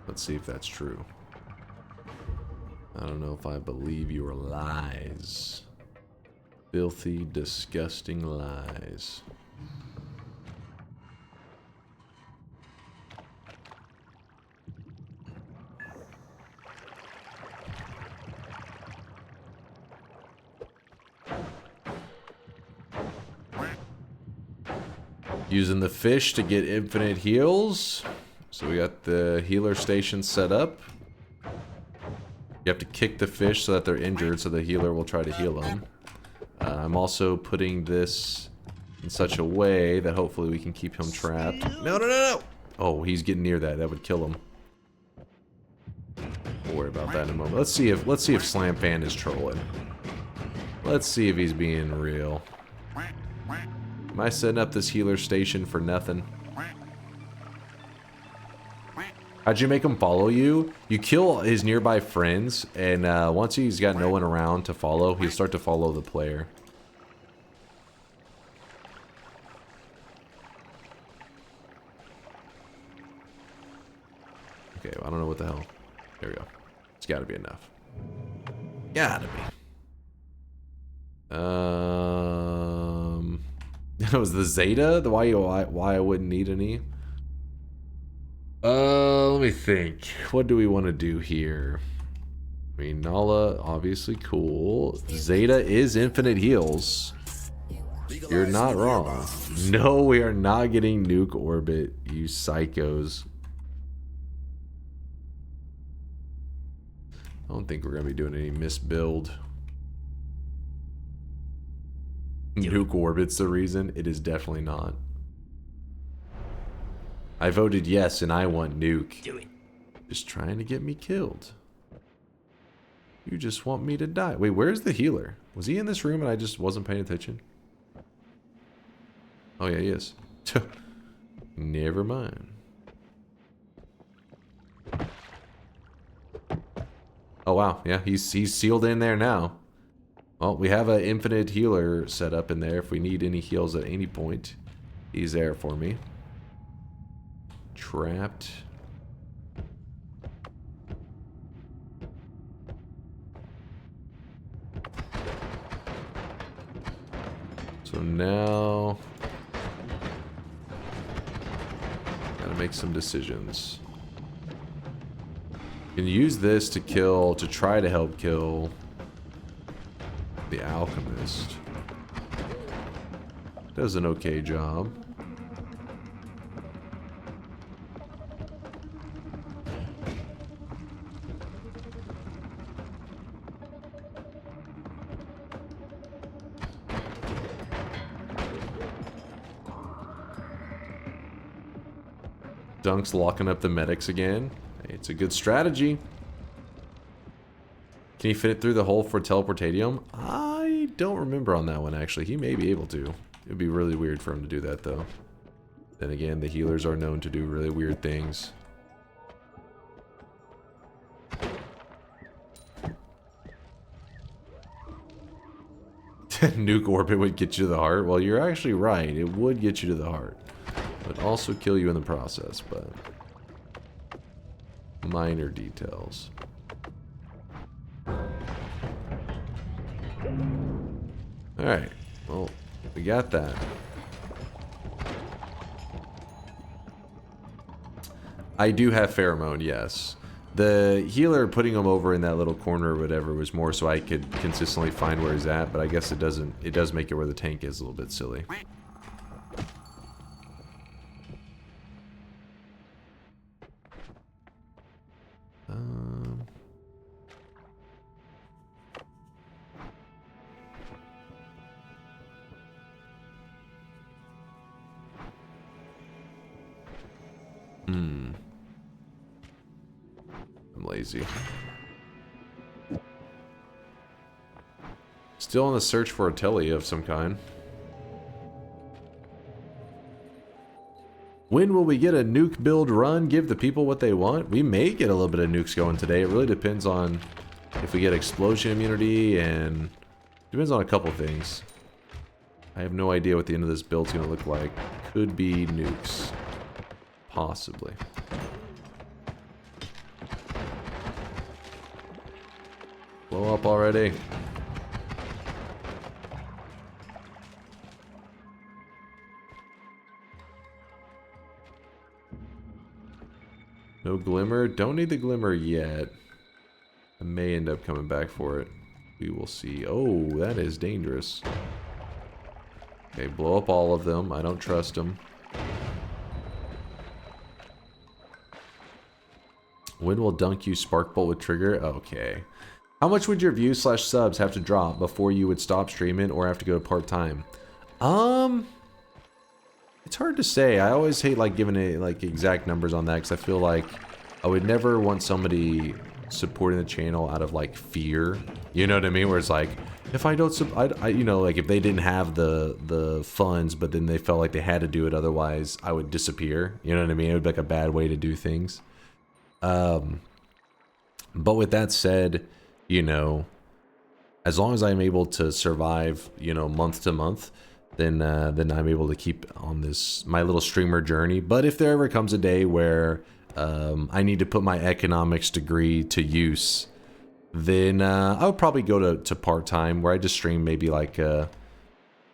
Let's see if that's true. I don't know if I believe your lies. Filthy, disgusting lies. Using the fish to get infinite heals. So we got the healer station set up. You have to kick the fish so that they're injured, so the healer will try to heal them. I'm also putting this in such a way that hopefully we can keep him trapped. No, no, no, no! Oh, he's getting near that. That would kill him. We'll worry about that in a moment. Let's see if Slam Fan is trolling. Let's see if he's being real. Am I setting up this healer station for nothing? How'd you make him follow you? You kill his nearby friends, and once he's got no one around to follow, he'll start to follow the player. Okay, well, I don't know what the hell. There we go. It's gotta be enough. Gotta be. That was the Zeta? The why I wouldn't need any? Let me think. What do we want to do here? I mean, Nala, obviously cool. Zeta is infinite heals. You're not wrong. No, we are not getting Nuke Orbit, you psychos. I don't think we're going to be doing any misbuild. Nuke Orbit's the reason? It is definitely not. I voted yes, and I want Nuke. Do it. Just trying to get me killed. You just want me to die. Wait, where's the healer? Was he in this room and I just wasn't paying attention? Oh yeah, he is. Never mind. Oh wow, yeah, he's sealed in there now. Well, we have an infinite healer set up in there. If we need any heals at any point, he's there for me. Trapped. So now, gotta make some decisions. Can use this to kill, to try to help kill the alchemist. Does an okay job. Dunk's locking up the medics again. It's a good strategy. Can he fit it through the hole for teleportatium? I don't remember on that one, actually. He may be able to. It would be really weird for him to do that, though. Then again, the healers are known to do really weird things. Nuke Orbit would get you to the heart. Well, you're actually right. It would get you to the heart. But also kill you in the process, but minor details. Alright, well, we got that. I do have pheromone, yes. The healer putting him over in that little corner or whatever was more so I could consistently find where he's at, but I guess it doesn't, it does make it where the tank is a little bit silly. I'm lazy. Still on the search for a telly of some kind. When will we get a nuke build run? Give the people what they want? We may get a little bit of nukes going today. It really depends on if we get explosion immunity, and depends on a couple things. I have no idea what the end of this build's going to look like. Could be nukes. Possibly. Blow up already. No glimmer. Don't need the glimmer yet. I may end up coming back for it. We will see. Oh, that is dangerous. Okay, blow up all of them. I don't trust them. When will Dunk use Spark Bolt with trigger? Okay. How much would your views / subs have to drop before you would stop streaming or have to go part-time? It's hard to say. I always hate like giving it like exact numbers on that because I feel like I would never want somebody supporting the channel out of like fear You know what I mean? Where it's like, if I don't, you know, like if they didn't have the funds, but then they felt like they had to do it, otherwise I would disappear. You know what I mean? It would be like a bad way to do things. But with that said, you know, as long as I'm able to survive, you know, month to month, then I'm able to keep on this my little streamer journey. But if there ever comes a day where I need to put my economics degree to use, then I would probably go to part-time, where I just stream maybe like you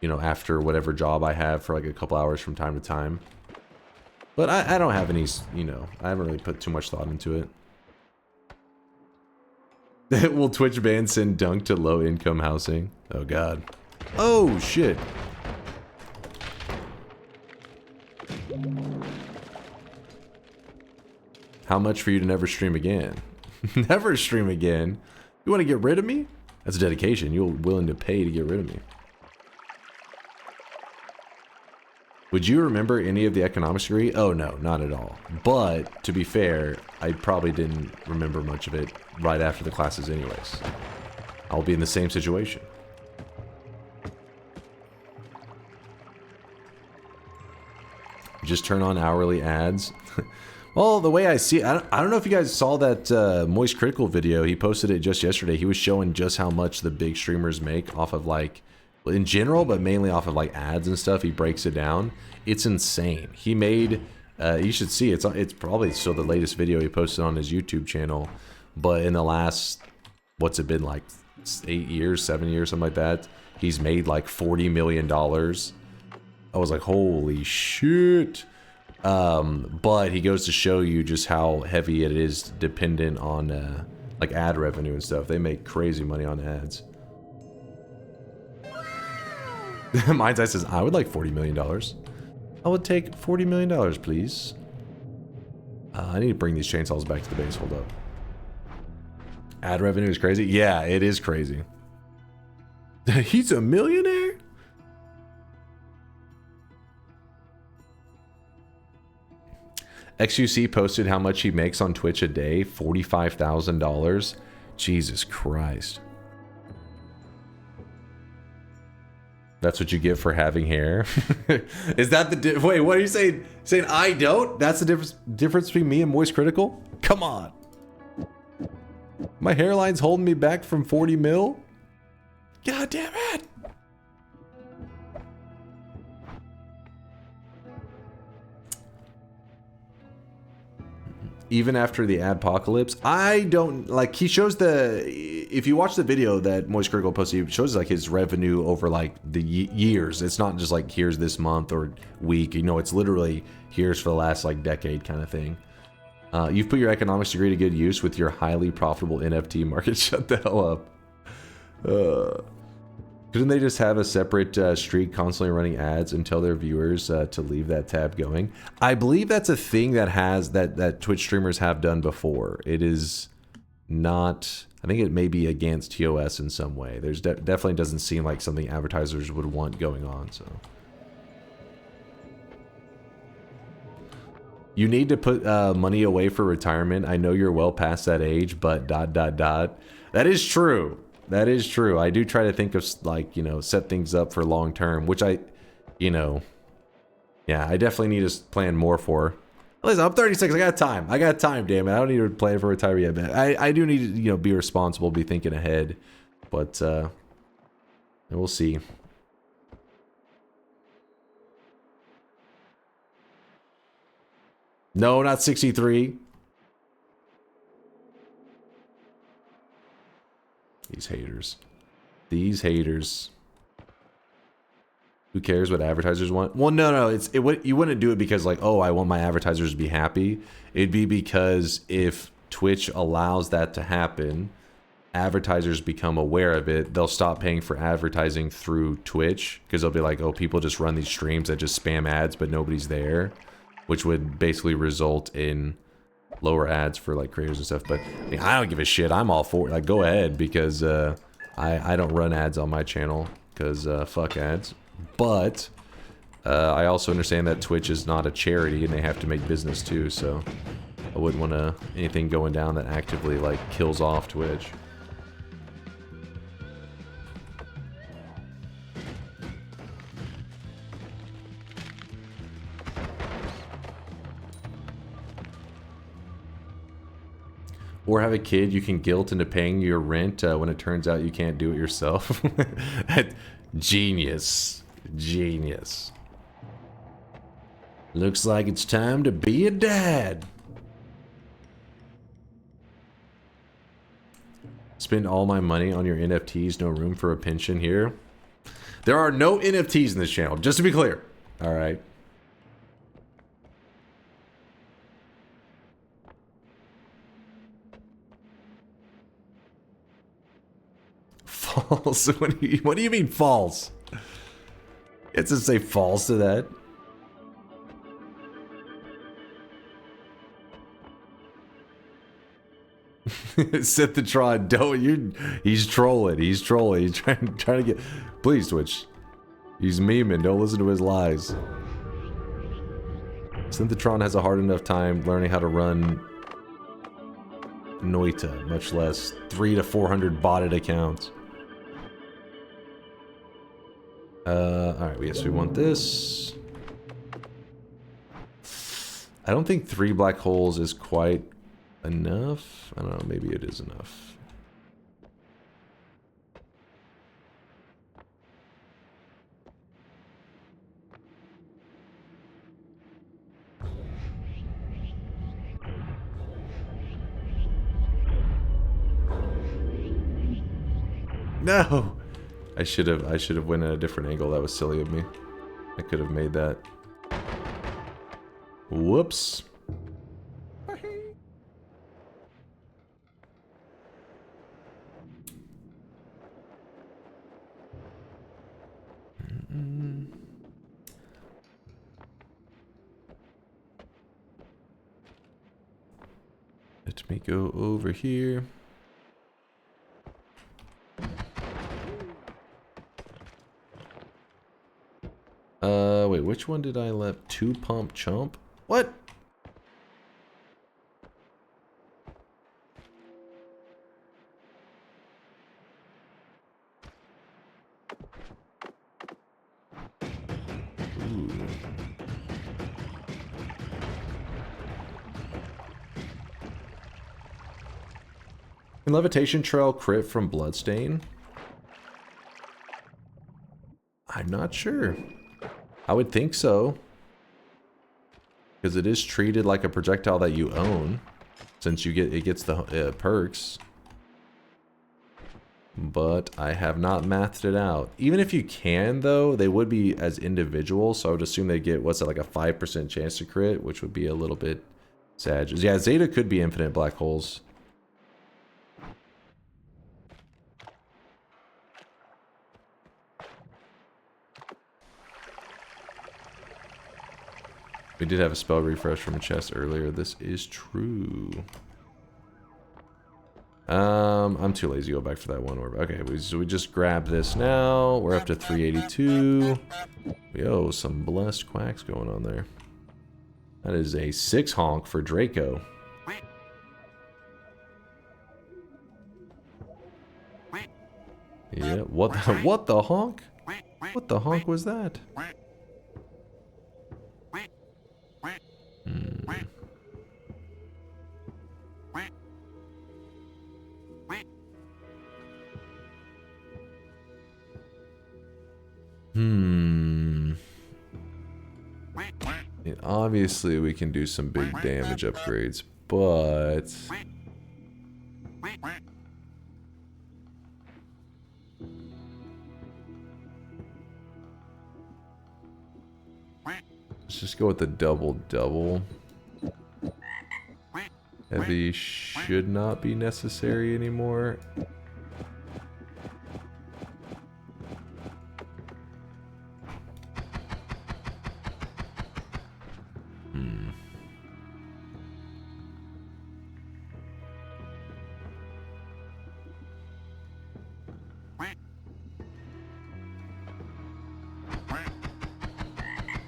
know, after whatever job I have for like a couple hours from time to time. But I don't have any, you know, I haven't really put too much thought into it. Will Twitch ban send Dunk to low-income housing? Oh god. Oh shit. How much for you to never stream again? Never stream again? You want to get rid of me? That's dedication. You're willing to pay to get rid of me. Would you remember any of the economics degree? Oh no, not at all. But to be fair, I probably didn't remember much of it right after the classes anyways. I'll be in the same situation. Just turn on hourly ads. Well, the way I see it, I don't know if you guys saw that Moist Critical video. He posted it just yesterday. He was showing just how much the big streamers make off of like, in general, but mainly off of like ads and stuff. He breaks it down. It's insane. He made, you should see, it's probably still the latest video he posted on his YouTube channel. But in the last, what's it been, like 8 years, 7 years, something like that, he's made like $40 million. I was like, holy shit. But he goes to show you just how heavy it is dependent on like ad revenue and stuff. They make crazy money on ads. Mind's Eye says, I would like $40 million. I would take $40 million, please. I need to bring these chainsaws back to the base. Hold up. Ad revenue is crazy? Yeah, it is crazy. He's a millionaire? XUC posted how much he makes on Twitch a day. $45,000. Jesus Christ. That's what you get for having hair. Is that the wait? What are you saying? Saying I don't? That's the difference between me and Moist Critical? Come on. My hairline's holding me back from 40 mil. God damn it! Even after the adpocalypse, I don't like. He shows the. If you watch the video that Moist Critical posted, he shows like his revenue over like the years. It's not just like here's this month or week. You know, it's literally here's for the last like decade kind of thing. You've put your economics degree to good use with your highly profitable NFT market. Shut the hell up. Couldn't they just have a separate streak constantly running ads and tell their viewers to leave that tab going? I believe that's a thing that has that Twitch streamers have done before. It is not. I think it may be against TOS in some way. There's definitely doesn't seem like something advertisers would want going on. So you need to put money away for retirement. I know you're well past that age, but ... That is true. That is true. I do try to think of, like, you know, set things up for long term, which I, you know, yeah, I definitely need to plan more for. Listen, I'm 36. I got time. I got time, damn it. I don't need to plan for retirement yet, man. I do need to, you know, be responsible, be thinking ahead, but we'll see. No, not 63. These haters. These haters. Who cares what advertisers want? Well, no. You wouldn't do it because like, oh, I want my advertisers to be happy. It'd be because if Twitch allows that to happen, advertisers become aware of it. They'll stop paying for advertising through Twitch because they'll be like, oh, people just run these streams that just spam ads, but nobody's there, which would basically result in lower ads for like creators and stuff. But I mean, I don't give a shit. I'm all for it. Like, go ahead, because I don't run ads on my channel because fuck ads. But I also understand that Twitch is not a charity and they have to make business too, so I wouldn't want anything going down that actively like kills off Twitch. or have a kid you can guilt into paying your rent when it turns out you can't do it yourself. Genius. Genius. Looks like it's time to be a dad. Spend all my money on your NFTs, no room for a pension here. There are no NFTs in this channel, just to be clear. All right. False? What do you mean false? It's to say false to that. Set the Tron. Don't you? He's trolling. He's trolling. He's trying to get. Please, Twitch. He's memeing. Don't listen to his lies. Synthetron has a hard enough time learning how to run Noita, much less 300 to 400 botted accounts. Alright, yes, we want this. I don't think 3 black holes is quite enough. I don't know, maybe it is enough. No! I should have went at a different angle. That was silly of me. I could have made that. Whoops. Let me go over here. Wait, which one did I let 2 pump chump? What? Ooh. Can Levitation Trail crit from Bloodstain? I'm not sure. I would think so. Because it is treated like a projectile that you own. Since it gets the perks. But I have not mathed it out. Even if you can, though, they would be as individuals. So I would assume they get, what's it, like a 5% chance to crit, which would be a little bit sad. Yeah, Zeta could be infinite black holes. We did have a spell refresh from a chest earlier. This is true. I'm too lazy to go back for that one orb. Okay, so we just grab this now. We're up to 382. Yo, some blessed quacks going on there. That is a 6 honk for Draco. Yeah, what the honk? What the honk was that? And obviously we can do some big damage upgrades, but let's just go with the double. Heavy should not be necessary anymore.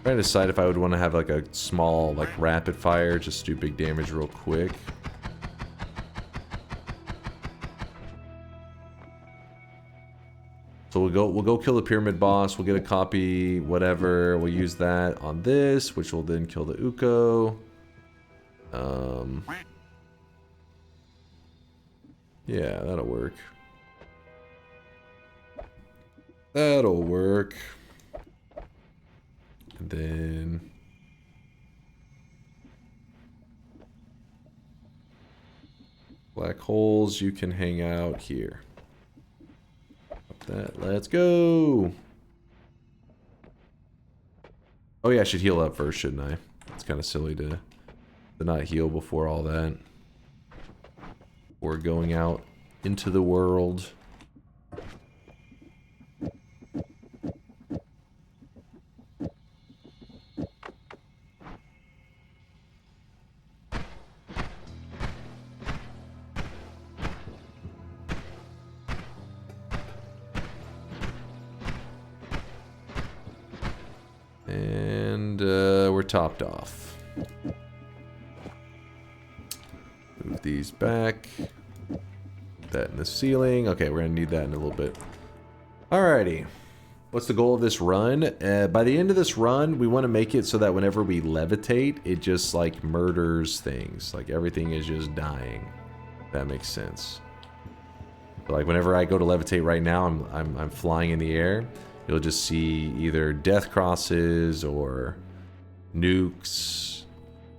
Trying to decide if I would want to have like a small, like rapid fire, just do big damage real quick. So we'll go kill the pyramid boss. We'll get a copy, whatever. We'll use that on this, which will then kill the Uko. Yeah, that'll work. That'll work. And then... black holes, you can hang out here. Up that. Let's go! Oh yeah, I should heal up first, shouldn't I? It's kind of silly to not heal before all that. Or going out into the world. And we're topped off. Move these back. Put that in the ceiling. Okay, we're gonna need that in a little bit. Alrighty. What's the goal of this run? By the end of this run, we want to make it so that whenever we levitate, it just like murders things. Like everything is just dying. That makes sense. But like whenever I go to levitate right now, I'm flying in the air. You'll just see either death crosses or nukes,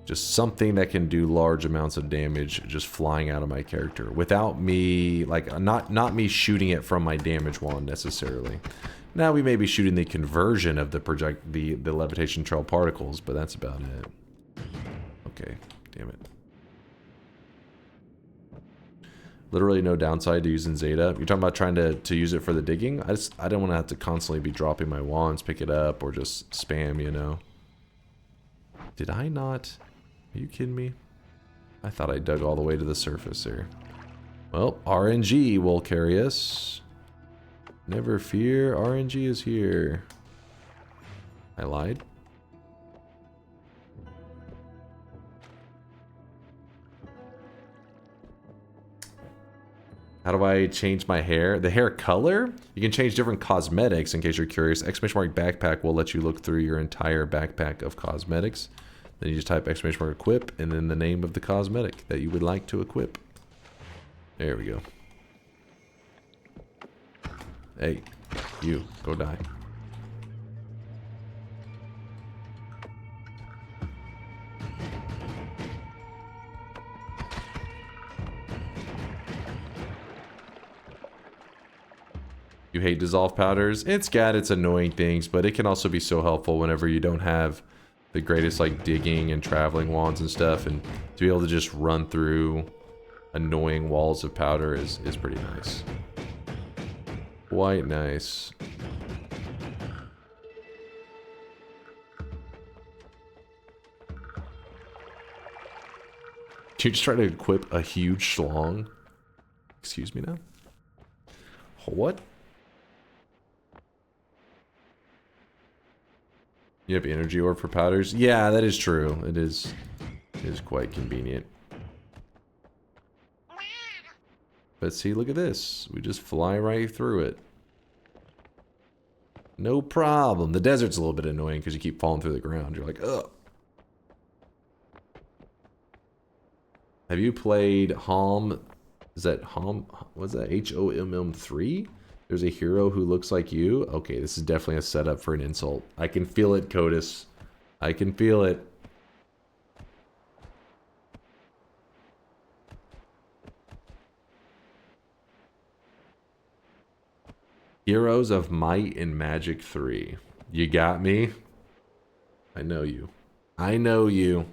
just something that can do large amounts of damage just flying out of my character without me, like not me shooting it from my damage wand necessarily. Now we may be shooting the conversion of the levitation trail particles, but that's about it. Okay, damn it. Literally no downside to using Zeta. You're talking about trying to use it for the digging? I don't want to have to constantly be dropping my wands, pick it up, or just spam, you know. Did I not? Are you kidding me? I thought I dug all the way to the surface here. Well, RNG will carry us. Never fear, RNG is here. I lied. How do I change my hair? The hair color? You can change different cosmetics in case you're curious. Exclamation mark backpack will let you look through your entire backpack of cosmetics. Then you just type exclamation mark equip and then the name of the cosmetic that you would like to equip. There we go. Hey, you, go die. You hate dissolve powders? It's got its annoying things, but it can also be so helpful whenever you don't have the greatest like digging and traveling wands and stuff, and to be able to just run through annoying walls of powder is pretty nice. Quite nice. Did you just try to equip a huge schlong? Excuse me now? What? You have energy orb for powders? Yeah, that is true. It is quite convenient. But see, look at this. We just fly right through it. No problem. The desert's a little bit annoying because you keep falling through the ground. You're like, ugh. Have you played HOM? Is that HOM? What's that? HOMM3? There's a hero who looks like you. Okay, this is definitely a setup for an insult. I can feel it, Codis. I can feel it. Heroes of Might and Magic 3. You got me? I know you. I know you.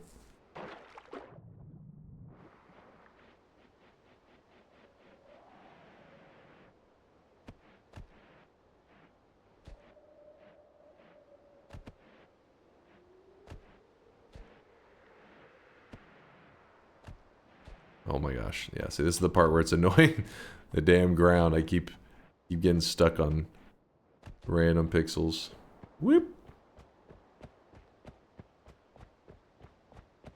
Oh my gosh. Yeah, see, this is the part where it's annoying. The damn ground. I keep getting stuck on random pixels. Whoop.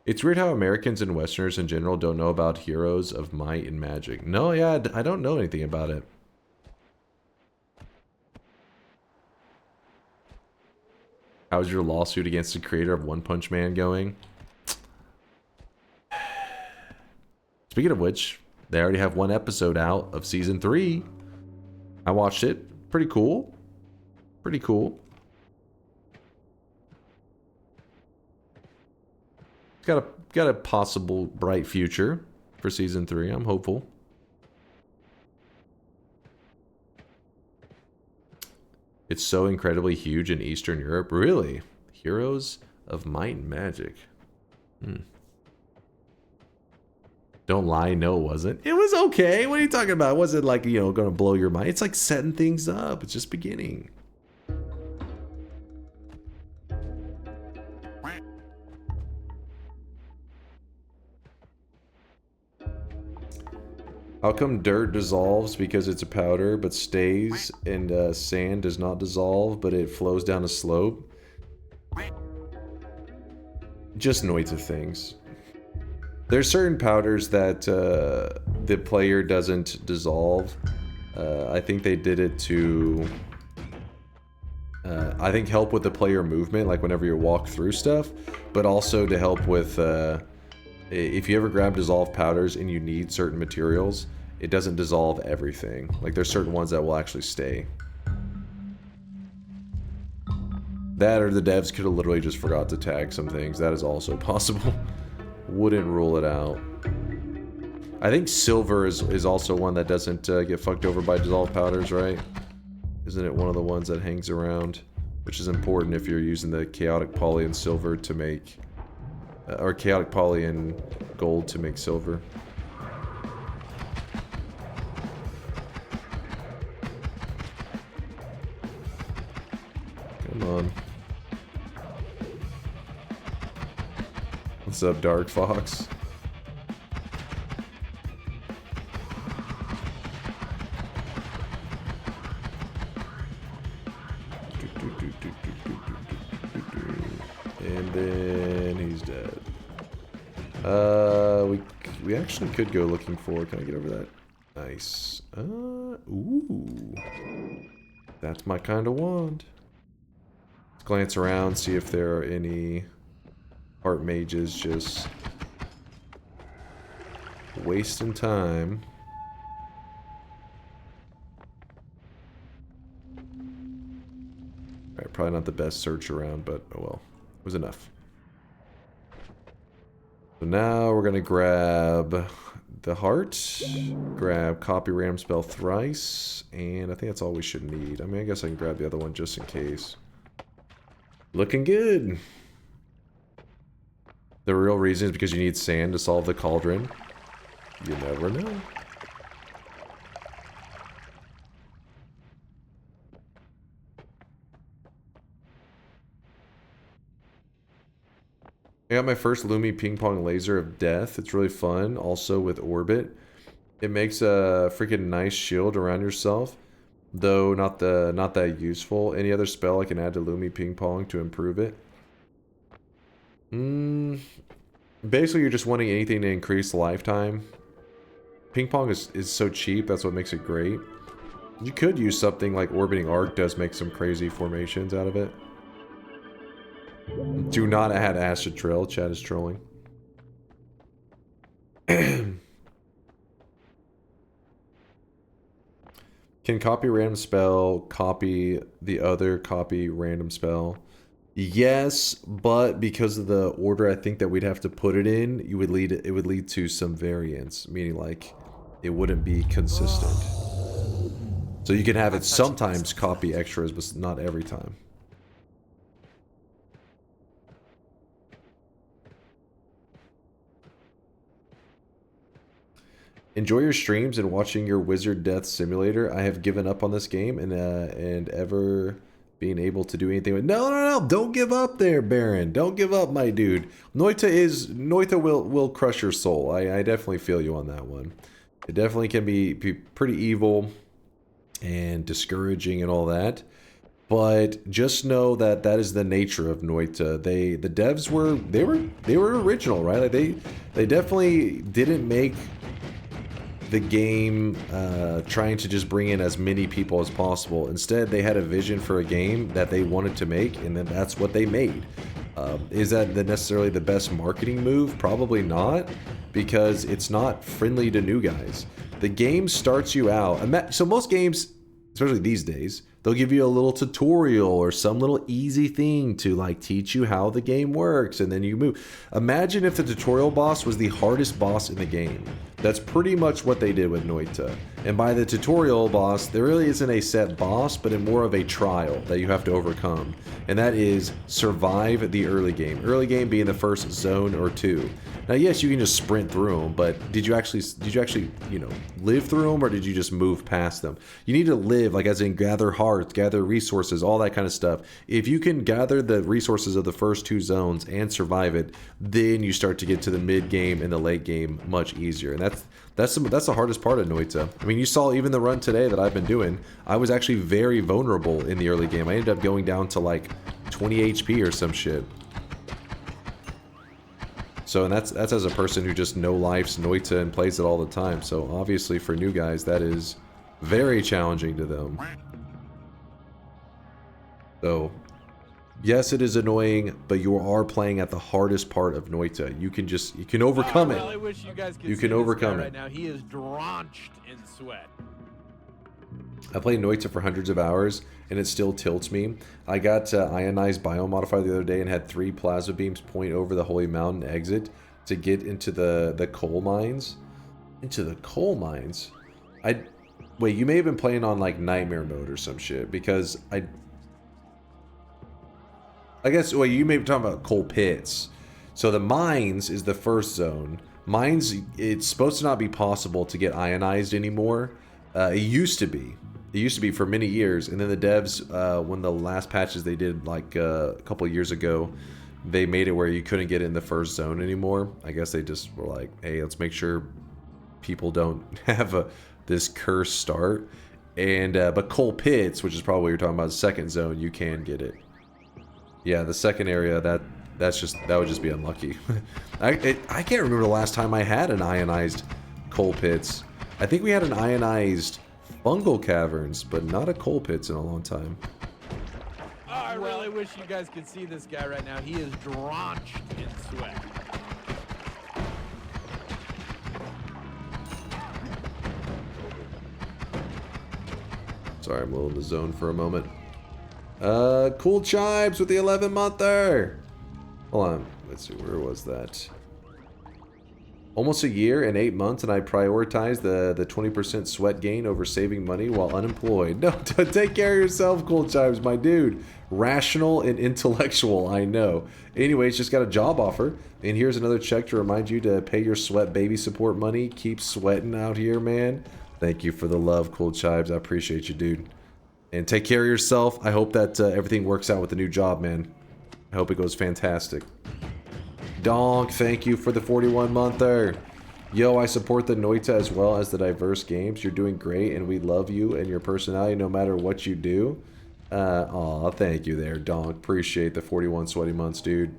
It's weird how Americans and Westerners in general don't know about Heroes of Might and Magic. No, yeah, I don't know anything about it. How's your lawsuit against the creator of One Punch Man going? Speaking of which, They already have 1 episode out of season 3. I watched it. Pretty cool. Pretty cool. Got a possible bright future for season 3. I'm hopeful. It's so incredibly huge in Eastern Europe. Really? Heroes of Might and Magic. Don't lie, no, it wasn't. It was okay. What are you talking about? It wasn't like, you know, gonna blow your mind. It's like setting things up. It's just beginning. How come dirt dissolves because it's a powder but stays, and sand does not dissolve but it flows down a slope? Just Noita things. There's certain powders that the player doesn't dissolve. I think they did it to I think help with the player movement, like whenever you walk through stuff, but also to help with if you ever grab dissolve powders and you need certain materials, it doesn't dissolve everything. Like there's certain ones that will actually stay. That or the devs could have literally just forgot to tag some things. That is also possible. Wouldn't rule it out. I think silver is also one that doesn't get fucked over by dissolve powders, right? Isn't it one of the ones that hangs around? Which is important if you're using the chaotic poly and silver to make... or chaotic poly and gold to make silver. Come on. What's up, Dark Fox? And then he's dead. We actually could go looking for. Can I get over that? Nice. Ooh. That's my kind of wand. Let's glance around, see if there are any heart mages just wasting time. Alright, probably not the best search around, but oh well. It was enough. So now we're gonna grab the heart, grab copy random spell thrice, and I think that's all we should need. I mean, I guess I can grab the other one just in case. Looking good. The real reason is because you need sand to solve the cauldron. You never know. I got my first Lumi ping pong laser of death. It's really fun. Also with orbit, it makes a freaking nice shield around yourself, though not that useful. Any other spell I can add to Lumi ping pong to improve it? Basically, you're just wanting anything to increase lifetime. Ping pong is so cheap. That's what makes it great. You could use something like orbiting arc. Does make some crazy formations out of it. Do not add acid trail. Chat is trolling. Can copy random spell copy the other copy random spell? Yes, but because of the order I think that we'd have to put it in, it would lead to some variance, meaning like it wouldn't be consistent. So you can have it sometimes copy extras, but not every time. Enjoy your streams and watching your Wizard Death Simulator. I have given up on this game and ever being able to do anything with. No, don't give up there, Baron. Don't give up, my dude. Noita will crush your soul. I definitely feel you on that one. It definitely can be pretty evil and discouraging and all that. But just know that that is the nature of Noita. The devs were original, right? Like they definitely didn't make the game trying to just bring in as many people as possible. Instead, they had a vision for a game that they wanted to make, and then that's what they made. Is that necessarily the best marketing move? Probably not, because it's not friendly to new guys. The game starts you out. So most games, especially these days, they'll give you a little tutorial or some little easy thing to like teach you how the game works, and then you move. Imagine if the tutorial boss was the hardest boss in the game. That's pretty much what they did with Noita. And by the tutorial boss, there really isn't a set boss, but more of a trial that you have to overcome. And that is survive the early game. Early game being the first zone or two. Now, yes, you can just sprint through them, but did you actually, you know, live through them, or did you just move past them? You need to live, like as in gather hearts, gather resources, all that kind of stuff. If you can gather the resources of the first two zones and survive it, then you start to get to the mid game and the late game much easier. And that's the hardest part of Noita. I mean, you saw even the run today that I've been doing. I was actually very vulnerable in the early game. I ended up going down to like 20 HP or some shit. So, and that's as a person who just no-lifes Noita and plays it all the time. So obviously for new guys, that is very challenging to them. So, yes, it is annoying, but you are playing at the hardest part of Noita. You can overcome it. I wish you guys could You see can this overcome guy it. right now. He is drenched in sweat. I played Noita for hundreds of hours, and it still tilts me. I got ionized biomodifier the other day and had 3 plasma beams point over the Holy Mountain exit to get into the coal mines. Into the coal mines? Wait, you may have been playing on like nightmare mode or some shit, because I guess, well, you may be talking about coal pits. So the mines is the first zone. Mines, it's supposed to not be possible to get ionized anymore. It used to be. It used to be for many years, and then the devs, when the last patches they did like a couple years ago, they made it where you couldn't get in the first zone anymore. I guess they just were like, hey, let's make sure people don't have this cursed start. And but coal pits, which is probably what you're talking about, the second zone, you can get it. Yeah, the second area, that would just be unlucky. I can't remember the last time I had an ionized coal pits. I think we had an ionized fungal caverns, but not a coal pits in a long time. Oh, I really wish you guys could see this guy right now. He is drenched in sweat. Sorry, I'm a little in the zone for a moment. Cool Chimes with the 11-monther. Hold on, let's see, where was that? Almost a year and 8 months, and I prioritized the 20% sweat gain over saving money while unemployed. No, take care of yourself, Cool Chimes, my dude. Rational and intellectual, I know. Anyways, just got a job offer, and here's another check to remind you to pay your sweat baby support money. Keep sweating out here, man. Thank you for the love, Cool Chimes. I appreciate you, dude. And take care of yourself. I hope that everything works out with the new job, man. I hope it goes fantastic. Donk, thank you for the 41-monther. Yo, I support the Noita as well as the diverse games. You're doing great, and we love you and your personality no matter what you do. Aw, thank you there, Donk. Appreciate the 41 sweaty months, dude.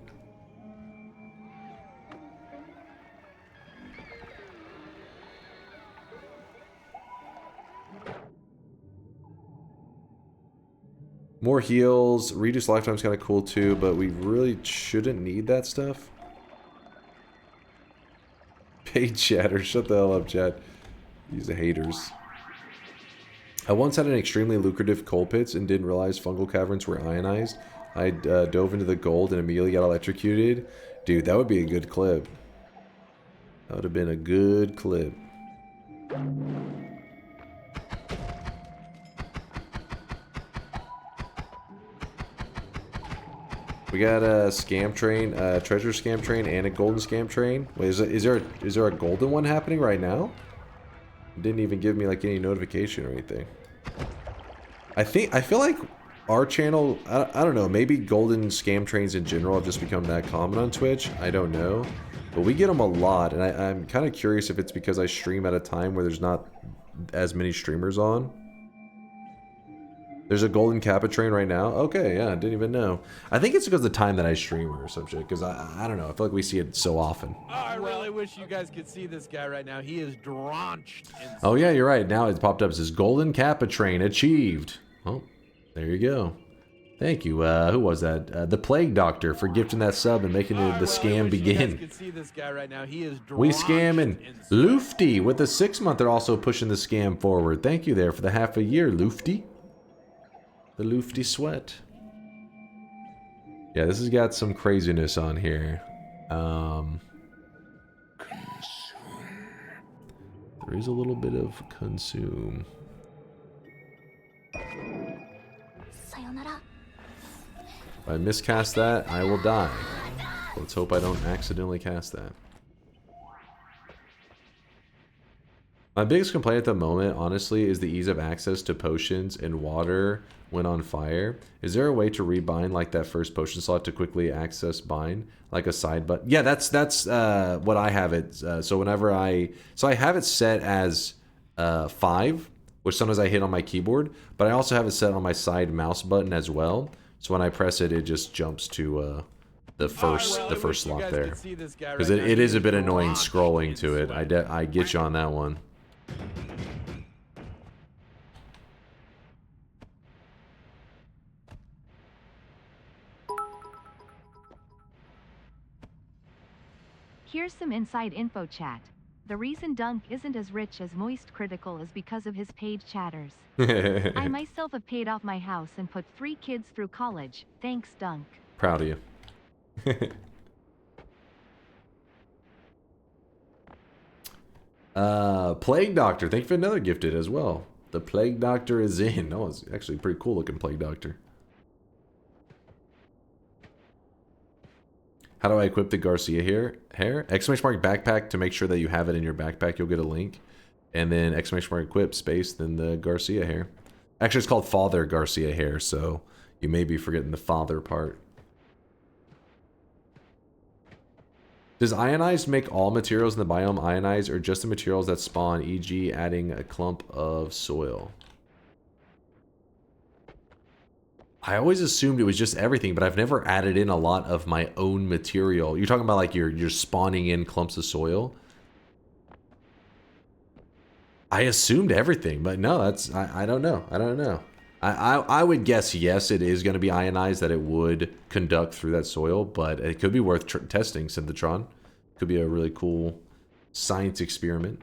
More heals. Reduced lifetime's kind of cool too, but we really shouldn't need that stuff. Paid chatter. Shut the hell up, chat. These are haters. I once had an extremely lucrative coal pits and didn't realize fungal caverns were ionized. I dove into the gold and immediately got electrocuted. Dude, that would be a good clip. That would have been a good clip. We got a scam train, a treasure scam train, and a golden scam train. Wait, is there a golden one happening right now? It didn't even give me like any notification or anything. I feel like our channel, I don't know, maybe golden scam trains in general have just become that common on Twitch. I don't know, but we get them a lot, and I'm kind of curious if it's because I stream at a time where there's not as many streamers on. There's a golden kappa train right now? Okay, yeah, I didn't even know. I think it's because of the time that I stream or some shit, because I don't know, I feel like we see it so often. Oh, I really wish you guys could see this guy right now. He is drenched in sweat. Oh yeah, you're right. Now it's popped up. It says golden kappa train achieved. Oh, there you go. Thank you. Who was that? The Plague Doctor for gifting that sub and making the scam begin. You guys can see this guy right now. He is We scamming. Lufty with the 6 month. They're also pushing the scam forward. Thank you there for the half a year, Lufty. The Lufty sweat. Yeah, this has got some craziness on here. There is a little bit of consume. If I miscast that, I will die. Let's hope I don't accidentally cast that. My biggest complaint at the moment, honestly, is the ease of access to potions and water when on fire. Is there a way to rebind like that first potion slot to quickly access bind? Like a side button? Yeah, that's what I have it. So whenever I have it set as 5, which sometimes I hit on my keyboard, but I also have it set on my side mouse button as well. So when I press it, it just jumps to the first slot there. Because it is a bit annoying scrolling to it. I get you on that one. Here's some inside info chat. The reason Dunk isn't as rich as Moist Critical is because of his paid chatters. I myself have paid off my house and put 3 kids through college. Thanks, Dunk. Proud of you. Plague Doctor, thank you for another gifted as well. The Plague Doctor is in. Oh, it's actually a pretty cool looking Plague Doctor. How do I equip the Garcia hair? Exclamation mark backpack to make sure that you have it in your backpack. You'll get a link. And then exclamation mark equip space, then the Garcia hair. Actually, it's called Father Garcia hair, so you may be forgetting the father part. Does ionized make all materials in the biome ionized or just the materials that spawn, e.g. adding a clump of soil? I always assumed it was just everything, but I've never added in a lot of my own material. You're talking about like you're spawning in clumps of soil? I assumed everything, but no, that's I don't know. I don't know. I would guess yes, it is going to be ionized, that it would conduct through that soil, but it could be worth testing, Synthetron. Could be a really cool science experiment.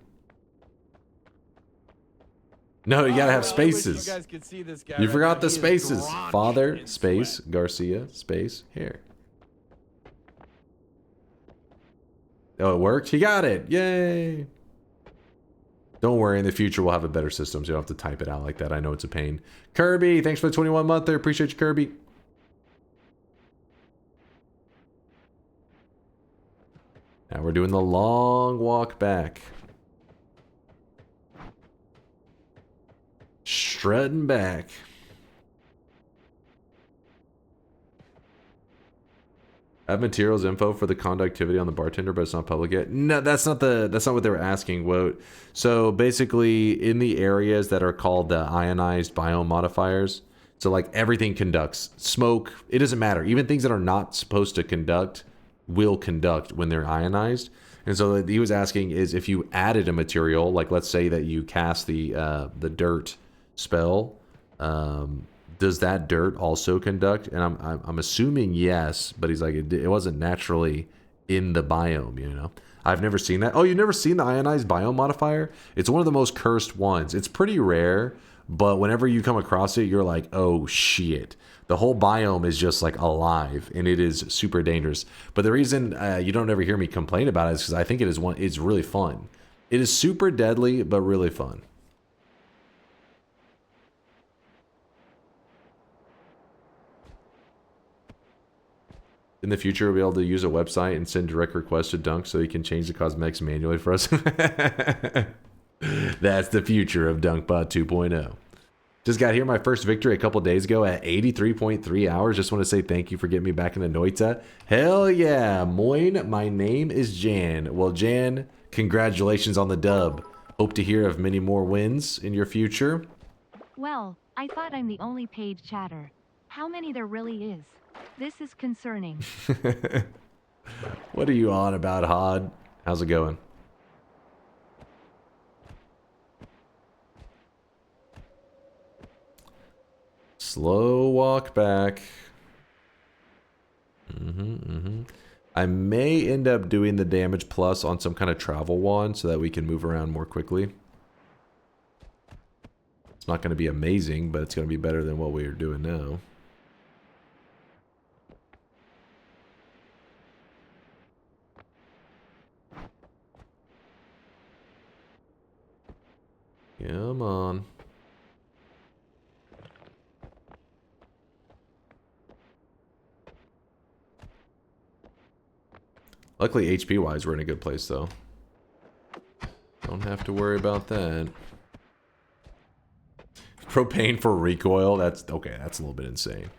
No, you gotta have spaces. You forgot the spaces. Father, space, Garcia, space, hair. Oh, it worked? He got it. Yay. Don't worry, in the future we'll have a better system, so you don't have to type it out like that. I know it's a pain. Kirby, thanks for the 21 month there. Appreciate you, Kirby. Now we're doing the long walk back. Strutting back. I have materials info for the conductivity on the bartender, but it's not public yet. No, that's not what they were asking, Woat. So basically, in the areas that are called the ionized biome modifiers, so like everything conducts. Smoke, it doesn't matter. Even things that are not supposed to conduct will conduct when they're ionized. And so he was asking is if you added a material, like let's say that you cast the dirt spell, does that dirt also conduct? And I'm assuming yes, but he's like it wasn't naturally in the biome, you know. I've never seen that. Oh, you've never seen the ionized biome modifier? It's one of the most cursed ones. It's pretty rare, but whenever you come across it, you're like, oh shit. The whole biome is just like alive, and it is super dangerous. But the reason you don't ever hear me complain about it is because I think it's really fun. It is super deadly, but really fun. In the future, we'll be able to use a website and send direct requests to Dunk so he can change the cosmetics manually for us. That's the future of DunkBot 2.0. Just got here my first victory a couple days ago at 83.3 hours. Just want to say thank you for getting me back into Noita. Hell yeah. Moin, my name is Jan. Well, Jan, congratulations on the dub. Hope to hear of many more wins in your future. Well, I thought I'm the only paid chatter. How many there really is? This is concerning. What are you on about, Hod? How's it going? Slow walk back. I may end up doing the damage plus on some kind of travel wand so that we can move around more quickly. It's not going to be amazing, but it's going to be better than what we are doing now. Come on. Luckily, HP-wise, we're in a good place, though. Don't have to worry about that. Propane for recoil? That's... okay, that's a little bit insane.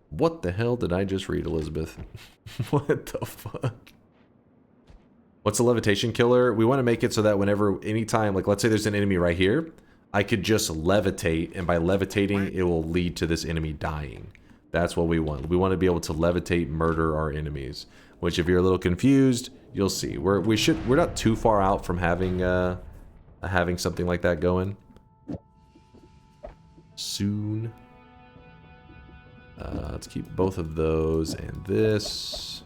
What the hell did I just read, Elizabeth? What the fuck? What's a levitation killer? We want to make it so that whenever, anytime, like let's say there's an enemy right here, I could just levitate, and by levitating, it will lead to this enemy dying. That's what we want. We want to be able to levitate, murder our enemies. Which, if you're a little confused, you'll see. We're not too far out from having something like that going. Soon. Let's keep both of those and this.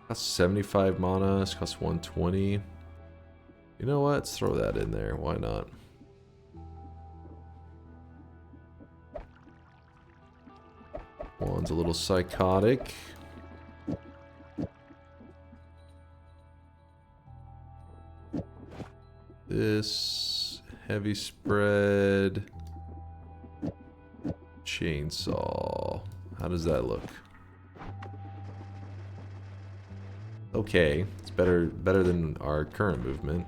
Costs 75 mana, this costs 120. You know what? Let's throw that in there. Why not? One's a little psychotic. This heavy spread. Chainsaw. How does that look? Okay, it's better than our current movement.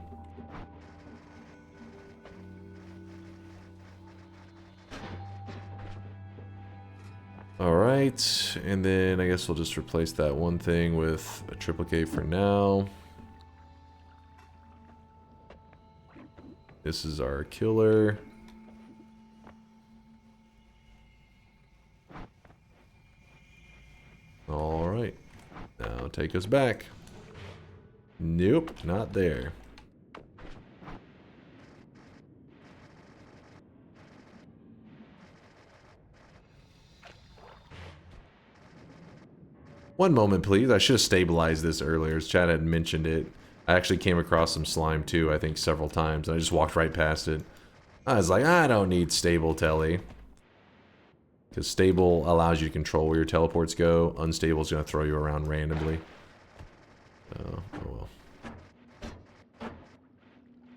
Alright, and then I guess we'll just replace that one thing with a triplicate for now. This is our killer. Alright, now take us back. Nope, not there. One moment, please. I should have stabilized this earlier, as Chad had mentioned it. I actually came across some slime too, I think several times, and I just walked right past it. I was like, I don't need stable telly. Because stable allows you to control where your teleports go. Unstable is going to throw you around randomly. Oh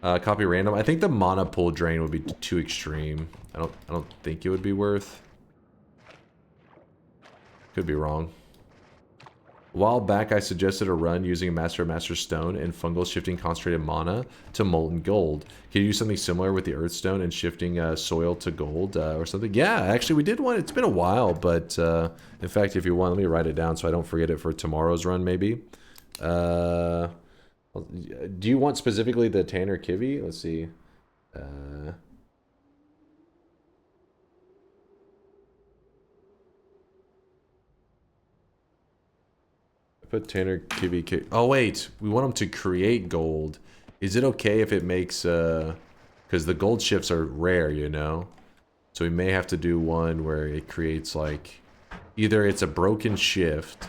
well. Copy random. I think the mana pull drain would be too extreme. I don't think it would be worth. Could be wrong. A while back, I suggested a run using a Master Stone and fungal shifting concentrated mana to molten gold. Can you do something similar with the Earth Stone and shifting soil to gold or something? Yeah, actually, we did one. It's been a while, but in fact, if you want, let me write it down so I don't forget it for tomorrow's run, maybe. Do you want specifically the Tanner Kivy? Let's see. Put Tanner Kivy. Oh wait, we want him to create gold. Is it okay if it makes because the gold shifts are rare, you know? So we may have to do one where it creates like either it's a broken shift.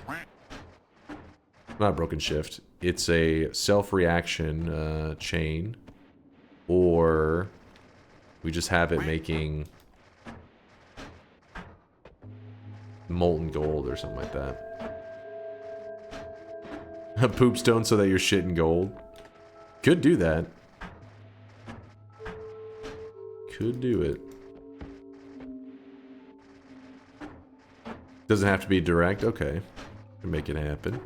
Not a broken shift. It's a self-reaction chain, or we just have it making molten gold or something like that. A poop stone so that you're shitting gold. Could do that. Could do it. Doesn't have to be direct. Okay. Can make it happen.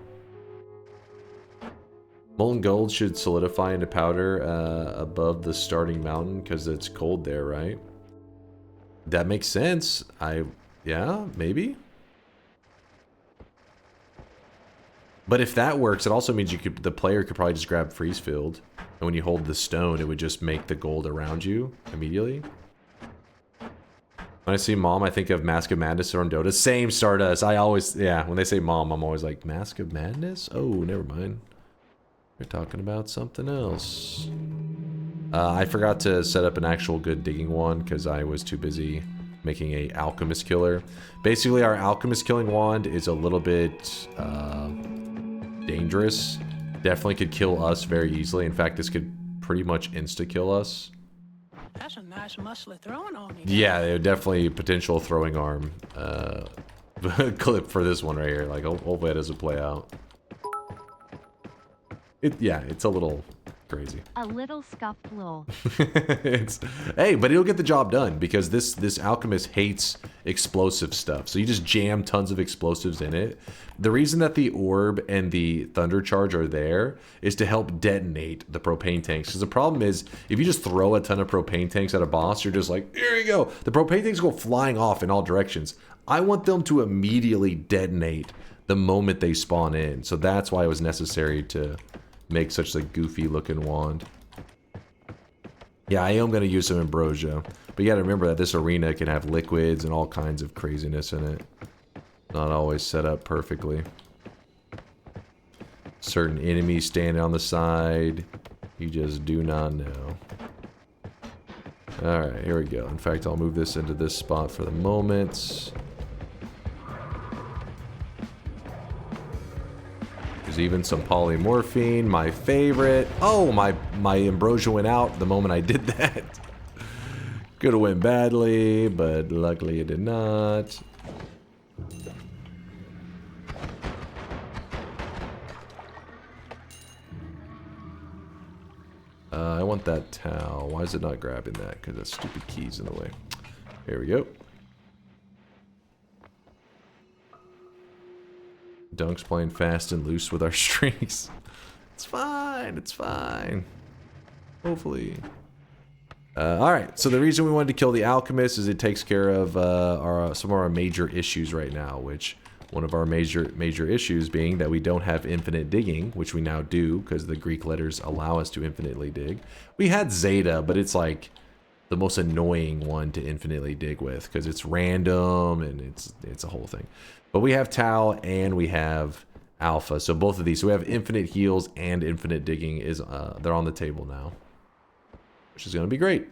Molten gold should solidify into powder above the starting mountain because it's cold there, right? That makes sense. Yeah, maybe. But if that works, it also means the player could probably just grab freeze field, and when you hold the stone, it would just make the gold around you immediately. When I see Mom, I think of Mask of Madness or Dota. Same, Stardust. I always, yeah, when they say Mom, I'm always like, Mask of Madness? Oh, never mind. We're talking about something else. I forgot to set up an actual good digging wand because I was too busy making a alchemist killer. Basically, our alchemist killing wand is a little bit dangerous. Definitely could kill us very easily. In fact, this could pretty much insta-kill us. That's a nice muscly throwing on you. Yeah, definitely potential throwing arm clip for this one right here. Like, hopefully it doesn't play out. Yeah, it's a little crazy. A little scuffed lol. Hey, but it'll get the job done because this alchemist hates explosive stuff. So you just jam tons of explosives in it. The reason that the orb and the thunder charge are there is to help detonate the propane tanks. Because the problem is, if you just throw a ton of propane tanks at a boss, you're just like, here you go. The propane tanks go flying off in all directions. I want them to immediately detonate the moment they spawn in. So that's why it was necessary to make such a goofy looking wand. Yeah, I am going to use some ambrosia. But you got to remember that this arena can have liquids and all kinds of craziness in it. Not always set up perfectly. Certain enemies standing on the side. You just do not know. Alright, here we go. In fact, I'll move this into this spot for the moment. There's even some polymorphine, my favorite. Oh, my ambrosia went out the moment I did that. Could have went badly, but luckily it did not. I want that towel. Why is it not grabbing that? Because that stupid key's in the way. Here we go. Dunk's playing fast and loose with our streaks. It's fine. It's fine. Hopefully. Alright, so the reason we wanted to kill the alchemist is it takes care of some of our major issues right now, which one of our major issues being that we don't have infinite digging, which we now do because the Greek letters allow us to infinitely dig. We had Zeta, but it's like the most annoying one to infinitely dig with because it's random and it's a whole thing. But we have Tau and we have Alpha, so both of these. So we have infinite heals and infinite digging is they're on the table now, which is going to be great.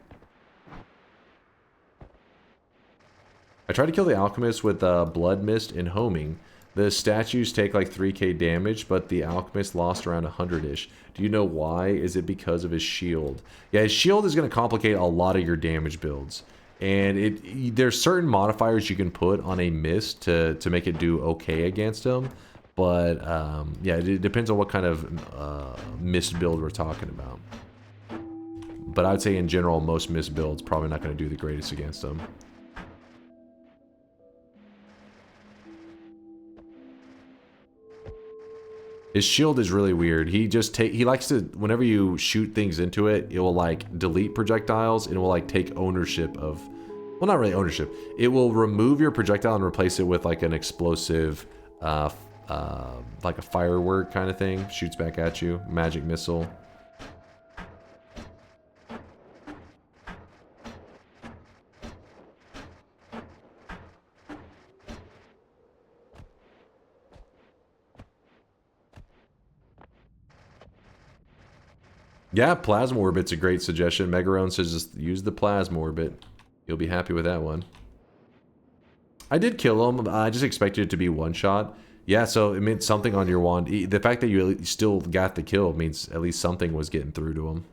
I tried to kill the alchemist with blood mist and homing. The statues take like 3k damage, but the alchemist lost around 100-ish. Do you know why? Is it because of his shield? Yeah, his shield is going to complicate a lot of your damage builds. And there's certain modifiers you can put on a mist to make it do okay against him. But yeah, it depends on what kind of mist build we're talking about. But I'd say in general, most mist builds probably not going to do the greatest against him. His shield is really weird. He likes to, whenever you shoot things into it, it will like delete projectiles and it will like take ownership of, well, not really ownership. It will remove your projectile and replace it with like an explosive, like a firework kind of thing. Shoots back at you. Magic missile. Yeah, Plasma Orbit's a great suggestion. Megaron says just use the Plasma Orbit. You'll be happy with that one. I did kill him. I just expected it to be one shot. Yeah, so it meant something on your wand. The fact that you still got the kill means at least something was getting through to him.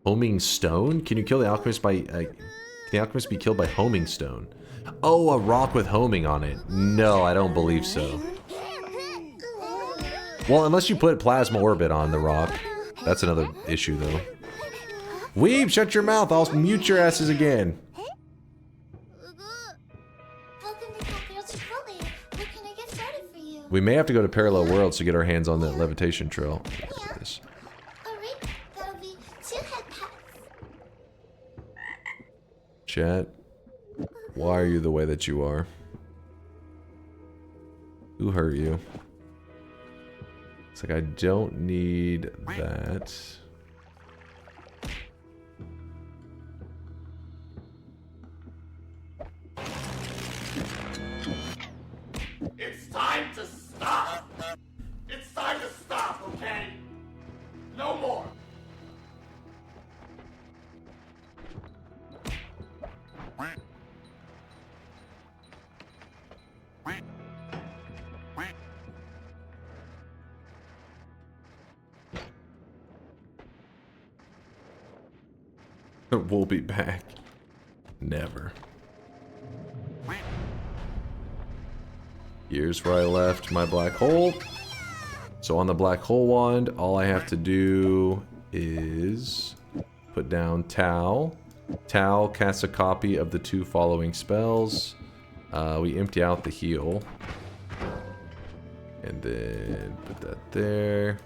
Homing Stone? Can you kill the alchemist by... can the alchemist be killed by homing stone? Oh, a rock with homing on it. No, I don't believe so. Well, unless you put Plasma Orbit on the rock. That's another issue, though. Weeb, shut your mouth. I'll mute your asses again. We may have to go to Parallel Worlds to get our hands on the Levitation Trail. Chat. Why are you the way that you are? Who hurt you? It's like I don't need that. It's time to stop! It's time to stop, okay? No more! We'll be back. Never. Here's where I left my black hole. So on the black hole wand, all I have to do is put down Tau. Tau casts a copy of the 2 following spells. We empty out the heal. And then put that there.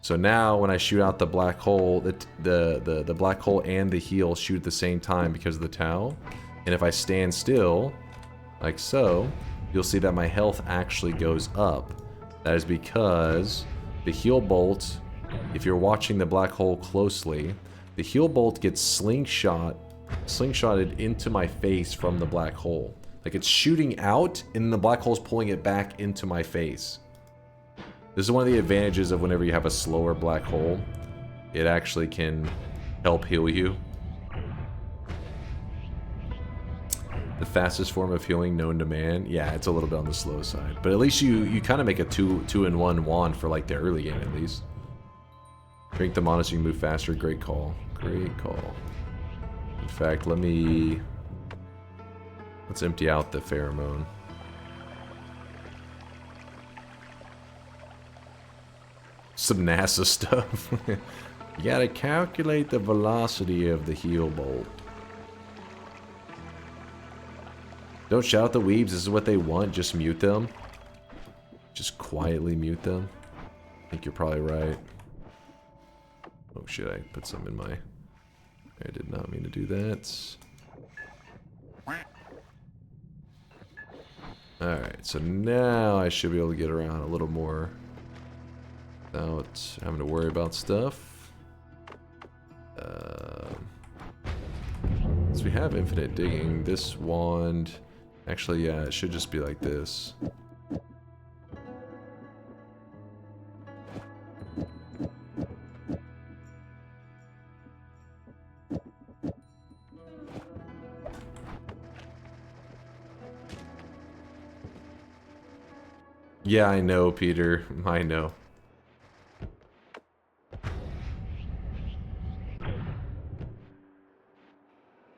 So now when I shoot out the black hole, the black hole and the heal shoot at the same time because of the Tau. And if I stand still, like so, you'll see that my health actually goes up. That is because the heal bolt, if you're watching the black hole closely, the heal bolt gets slingshotted into my face from the black hole. Like it's shooting out and the black hole's pulling it back into my face. This is one of the advantages of whenever you have a slower black hole. It actually can help heal you. The fastest form of healing known to man. Yeah, it's a little bit on the slow side. But at least you kind of make a 2-in-1 wand for like the early game at least. Drink the mana so you can move faster. Great call. Great call. In fact, let's empty out the pheromone. Some NASA stuff. You gotta calculate the velocity of the heal bolt. Don't shout at the weebs, this is what they want, just mute them. Just quietly mute them. I think you're probably right. Oh shit, I put some in my... I did not mean to do that. Alright, so now I should be able to get around a little more without having to worry about stuff. So we have infinite digging. This wand... Actually, yeah, it should just be like this. Yeah, I know, Peter. I know.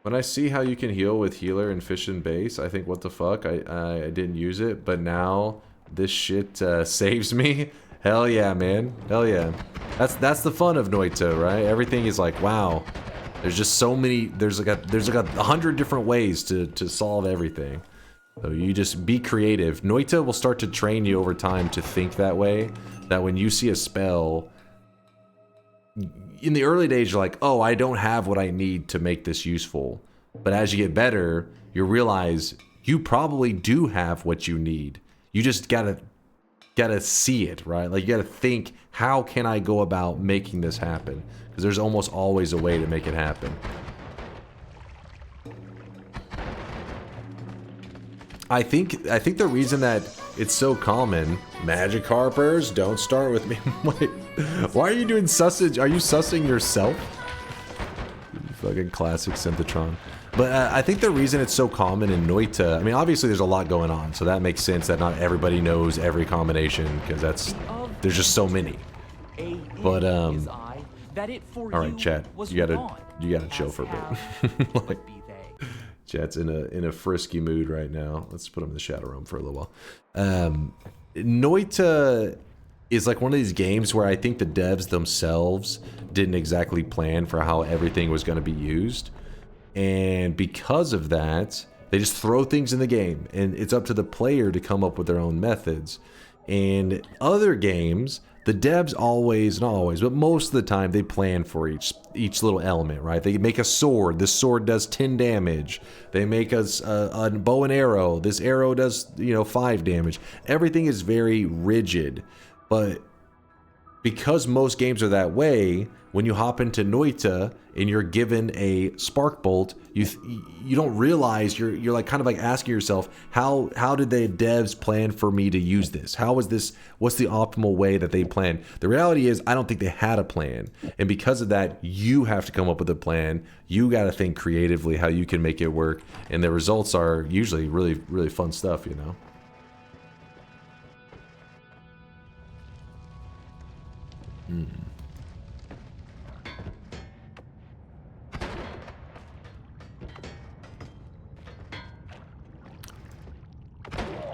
When I see how you can heal with healer and fish and base, I think, what the fuck? I didn't use it, but now this shit saves me. Hell yeah, man. Hell yeah. That's the fun of Noita, right? Everything is like, wow. There's just so many. There's like 100 different ways to solve everything. So you just be creative. Noita will start to train you over time to think that way. That when you see a spell, in the early days you're like, oh, I don't have what I need to make this useful. But as you get better, you realize you probably do have what you need. You just gotta see it, right? Like you gotta think, how can I go about making this happen? Because there's almost always a way to make it happen. I think the reason that it's so common, magic harpers, don't start with me. Wait, why are you doing sussage? Are you sussing yourself? You fucking classic Synthetron. But I think the reason it's so common in Noita, I mean, obviously there's a lot going on, so that makes sense that not everybody knows every combination, because there's just so many. But all right, chat, you gotta chill for a bit. Like, chat's in a frisky mood right now. Let's put him in the shadow room for a little while. Noita is like one of these games where I think the devs themselves didn't exactly plan for how everything was going to be used. And because of that, they just throw things in the game. And it's up to the player to come up with their own methods. And other games, the devs always, not always, but most of the time they plan for each little element, right? They make a sword. This sword does 10 damage. They make us a bow and arrow. This arrow does, 5 damage. Everything is very rigid, but because most games are that way, when you hop into Noita and you're given a spark bolt, you don't realize you're like kind of like asking yourself, how did the devs plan for me to use this? How is this? What's the optimal way that they planned? The reality is, I don't think they had a plan, and because of that, you have to come up with a plan. You got to think creatively how you can make it work, and the results are usually really, really fun stuff,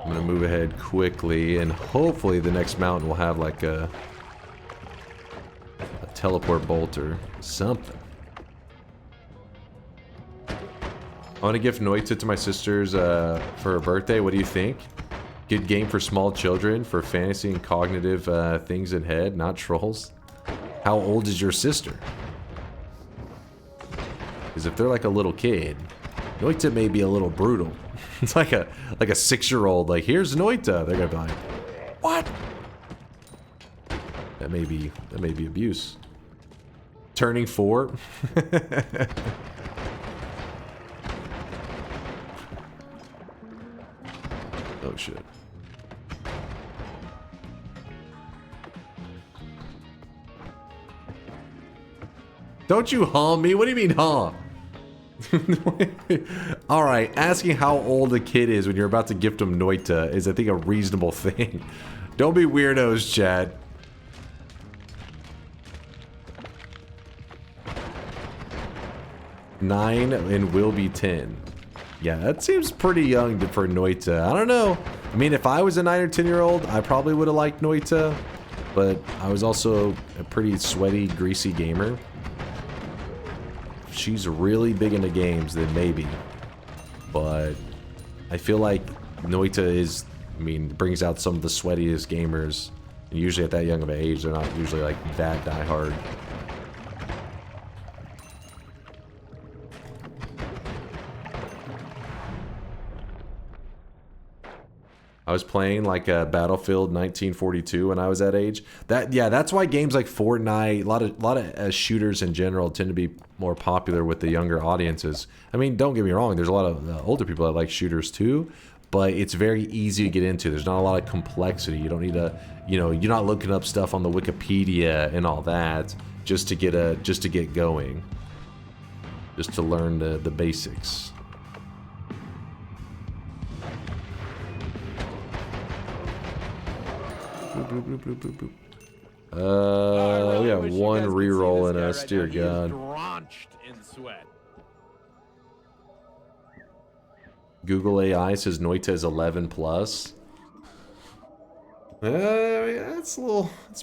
I'm gonna move ahead quickly, and hopefully the next mountain will have like a teleport bolt or something. I want to gift Noita to my sisters for her birthday. What do you think? Good game for small children, for fantasy and cognitive things in head, not trolls. How old is your sister? Because if they're like a little kid, Noita may be a little brutal. It's like a 6-year-old, like, here's Noita. They're gonna be like, what? That may be abuse. Turning 4. Oh shit. Don't you harm me? What do you mean, harm? Alright, asking how old a kid is when you're about to gift them Noita is, I think, a reasonable thing. Don't be weirdos, chat. Nine and will be 10. Yeah, that seems pretty young for Noita. I don't know. I mean, if I was a 9 or 10-year-old, I probably would have liked Noita, but I was also a pretty sweaty, greasy gamer. If she's really big into games, then maybe. But I feel like Noita is, brings out some of the sweatiest gamers. And usually at that young of an age, they're not usually like that diehard. I was playing like a Battlefield 1942 when I was that age. That's why games like Fortnite, a lot of shooters in general tend to be more popular with the younger audiences. I mean, don't get me wrong, there's a lot of older people that like shooters too, but it's very easy to get into. There's not a lot of complexity. You don't need to, you're not looking up stuff on the Wikipedia and all that just to get going. Just to learn the basics. Bloop, bloop, bloop, bloop, bloop. We got one reroll in us, dear God. Drenched in sweat. Google AI says Noita is 11 plus. That's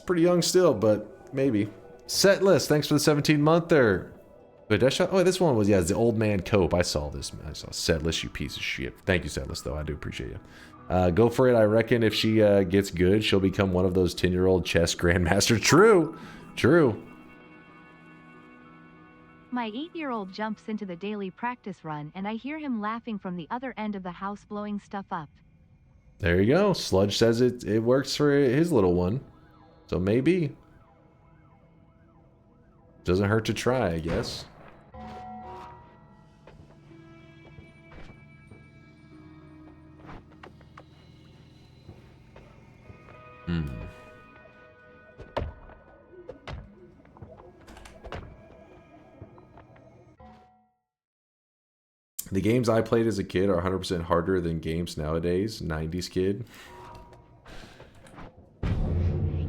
pretty young still, but maybe. Setlist, thanks for the 17-monther. Wait, this one was, it's the Old Man Cope. I saw this. I saw Setlist, you piece of shit. Thank you, Setlist, though. I do appreciate you. Go for it. I reckon if she gets good, she'll become one of those 10-year-old chess grandmasters. True. True. My 8-year-old jumps into the daily practice run, and I hear him laughing from the other end of the house, blowing stuff up. There you go. Sludge says it works for his little one. So maybe. Doesn't hurt to try, I guess. The games I played as a kid are 100% harder than games nowadays. 90s kid.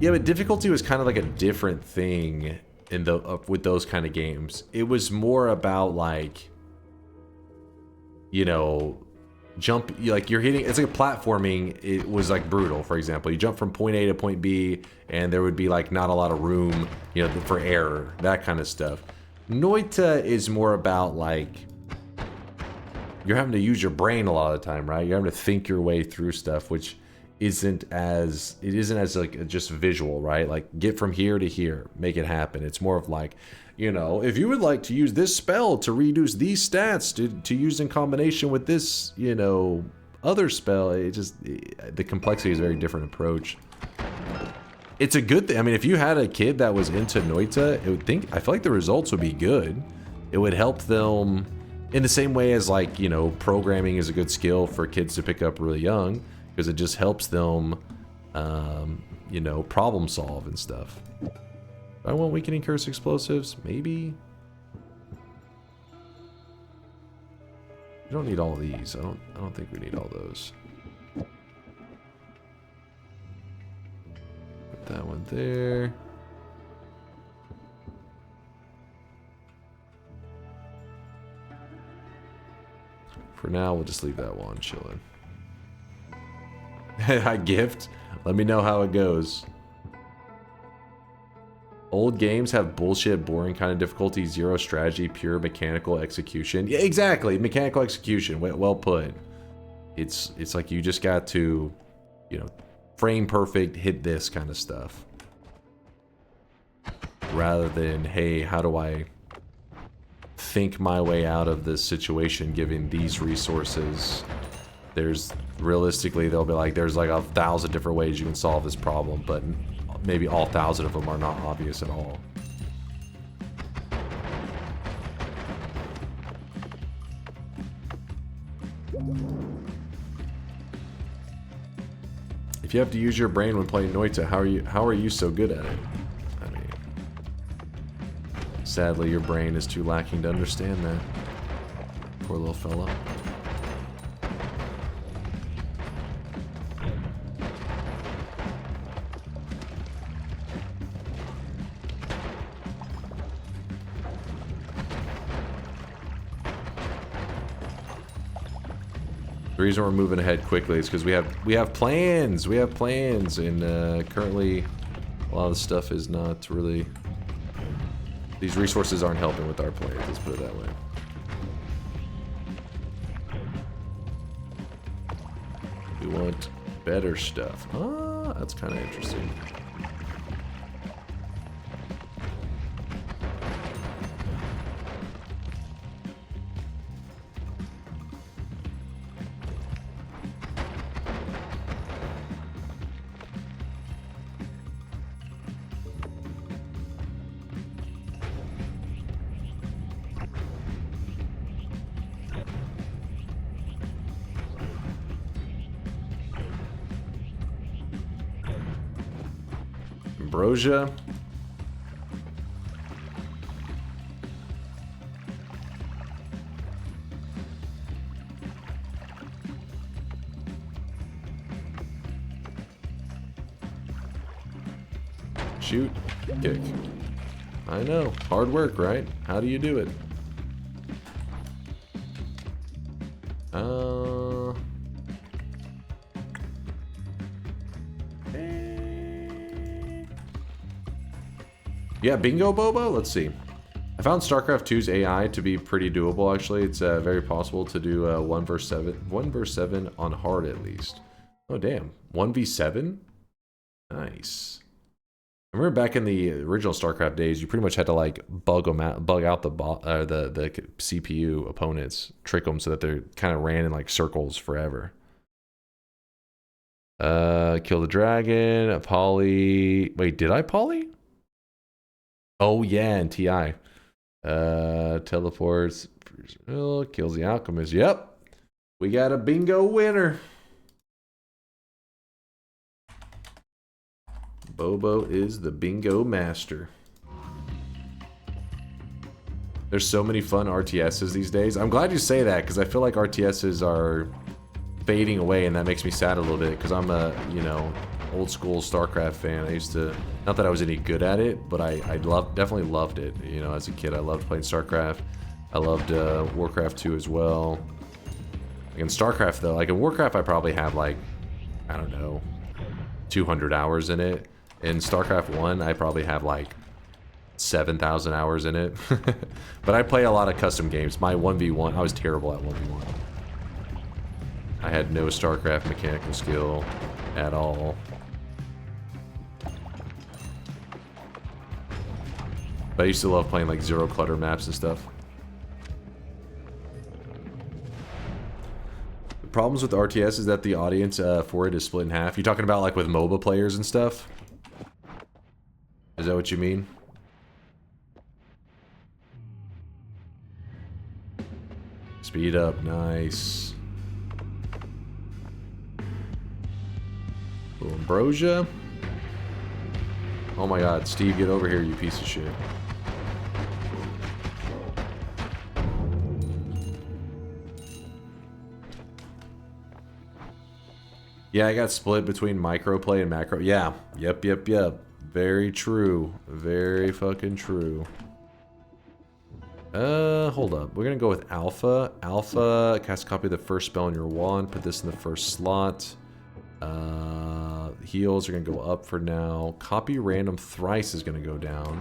Yeah, but difficulty was kind of like a different thing in with those kind of games. It was more about like, jump, like you're hitting, it's like platforming. It was like brutal. For example, you jump from point A to point B and there would be like not a lot of room, for error, that kind of stuff. Noita is more about like, you're having to use your brain a lot of the time, right? You're having to think your way through stuff, which isn't as like just visual, right? Like get from here to here, make it happen. It's more of like, you know, if you would like to use this spell to reduce these stats to use in combination with this, you know, other spell, the complexity is a very different approach. It's a good thing. I mean, if you had a kid that was into Noita, I feel like the results would be good. It would help them in the same way as, like, you know, programming is a good skill for kids to pick up really young, because it just helps them, you know, problem solve and stuff. Do I want weakening curse explosives? Maybe. We don't need all these. I don't think we need all those. Put that one there. For now, we'll just leave that one chilling. I gift. Let me know how it goes. Old games have bullshit, boring kind of difficulty, zero strategy, pure mechanical execution. Yeah, exactly. Mechanical execution. Well put. It's like you just got to, you know, frame perfect, hit this kind of stuff. Rather than, hey, how do I think my way out of this situation given these resources? There's realistically, they'll be like, there's like 1,000 different ways you can solve this problem, but maybe all 1,000 of them are not obvious at all. If you have to use your brain when playing Noita, how are you so good at it? I mean, sadly, your brain is too lacking to understand that. Poor little fella. The reason we're moving ahead quickly is because we have plans. We have plans, and currently a lot of the stuff is not really. These resources aren't helping with our plans. Let's put it that way. We want better stuff. Ah, that's kind of interesting. Ambrosia. Shoot, kick. I know, hard work, right? How do you do it? Yeah, bingo Bobo? Let's see. I found StarCraft 2's AI to be pretty doable, actually. It's very possible to do 1 versus 7 on hard, at least. Oh, damn. 1v7? Nice. I remember back in the original StarCraft days, you pretty much had to, like, bug out the CPU opponents, trick them so that they kind of ran in, like, circles forever. Kill the dragon, a poly... Wait, did I poly? Oh yeah, and TI. Teleports. Kills the alchemist. Yep. We got a bingo winner. Bobo is the bingo master. There's so many fun RTSs these days. I'm glad you say that, because I feel like RTSs are fading away, and that makes me sad a little bit, because I'm a, you know, old school StarCraft fan. I used to, not that I was any good at it, but I definitely loved it. You know, as a kid, I loved playing StarCraft. I loved Warcraft 2 as well. In StarCraft though, like in Warcraft, I probably have like, I don't know, 200 hours in it. In StarCraft 1, I probably have like 7,000 hours in it. But I play a lot of custom games. My 1v1, I was terrible at 1v1. I had no StarCraft mechanical skill. at all. But I used to love playing like zero clutter maps and stuff. The problems with RTS is that the audience for it is split in half. You talking about like with MOBA players and stuff? Is that what you mean? Speed up, nice. Little ambrosia. Oh my god, Steve, get over here, you piece of shit. Yeah, I got split between microplay and macro. Yeah, yep. Very true. Very fucking true. Hold up. We're gonna go with alpha. Alpha, cast a copy of the first spell in your wand. Put this in the first slot. Heals are gonna go up for now. Copy random thrice is gonna go down.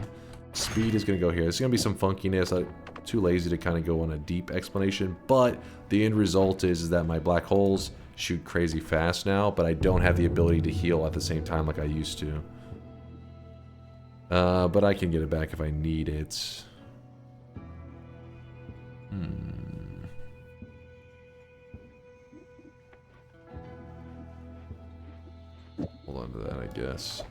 Speed is gonna go here. There's gonna be some funkiness. I'm too lazy to kind of go on a deep explanation, but the end result is that my black holes shoot crazy fast now, but I don't have the ability to heal at the same time like I used to. But I can get it back if I need it. Hold on to that, I guess.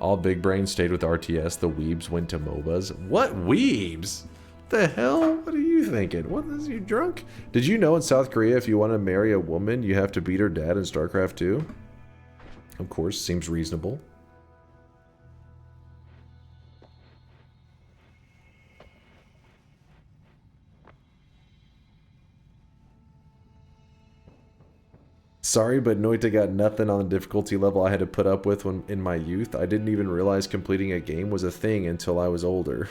All big brains stayed with RTS. The weebs went to MOBAs. What weebs? The hell? What are you thinking? What is you drunk? Did you know in South Korea if you want to marry a woman, you have to beat her dad in StarCraft 2? Of course, seems reasonable. Sorry, but Noita got nothing on the difficulty level I had to put up with when in my youth. I didn't even realize completing a game was a thing until I was older.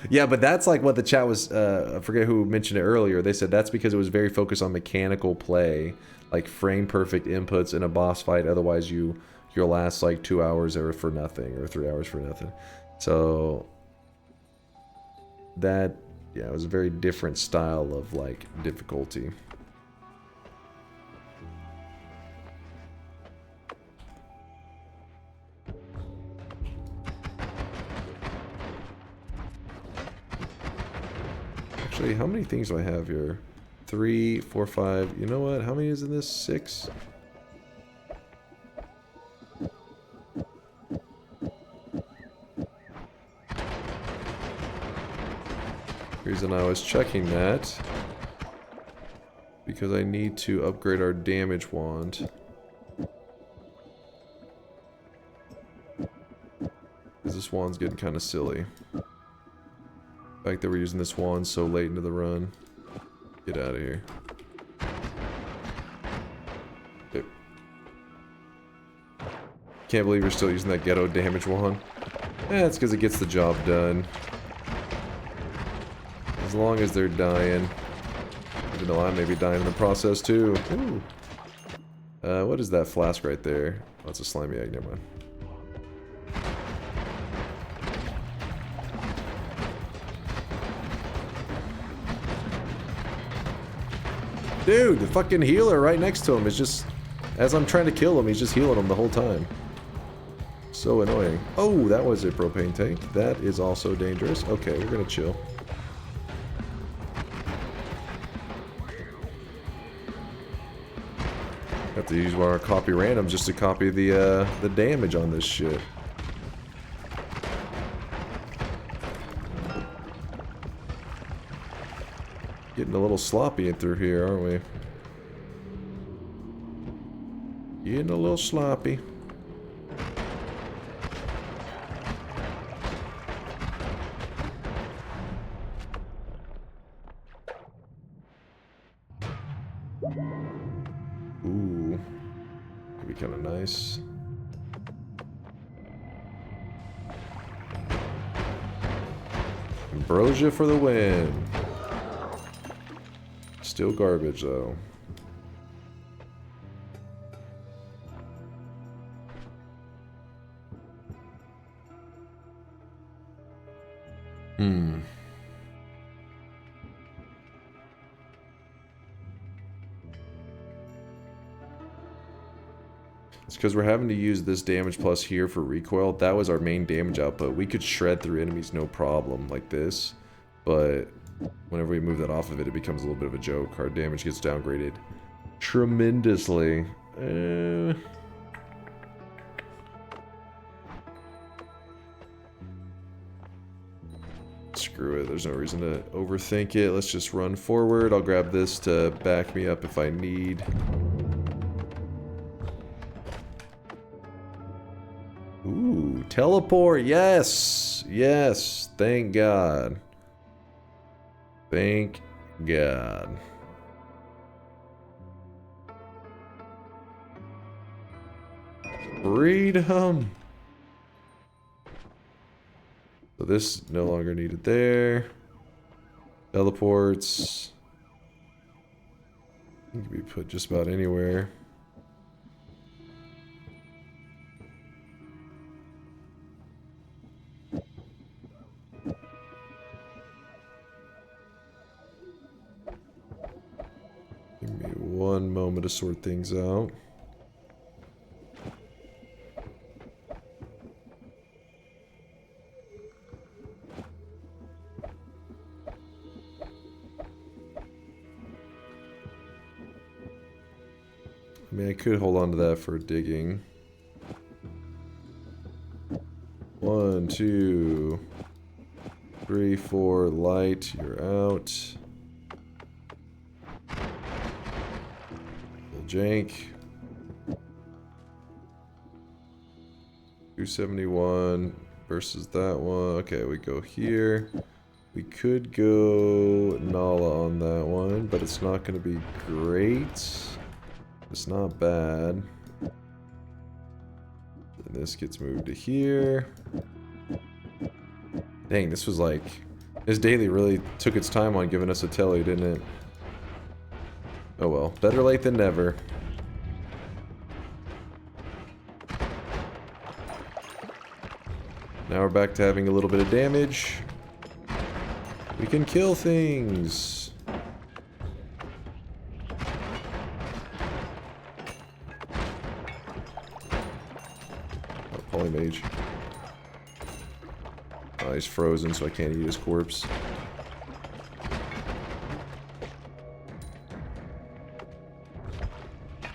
Yeah, but that's like what the chat was, I forget who mentioned it earlier. They said that's because it was very focused on mechanical play, like frame perfect inputs in a boss fight. Otherwise you'll last like 2 hours or for nothing, or 3 hours for nothing. So that, yeah, it was a very different style of like difficulty. Actually, how many things do I have here? 3, 4, 5. You know what? How many is in this? 6? Reason I was checking that because I need to upgrade our damage wand. Because this wand's getting kind of silly. The fact that we're using this wand so late into the run. Get out of here. Okay. Can't believe you're still using that ghetto damage wand. It's because it gets the job done. As long as they're dying. Even though I may be dying in the process too. Ooh. What is that flask right there? Oh, it's a slimy egg, never mind. Dude, the fucking healer right next to him is just... As I'm trying to kill him, he's just healing him the whole time. So annoying. Oh, that was a propane tank. That is also dangerous. Okay, we're gonna chill. Have to use one of our copy randoms just to copy the damage on this shit. Getting a little sloppy in through here, aren't we? Getting a little sloppy. Ooh. Could be kind of nice. Ambrosia for the win. Still garbage, though. because we're having to use this damage plus here for recoil. That was our main damage output. We could shred through enemies no problem like this, but whenever we move that off of it, it becomes a little bit of a joke. Our damage gets downgraded tremendously. Screw it, there's no reason to overthink it. Let's just run forward. I'll grab this to back me up if I need. Ooh, teleport, yes! Yes, thank God. Thank God. Freedom! So this no longer needed there. Teleports. It can be put just about anywhere. Give me one moment to sort things out. I mean, I could hold on to that for digging. 1, 2, 3, 4, light, you're out. Little jank. 271 versus that one. Okay, we go here. We could go Nala on that one, but it's not going to be great. It's not bad. And this gets moved to here. Dang, this was like... This daily really took its time on giving us a telly, didn't it? Oh well, better late than never. Now we're back to having a little bit of damage. We can kill things. Mage. Oh, he's frozen, so I can't eat his corpse.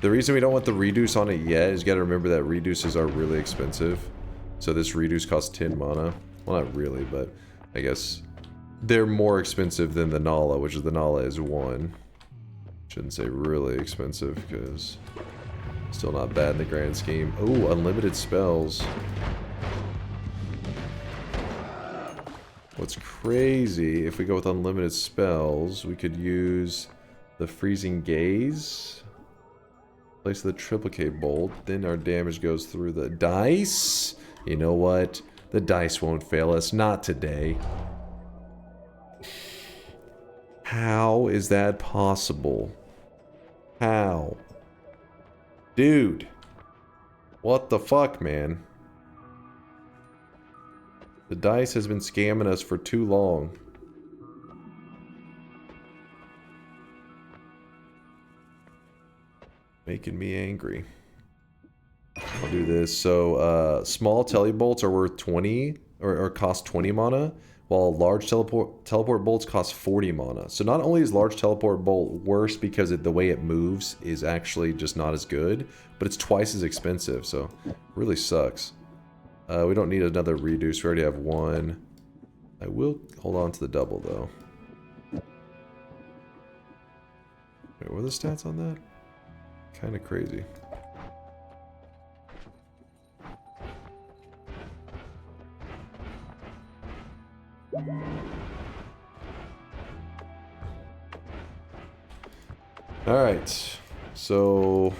The reason we don't want the reduce on it yet is you gotta remember that reduces are really expensive. So this reduce costs 10 mana. Well, not really, but I guess they're more expensive than the Nala, which is the Nala is 1. Shouldn't say really expensive, because still not bad in the grand scheme. Oh, unlimited spells. What's crazy, if we go with unlimited spells, we could use the Freezing Gaze. Place the Triplicate Bolt. Then our damage goes through the dice. You know what? The dice won't fail us. Not today. How is that possible? How? Dude. What the fuck, man? The dice has been scamming us for too long. Making me angry. I'll do this. So, small telebolts are worth 20, or cost 20 mana, while large teleport bolts cost 40 mana. So not only is large teleport bolt worse because the way it moves is actually just not as good, but it's twice as expensive, so it really sucks. We don't need another reduce, we already have one. I will hold on to the double though. Wait, what are the stats on that? Kind of crazy. Alright, so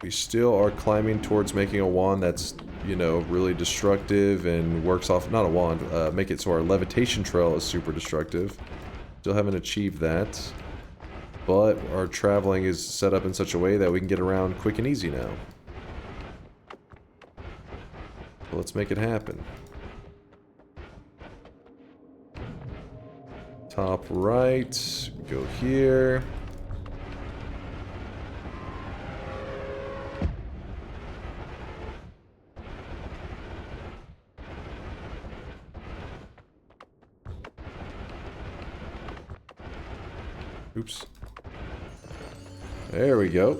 we still are climbing towards making a wand that's, you know, really destructive and works off, not a wand, make it so our levitation trail is super destructive. Still haven't achieved that, but our traveling is set up in such a way that we can get around quick and easy now. So let's make it happen. Top right, go here. Oops. There we go.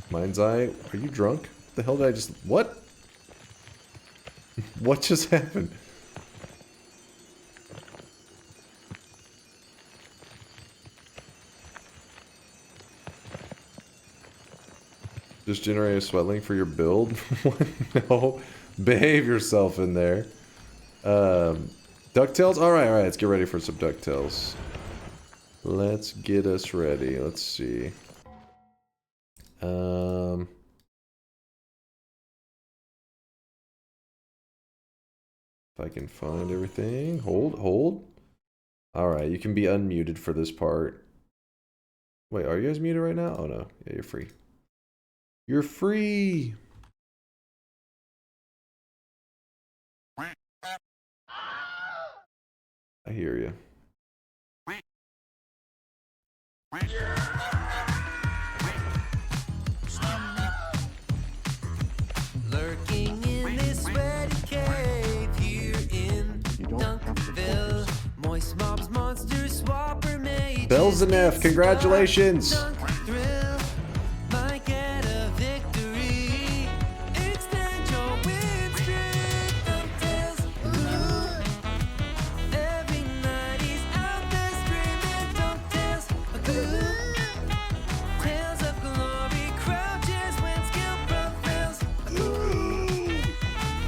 Mind's Eye, are you drunk? What the hell did I just... What? What just happened? Just generate a sweat link for your build? No. Behave yourself in there. DuckTales? Alright, let's get ready for some DuckTales. Let's get us ready. Let's see. If I can find everything. Hold. Alright, you can be unmuted for this part. Wait, are you guys muted right now? Oh no. Yeah, you're free. You're free! I hear you. Lurking in this sweaty cave here in Dunkville. Moist mobs, monsters, swapper mages. Bells and F, congratulations! Might get a victory. Extend your win streak. DuckTales, ooh. Every night he's out there screaming. DuckTales, ooh. Tales of glory crouches when skill prevails. Ooh.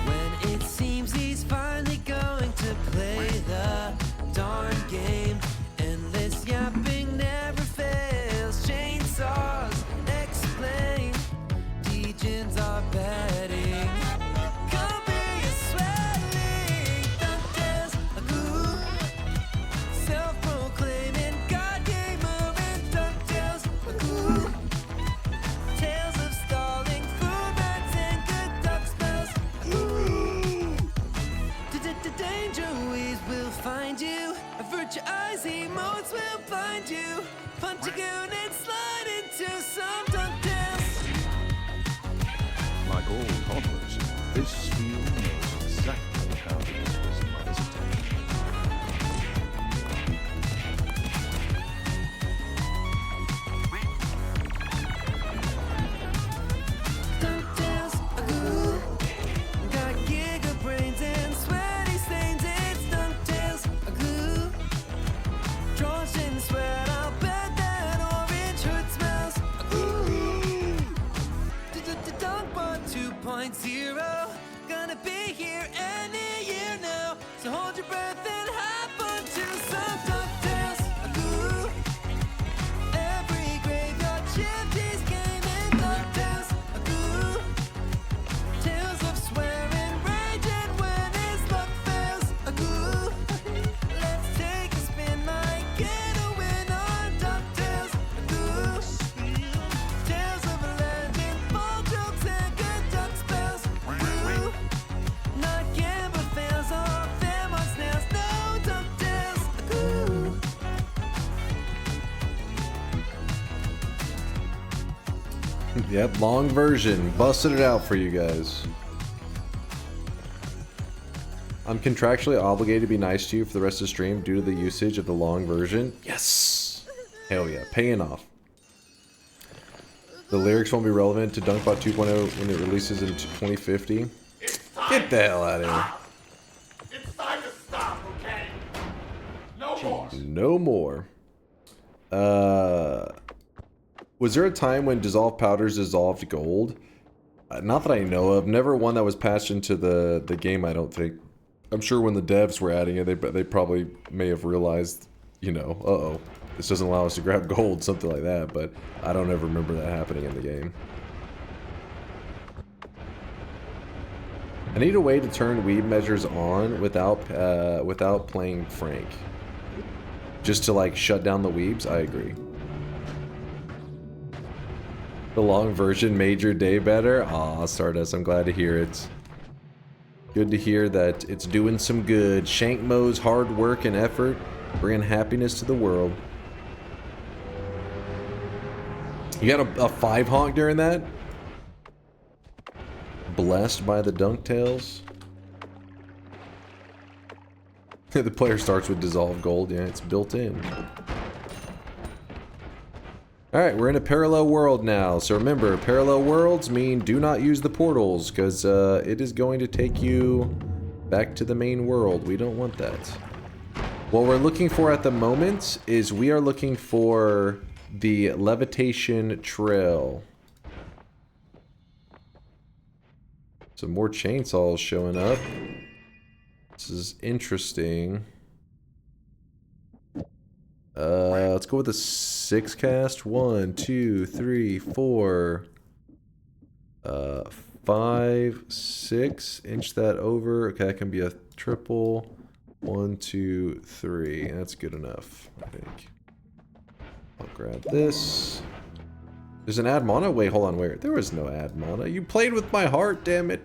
When it seems he's finally going to play the darn game. Endless yapping never fails. Chainsaws explain. Legions are betting. Come be a swelling. DuckTales, a goo. Self-proclaiming God game moving. DuckTales, a goo. Tales of stalling, food rats and good duck spells. Ooh. Danger ways will find you. Avert your eyes, emotes will blind you. Punch a goon and slide into some DuckTales. Like all toddlers, this field knows exactly how to use his attention. DuckTales, a goo. Got giga brains and sweaty stains. It's DuckTales, a goo. Trojan sweat, I'll bet that orange hood smells. A goo. DunkBot 2.0. Gonna be here any year now. So hold your breath and hop onto some DuckTales, a goo. Every graveyard shift is gaming. DuckTales, a goo. Tales of swearing, raging when his luck fails. A goo. Let's take a spin, might get a win on DuckTales. A goo. Tales of a legend, ball jokes and good duck spells. A goo. Not Gamba fails or them on snails. No DuckTales. A goo. Yep, long version. Busted it out for you guys. I'm contractually obligated to be nice to you for the rest of the stream due to the usage of the long version. Yes! Hell yeah, paying off. The lyrics won't be relevant to DunkBot 2.0 when it releases in 2050. Get the hell out of here. It's time to stop, okay? No more. No more. Was there a time when dissolved powders dissolved gold? Not that I know of. Never one that was patched into the game, I don't think. I'm sure when the devs were adding it, they probably may have realized, you know, uh-oh, this doesn't allow us to grab gold, something like that, but I don't ever remember that happening in the game. I need a way to turn weeb measures on without playing Frank. Just to, like, shut down the weebs? I agree. The long version made your day better? Aw, Stardust, I'm glad to hear it. Good to hear that it's doing some good. Shank Mo's hard work and effort, bringing happiness to the world. You got a 5 honk during that? Blessed by the DunkTales. The player starts with dissolve gold. Yeah, it's built in. Alright, we're in a parallel world now. So remember, parallel worlds mean do not use the portals, because it is going to take you back to the main world. We don't want that. What we're looking for at the moment is we are looking for the Levitation Trail. Some more chainsaws showing up. This is interesting. Let's go with a 6 cast. 1, 2, 3, 4, 5, 6. Inch that over. Okay, that can be a triple. 1, 2, 3. That's good enough, I think. I'll grab this. There's an add mana? Wait, hold on, where? There was no add mana. You played with my heart, damn it.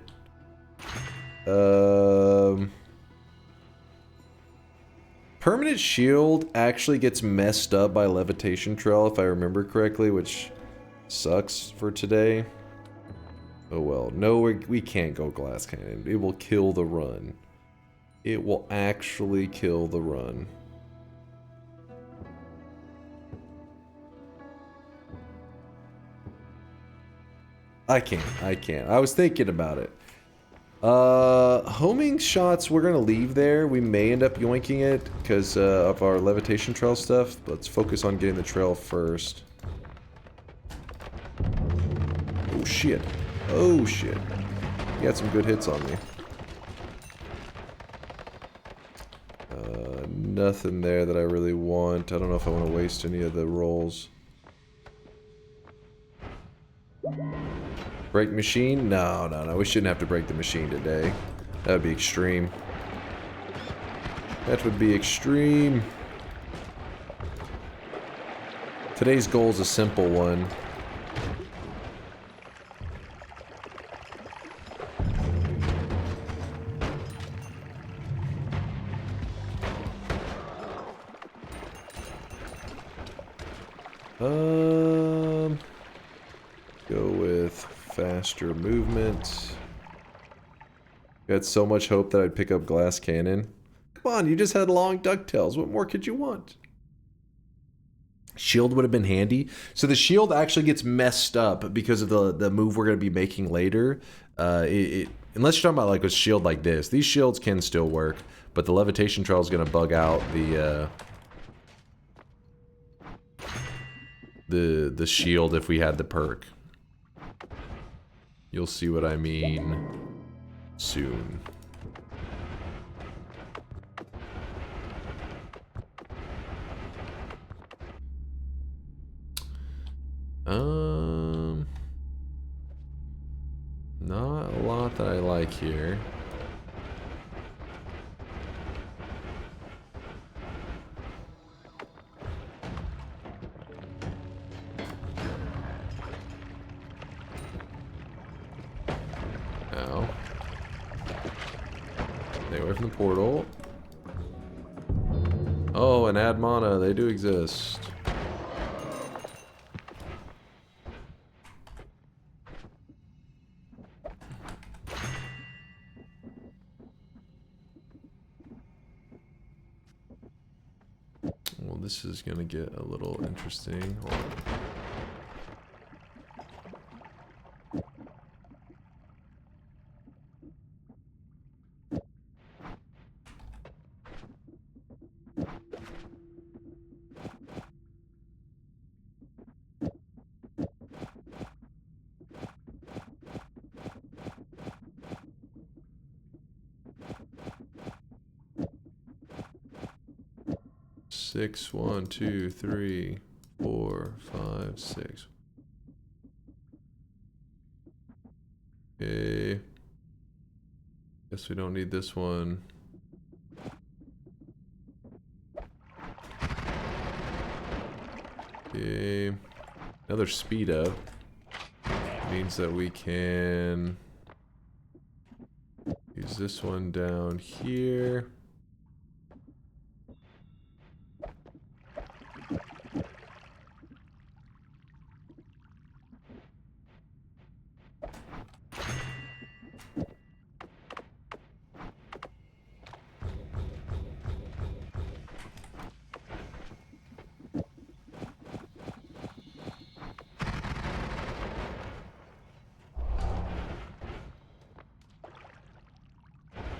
Permanent shield actually gets messed up by Levitation Trail, if I remember correctly, which sucks for today. Oh well. No, we can't go Glass Cannon. It will kill the run. It will actually kill the run. I can't. I was thinking about it. Homing shots, we're gonna leave there. We may end up yoinking it because of our Levitation Trail stuff. Let's focus on getting the trail first. Oh shit. Oh shit. You got some good hits on me. Nothing there that I really want. I don't know if I want to waste any of the rolls. Break machine? No. We shouldn't have to break the machine today. That would be extreme. That would be extreme. Today's goal is a simple one. Go with faster movement. I had so much hope that I'd pick up Glass Cannon. Come on, you just had long ducktails. What more could you want? Shield would have been handy. So the shield actually gets messed up because of the move we're going to be making later. Unless you're talking about like a shield like this. These shields can still work, but the Levitation Trail is going to bug out the shield if we had the perk. You'll see what I mean soon. Not a lot that I like here. Ow. Stay away from the portal. Oh, and add mana, they do exist. Well, this is gonna get a little interesting. Hold on. Six, 1, 2, 3, 4, 5, 6. Okay. Guess we don't need this one. Okay. Another speed up. Means that we can use this one down here.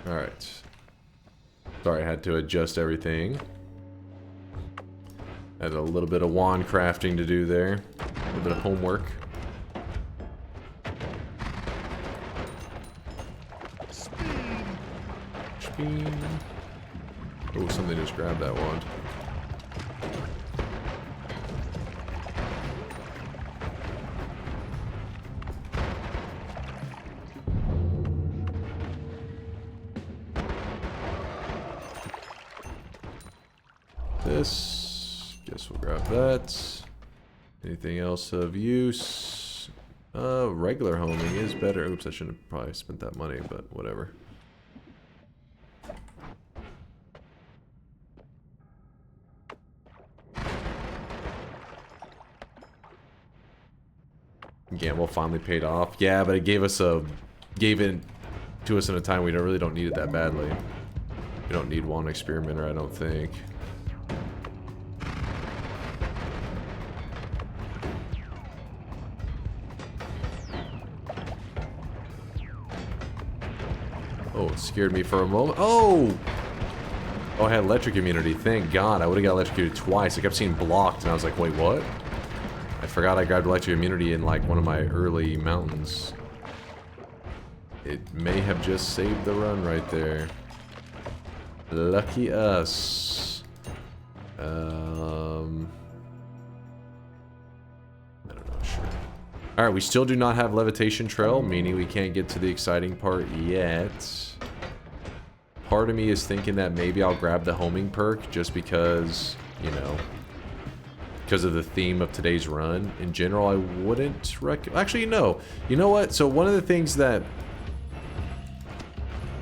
Alright. Sorry, I had to adjust everything. Had a little bit of wand crafting to do there. A little bit of homework. Speed. Oh, something just grabbed that wand. This. Guess we'll grab that. Anything else of use? Regular homing is better. Oops, I shouldn't have probably spent that money, but whatever. Gamble finally paid off. Yeah, but it gave it to us in a time we really don't need it that badly. We don't need one experimenter, I don't think. Oh, it scared me for a moment. Oh! Oh, I had electric immunity. Thank God. I would have got electrocuted twice. I kept seeing blocked, and I was like, wait, what? I forgot I grabbed electric immunity in, like, one of my early mountains. It may have just saved the run right there. Lucky us. I don't know, sure. Alright, we still do not have Levitation Trail, meaning we can't get to the exciting part yet. Part of me is thinking that maybe I'll grab the homing perk just because, you know, because of the theme of today's run. In general, I wouldn't actually, no. You know what? So one of the things that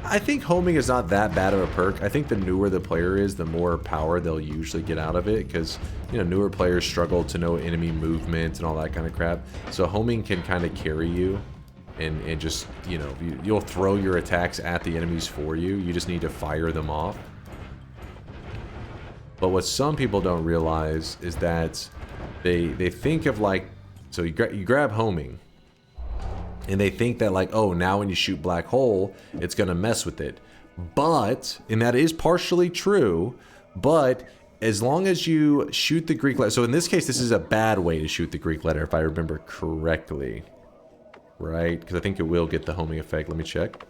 I think homing is not that bad of a perk. I think the newer the player is, the more power they'll usually get out of it, because, you know, newer players struggle to know enemy movement and all that kind of crap. So homing can kind of carry you and just, you know, you'll throw your attacks at the enemies for you. You just need to fire them off. But what some people don't realize is that they think of, like, so you grab homing, and they think that, like, oh, now when you shoot black hole, it's gonna mess with it. But, and that is partially true, but as long as you shoot the Greek letter, so in this case, this is a bad way to shoot the Greek letter, if I remember correctly, right? Because I think it will get the homing effect. Let me check.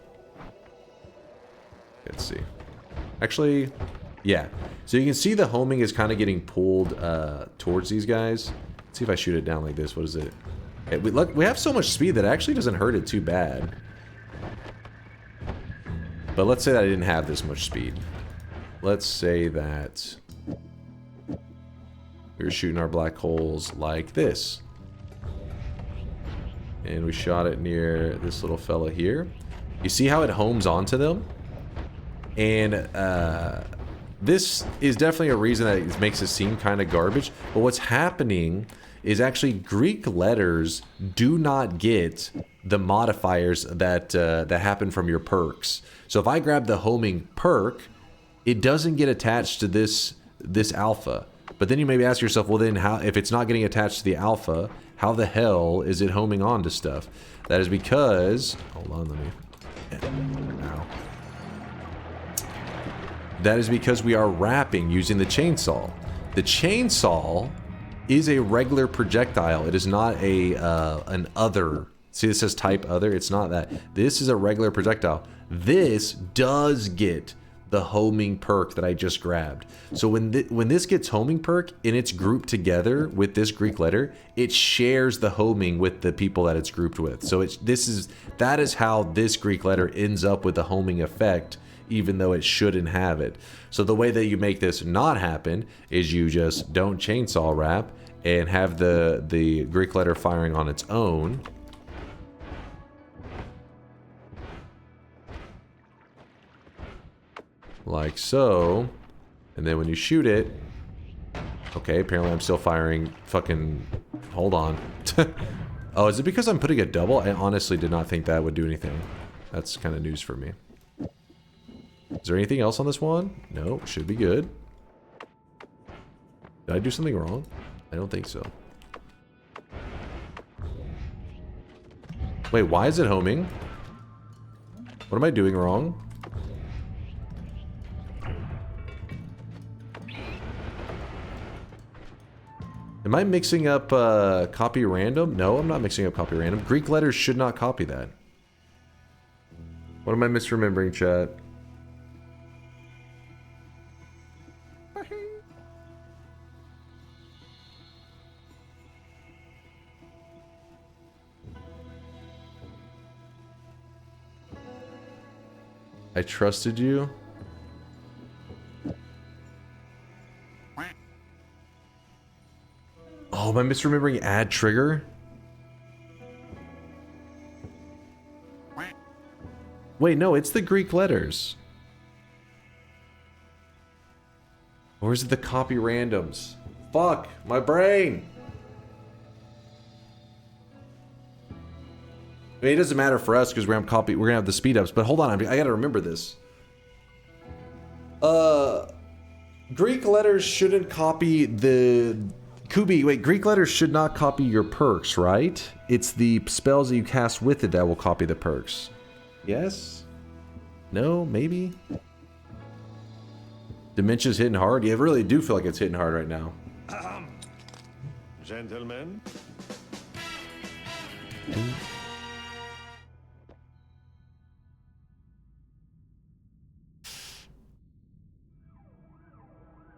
Let's see. Actually, yeah. So you can see the homing is kind of getting pulled towards these guys. Let's see if I shoot it down like this. What is it? Okay, we have so much speed that it actually doesn't hurt it too bad. But let's say that I didn't have this much speed. Let's say that we were shooting our black holes like this. And we shot it near this little fella here. You see how it homes onto them? And this is definitely a reason that it makes it seem kind of garbage. But what's happening is actually Greek letters do not get the modifiers that that happen from your perks. So if I grab the homing perk, it doesn't get attached to this alpha. But then you maybe ask yourself, well then how, if it's not getting attached to the alpha, how the hell is it homing on to stuff? That is because, hold on, let me, ow. That is because we are wrapping using the chainsaw. The chainsaw is a regular projectile. It is not a an other. See, this says type other. It's not that. This is a regular projectile. This does get the homing perk that I just grabbed. So when this gets homing perk and it's grouped together with this Greek letter, it shares the homing with the people that it's grouped with. So that is how this Greek letter ends up with the homing effect, even though it shouldn't have it. So the way that you make this not happen is you just don't chainsaw wrap and have the Greek letter firing on its own. Like so. And then when you shoot it, okay, apparently I'm still firing fucking, hold on. Oh, is it because I'm putting a double? I honestly did not think that would do anything. That's kind of news for me. Is there anything else on this one? No, should be good. Did I do something wrong? I don't think so. Wait, why is it homing? What am I doing wrong? Am I mixing up copy random? No, I'm not mixing up copy random. Greek letters should not copy that. What am I misremembering, chat? I trusted you. Oh, am I misremembering add trigger? Wait, no, it's the Greek letters. Or is it the copy randoms? Fuck, my brain! I mean, it doesn't matter for us because we're gonna have the speed ups, but hold on, I gotta remember this. Greek letters shouldn't copy the... Kubi, wait, Greek letters should not copy your perks, right? It's the spells that you cast with it that will copy the perks. Yes? No? Maybe? Dementia's hitting hard? Yeah, I really do feel like it's hitting hard right now. Gentlemen.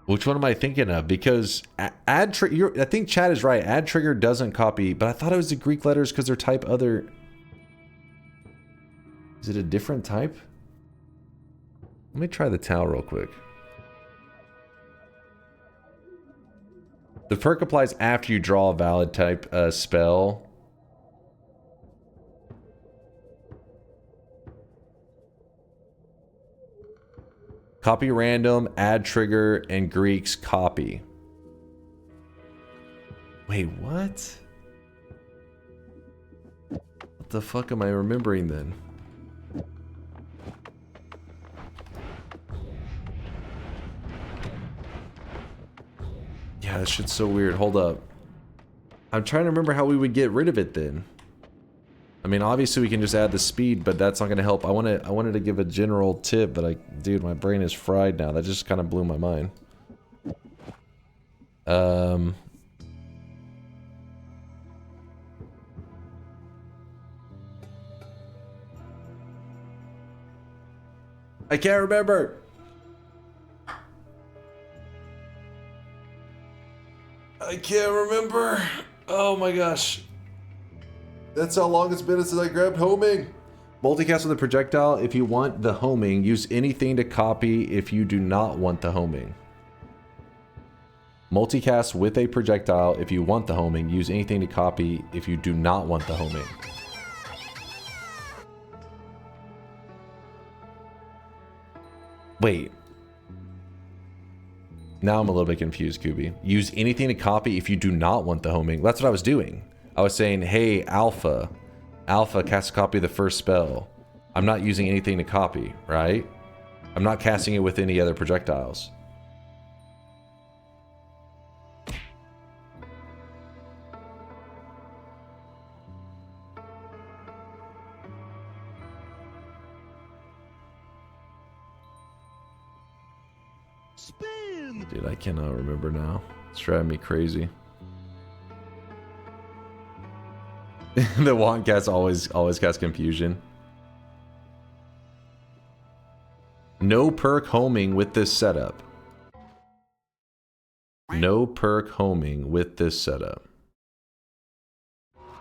Which one am I thinking of? Because add trigger, I think Chad is right. Add trigger doesn't copy, but I thought it was the Greek letters because they're type other. Is it a different type? Let me try the towel real quick. The perk applies after you draw a valid type spell. Copy random, add trigger, and Greeks copy. Wait, what? What the fuck am I remembering then? Yeah, this shit's so weird. Hold up. I'm trying to remember how we would get rid of it then. I mean, obviously we can just add the speed, but that's not going to help. I wanted to give a general tip, but dude, my brain is fried now. That just kind of blew my mind. I can't remember. I can't remember. Oh my gosh. That's how long it's been since I grabbed homing. Multicast with a projectile. If you want the homing, use anything to copy if you do not want the homing. Multicast with a projectile. If you want the homing, use anything to copy if you do not want the homing. Wait. Now I'm a little bit confused, Kubi. Use anything to copy if you do not want the homing. That's what I was doing. I was saying, hey, Alpha. Alpha cast a copy of the first spell. I'm not using anything to copy, right? I'm not casting it with any other projectiles. Spin! Dude, I cannot remember now. It's driving me crazy. The wand cast always cast confusion. No perk homing with this setup. No perk homing with this setup.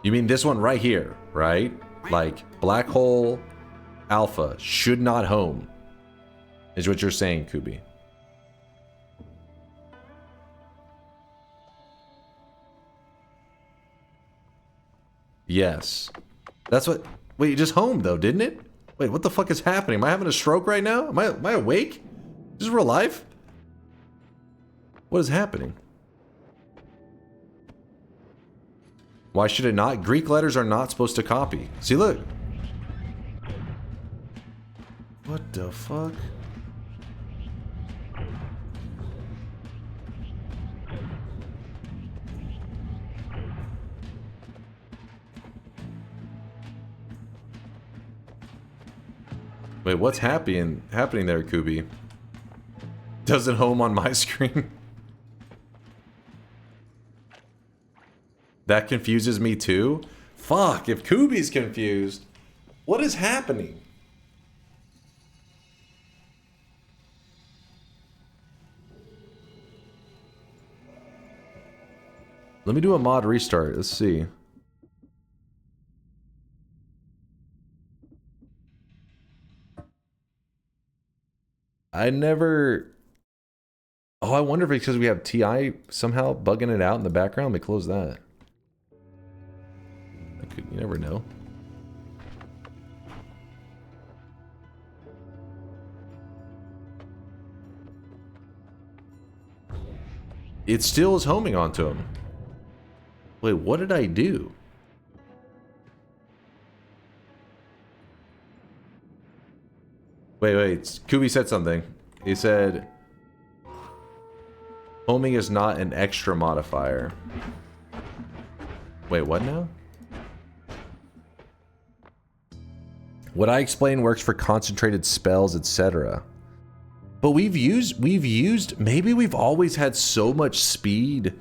You mean this one right here, right? Like Black Hole Alpha should not home, is what you're saying, Kubi. Yes. That's what... Wait, you just homed though, didn't it? Wait, what the fuck is happening? Am I having a stroke right now? Am I awake? Is this real life? What is happening? Why should it not? Greek letters are not supposed to copy. See, look. What the fuck? Wait, what's happening there, Kubi? Doesn't home on my screen? That confuses me too. Fuck, if Kubi's confused, what is happening? Let me do a mod restart. Let's see. I never... Oh, I wonder if it's because we have TI somehow bugging it out in the background. Let me close that. You never know. It still is homing onto him. Wait, what did I do? Wait. Kubi said something. He said... Homing is not an extra modifier. Wait, what now? What I explained works for concentrated spells, etc. But maybe we've always had so much speed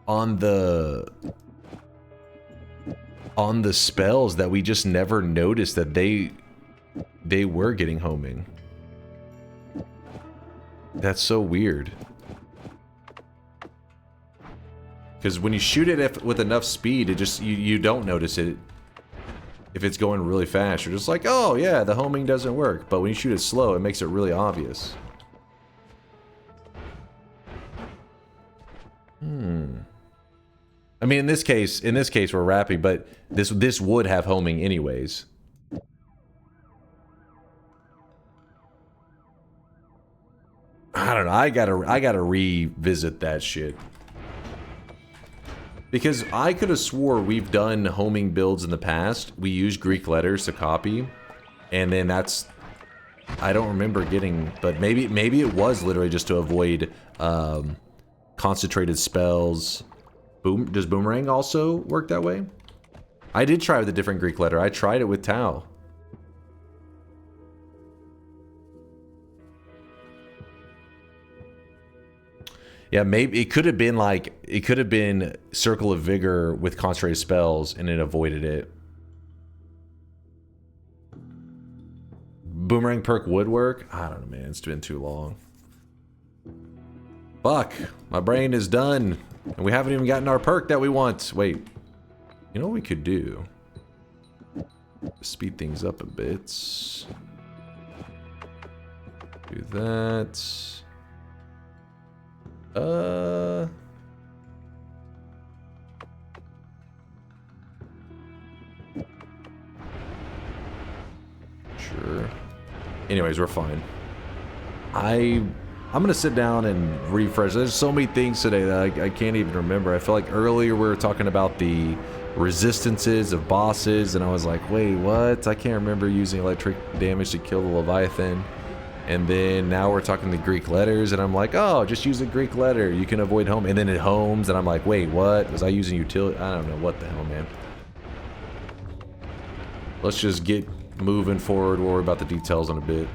on the spells that we just never noticed that they were getting homing. That's so weird. Because when you shoot it with enough speed, it just you don't notice it if it's going really fast. You're just like, oh yeah, the homing doesn't work. But when you shoot it slow, it makes it really obvious. I mean, in this case, we're rapping, but this would have homing anyways. I don't know. I gotta revisit that shit. Because I could have swore we've done homing builds in the past. We used Greek letters to copy, and then that's... I don't remember getting... But maybe it was literally just to avoid concentrated spells. Does Boomerang also work that way? I did try with a different Greek letter. I tried it with Tau. Yeah, maybe it could have been like, it could have been Circle of Vigor with concentrated spells and it avoided it. Boomerang perk would work? I don't know, man. It's been too long. Fuck. My brain is done. And we haven't even gotten our perk that we want. Wait. You know what we could do? Speed things up a bit. Do that. Sure. Anyways, we're fine. I'm gonna sit down and refresh. There's so many things today that I can't even remember. I feel like earlier we were talking about the resistances of bosses, and I was like, wait, what? I can't remember using electric damage to kill the Leviathan. And then now we're talking the Greek letters, and I'm like, oh, just use a Greek letter. You can avoid home. And then it homes, and I'm like, wait, what? Was I using utility? I don't know. What the hell, man? Let's just get moving forward. We'll worry about the details in a bit.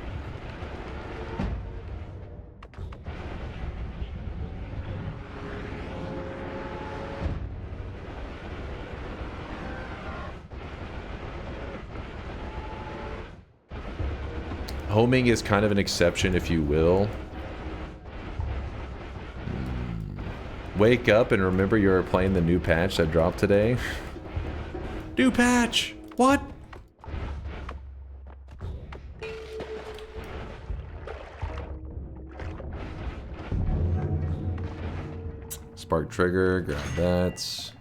Homing is kind of an exception, if you will. Wake up and remember you're playing the new patch that dropped today. New patch! What? Spark trigger, grab that.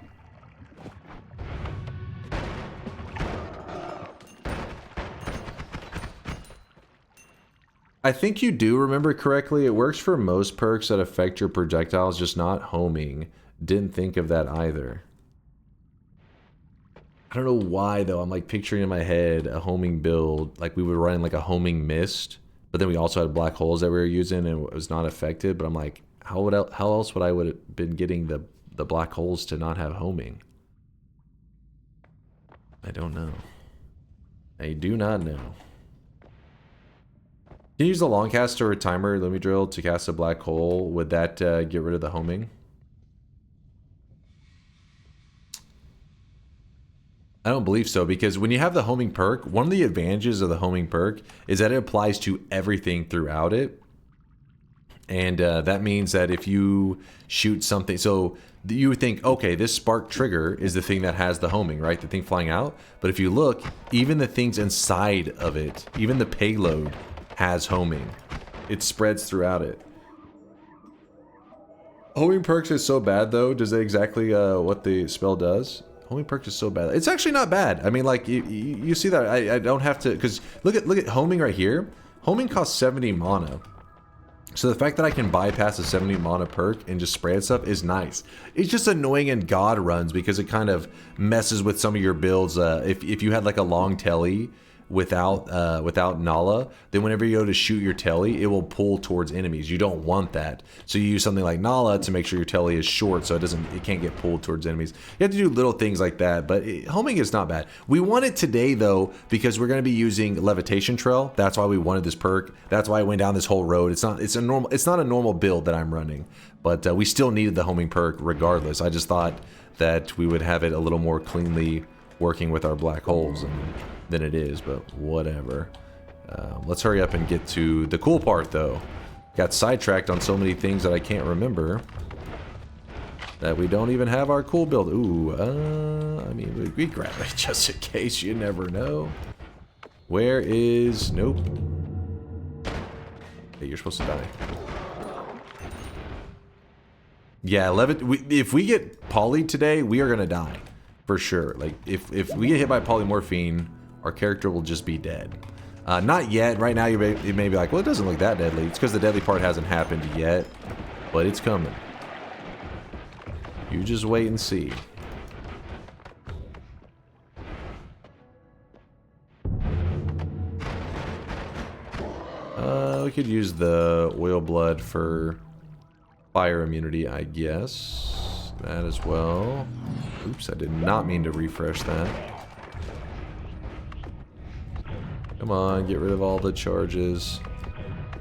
I think you do remember correctly. It works for most perks that affect your projectiles, just not homing. Didn't think of that either. I don't know why though. I'm like picturing in my head a homing build, like we would run like a homing mist, but then we also had black holes that we were using and it was not affected. But I'm like, how else would I would have been getting the black holes to not have homing? I don't know. I do not know. Can you use the Longcaster or Timer Lumi Drill to cast a black hole? Would that get rid of the homing? I don't believe so, because when you have the homing perk, one of the advantages of the homing perk is that it applies to everything throughout it. And that means that if you shoot something, so you would think, okay, this spark trigger is the thing that has the homing, right? The thing flying out. But if you look, even the things inside of it, even the payload has homing. It spreads throughout it. Homing perks is so bad, though. Does it exactly what the spell does? Homing perk is so bad. It's actually not bad. I mean, like, you see that. I don't have to, because look at homing right here. Homing costs 70 mana. So the fact that I can bypass a 70 mana perk and just spray stuff is nice. It's just annoying in God runs because it kind of messes with some of your builds. If you had like a long telly without Nala, then whenever you go to shoot your telly, it will pull towards enemies. You don't want that. So you use something like Nala to make sure your telly is short so it can't get pulled towards enemies. You have to do little things like that, but homing is not bad. We want it today though because we're going to be using Levitation Trail. That's why we wanted this perk. That's why I went down this whole road. It's not a normal build that I'm running, but we still needed the homing perk regardless. I just thought that we would have it a little more cleanly working with our black holes than it is, but whatever. Let's hurry up and get to the cool part though. Got sidetracked on so many things that I can't remember that we don't even have our cool build. Ooh, I mean, we grab it just in case, you never know. Where is... Nope. Hey, you're supposed to die. Yeah, if we get polyed today, we are gonna die. For sure. Like, if we get hit by polymorphine, our character will just be dead. Not yet. Right now, you may be like, well, it doesn't look that deadly. It's because the deadly part hasn't happened yet. But it's coming. You just wait and see. We could use the oil blood for fire immunity, I guess. That as well. Oops, I did not mean to refresh that. Come on, get rid of all the charges.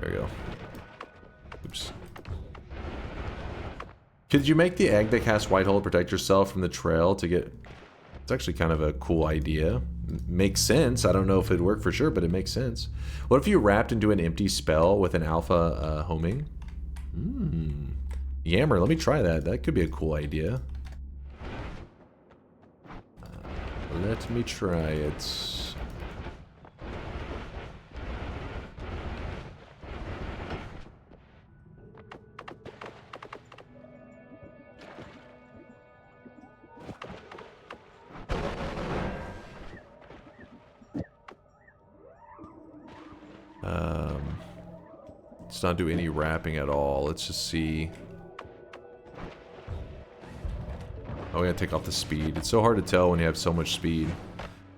There we go. Oops. Could you make the egg that casts white hole to protect yourself from the trail to get... It's actually kind of a cool idea. Makes sense. I don't know if it'd work for sure, but it makes sense. What if you wrapped into an empty spell with an alpha homing? Yammer, let me try that. That could be a cool idea. Let me try it. Let's not do any wrapping at all. Let's just see. Oh, we gotta take off the speed. It's so hard to tell when you have so much speed.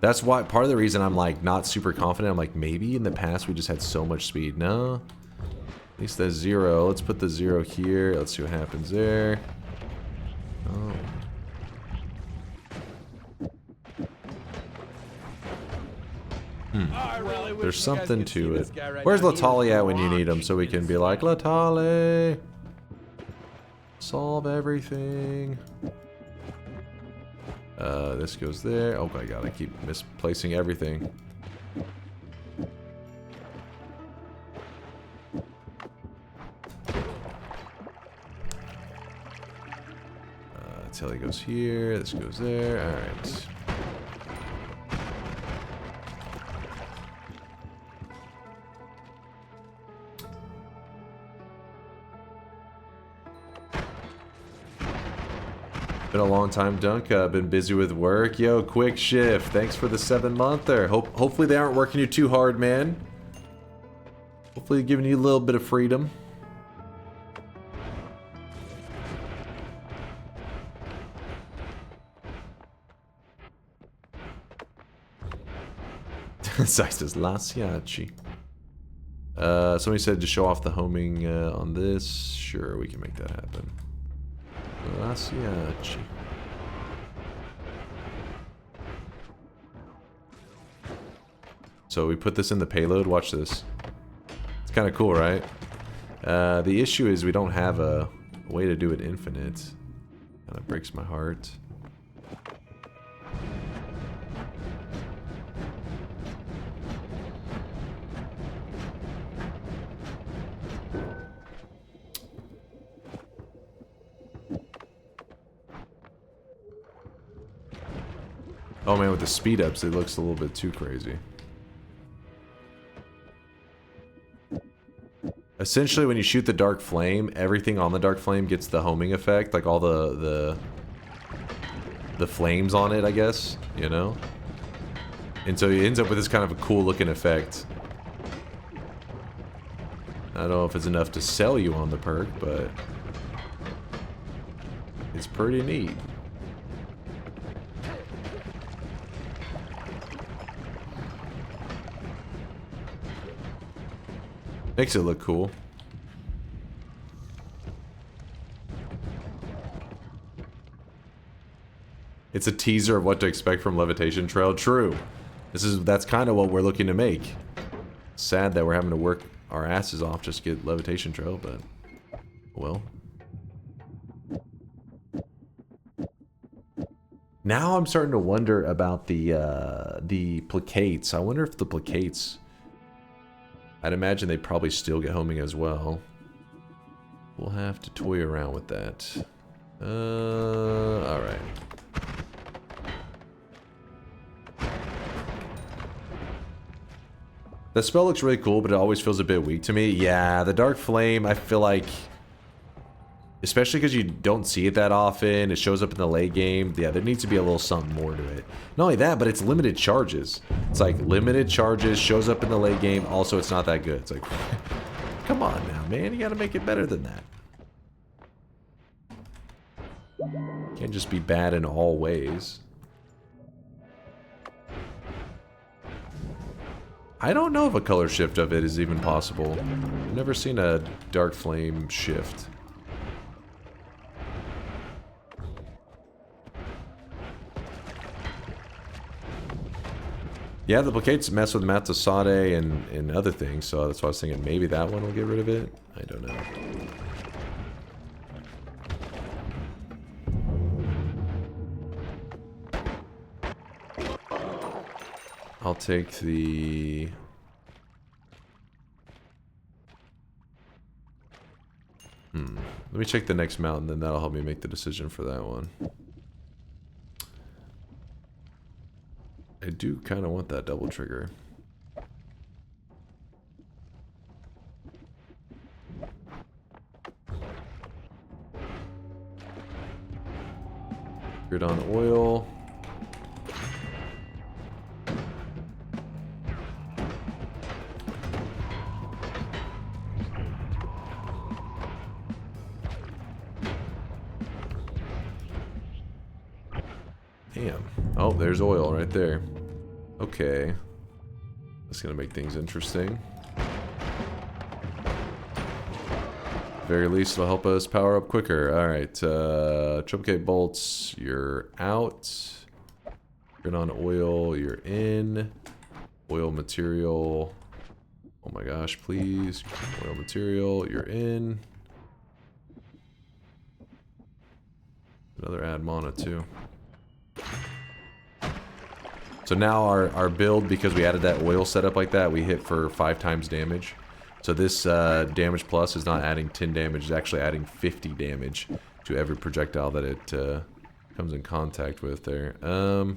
That's why, part of the reason I'm like not super confident. I'm like, maybe in the past we just had so much speed. No. At least that's 0. Let's put the 0 here. Let's see what happens there. Oh. There's something to it. Where's Latali at when you need him so we can be like, Latali, solve everything. This goes there. Oh my god, I keep misplacing everything. Telly goes here. This goes there. All right. Been a long time, Dunk. Been busy with work. Yo, quick shift. Thanks for the 7-monther. Hopefully they aren't working you too hard, man. Hopefully giving you a little bit of freedom. Zai says Lasiachi. Somebody said to show off the homing on this. Sure, we can make that happen. Lasiachi. So we put this in the payload. Watch this. It's kind of cool, right? The issue is we don't have a way to do it infinite. Kind of breaks my heart. Oh man, with the speed ups, it looks a little bit too crazy. Essentially, when you shoot the dark flame, everything on the dark flame gets the homing effect, like all the flames on it, I guess, you know? And so it ends up with this kind of a cool looking effect. I don't know if it's enough to sell you on the perk, but it's pretty neat. Makes it look cool. It's a teaser of what to expect from Levitation Trail. True. That's kind of what we're looking to make. Sad that we're having to work our asses off just to get Levitation Trail, but well. Now I'm starting to wonder about the placates. I wonder if the placates, I'd imagine they probably still get homing as well. We'll have to toy around with that. Alright. The spell looks really cool, but it always feels a bit weak to me. Yeah, the Dark Flame, I feel like, especially because you don't see it that often, it shows up in the late game. Yeah, there needs to be a little something more to it. Not only that, but it's limited charges. It's like limited charges, shows up in the late game. Also, it's not that good. It's like, come on now, man. You gotta make it better than that. Can't just be bad in all ways. I don't know if a color shift of it is even possible. I've never seen a Dark Flame shift. Yeah, the placates mess with Matasade and other things, so that's why I was thinking maybe that one will get rid of it. I don't know. I'll take the... Let me check the next mountain, then that'll help me make the decision for that one. I do kind of want that double trigger. Grid on oil. Damn. Oh, there's oil right there. Okay. That's gonna make things interesting. At the very least, it'll help us power up quicker. Alright, triple K bolts, you're out. Turn on oil, you're in. Oil material. Oh my gosh, please. Oil material, you're in. Another add mana too. So now our build, because we added that oil setup like that, we hit for 5 times damage. So this damage plus is not adding 10 damage, it's actually adding 50 damage to every projectile that it comes in contact with there. Where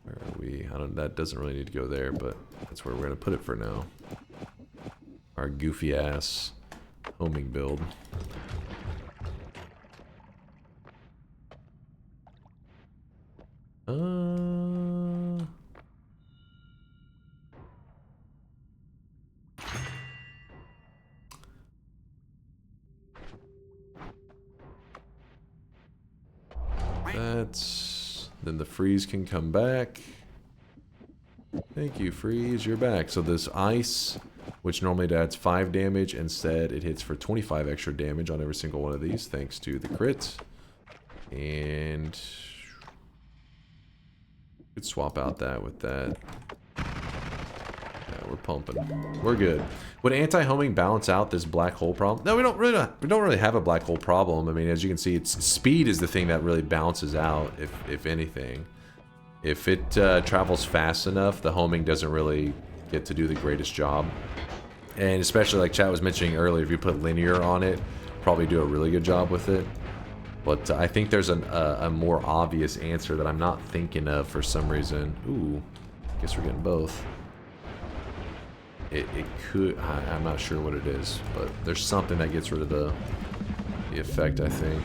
are we? That doesn't really need to go there, but that's where we're gonna put it for now. Our goofy ass homing build. Then the freeze can come back. Thank you, freeze, you're back. So this ice, which normally adds 5 damage, instead it hits for 25 extra damage on every single one of these, thanks to the crit. And could swap out that with that. Yeah, we're pumping. We're good. Would anti-homing balance out this black hole problem? No, we don't really have a black hole problem. I mean, as you can see, its speed is the thing that really balances out, if anything. If it travels fast enough, the homing doesn't really get to do the greatest job. And especially like chat was mentioning earlier, if you put linear on it, probably do a really good job with it. But I think there's a more obvious answer that I'm not thinking of for some reason. Ooh, I guess we're getting both. It could, I'm not sure what it is, but there's something that gets rid of the effect, I think.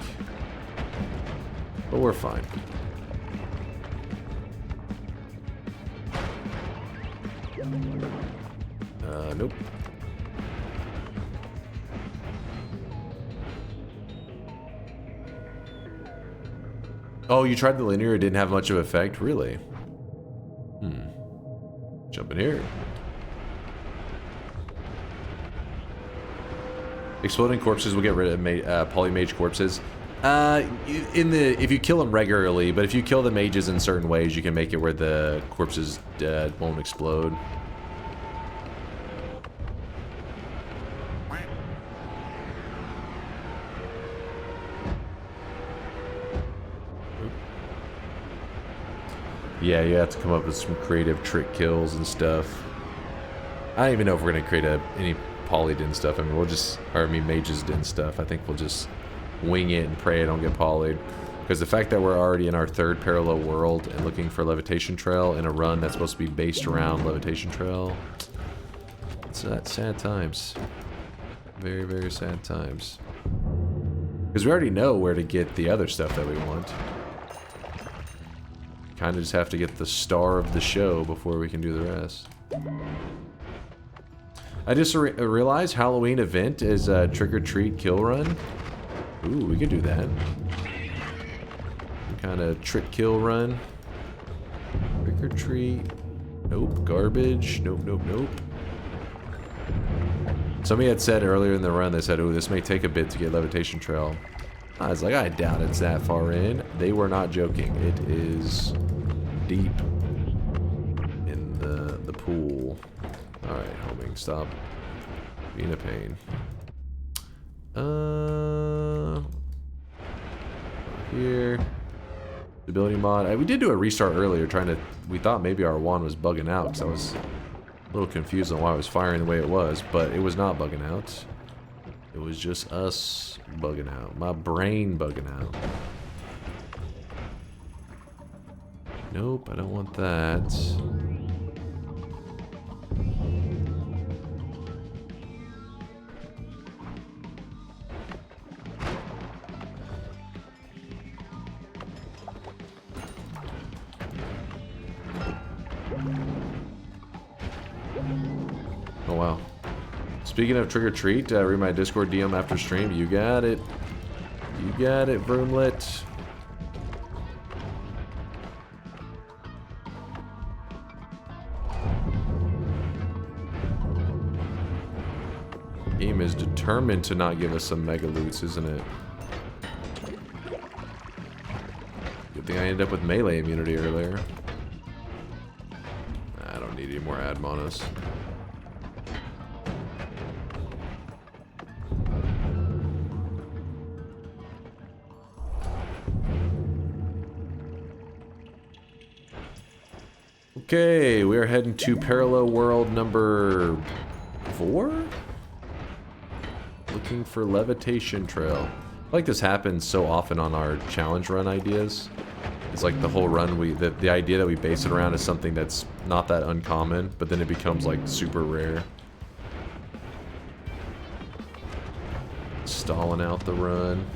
But we're fine. Nope. Oh, you tried the linear, it didn't have much of an effect? Really? Jump in here. Exploding corpses will get rid of polymage corpses. If you kill them regularly, but if you kill the mages in certain ways, you can make it where the corpses won't explode. Yeah, you have to come up with some creative trick kills and stuff. I don't even know if we're gonna create any polydin stuff. I mean, mages din stuff. I think we'll just wing it and pray I don't get polyed. Because the fact that we're already in our third parallel world and looking for Levitation Trail in a run that's supposed to be based around Levitation Trail, it's sad times. Very, very sad times. Because we already know where to get the other stuff that we want. Kind of just have to get the star of the show before we can do the rest. I just realized Halloween event is a trick-or-treat kill run. Ooh, we could do that. Some kind of trick kill run. Trick-or-treat. Nope. Garbage. Nope, nope, nope. Somebody had said earlier in the run, they said, oh, this may take a bit to get Levitation Trail. I was like, I doubt it's that far in. They were not joking. It is deep in the pool. Alright, homing, stop being a pain. Here. Stability mod. We did do a restart earlier we thought maybe our wand was bugging out because I was a little confused on why I was firing the way it was, but it was not bugging out. It was just us bugging out. My brain bugging out. Nope, I don't want that. Oh, wow. Speaking of trick or treat, read my Discord DM after stream. You got it. You got it, Vroomlet. Game is determined to not give us some mega loots, isn't it? Good thing I ended up with melee immunity earlier. I don't need any more Admonos. Okay, we are heading to parallel world number 4? Looking for Levitation Trail. I like this happens so often on our challenge run ideas. It's like the whole run, the idea that we base it around is something that's not that uncommon, but then it becomes like super rare. Stalling out the run.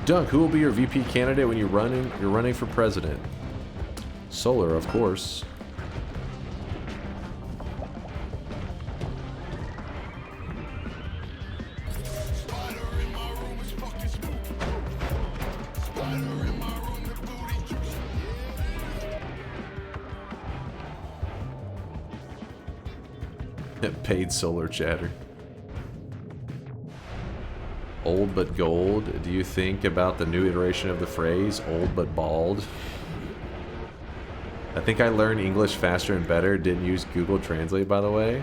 Dunk, who will be your VP candidate when you're running for president? Solar, of course. Paid solar chatter. Old but gold. Do you think about the new iteration of the phrase old but bald? I think I learned English faster and better. Didn't use Google Translate, by the way.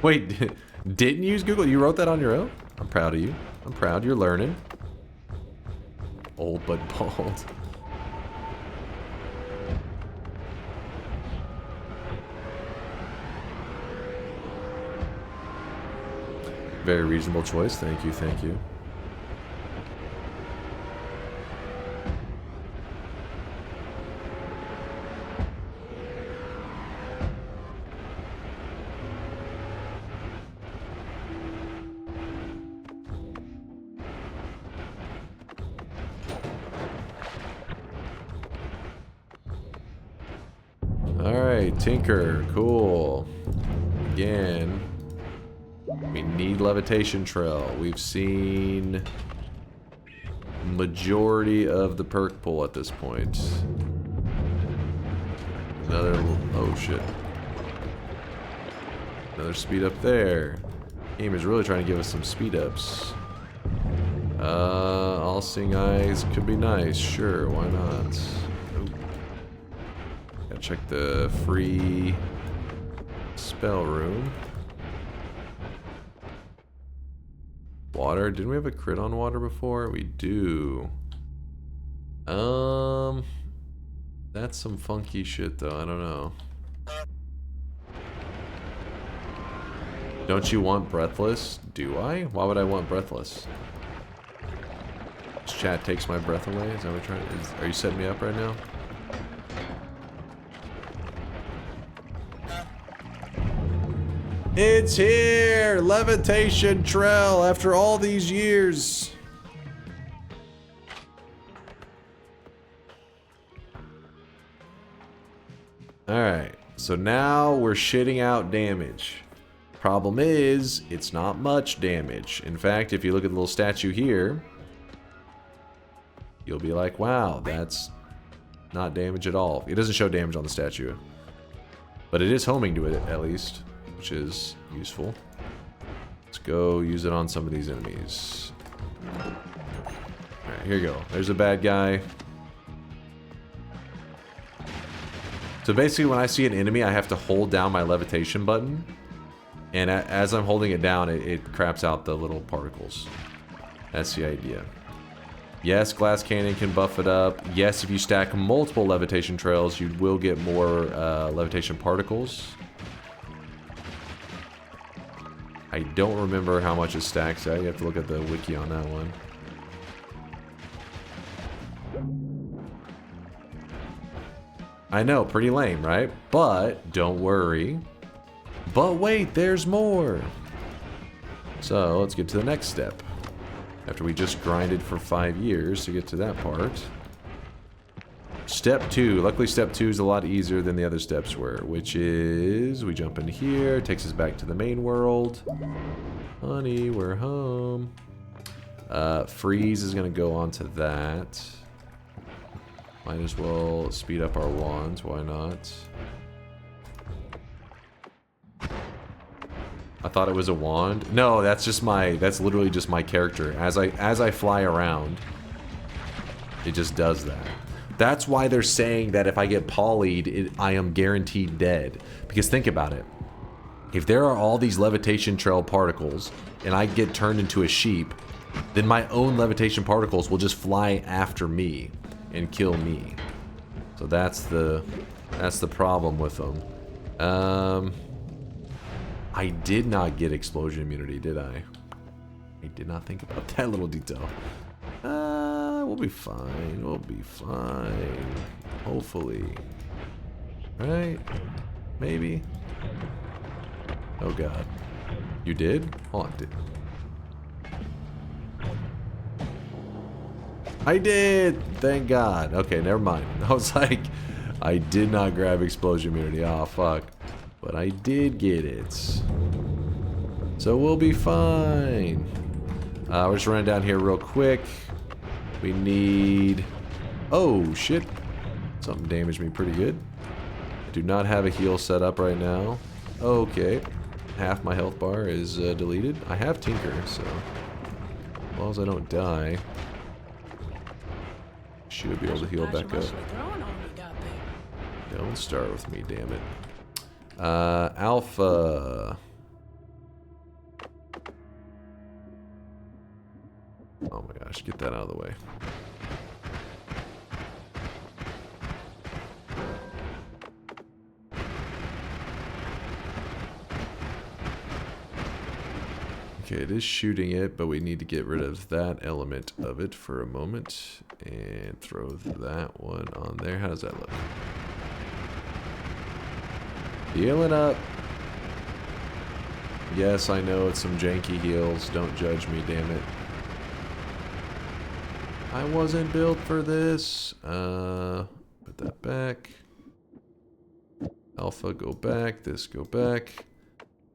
Wait, didn't use Google? You wrote that on your own? I'm proud of you. I'm proud you're learning. Old but bald. Very reasonable choice. Thank you, thank you. Alright, Tinker, cool. Again, we need Levitation Trail. We've seen majority of the perk pull at this point. Another, oh shit. Another speed up there. Game is really trying to give us some speed ups. All Seeing Eyes could be nice, sure, why not? Gotta check the free spell room. Water, didn't we have a crit on water before? We do. That's some funky shit though, I don't know. Don't you want Breathless? Do I? Why would I want Breathless? This chat takes my breath away? Is that what you're trying to, are you setting me up right now? It's here! Levitation Trail after all these years. Alright, so now we're shitting out damage. Problem is, it's not much damage. In fact, if you look at the little statue here, you'll be like, wow, that's not damage at all. It doesn't show damage on the statue. But it is homing to it, at least, which is useful. Let's go use it on some of these enemies. Alright, here you go. There's a bad guy. So basically, when I see an enemy, I have to hold down my levitation button. And as I'm holding it down, it craps out the little particles. That's the idea. Yes, Glass Cannon can buff it up. Yes, if you stack multiple levitation trails, you will get more levitation particles. I don't remember how much it stacks at. You have to look at the wiki on that one. I know, pretty lame, right? But don't worry. But wait, there's more. So let's get to the next step. After we just grinded for 5 years to get to that part. Step 2. Luckily step 2 is a lot easier than the other steps were, which is we jump in here, takes us back to the main world. Honey, we're home. Freeze is gonna go on to that. Might as well speed up our wands, why not? I thought it was a wand. No, that's just that's literally just my character. As I fly around, it just does that. That's why they're saying that if I get poly'd, I am guaranteed dead. Because think about it. If there are all these levitation trail particles, and I get turned into a sheep, then my own levitation particles will just fly after me and kill me. So that's the problem with them. I did not get explosion immunity, did I? I did not think about that little detail. We'll be fine. We'll be fine. Hopefully. Right? Maybe? Oh god. You did? Hold on, I did! Thank god. Okay, never mind. I was like, I did not grab explosion immunity. Oh, fuck. But I did get it. So we'll be fine. We're just running down here real quick. We need... Oh, shit. Something damaged me pretty good. I do not have a heal set up right now. Okay. Half my health bar is deleted. I have Tinker, so... As long as I don't die... Should be able to heal back up. Don't start with me, damn it. Alpha. Oh my gosh, get that out of the way. Okay, it is shooting it, but we need to get rid of that element of it for a moment. And throw that one on there. How does that look? Healing up. Yes, I know it's some janky heals. Don't judge me, damn it. I wasn't built for this. Put that back. Alpha, go back. This, go back.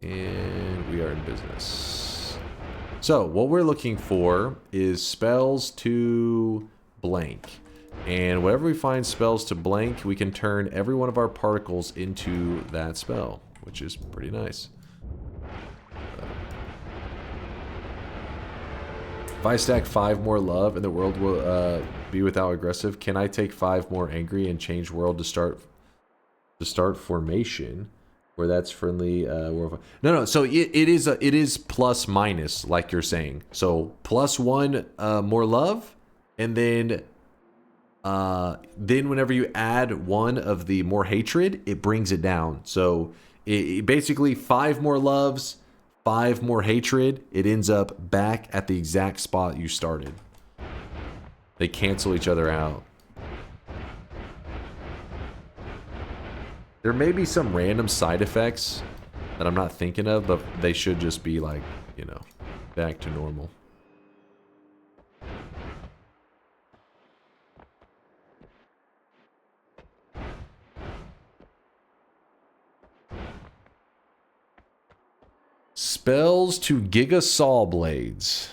And we are in business. So, what we're looking for is spells to blank. And whenever we find spells to blank, we can turn every one of our particles into that spell, which is pretty nice. If I stack 5 more love and the world will be without aggressive, can I take 5 more angry and change world to start formation? Where that's friendly. No. So it is plus minus, like you're saying. So +1 more love, and then whenever you add 1 of the more hatred, it brings it down. So it basically 5 more loves, 5 more hatred. It ends up back at the exact spot you started. They cancel each other out. There may be some random side effects that I'm not thinking of, but they should just be like, you know, back to normal. Spells to Giga Saw Blades.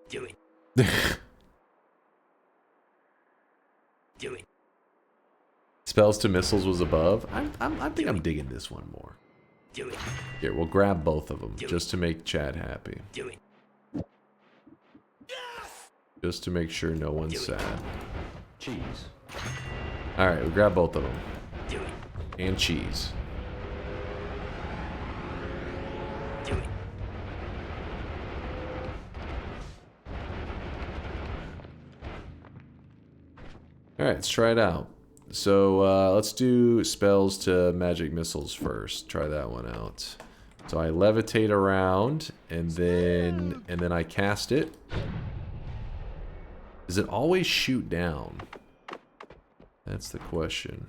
Do it. Do it. Spells to missiles was above. I think I'm digging this one more. Do it. Here, we'll grab both of them just to make Chad happy. Do it. Just to make sure no one's sad. Cheese. Alright, we'll grab both of them. Do it. And cheese. Do it. Alright, let's try it out. So let's do spells to magic missiles first. Try that one out. So I levitate around and then I cast it. Does it always shoot down? That's the question.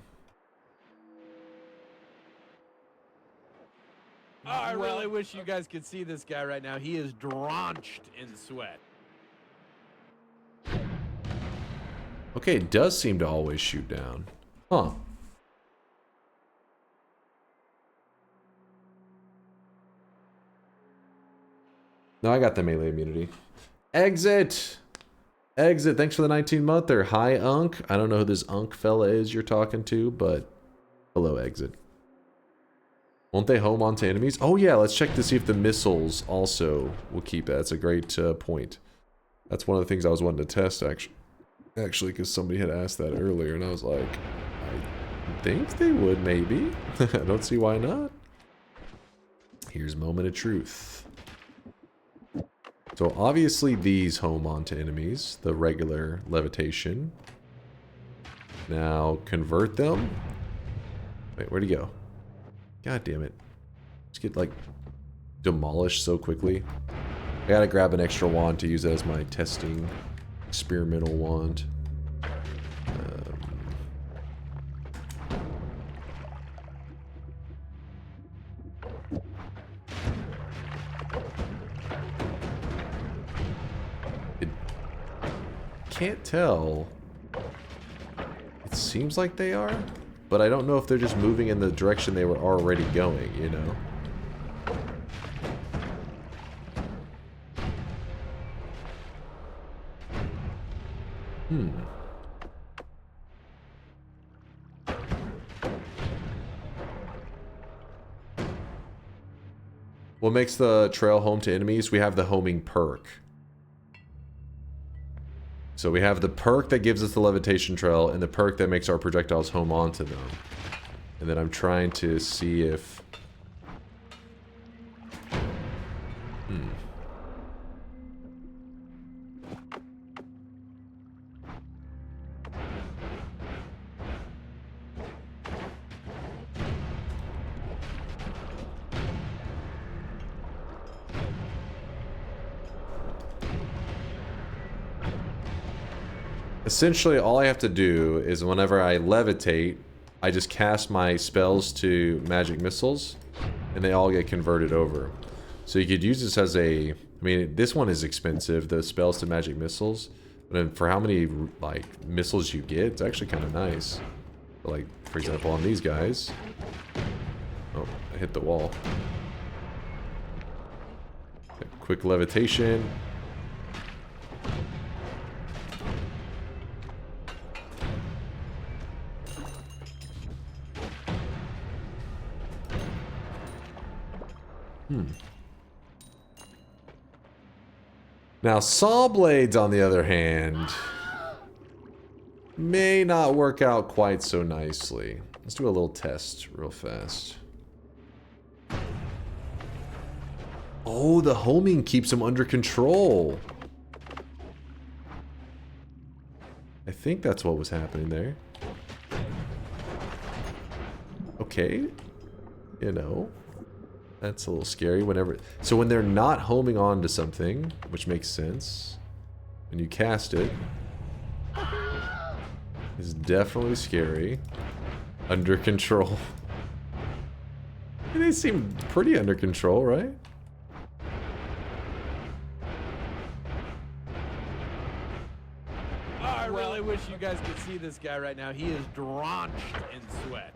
Oh, I really wish you guys could see this guy right now. He is drenched in sweat. Okay, it does seem to always shoot down. Huh. No, I got the melee immunity. Exit! Exit, thanks for the 19-monther. Hi, Unk. I don't know who this Unk fella is you're talking to, but hello, Exit. Won't they home onto enemies? Oh yeah, let's check to see if the missiles also will keep that. That's a great point. That's one of the things I was wanting to test, actually, because somebody had asked that earlier, and I was like, I think they would, maybe. I don't see why not. Here's moment of truth. So obviously these home onto enemies, the regular levitation. Now convert them. Wait, where'd he go? God damn it. Just get like demolished so quickly. I gotta grab an extra wand to use as my testing experimental wand. Can't tell. It seems like they are, but I don't know if they're just moving in the direction they were already going, you know? What makes the trail home to enemies? We have the homing perk. So we have the perk that gives us the levitation trail and the perk that makes our projectiles home onto them. And then I'm trying to see if... Essentially, all I have to do is whenever I levitate, I just cast my spells to magic missiles, and they all get converted over. So you could use this as a... I mean, this one is expensive, the spells to magic missiles. But then for how many, like, missiles you get, it's actually kind of nice. Like, for example, on these guys. Oh, I hit the wall. Quick levitation. Now, saw blades, on the other hand, may not work out quite so nicely. Let's do a little test real fast. Oh, the homing keeps him under control. I think that's what was happening there. Okay. You know, that's a little scary whenever... So when they're not homing on to something, which makes sense, when you cast it, it's definitely scary. Under control. They seem pretty under control, right? I really wish you guys could see this guy right now. He is drenched in sweat.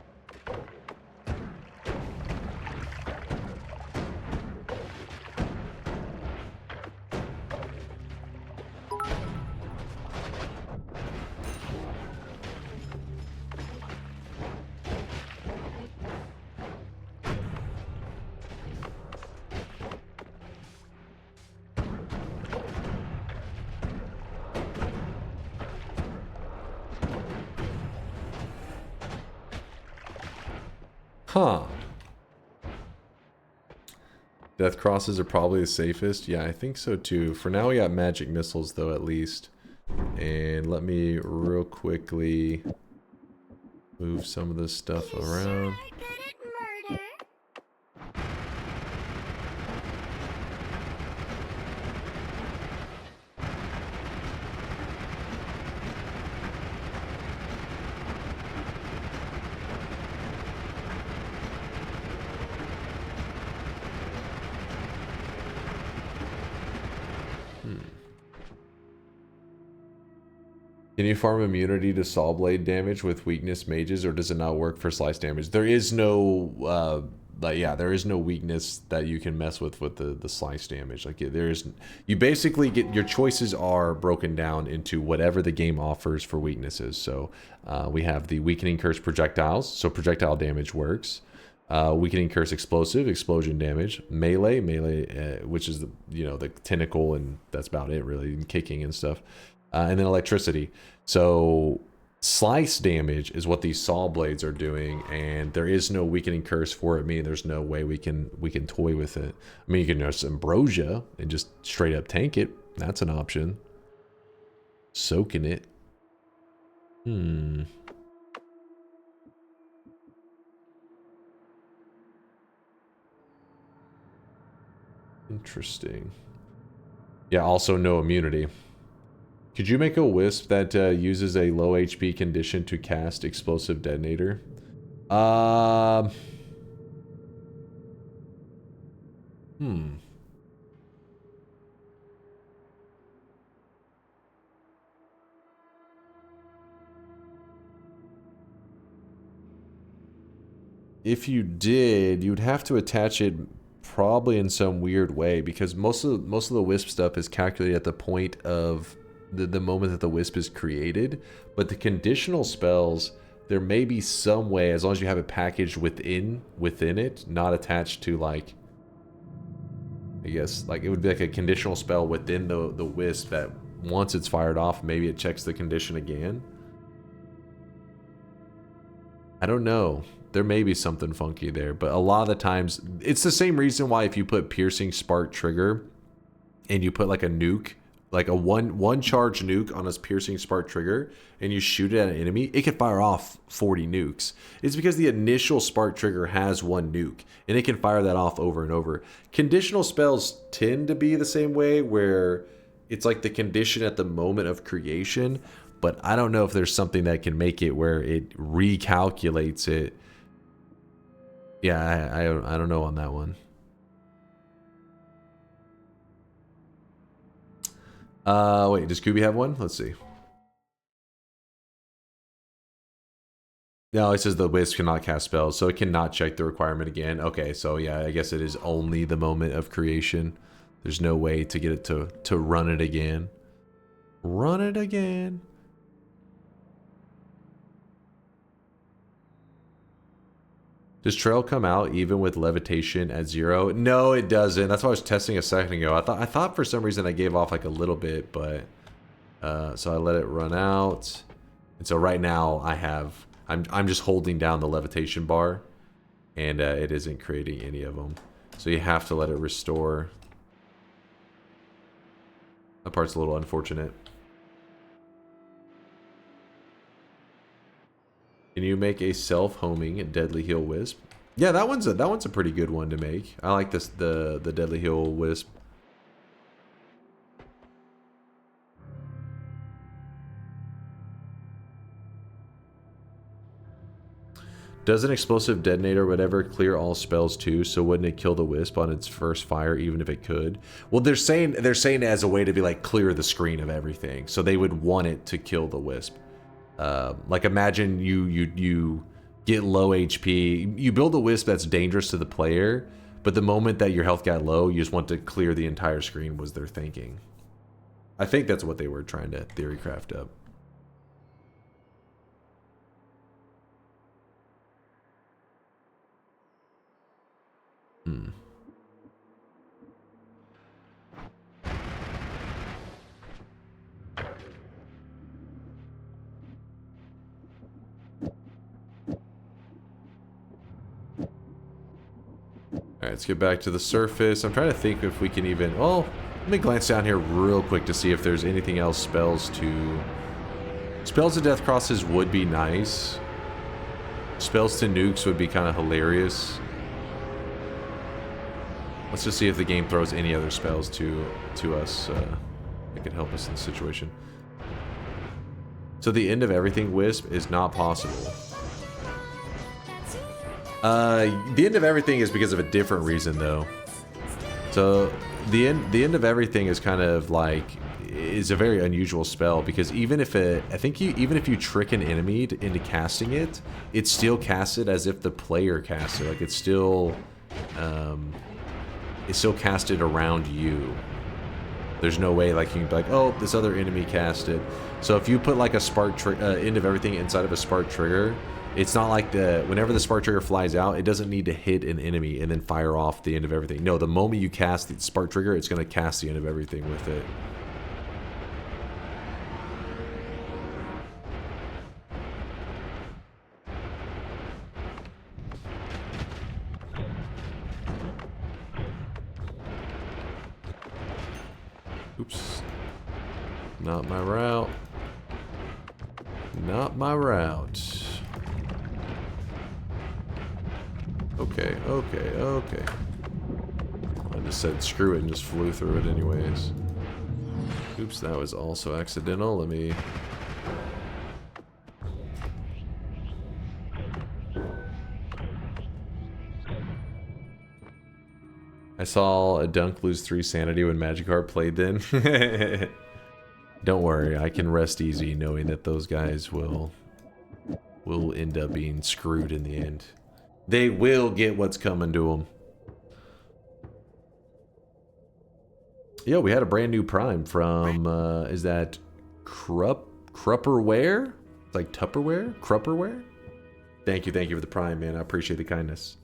Huh. Death crosses are probably the safest. Yeah, I think so too. For now we got magic missiles though, at least. And let me real quickly move some of this stuff around. Can you farm immunity to saw blade damage with weakness mages, or does it not work for slice damage? There is no, yeah, there is no weakness that you can mess with the slice damage. Like there is, you basically get, your choices are broken down into whatever the game offers for weaknesses. So we have the weakening curse projectiles, so projectile damage works. Weakening curse explosive, explosion damage. Melee, which is the, you know, the tentacle, and that's about it really, and kicking and stuff. And then electricity. So slice damage is what these saw blades are doing, and there is no weakening curse for it, meaning there's no way we can toy with it. I mean, you can just ambrosia and just straight up tank it. That's an option. Soaking it. Interesting. Yeah, also no immunity. Could you make a wisp that uses a low HP condition to cast explosive detonator? If you did, you'd have to attach it probably in some weird way, because most of the wisp stuff is calculated at the point of the moment that the wisp is created. But the conditional spells, there may be some way, as long as you have it packaged within it, not attached to, like, I guess, like it would be like a conditional spell within the wisp that once it's fired off, maybe it checks the condition again. I don't know. There may be something funky there, but a lot of the times it's the same reason why if you put piercing spark trigger and you put like a nuke, like a one charge nuke on a piercing spark trigger, and you shoot it at an enemy, it can fire off 40 nukes. It's because the initial spark trigger has one nuke, and it can fire that off over and over. Conditional spells tend to be the same way, where it's like the condition at the moment of creation, but I don't know if there's something that can make it where it recalculates it. Yeah, I don't know on that one. Wait, does Kubi have one? Let's see. No, it says the Wisp cannot cast spells, so it cannot check the requirement again. Okay, so yeah, I guess it is only the moment of creation. There's no way to get it to run it again. Run it again. Does Trail come out even with Levitation at 0? No, it doesn't. That's what I was testing a second ago. I thought for some reason I gave off like a little bit, but so I let it run out. And so right now I'm just holding down the Levitation bar, and it isn't creating any of them. So you have to let it restore. That part's a little unfortunate. Can you make a self-homing Deadly Heal Wisp? Yeah, that one's a pretty good one to make. I like this the Deadly Heal Wisp. Does an explosive detonator or whatever clear all spells too? So wouldn't it kill the wisp on its first fire even if it could? Well, they're saying it as a way to be like clear the screen of everything. So they would want it to kill the wisp. Like imagine you get low HP, you build a wisp that's dangerous to the player, but the moment that your health got low, you just want to clear the entire screen was their thinking. I think that's what they were trying to theory craft up. Alright, let's get back to the surface. I'm trying to think if we can even... Oh, let me glance down here real quick to see if there's anything else spells to... Spells to Death Crosses would be nice. Spells to nukes would be kind of hilarious. Let's just see if the game throws any other spells to us that could help us in this situation. So the end of everything wisp is not possible. The end of everything is because of a different reason, though. So the end of everything is kind of like is a very unusual spell because even if even if you trick an enemy into casting it, it's still casted as if the player cast it. Like it's still casted around you. There's no way like you can be like, oh, this other enemy cast it. So if you put like a spark end of everything inside of a spark trigger. It's not like whenever the spark trigger flies out, it doesn't need to hit an enemy and then fire off the end of everything. No, the moment you cast the spark trigger, it's going to cast the end of everything with it. Oops. Not my route. Not my route. Okay. I just said screw it and just flew through it anyways. Oops, that was also accidental. Let me... I saw a dunk lose 3 sanity when Magikarp played then. Don't worry, I can rest easy knowing that those guys will end up being screwed in the end. They will get what's coming to them. Yo, we had a brand new Prime from, is that Crupperware? It's like Tupperware? Crupperware? Thank you for the Prime, man. I appreciate the kindness.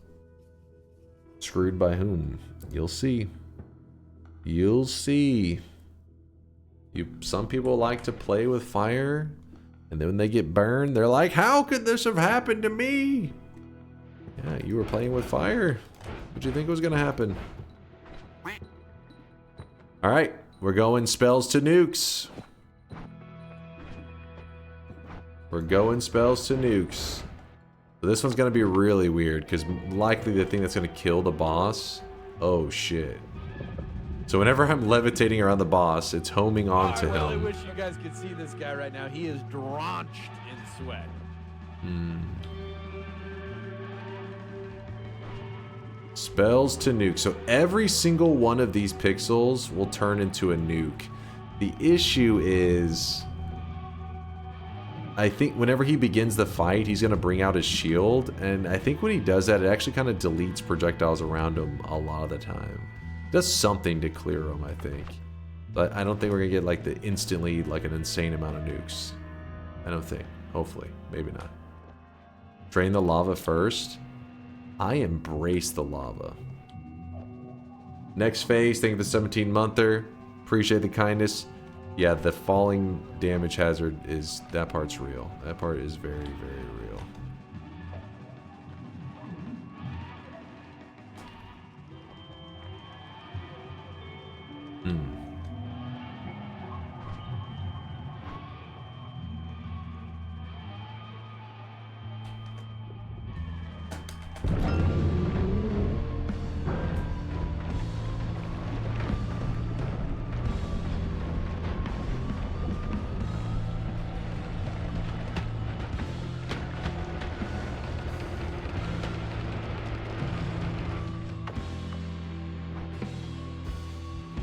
Screwed by whom? You'll see. You'll see. Some people like to play with fire, and then when they get burned, they're like, how could this have happened to me? Yeah, you were playing with fire. What'd you think was gonna happen? Alright, we're going spells to nukes. We're going spells to nukes. So this one's gonna be really weird, because likely the thing that's gonna kill the boss... Oh, shit. So whenever I'm levitating around the boss, it's homing onto I really him. wish you guys could see this guy right now. He is drenched in sweat. Spells to nuke. So every single one of these pixels will turn into a nuke. The issue is, I think whenever he begins the fight, he's going to bring out his shield. And I think when he does that, it actually kind of deletes projectiles around him a lot of the time. It does something to clear them, I think. But I don't think we're going to get like the instantly, like an insane amount of nukes. I don't think. Hopefully. Maybe not. Drain the lava first. I embrace the lava. Next phase, thank you for the 17-monther. Appreciate the kindness. Yeah, the falling damage hazard is, that part's real. That part is very, very real.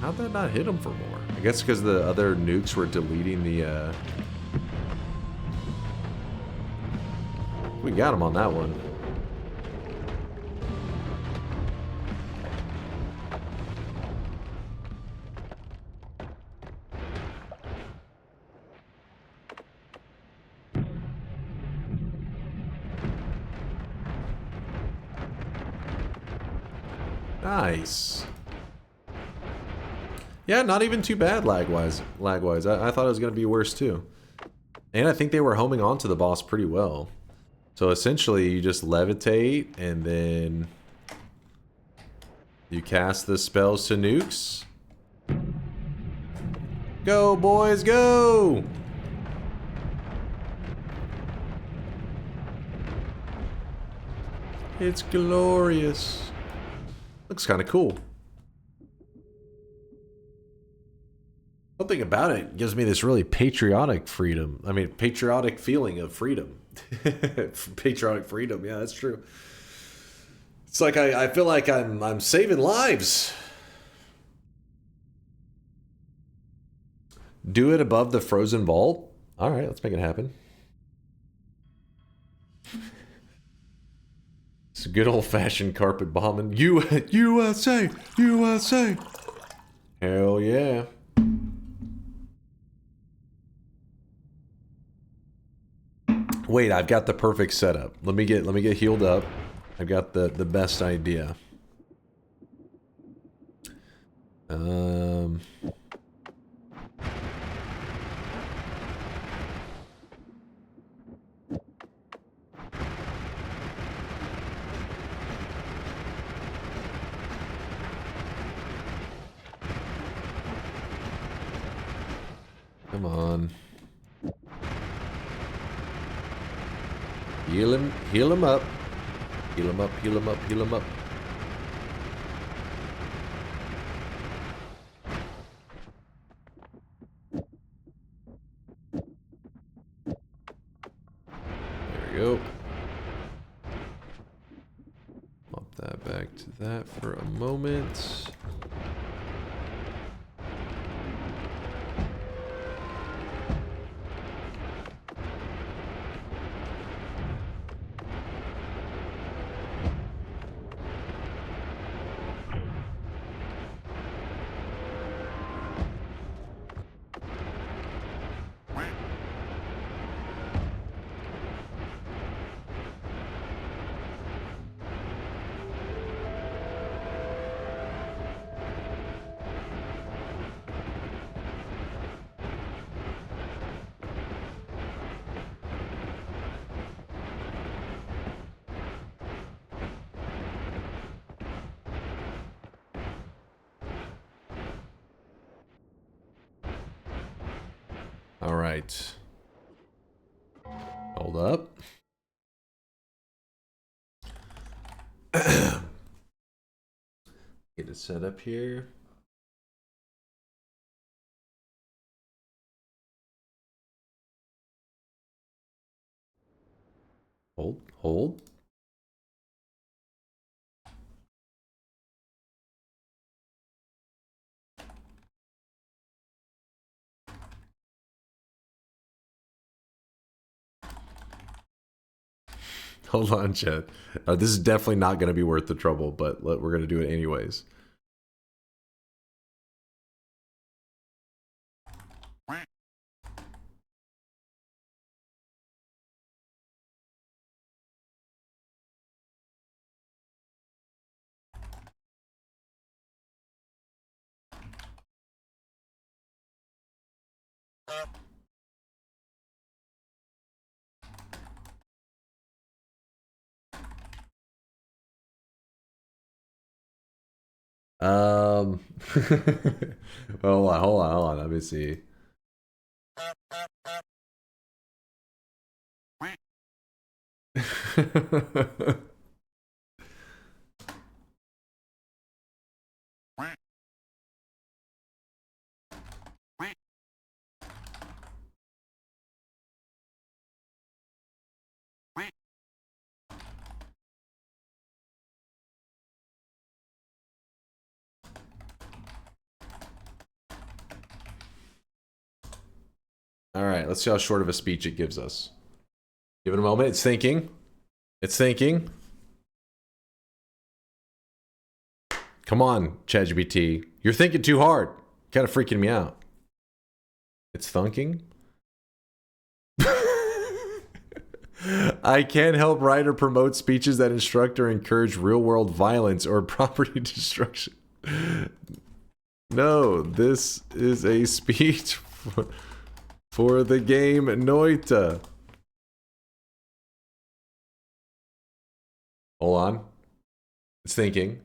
How'd that not hit him for more? I guess because the other nukes were deleting the, We got him on that one. Nice. Yeah, not even too bad lag-wise. I thought it was going to be worse too. And I think they were homing onto the boss pretty well. So essentially, you just levitate, and then you cast the spells to nukes. Go, boys, go! It's glorious. Looks kind of cool. Something about it gives me this really patriotic freedom. I mean, patriotic feeling of freedom. Patriotic freedom, yeah, that's true. It's like I feel like I'm saving lives. Do it above the frozen vault. All right, let's make it happen. It's a good old-fashioned carpet bombing. USA, USA. Hell yeah. Wait, I've got the perfect setup. Let me get healed up. I've got the best idea. Come on. Heal him up. Heal him up, heal him up, heal him up. There we go. Pop that back to that for a moment. All right. Hold up. Get it set up here. Hold. Hold on, chat. This is definitely not going to be worth the trouble, but we're going to do it anyways. Hold on. Let me see. All right, let's see how short of a speech it gives us. Give it a moment. It's thinking. It's thinking. Come on, ChatGPT. You're thinking too hard. Kind of freaking me out. It's thunking. I can't help write or promote speeches that instruct or encourage real-world violence or property destruction. No, this is a speech for the game Noita. Hold on. It's thinking.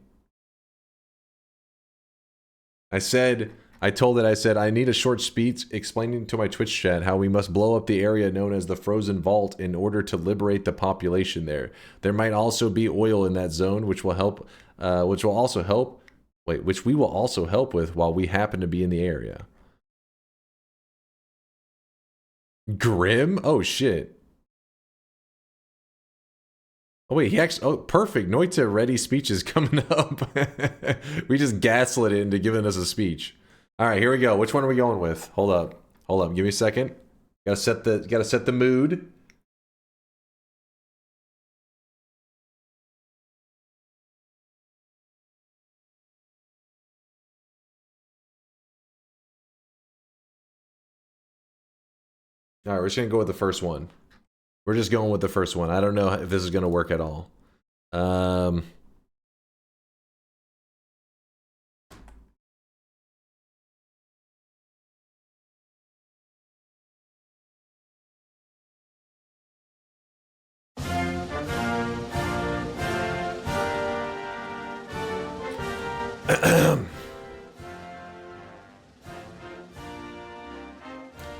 I said, I need a short speech explaining to my Twitch chat how we must blow up the area known as the Frozen Vault in order to liberate the population there. There might also be oil in that zone, which will help, which we will also help with while we happen to be in the area. Grim? Oh, shit. Oh, wait, he actually... Oh, perfect. Noita ready speech is coming up. We just gaslit it into giving us a speech. All right, here we go. Which one are we going with? Hold up. Give me a second. Gotta set the mood. All right, we're just gonna go with the first one. We're just going with the first one. I don't know if this is gonna work at all.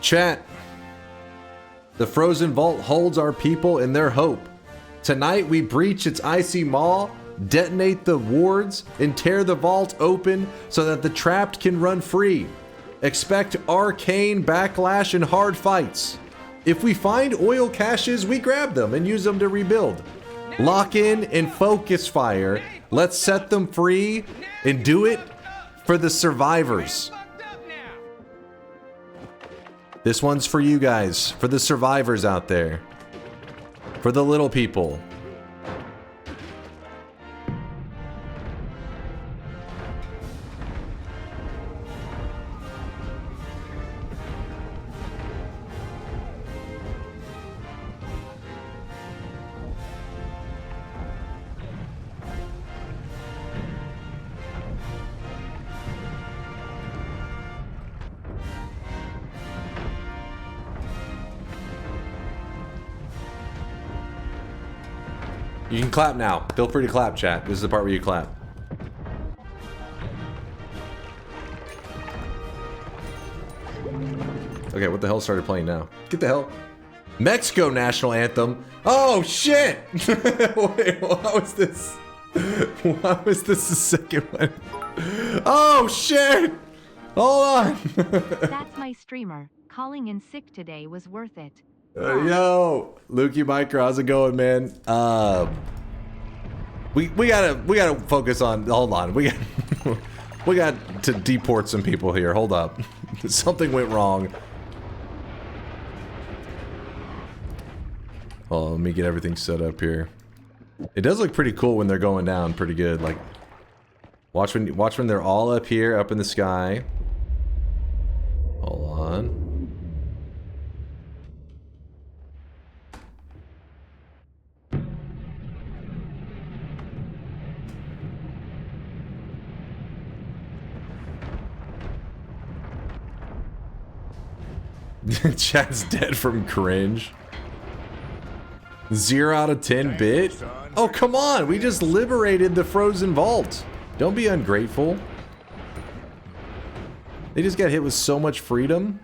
Chat. The Frozen Vault holds our people in their hope. Tonight we breach its icy maw, detonate the wards, and tear the vault open so that the trapped can run free. Expect arcane backlash and hard fights. If we find oil caches, we grab them and use them to rebuild. Lock in and focus fire. Let's set them free and do it for the survivors. This one's for you guys, for the survivors out there, for the little people. You can clap now. Feel free to clap, chat. This is the part where you clap. Okay, what the hell started playing now? Get the hell. Mexico national anthem. Oh, shit! Wait, why was this? Why was this the second one? Oh, shit! Hold on! That's my streamer. Calling in sick today was worth it. Yo, Lukey Micro, how's it going, man? We gotta focus on. Hold on, we got to deport some people here. Hold up, something went wrong. Oh, let me get everything set up here. It does look pretty cool when they're going down. Pretty good. Like, watch when they're all up here, up in the sky. Hold on. Chat's dead from cringe. 0 out of 10 bit? Oh, come on! We just liberated the frozen vault. Don't be ungrateful. They just got hit with so much freedom.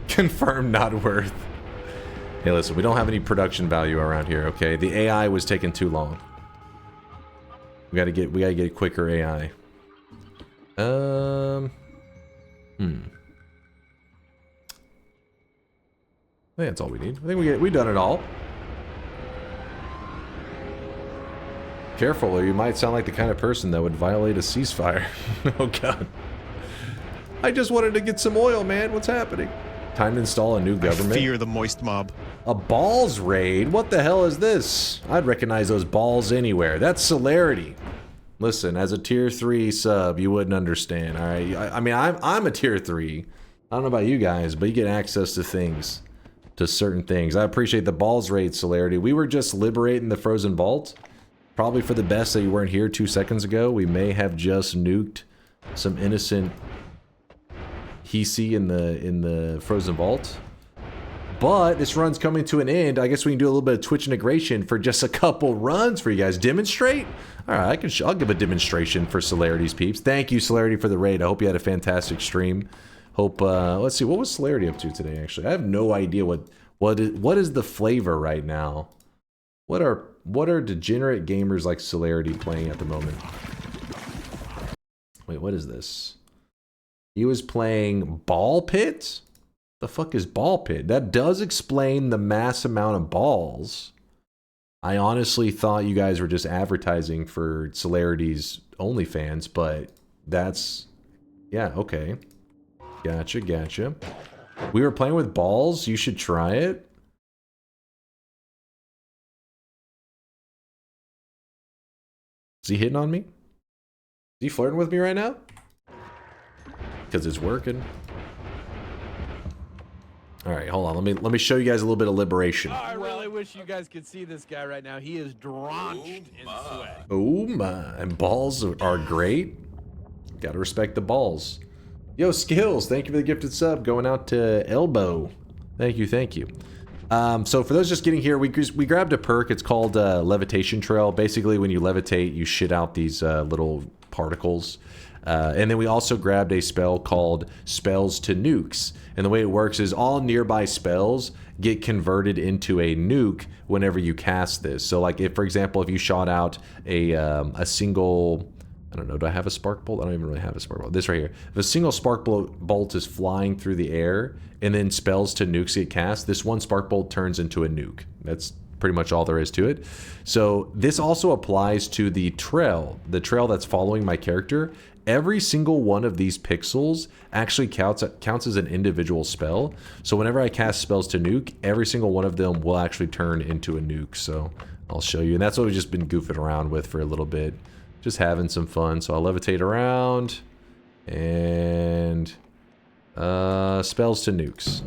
Confirmed not worth. Hey, listen, we don't have any production value around here, okay? The AI was taking too long. We gotta get quicker AI. I think that's all we need. I think we done it all. Careful, or you might sound like the kind of person that would violate a ceasefire. Oh god. I just wanted to get some oil, man. What's happening? Time to install a new government. I fear the moist mob. A balls raid? What the hell is this? I'd recognize those balls anywhere. That's celerity. Listen, as a tier 3 sub, you wouldn't understand, alright? I mean, I'm a tier 3. I don't know about you guys, but you get access to things. To certain things. I appreciate the balls raid celerity. We were just liberating the frozen vault. Probably for the best that you weren't here 2 seconds ago. We may have just nuked some innocent Hisi in the frozen vault. But this run's coming to an end. I guess we can do a little bit of Twitch integration for just a couple runs for you guys. Demonstrate? Alright, I'll give a demonstration for Celerity's peeps. Thank you, Celerity, for the raid. I hope you had a fantastic stream. Hope, let's see, what was Celerity up to today, actually? I have no idea what is the flavor right now. What are degenerate gamers like Celerity playing at the moment? Wait, what is this? He was playing Ball Pit? The fuck is Ball Pit? That does explain the mass amount of balls. I honestly thought you guys were just advertising for Celerity's OnlyFans, but that's... yeah, okay. Gotcha. We were playing with balls? You should try it? Is he hitting on me? Is he flirting with me right now? Because it's working. Alright, hold on. Let me show you guys a little bit of liberation. Well, I wish you guys could see this guy right now. He is drenched in sweat. Oh my. And balls are great. Gotta respect the balls. Yo, Skills, thank you for the gifted sub. Going out to Elbow. Thank you. So for those just getting here, we grabbed a perk. It's called Levitation Trail. Basically, when you levitate, you shit out these little particles. And then we also grabbed a spell called Spells to Nukes. And the way it works is all nearby spells get converted into a nuke whenever you cast this. So like if, for example, if you shot out a single... I don't know, do I have a spark bolt? I don't even really have a spark bolt. This right here. If a single spark bolt is flying through the air and then spells to nukes get cast, this one spark bolt turns into a nuke. That's pretty much all there is to it. So this also applies to the trail that's following my character. Every single one of these pixels actually counts as an individual spell. So whenever I cast spells to nuke, every single one of them will actually turn into a nuke. So I'll show you. And that's what we've just been goofing around with for a little bit. Just having some fun. So I'll levitate around and spells to nukes.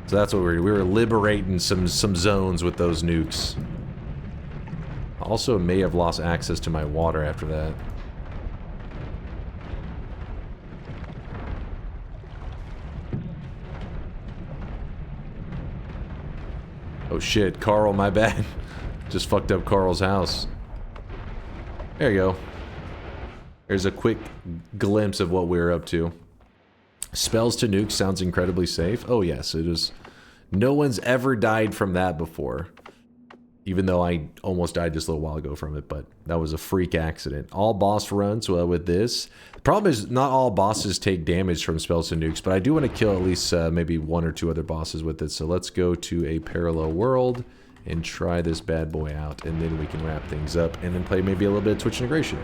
So that's what we were liberating some zones with those nukes. Also may have lost access to my water after that. Oh shit, Carl, my bad. Just fucked up Carl's house. There you go. There's a quick glimpse of what we're up to. Spells to nuke sounds incredibly safe. Oh yes, it is. No one's ever died from that before. Even though I almost died just a little while ago from it, but that was a freak accident. All boss runs with this. The problem is not all bosses take damage from spells and nukes, but I do want to kill at least maybe 1 or 2 other bosses with it. So let's go to a parallel world and try this bad boy out, and then we can wrap things up and then play maybe a little bit of Twitch integration.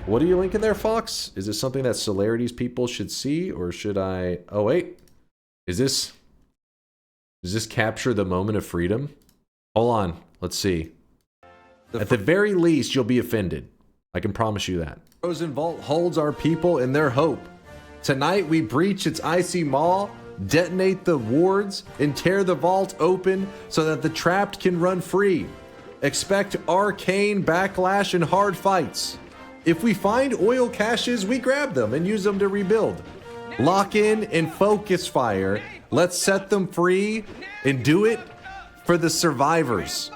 What are you linking there, Fox? Is this something that Solarity's people should see, or should I... Oh, wait. Is this... Does this capture the moment of freedom? Hold on. Let's see. At the very least, you'll be offended. I can promise you that. Frozen Vault holds our people in their hope. Tonight, we breach its icy maw, detonate the wards, and tear the vault open so that the trapped can run free. Expect arcane backlash and hard fights. If we find oil caches, we grab them and use them to rebuild. Lock in and focus fire. Let's set them free and do it for the survivors.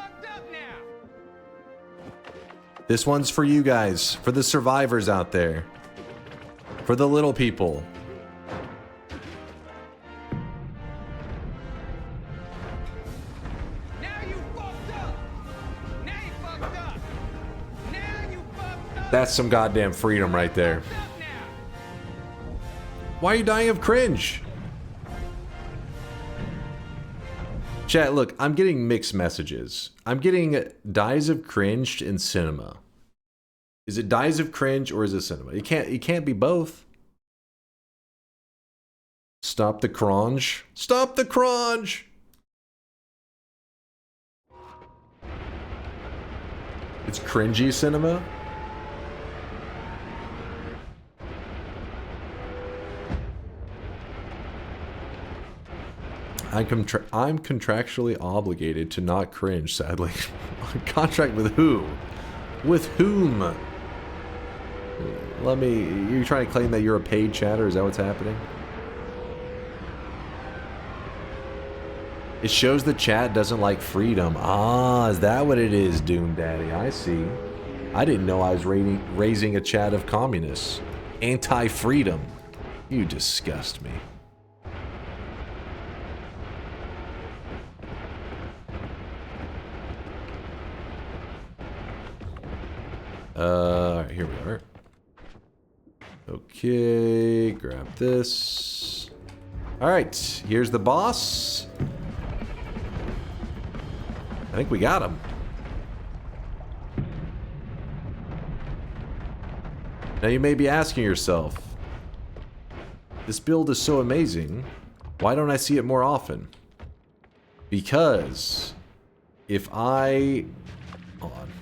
This one's for you guys, for the survivors out there, for the little people. That's some goddamn freedom right there. Why are you dying of cringe? Chat, look, I'm getting mixed messages. I'm getting dies of cringe in cinema. Is it dies of cringe or is it cinema? It can't be both. Stop the cringe. Stop the cringe. It's cringy cinema. I'm contractually obligated to not cringe, sadly. Contract with who? With whom? You're trying to claim that you're a paid chatter? Is that what's happening? It shows the chat doesn't like freedom. Ah, is that what it is, Doom Daddy? I see. I didn't know I was raising a chat of communists. Anti-freedom. You disgust me. Alright, here we are. Okay, grab this. Alright, here's the boss. I think we got him. Now you may be asking yourself, this build is so amazing, why don't I see it more often? Because if I... Hold on.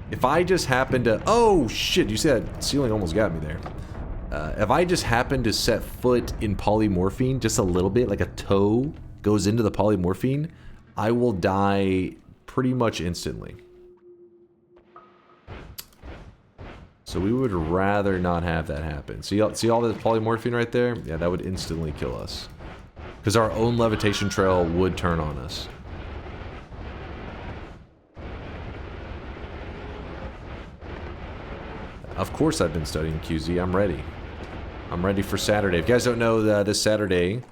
If I just happen to... Oh, shit. You see that ceiling almost got me there. If I just happen to set foot in polymorphine just a little bit, like a toe goes into the polymorphine, I will die pretty much instantly. So we would rather not have that happen. See all this polymorphine right there? Yeah, that would instantly kill us. Because our own levitation trail would turn on us. Of course I've been studying QZ. I'm ready. I'm ready for Saturday. If you guys don't know, this Saturday,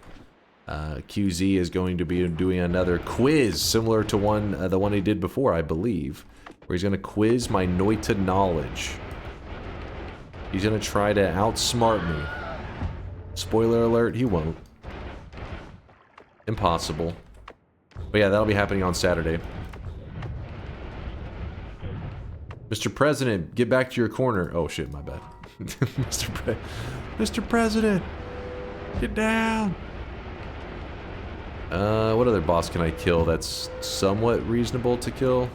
QZ is going to be doing another quiz similar to the one he did before, I believe, where he's going to quiz my Noita knowledge. He's going to try to outsmart me. Spoiler alert, he won't. Impossible. But yeah, that'll be happening on Saturday. Mr. President, get back to your corner. Oh shit, my bad. Mr. President, get down. What other boss can I kill that's somewhat reasonable to kill?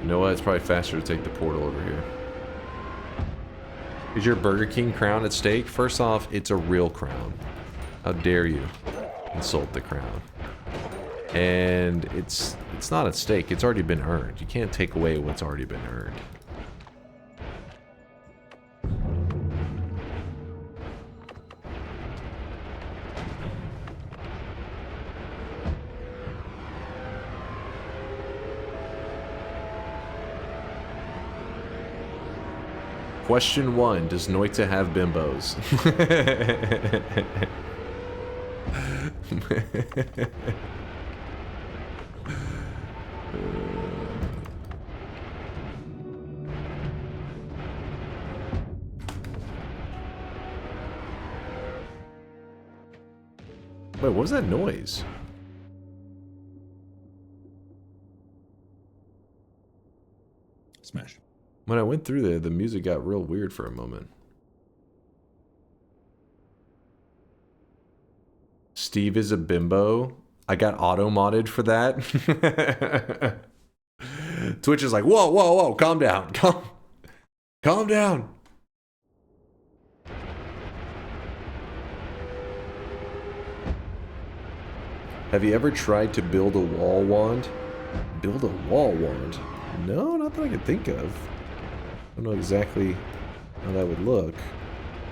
You know what? It's probably faster to take the portal over here. Is your Burger King crown at stake? First off, it's a real crown. How dare you insult the crown? And it's not at stake. It's already been earned. You can't take away what's already been earned. Question 1, does Noita have bimbos? Wait, what was that noise? Smash. When I went through there, the music got real weird for a moment. Steve is a bimbo. I got auto-modded for that. Twitch is like, whoa, whoa, whoa, calm down. Calm down. Have you ever tried to build a wall wand? Build a wall wand? No, not that I can think of. I don't know exactly how that would look.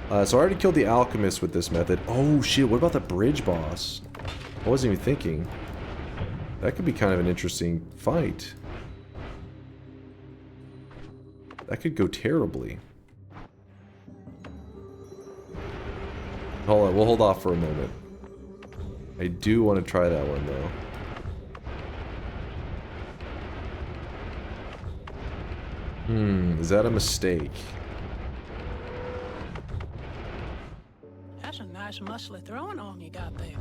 So I already killed the alchemist with this method. Oh shit, what about the bridge boss? I wasn't even thinking. That could be kind of an interesting fight. That could go terribly. Hold on, we'll hold off for a moment. I do want to try that one though. Is that a mistake? That's a nice muscly throwing arm you got there.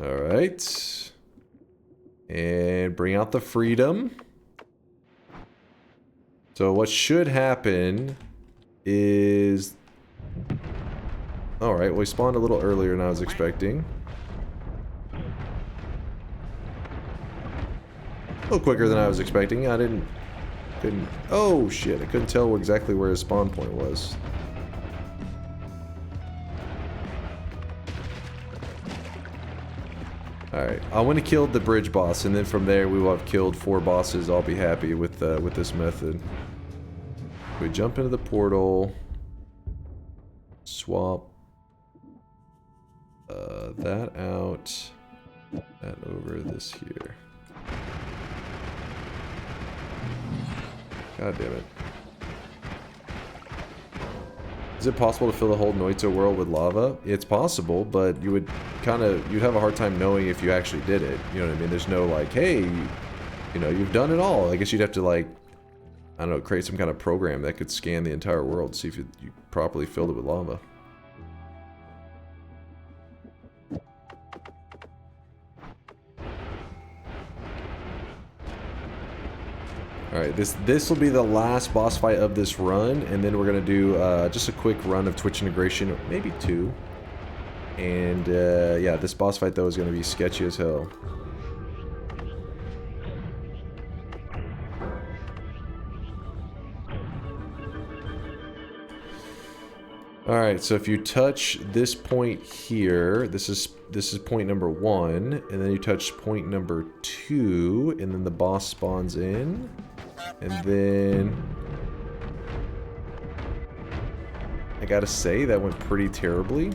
Alright. And bring out the freedom. So what should happen is... Alright, well, we spawned a little earlier than I was expecting. A little quicker than I was expecting. I couldn't... Oh, shit. I couldn't tell exactly where his spawn point was. Alright, I want to kill the bridge boss, and then from there we will have killed 4 bosses. I'll be happy with this method. We jump into the portal. Swap. That out. That over this here. God damn it. Is it possible to fill the whole Noita world with lava? It's possible, but you'd have a hard time knowing if you actually did it. You know what I mean? There's no like, hey, you know, you've done it all. I guess you'd have to like, I don't know, create some kind of program that could scan the entire world, see if you properly filled it with lava. Alright, this will be the last boss fight of this run, and then we're going to do just a quick run of Twitch integration, or maybe 2. And yeah, this boss fight though is going to be sketchy as hell. Alright, so if you touch this point here, this is point number 1, and then you touch point number 2, and then the boss spawns in. And then I gotta say that went pretty terribly.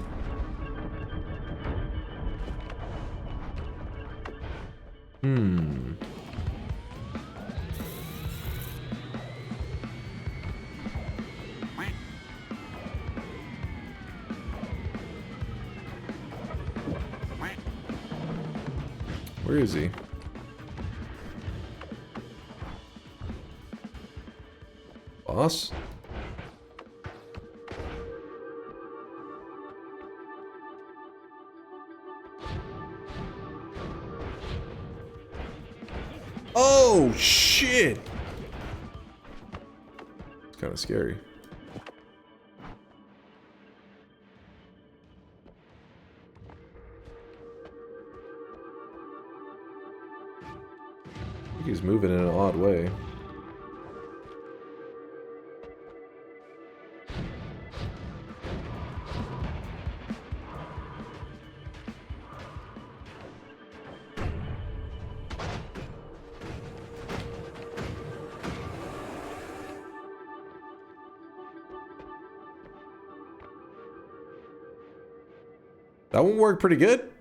Where is he? Boss? Oh, shit! It's kind of scary. I think he's moving in an odd way. That one worked pretty good.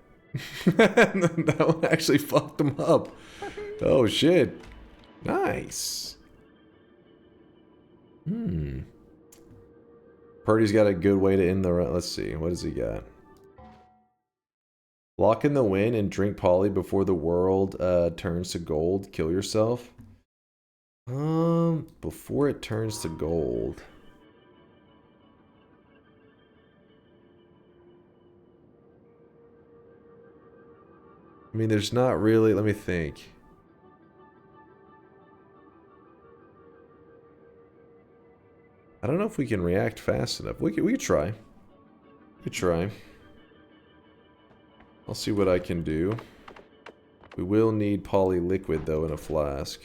That one actually fucked him up. Oh shit. Nice. Purdy's got a good way to end the run. Let's see. What does he got? Lock in the win and drink Polly before the world turns to gold. Kill yourself. Before it turns to gold. I mean, there's not really. Let me think. I don't know if we can react fast enough. We could try. We could try. I'll see what I can do. We will need poly liquid though in a flask.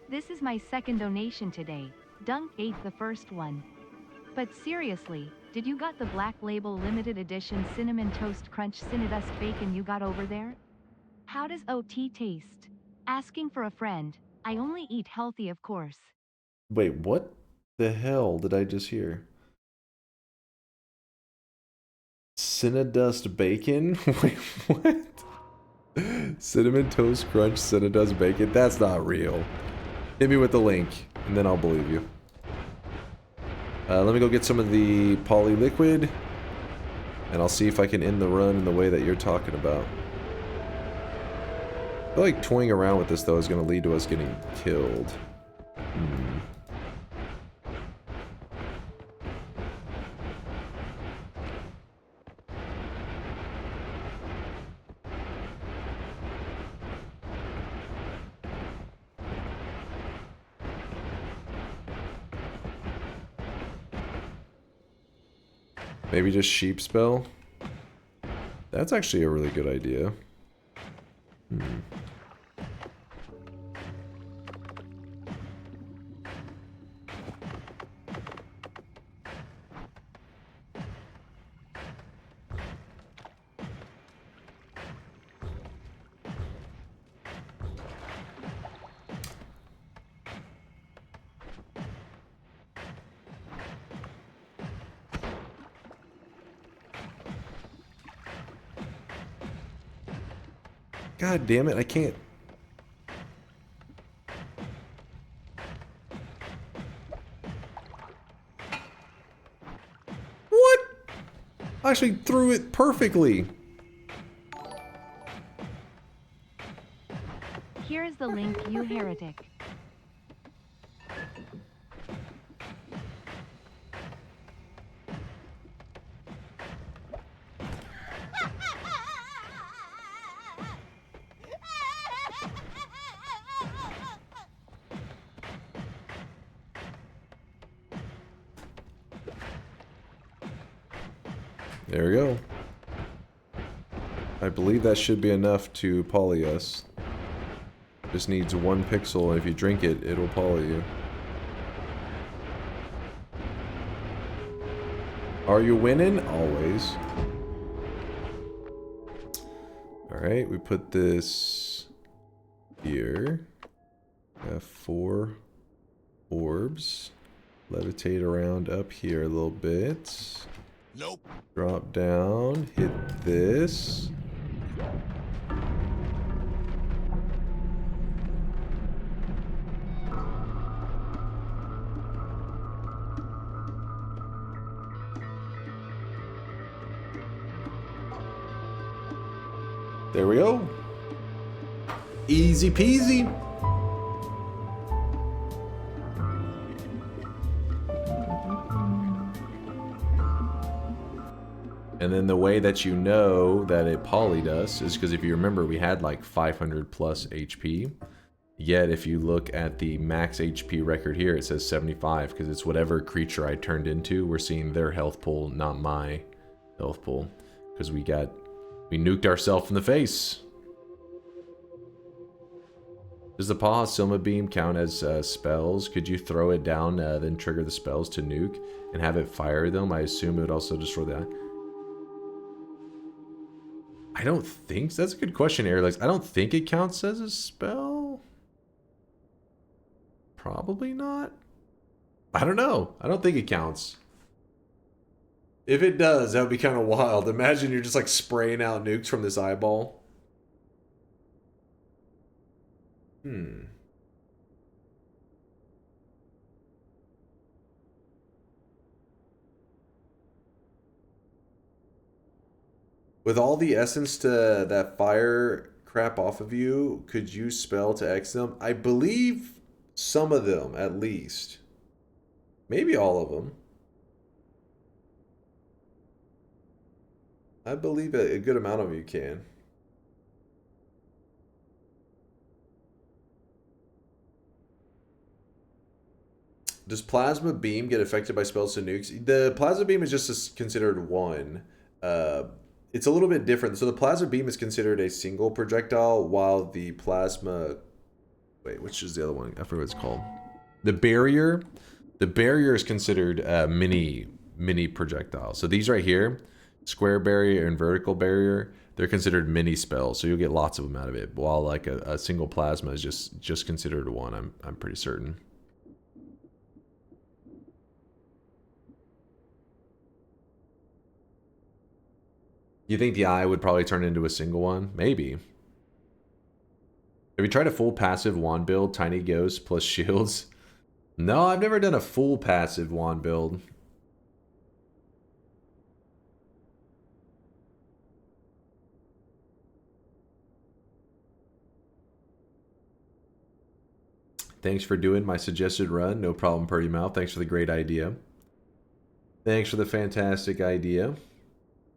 This is my second donation today. Dunk ate the first one. But seriously, did you got the Black Label limited edition Cinnamon Toast Crunch Cinnadust Bacon you got over there? How does OT taste? Asking for a friend. I only eat healthy, of course. Wait, what the hell did I just hear? Cinnadust Bacon? Wait, what? Cinnamon Toast Crunch Cinnadust Bacon? That's not real. Hit me with the link, and then I'll believe you. Let me go get some of the poly liquid, and I'll see if I can end the run in the way that you're talking about. I feel like toying around with this, though, is going to lead to us getting killed. Maybe just sheep spell? That's actually a really good idea. God damn it, I can't. What? I actually threw it perfectly. Here is the link, you heretic. There we go. I believe that should be enough to poly us. Just needs 1 pixel, and if you drink it, it'll poly you. Are you winning? Always. Alright, we put this here. We have 4 orbs. Levitate around up here a little bit. Nope. Drop down, hit this. There we go. Easy peasy. And then the way that you know that it polyed us is because if you remember, we had like 500 plus HP. Yet if you look at the max HP record here, it says 75 because it's whatever creature I turned into. We're seeing their health pool, not my health pool. Because we nuked ourselves in the face. Does the Paha Silma Beam count as spells? Could you throw it down, then trigger the spells to nuke and have it fire them? I assume it would also destroy that. I don't think so. That's a good question, Airlex. I don't think it counts as a spell. Probably not. I don't know. I don't think it counts. If it does, that would be kind of wild. Imagine you're just like spraying out nukes from this eyeball. With all the essence to that fire crap off of you, could you spell to X them? I believe some of them, at least. Maybe all of them. I believe a good amount of you can. Does Plasma Beam get affected by spells to nukes? The Plasma Beam is just considered one. It's a little bit different. So the Plasma Beam is considered a single projectile, while the Plasma... Wait, which is the other one? I forget what it's called. The Barrier. The Barrier is considered a mini projectile. So these right here, Square Barrier and Vertical Barrier, they're considered mini spells. So you'll get lots of them out of it. While like a single Plasma is just considered one, I'm pretty certain. You think the eye would probably turn into a single one? Maybe. Have you tried a full passive wand build, Tiny Ghost plus shields? No, I've never done a full passive wand build. Thanks for doing my suggested run. No problem, Purdy Mouth. Thanks for the great idea. Thanks for the fantastic idea.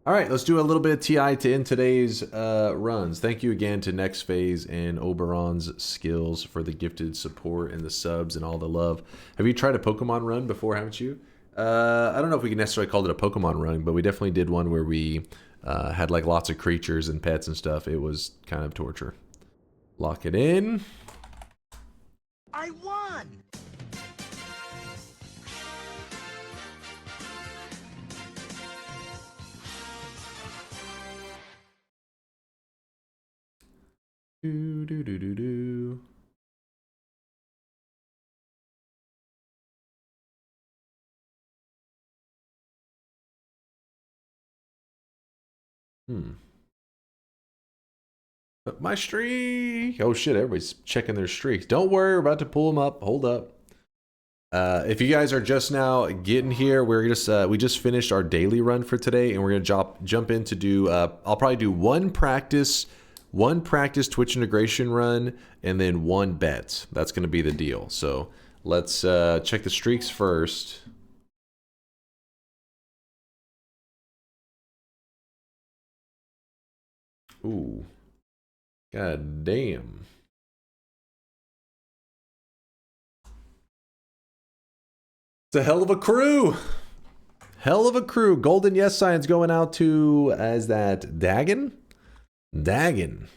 All right, let's do a little bit of TI to end today's runs. Thank you again to Next Phase and Oberon's Skills for the gifted support and the subs and all the love. Have you tried a Pokemon run before, haven't you? I don't know if we can necessarily call it a Pokemon run, but we definitely did one where we had like lots of creatures and pets and stuff. It was kind of torture. Lock it in. I won! Do do do do do. My streak. Oh shit! Everybody's checking their streaks. Don't worry, we're about to pull them up. Hold up. If you guys are just now getting here, we're just we just finished our daily run for today, and we're gonna jump in to do. I'll probably do one practice Twitch integration run, and then one bet. That's going to be the deal. So let's check the streaks first. Ooh. God damn. It's a hell of a crew. Hell of a crew. Golden Yes Signs going out to, as that, Dagon? Dagon.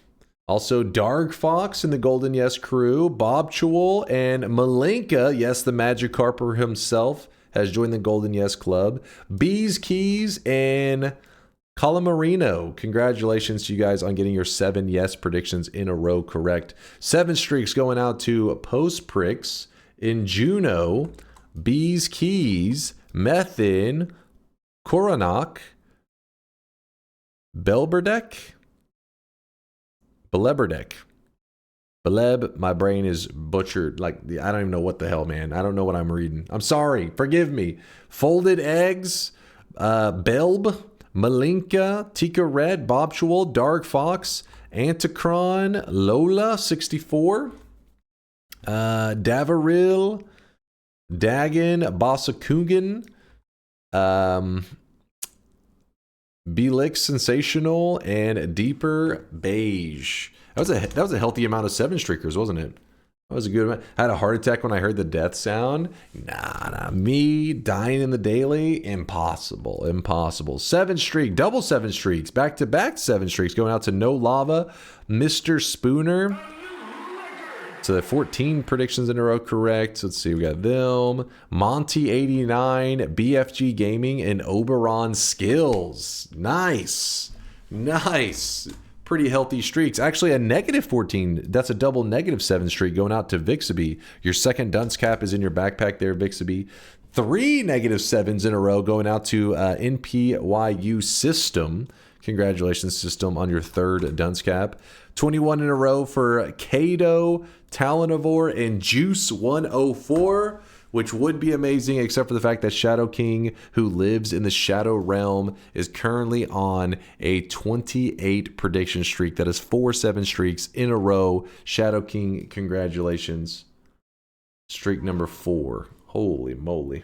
Also, Dark Fox and the Golden Yes crew, Bob Chewell and Malenka, yes, the Magikarper himself, has joined the Golden Yes Club. Bees Keys and Calamarino. Congratulations to you guys on getting your 7 yes predictions in a row correct. 7 streaks going out to Post Pricks, in Juno, Bees Keys, Methin, Koronak, Belberdek, Beleberdek. Beleb, my brain is butchered. Like, I don't even know what the hell, man. I don't know what I'm reading. I'm sorry. Forgive me. Folded Eggs, Belb, Malinka, Tika Red, Bob Chewell, Dark Fox, Anticron, Lola, 64, Davaril, Dagon, Basakugan, Belix Sensational, and Deeper Beige. That was a healthy amount of 7 streakers, wasn't it? That was a good amount. I had a heart attack when I heard the death sound. Nah, me dying in the daily, impossible. 7 streak, double 7 streaks, back-to-back 7 streaks going out to No Lava, Mr. Spooner. So 14 predictions in a row correct. Let's see, we got them. Monty89, BFG Gaming, and Oberon Skills. Nice. Pretty healthy streaks. Actually, a negative 14. That's a double negative 7 streak going out to Vixaby. Your second dunce cap is in your backpack there, Vixaby. 3 -7s in a row going out to NPYU System. Congratulations, System, on your 3rd dunce cap. 21 in a row for Kato, Talonivore, and Juice 104, which would be amazing except for the fact that Shadow King, who lives in the Shadow Realm, is currently on a 28 prediction streak. That is 4 7 streaks in a row. Shadow King, congratulations. Streak number 4. Holy moly.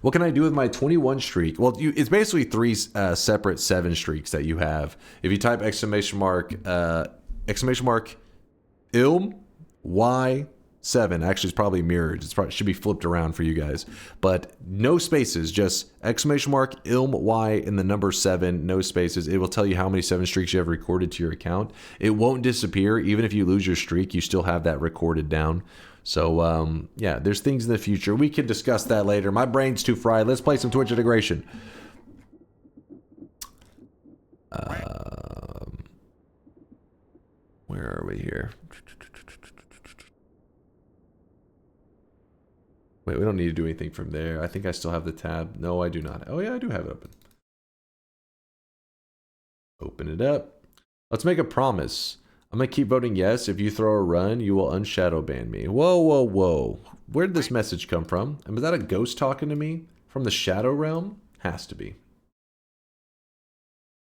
What can I do with my 21 streak? Well, it's basically 3 separate 7 streaks that you have. If you type exclamation mark Ilm Y7, actually it's probably mirrored. It should be flipped around for you guys. But no spaces, just exclamation mark Ilm Y and the number 7, no spaces. It will tell you how many 7 streaks you have recorded to your account. It won't disappear. Even if you lose your streak, you still have that recorded down. So, yeah, there's things in the future. We can discuss that later. My brain's too fried. Let's play some Twitch integration. Where are we here? Wait, we don't need to do anything from there. I think I still have the tab. No, I do not. Oh, yeah, I do have it open. Open it up. Let's make a promise. I'm going to keep voting yes. If you throw a run, you will unshadow ban me. Whoa, whoa, whoa. Where did this message come from? And was that a ghost talking to me? From the Shadow Realm? Has to be.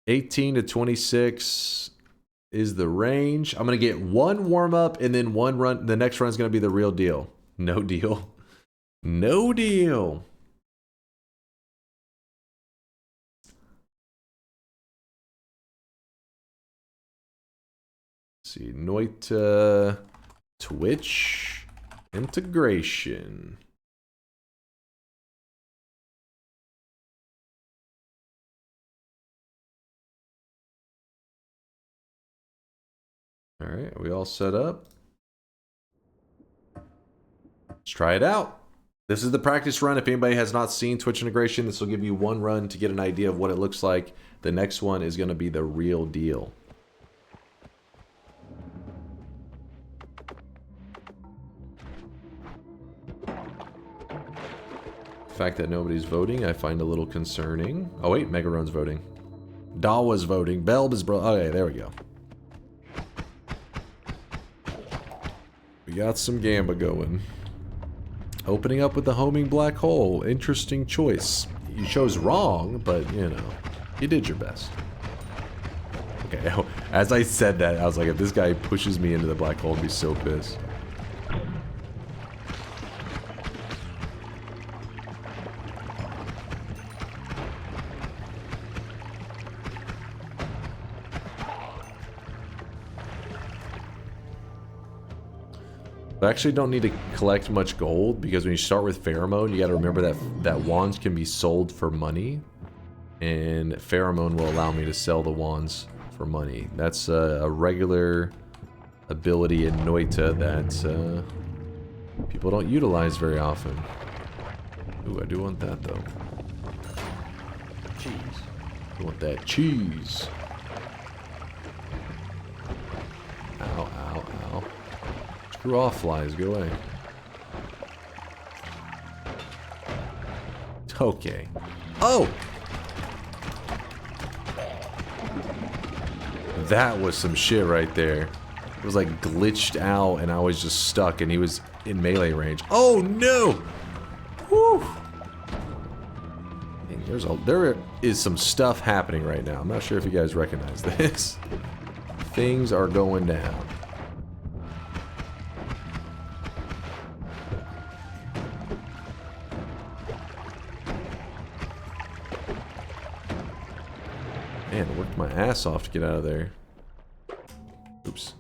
18 to 26 is the range. I'm going to get 1 warm-up and then 1 run. The next run is going to be the real deal. No deal. No deal. See, Noita Twitch integration. All right, are we all set up? Let's try it out. This is the practice run. If anybody has not seen Twitch integration, this will give you 1 run to get an idea of what it looks like. The next one is going to be the real deal. The fact that nobody's voting, I find a little concerning. Oh wait, Megaron's voting. Dawa's voting. Belb is okay, there we go. We got some Gamba going. Opening up with the homing black hole. Interesting choice. You chose wrong, but you know, you did your best. Okay, as I said that, I was like, if this guy pushes me into the black hole, I'd be so pissed. I actually don't need to collect much gold because when you start with pheromone, you got to remember that wands can be sold for money, and pheromone will allow me to sell the wands for money. That's a regular ability in Noita that people don't utilize very often. Ooh, I do want that though. Cheese. I want that cheese. Ow, ow, ow. Screw off, flies. Go away. Okay. Oh! That was some shit right there. It was like glitched out and I was just stuck and he was in melee range. Oh no! Woo! There is some stuff happening right now. I'm not sure if you guys recognize this. Things are going down. Man, I worked my ass off to get out of there. Oops.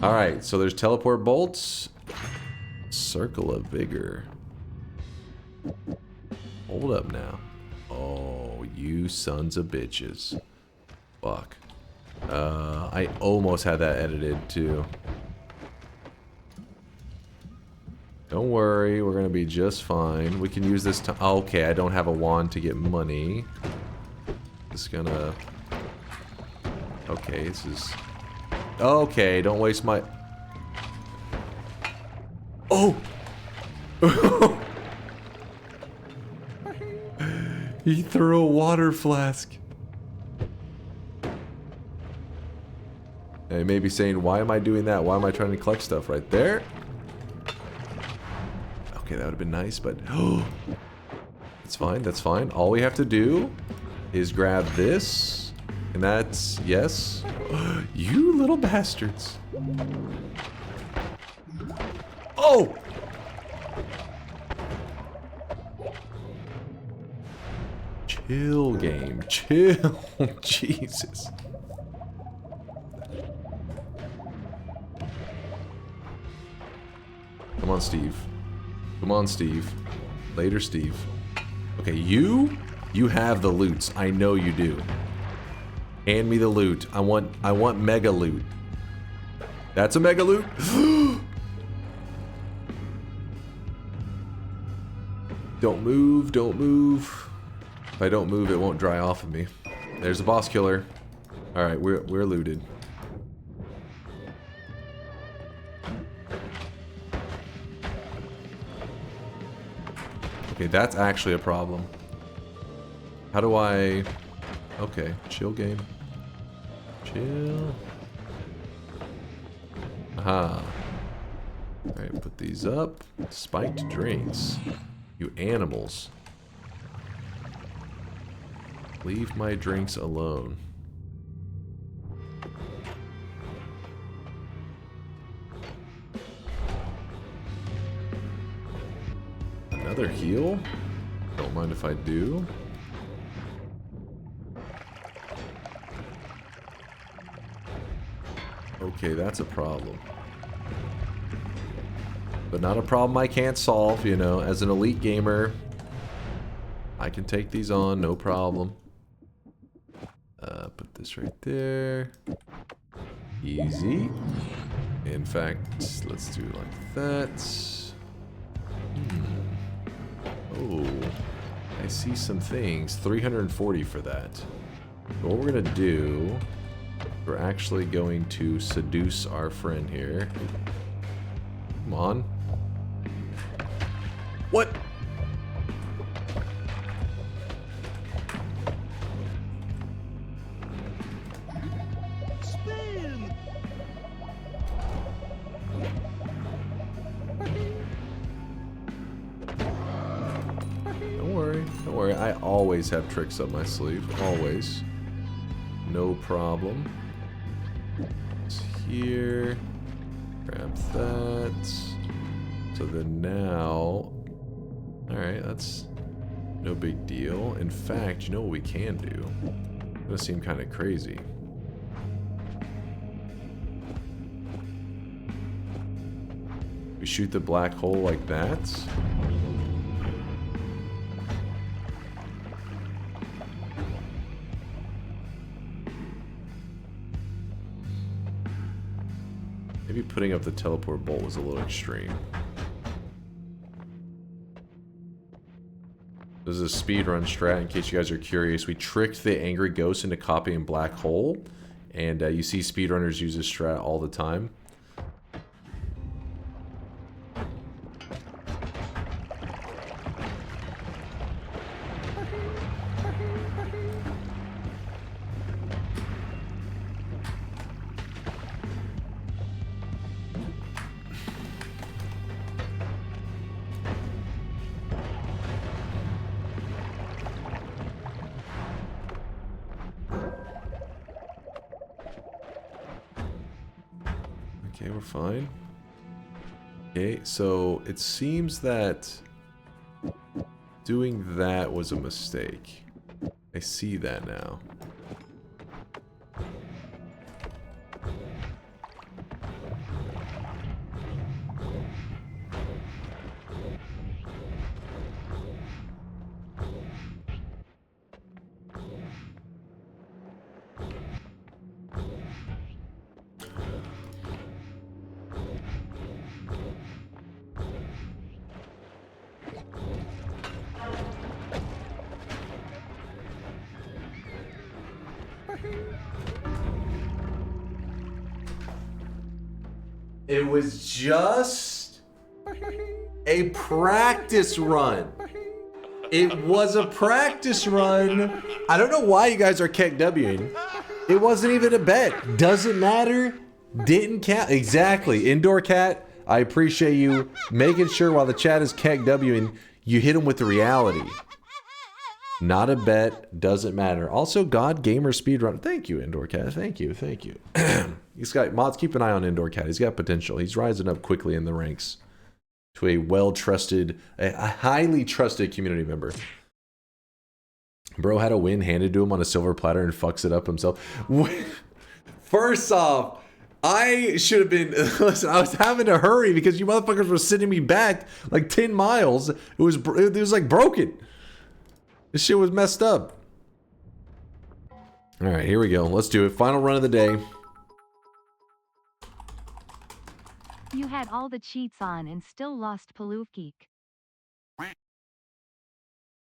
Alright, so there's teleport bolts. Circle of Vigor. Hold up now. Oh, you sons of bitches. Fuck. I almost had that edited too. Don't worry, we're gonna be just fine. We can use this to... Okay, I don't have a wand to get money. Just gonna... Okay, this is... Okay, don't waste my... Oh! He threw a water flask. And he may be saying, why am I doing that? Why am I trying to collect stuff right there? Okay, that would have been nice, but... That's fine, that's fine. All we have to do is grab this. And that's... Yes. You little bastards. Oh! Chill, game. Chill. Jesus. Come on, Steve. Come on, Steve. Later, Steve. Okay, you have the loots. I know you do. Hand me the loot. I want mega loot. That's a mega loot? Don't move, don't move. If I don't move, it won't dry off of me. There's a boss killer. Alright, we're looted. Okay, that's actually a problem. How do I... Okay, chill game. Chill. Aha. Alright, put these up. Spiked drinks. You animals. Leave my drinks alone. Another heal? Don't mind if I do. Okay, that's a problem. But not a problem I can't solve, you know. As an elite gamer, I can take these on, no problem. Put this right there. Easy. In fact, let's do it like that. Oh, I see some things. 340 for that. What we're gonna do, we're actually going to seduce our friend here. Come on. What? Don't worry, I always have tricks up my sleeve, always. No problem. It's here. Grab that. So then now... Alright, that's no big deal. In fact, you know what we can do? It's gonna seem kind of crazy. We shoot the black hole like that. Maybe putting up the teleport bolt was a little extreme. This is a speedrun strat, in case you guys are curious. We tricked the angry ghost into copying black hole, and you see speedrunners use this strat all the time. Okay, we're fine. Okay, so it seems that doing that was a mistake. I see that now. It was just A practice run. It was a practice run. I don't know why you guys are KEKWing. It wasn't even a bet. Doesn't matter. Didn't count. Exactly. Indoor Cat, I appreciate you making sure while the chat is KEKWing, you hit them with the reality. Not a bet. Doesn't matter. Also, God Gamer Speedrun. Thank you, Indoor Cat. Thank you. Thank you. He's got mods. Keep an eye on Indoor Cat. He's got potential. He's rising up quickly in the ranks to a well-trusted, a highly trusted community member. Bro had a win handed to him on a silver platter and fucks it up himself. First off, I should have been, listen, I was having to hurry because you motherfuckers were sending me back like 10 miles. It was like broken. This shit was messed up. All right, here we go. Let's do it. Final run of the day. You had all the cheats on and still lost Palufgeek.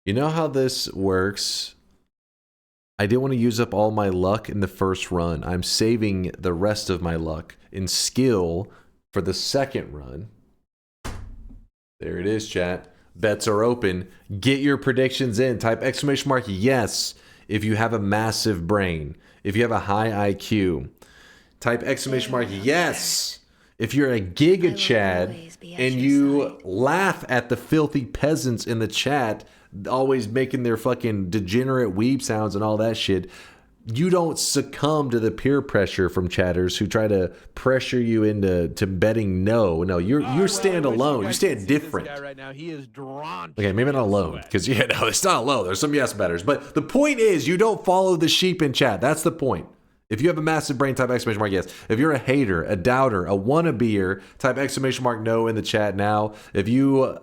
You know how this works? I didn't want to use up all my luck in the first run. I'm saving the rest of my luck in skill for the second run. There it is, chat. Bets are open. Get your predictions in. Type exclamation mark yes if you have a massive brain. If you have a high IQ. Type exclamation mark yes if you're a Giga Chad and you laugh at the filthy peasants in the chat always making their fucking degenerate weeb sounds and all that shit. You don't succumb to the peer pressure from chatters who try to pressure you into betting no. No, you stand alone. You stand different. This guy right now, he is drawn. Okay, maybe not alone, because yeah, no, it's not alone. There's some yes betters, but the point is, you don't follow the sheep in chat. That's the point. If you have a massive brain, type exclamation mark yes. If you're a hater, a doubter, a wannabeer, type exclamation mark no in the chat now. If you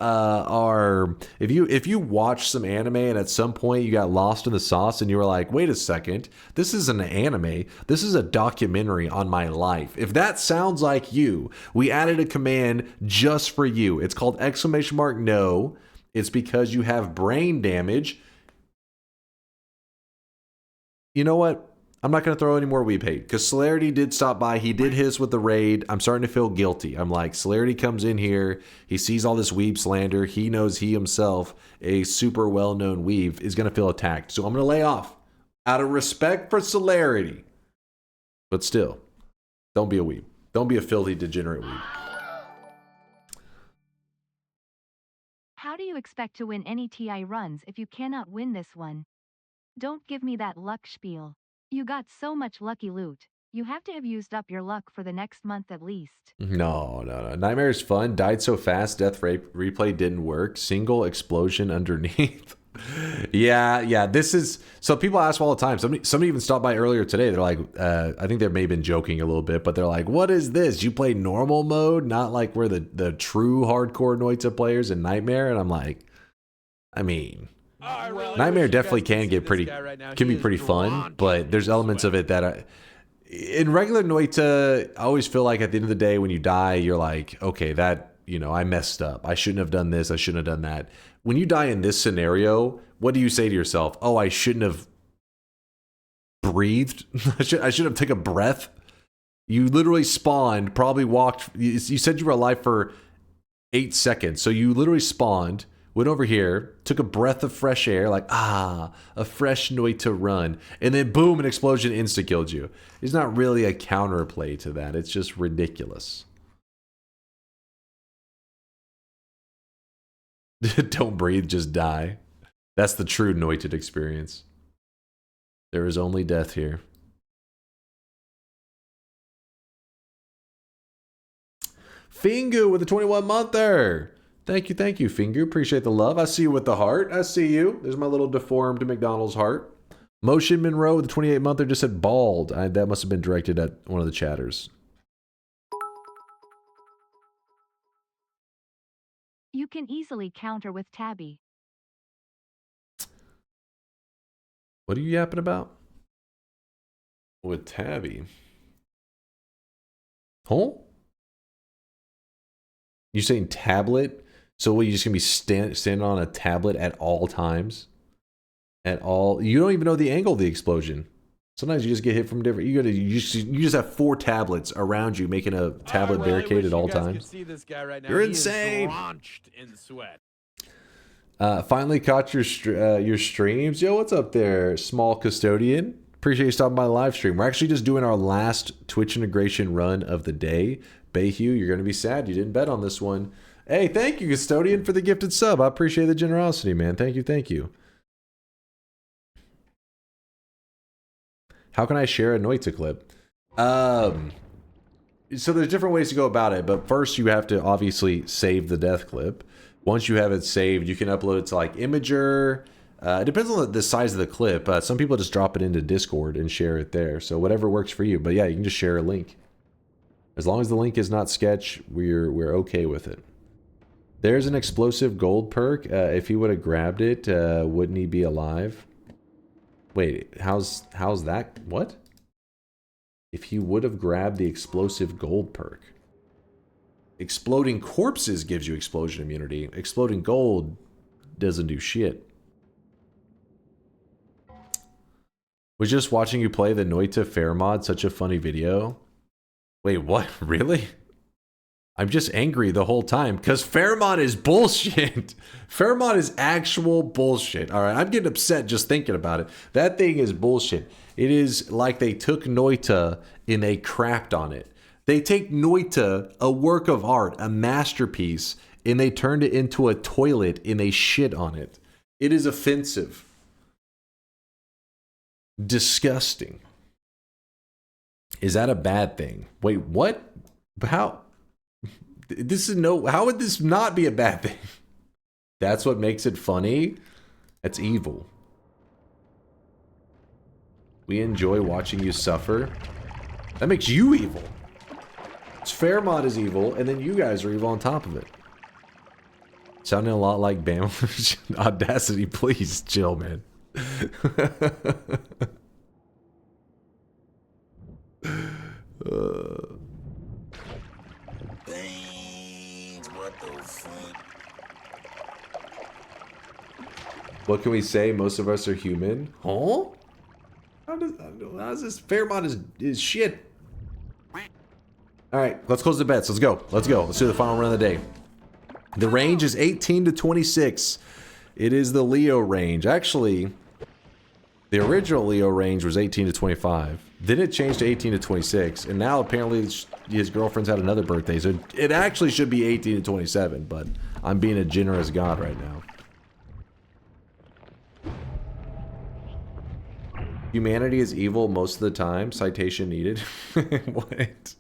if you watch some anime and at some point you got lost in the sauce and you were like, wait a second, this is an anime. This is a documentary on my life. If that sounds like you, we added a command just for you. It's called exclamation mark no. It's because you have brain damage. You know what? I'm not going to throw any more weeb hate because Celerity did stop by. He did his with the raid. I'm starting to feel guilty. I'm like, Celerity comes in here. He sees all this weeb slander. He knows he himself, a super well-known weeb, is going to feel attacked. So I'm going to lay off out of respect for Celerity. But still, don't be a weeb. Don't be a filthy, degenerate weeb. How do you expect to win any TI runs if you cannot win this one? Don't give me that luck spiel. You got so much lucky loot. You have to have used up your luck for the next month at least. No. Nightmare is fun. Died so fast. Death replay didn't work. Single explosion underneath. Yeah. This is so people ask all the time. Somebody even stopped by earlier today. They're like, I think they may have been joking a little bit, but they're like, "What is this? You play normal mode, not like we're the true hardcore Noita players in Nightmare?" And I'm like, I mean. Nightmare definitely can get pretty, can be pretty fun, but there's elements of it that in regular Noita, I always feel like at the end of the day, when you die, you're like, okay, that, you know, I messed up. I shouldn't have done this. I shouldn't have done that. When you die in this scenario, what do you say to yourself? Oh, I shouldn't have breathed. I should have taken a breath. You literally spawned, probably walked. You said you were alive for 8 seconds. So you literally spawned, went over here, took a breath of fresh air, like, a fresh Noita run, and then boom, an explosion insta-killed you. There's not really a counterplay to that. It's just ridiculous. Don't breathe, just die. That's the true Noited experience. There is only death here. Fingu with a 21-monther. Thank you, Fingu. Appreciate the love. I see you with the heart. I see you. There's my little deformed McDonald's heart. Motion Monroe with the 28-monther just said bald. That must have been directed at one of the chatters. You can easily counter with Tabby. What are you yapping about? With Tabby? Huh? You saying tablet? So what, you just gonna be standing on a tablet at all times? At all? You don't even know the angle of the explosion. Sometimes you just get hit from different. You just have 4 tablets around you, making a tablet barricade at all times. See this guy right now. You're He insane. Is drenched in sweat. Finally caught your streams. Yo, what's up there, small custodian? Appreciate you stopping by the live stream. We're actually just doing our last Twitch integration run of the day. Bayhue, you're gonna be sad you didn't bet on this one. Hey, thank you, custodian, for the gifted sub. I appreciate the generosity, man. Thank you, thank you. How can I share a Noita clip? So there's different ways to go about it, but first you have to obviously save the death clip. Once you have it saved, you can upload it to like Imager. It depends on the size of the clip. Some people just drop it into Discord and share it there. So whatever works for you. But yeah, you can just share a link. As long as the link is not sketch, we're okay with it. There's an explosive gold perk. If he would have grabbed it, wouldn't he be alive? Wait, how's that? What? If he would have grabbed the explosive gold perk. Exploding corpses gives you explosion immunity. Exploding gold doesn't do shit. Was just watching you play the Noita fair mod, such a funny video. Wait, what? Really? I'm just angry the whole time because Fairmont is bullshit. Fairmont is actual bullshit. All right, I'm getting upset just thinking about it. That thing is bullshit. It is like they took Noita and they crapped on it. They take Noita, a work of art, a masterpiece, and they turned it into a toilet and they shit on it. It is offensive. Disgusting. Is that a bad thing? Wait, what? How? This is no. How would this not be a bad thing? That's what makes it funny. That's evil. We enjoy watching you suffer. That makes you evil. Fairmont is evil, and then you guys are evil on top of it. Sounding a lot like Bam. Audacity, please chill, man. What can we say? Most of us are human. Huh? How's this? Fairmont is shit. Alright, let's close the bets. Let's go. Let's go. Let's do the final run of the day. The range is 18 to 26. It is the Leo range. Actually, the original Leo range was 18 to 25. Then it changed to 18 to 26. And now apparently his girlfriend's had another birthday. So it actually should be 18 to 27. But I'm being a generous god right now. Humanity is evil most of the time. Citation needed. What?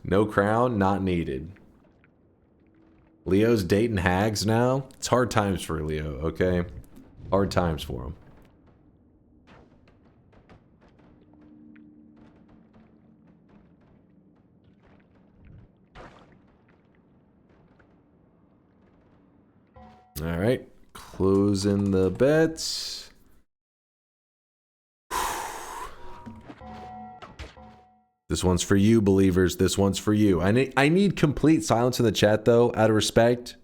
No crown, not needed. Leo's dating hags now. It's hard times for Leo, okay? Hard times for him. All right, closing the bets. This one's for you, believers. This one's for you. I need complete silence in the chat, though, out of respect.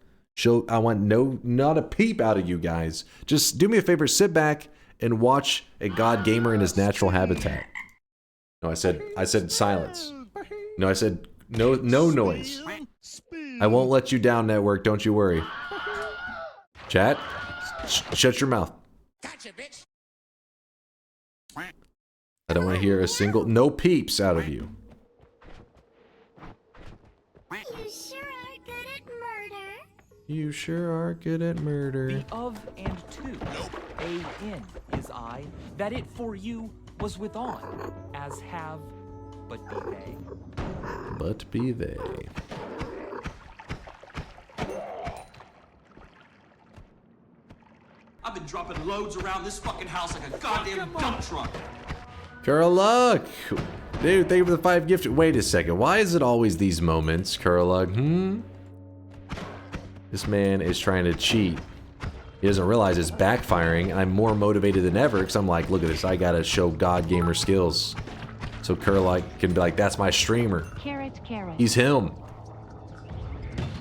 I want not a peep out of you guys. Just do me a favor, sit back and watch a god gamer in his natural habitat. No, I said silence. No, I said no noise. I won't let you down, network. Don't you worry. Chat, shut your mouth. Gotcha, bitch. I don't want to hear a single no peeps out of you. You sure are good at murder. You sure are good at murder. The of and to. A in is I, that it for you was with on, as have, but be they. But be they. I've been dropping loads around this fucking house like a goddamn dump truck. Curlug! Dude, thank you for the 5 gifted. Wait a second. Why is it always these moments, Curlug? This man is trying to cheat. He doesn't realize it's backfiring, and I'm more motivated than ever because I'm like, look at this. I gotta show God gamer skills. So Curlug can be like, that's my streamer. Carrot. He's him.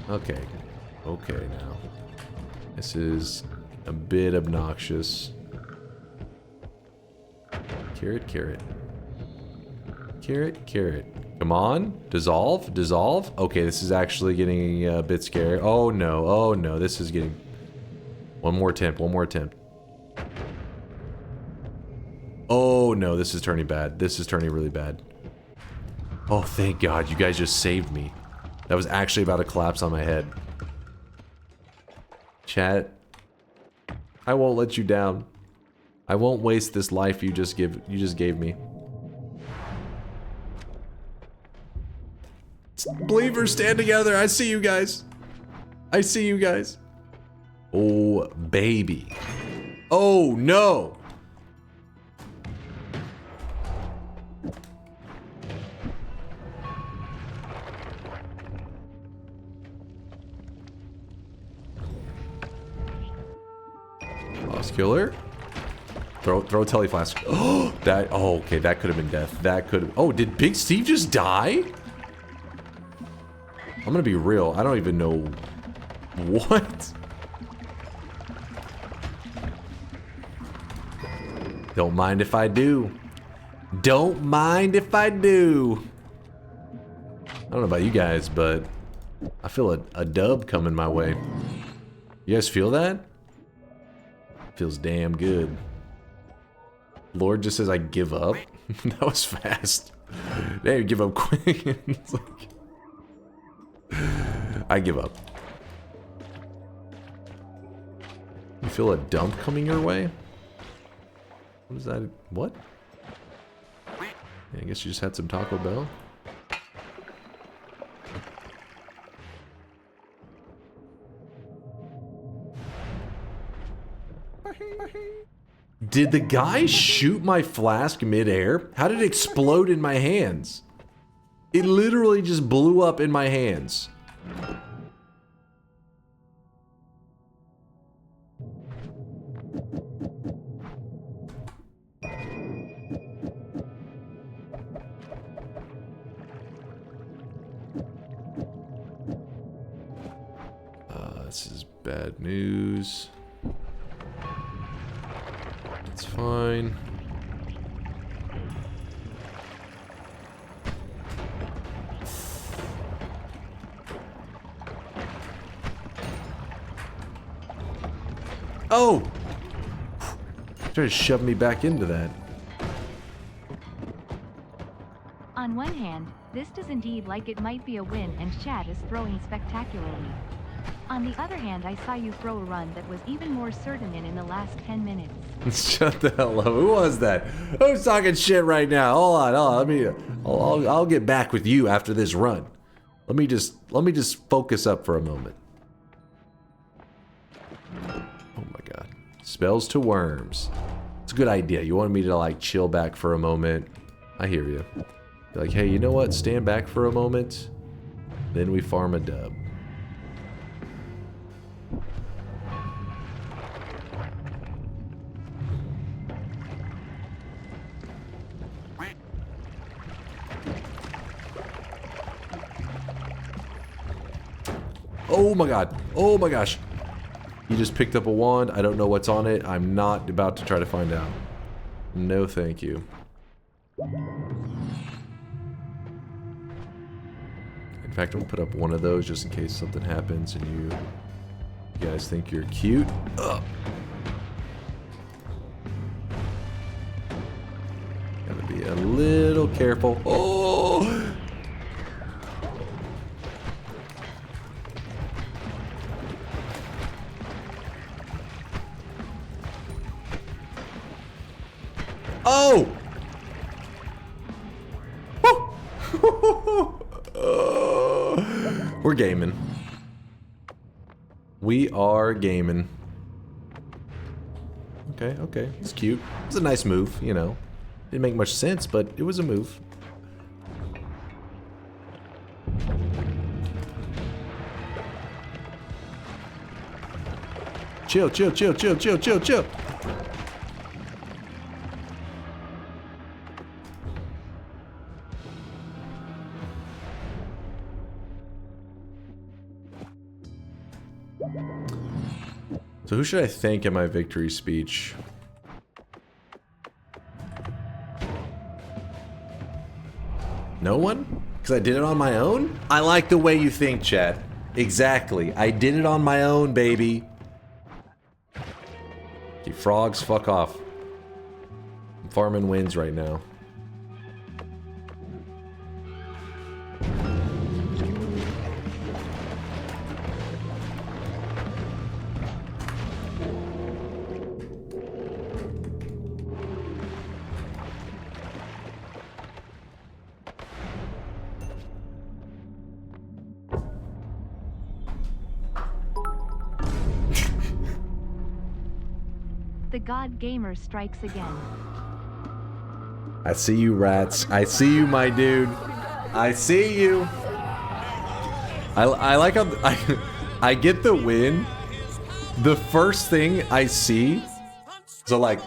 Okay. Okay, now. This is a bit obnoxious. Carrot, carrot. Carrot, carrot. Come on. Dissolve, dissolve. Okay, this is actually getting a bit scary. Oh no, oh no. This is getting... One more attempt, one more attempt. Oh no, this is turning bad. This is turning really bad. Oh, thank God. You guys just saved me. That was actually about to collapse on my head. Chat. I won't let you down. I won't waste this life you just gave me. Believers, stand together. I see you guys. I see you guys. Oh, baby. Oh, no. Lost killer. Throw a teleflask. Oh, that. Oh, okay. That could have been death. That could have. Oh, did Big Steve just die? I'm gonna be real. I don't even know what. Don't mind if I do. Don't mind if I do. I don't know about you guys, but I feel a dub coming my way. You guys feel that? Feels damn good. Lord just says I give up. That was fast. Damn, give up quick. It's like, I give up. You feel a dump coming your way? What is that? What? Yeah, I guess you just had some Taco Bell. Did the guy shoot my flask mid-air? How did it explode in my hands? It literally just blew up in my hands. This is bad news. It's fine. Oh! Try to shove me back into that. On one hand, this does indeed like it might be a win and Chad is throwing spectacularly. On the other hand, I saw you throw a run that was even more certain in the last 10 minutes. Shut the hell up. Who was that? Who's talking shit right now? Hold on, hold on. Let me I'll get back with you after this run. Let me just focus up for a moment. Oh my god. Spells to worms. It's a good idea. You wanted me to like chill back for a moment. I hear you. Be like, hey, you know what? Stand back for a moment. Then we farm a dub. Oh my god. Oh my gosh. He just picked up a wand. I don't know what's on it. I'm not about to try to find out. No, thank you. In fact, I'm gonna put up one of those just in case something happens and you guys think you're cute. Ugh. Gotta be a little careful. Oh! Oh! We're gaming. We are gaming. Okay, okay. It's cute. It's a nice move, you know. Didn't make much sense, but it was a move. Chill, chill, chill, chill, chill, chill, chill. So who should I thank in my victory speech? No one? Because I did it on my own? I like the way you think, chat. Exactly. I did it on my own, baby. Okay, frogs, fuck off. I'm farming wins right now. The God Gamer strikes again. I see you, rats. I see you, my dude. I see you. I like how I get the win. The first thing I see, so like,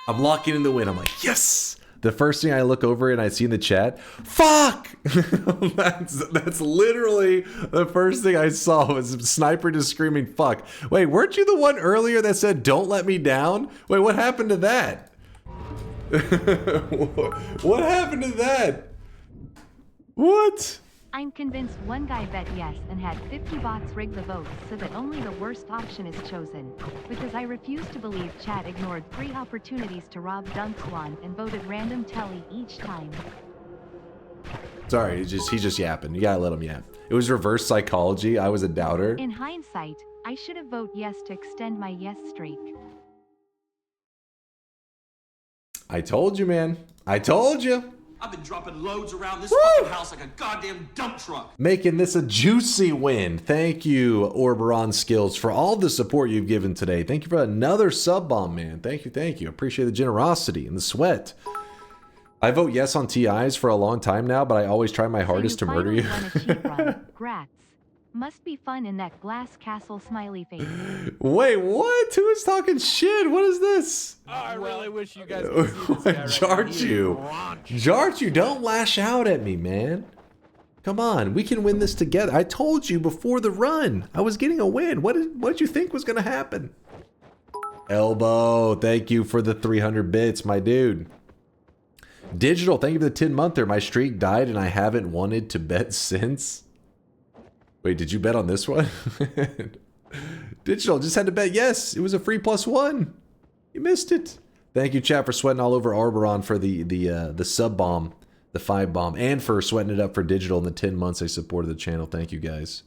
I'm locking in the win. I'm like, yes. The first thing I look over and I see in the chat, fuck! that's literally the first thing I saw was Sniper just screaming, fuck. Wait, weren't you the one earlier that said, don't let me down? Wait, what happened to that? What happened to that? What? I'm convinced one guy bet yes and had 50 bots rig the votes so that only the worst option is chosen. Because I refuse to believe chat ignored 3 opportunities to rob DunkOrSlam and voted random telly each time. Sorry, he's just yapping. You gotta let him yap. It was reverse psychology. I was a doubter. In hindsight, I should have voted yes to extend my yes streak. I told you, man. I told you. I've been dropping loads around this fucking house like a goddamn dump truck. Making this a juicy win. Thank you, Orberon Skills, for all the support you've given today. Thank you for another sub bomb, man. Thank you, thank you. Appreciate the generosity and the sweat. I vote yes on TIs for a long time now, but I always try my hardest to murder you. Grats. Must be fun in that glass castle smiley face. Wait, what? Who is talking shit? What is this? Oh, I really wish you guys could see this guy right Jarchu, don't lash out at me, man. Come on, we can win this together. I told you before the run. I was getting a win. What did you think was going to happen? Elbow, thank you for the 300 bits, my dude. Digital, thank you for the 10-monther. My streak died and I haven't wanted to bet since. Wait, did you bet on this one? Digital just had to bet yes. It was a free +1. You missed it. Thank you, chat, for sweating all over Arboron for the sub bomb, the 5 bomb, and for sweating it up for Digital in the 10 months they supported the channel. Thank you, guys.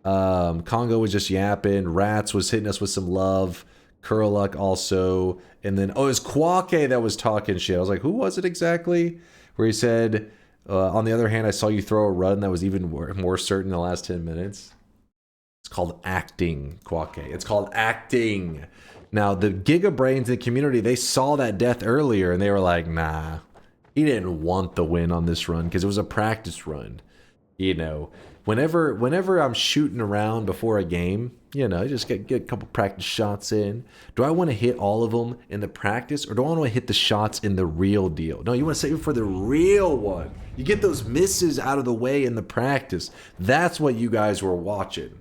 Congo was just yapping. Rats was hitting us with some love. Curluck also. And then, oh, it was Kwake that was talking shit. I was like, who was it exactly? Where he said... on the other hand, I saw you throw a run that was even more certain in the last 10 minutes. It's called acting, Kwake. It's called acting. Now, the Giga Brains in the community, they saw that death earlier and they were like, nah, he didn't want the win on this run because it was a practice run. You know, whenever I'm shooting around before a game, you know, just get a couple practice shots in. Do I want to hit all of them in the practice or do I want to hit the shots in the real deal? No, you want to save it for the real one. You get those misses out of the way in the practice. That's what you guys were watching.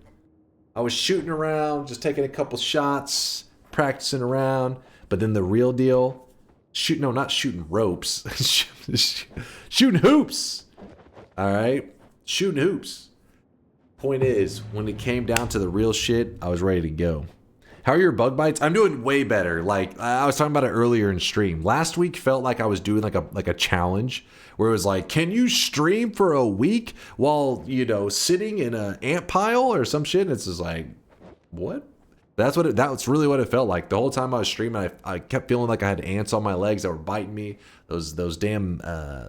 I was shooting around, just taking a couple shots, practicing around, but then the real deal, not shooting ropes, shooting hoops. All right, shooting hoops. Point is, when it came down to the real shit, I was ready to go. How are your bug bites? I'm doing way better. Like I was talking about it earlier in stream. Last week felt like I was doing like a challenge where it was like, can you stream for a week while, you know, sitting in an ant pile or some shit? And it's just like, what? That's really what it felt like. The whole time I was streaming, I kept feeling like I had ants on my legs that were biting me. Those damn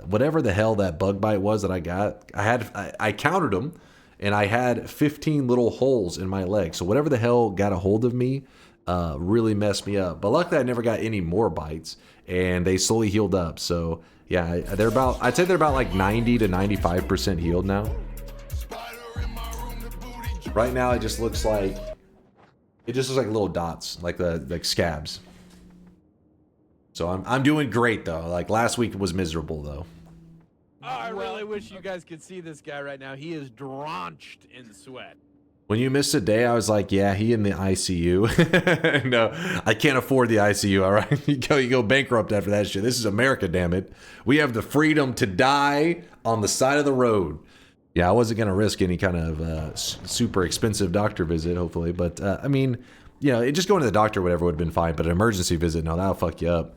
whatever the hell that bug bite was that I got. I counted them. And I had 15 little holes in my leg. So whatever the hell got a hold of me really messed me up. But luckily I never got any more bites. And they slowly healed up. So yeah, I'd say they're about like 90 to 95% healed now. Right now it just looks like little dots, like scabs. So I'm doing great though. Like last week was miserable though. Oh, I really wish you guys could see this guy right now. He is drenched in sweat. When you missed a day, I was like, yeah, he in the ICU. No, I can't afford the ICU, all right? You go bankrupt after that shit. This is America, damn it. We have the freedom to die. on the side of the road. Yeah, I wasn't going to risk any kind of super expensive doctor visit, hopefully. But, I mean, you know, just going to the doctor or whatever would have been fine. But an emergency visit, no, that'll fuck you up.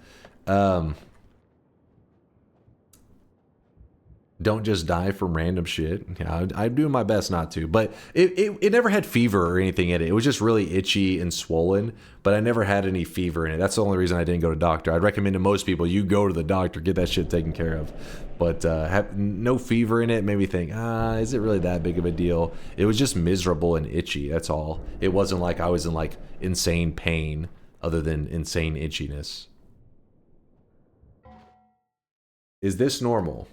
Don't just die from random shit. Yeah, I'm doing my best not to. But it never had fever or anything in it. It was just really itchy and swollen. But I never had any fever in it. That's the only reason I didn't go to doctor. I'd recommend to most people, you go to the doctor, get that shit taken care of. But have no fever in it made me think, is it really that big of a deal? It was just miserable and itchy, that's all. It wasn't like I was in like insane pain other than insane itchiness. Is this normal?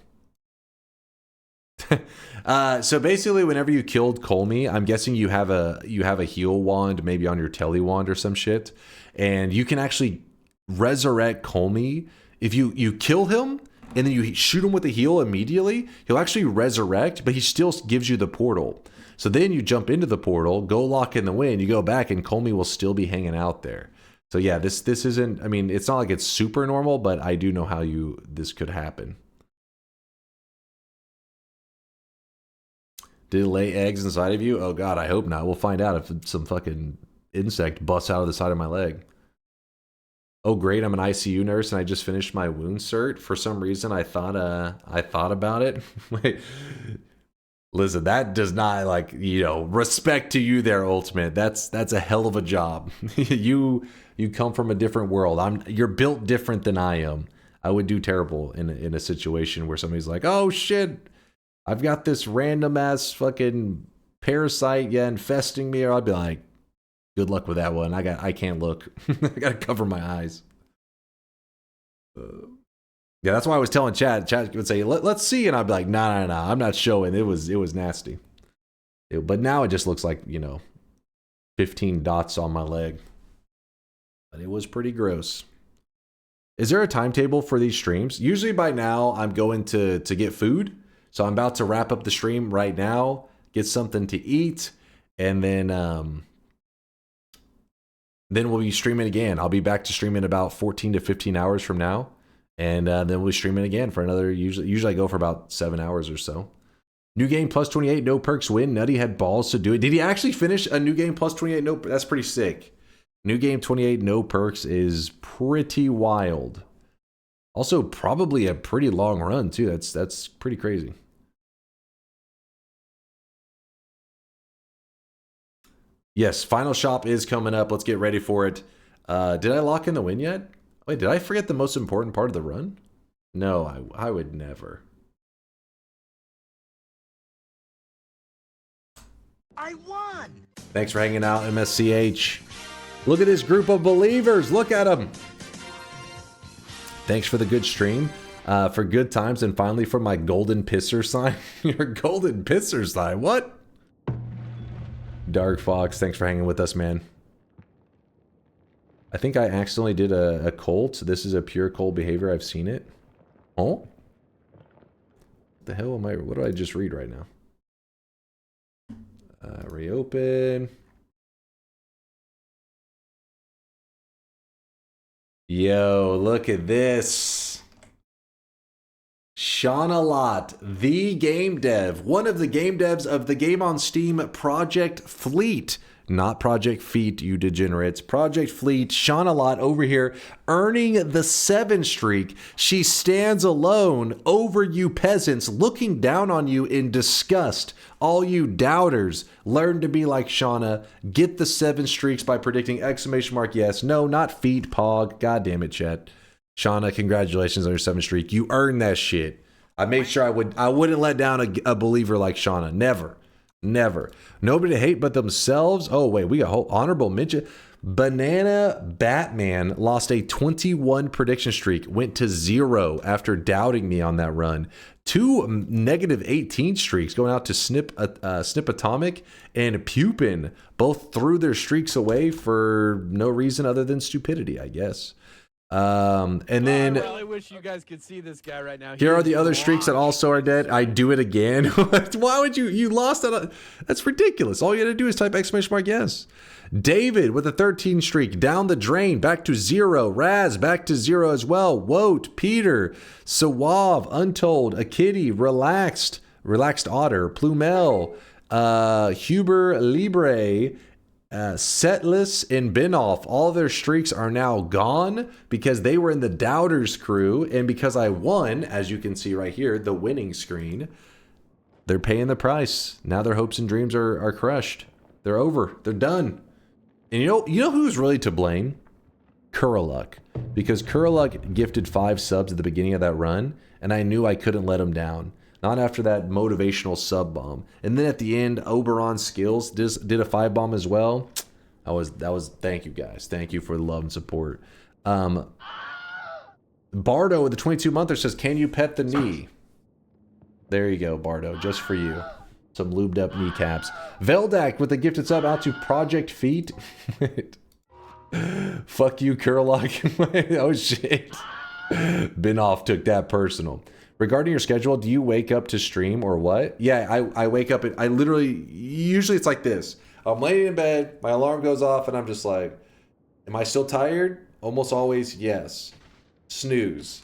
So basically, whenever you killed Colmy, I'm guessing you have a heal wand, maybe on your telly wand or some shit, and you can actually resurrect Colmy if you kill him and then you shoot him with a heal immediately. He'll actually resurrect, but he still gives you the portal. So then you jump into the portal, go lock in the wind, you go back, and Colmy will still be hanging out there. So yeah, this isn't. I mean, it's not like it's super normal, but I do know how this could happen. Did it lay eggs inside of you? Oh god, I hope not. We'll find out if some fucking insect busts out of the side of my leg. Oh great, I'm an ICU nurse and I just finished my wound cert. For some reason I thought about it. Wait. Listen, that does not, like, you know, respect to you there, Ultimate. That's a hell of a job. You come from a different world. You're built different than I am. I would do terrible in a situation where somebody's like, "Oh shit, I've got this random ass fucking parasite infesting me," or I'd be like, "Good luck with that one. I can't look. I gotta cover my eyes." Yeah, that's why I was telling Chad. Chad would say, "Let's see," and I'd be like, "No, I'm not showing." It was nasty. But now it just looks like, you know, 15 dots on my leg. But it was pretty gross. Is there a timetable for these streams? Usually by now I'm going to get food. So I'm about to wrap up the stream right now, get something to eat, and then we'll be streaming again. I'll be back to streaming about 14 to 15 hours from now, and then we'll be streaming again for another. Usually I go for about 7 hours or so. New game plus 28, no perks win. Nutty had balls to do it. Did he actually finish a new game plus 28? No, that's pretty sick. New game 28, no perks is pretty wild. Also, probably a pretty long run too. That's pretty crazy. Yes, final shop is coming up. Let's get ready for it. Did I lock in the win yet? Wait, did I forget the most important part of the run? No, I would never. I won! Thanks for hanging out, MSCH. Look at this group of believers. Look at them. Thanks for the good stream. For good times, and finally for my golden pisser sign. Your golden pisser sign? What? Dark Fox, thanks for hanging with us, man. I think I accidentally did a cult. This is a pure cult behavior. I've seen it. Oh? What the hell am I? What did I just read right now? Reopen. Yo, look at this. Shauna Lott, the game dev, one of the game devs of the game on Steam, Project Fleet. Not Project Feet, you degenerates. Project Fleet, Shauna Lott over here, earning the 7 streak. She stands alone over you peasants, looking down on you in disgust. All you doubters, learn to be like Shauna. Get the 7 streaks by predicting exclamation mark yes. No, not feet, pog. God damn it, chat. Shauna, congratulations on your 7 streak. You earned that shit. I made sure I wouldn't let down a believer like Shauna. Never. Never. Nobody to hate but themselves. Oh, wait, we got a whole honorable mention. Banana Batman lost a 21 prediction streak, went to 0 after doubting me on that run. 2 negative 18 streaks going out to Snip Atomic and Pupin. Both threw their streaks away for no reason other than stupidity, I guess. And then I really wish you guys could see this guy right now. here He are is the other streaks that also are dead. I do it again. Why would you lost that? That's ridiculous. All you had to do is type exclamation mark yes. David with a 13 streak down the drain, back to 0. Raz back to 0 as well. Woat, Peter, Suave, Untold, A Kitty, Relaxed Otter, Plumel, Huber Libre, Setless, and Binoff. All of their streaks are now gone because they were in the Doubters crew, and because I won, as you can see right here, the winning screen, they're paying the price. Now their hopes and dreams are crushed. They're over. They're done. And you know who's really to blame? Kuraluk. Because Kuraluk gifted 5 subs at the beginning of that run, and I knew I couldn't let him down. Not after that motivational sub bomb. And then at the end, Oberon Skills did a 5 bomb as well. That was thank you guys. Thank you for the love and support. Bardo with the 22 monther says, can you pet the knee? There you go, Bardo, just for you. Some lubed up kneecaps. Veldak with a gifted sub out to Project Feet. Fuck you, Kurlock. Oh shit. Binoff took that personal. Regarding your schedule, do you wake up to stream or what? Yeah, I wake up and I literally, usually it's like this. I'm laying in bed, my alarm goes off, and I'm just like, am I still tired? Almost always, yes. Snooze.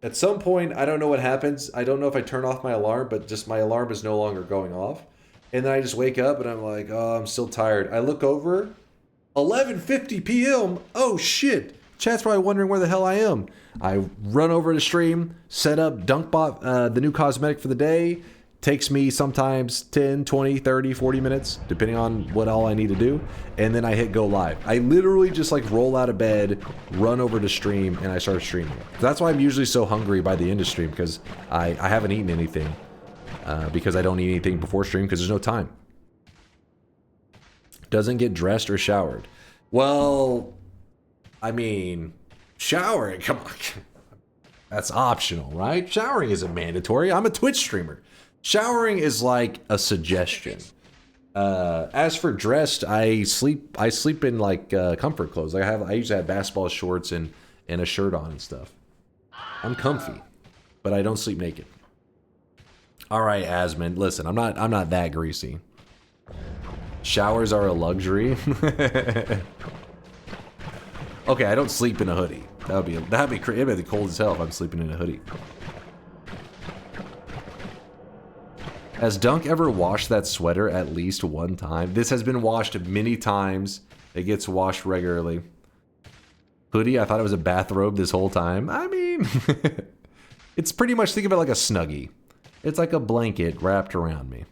At some point, I don't know what happens. I don't know if I turn off my alarm, but just my alarm is no longer going off. And then I just wake up and I'm like, oh, I'm still tired. I look over, 11:50 p.m. Oh shit. Chat's probably wondering where the hell I am. I run over to stream, set up DunkBot, the new cosmetic for the day. Takes me sometimes 10, 20, 30, 40 minutes, depending on what all I need to do. And then I hit go live. I literally just like roll out of bed, run over to stream, and I start streaming. That's why I'm usually so hungry by the end of stream, because I haven't eaten anything. Because I don't eat anything before stream because there's no time. Doesn't get dressed or showered. Well, I mean, showering, come on. That's optional, right? Showering isn't mandatory. I'm a Twitch streamer. Showering is like a suggestion. As for dressed, I sleep in like comfort clothes. I usually have basketball shorts and a shirt on and stuff. I'm comfy, but I don't sleep naked. All right, Asmund, listen, I'm not that greasy. Showers are a luxury. Okay, I don't sleep in a hoodie. That'd be crazy. It'd be cold as hell if I'm sleeping in a hoodie. Has Dunk ever washed that sweater at least one time? This has been washed many times. It gets washed regularly. Hoodie, I thought it was a bathrobe this whole time. I mean, it's pretty much, think of it like a Snuggie. It's like a blanket wrapped around me.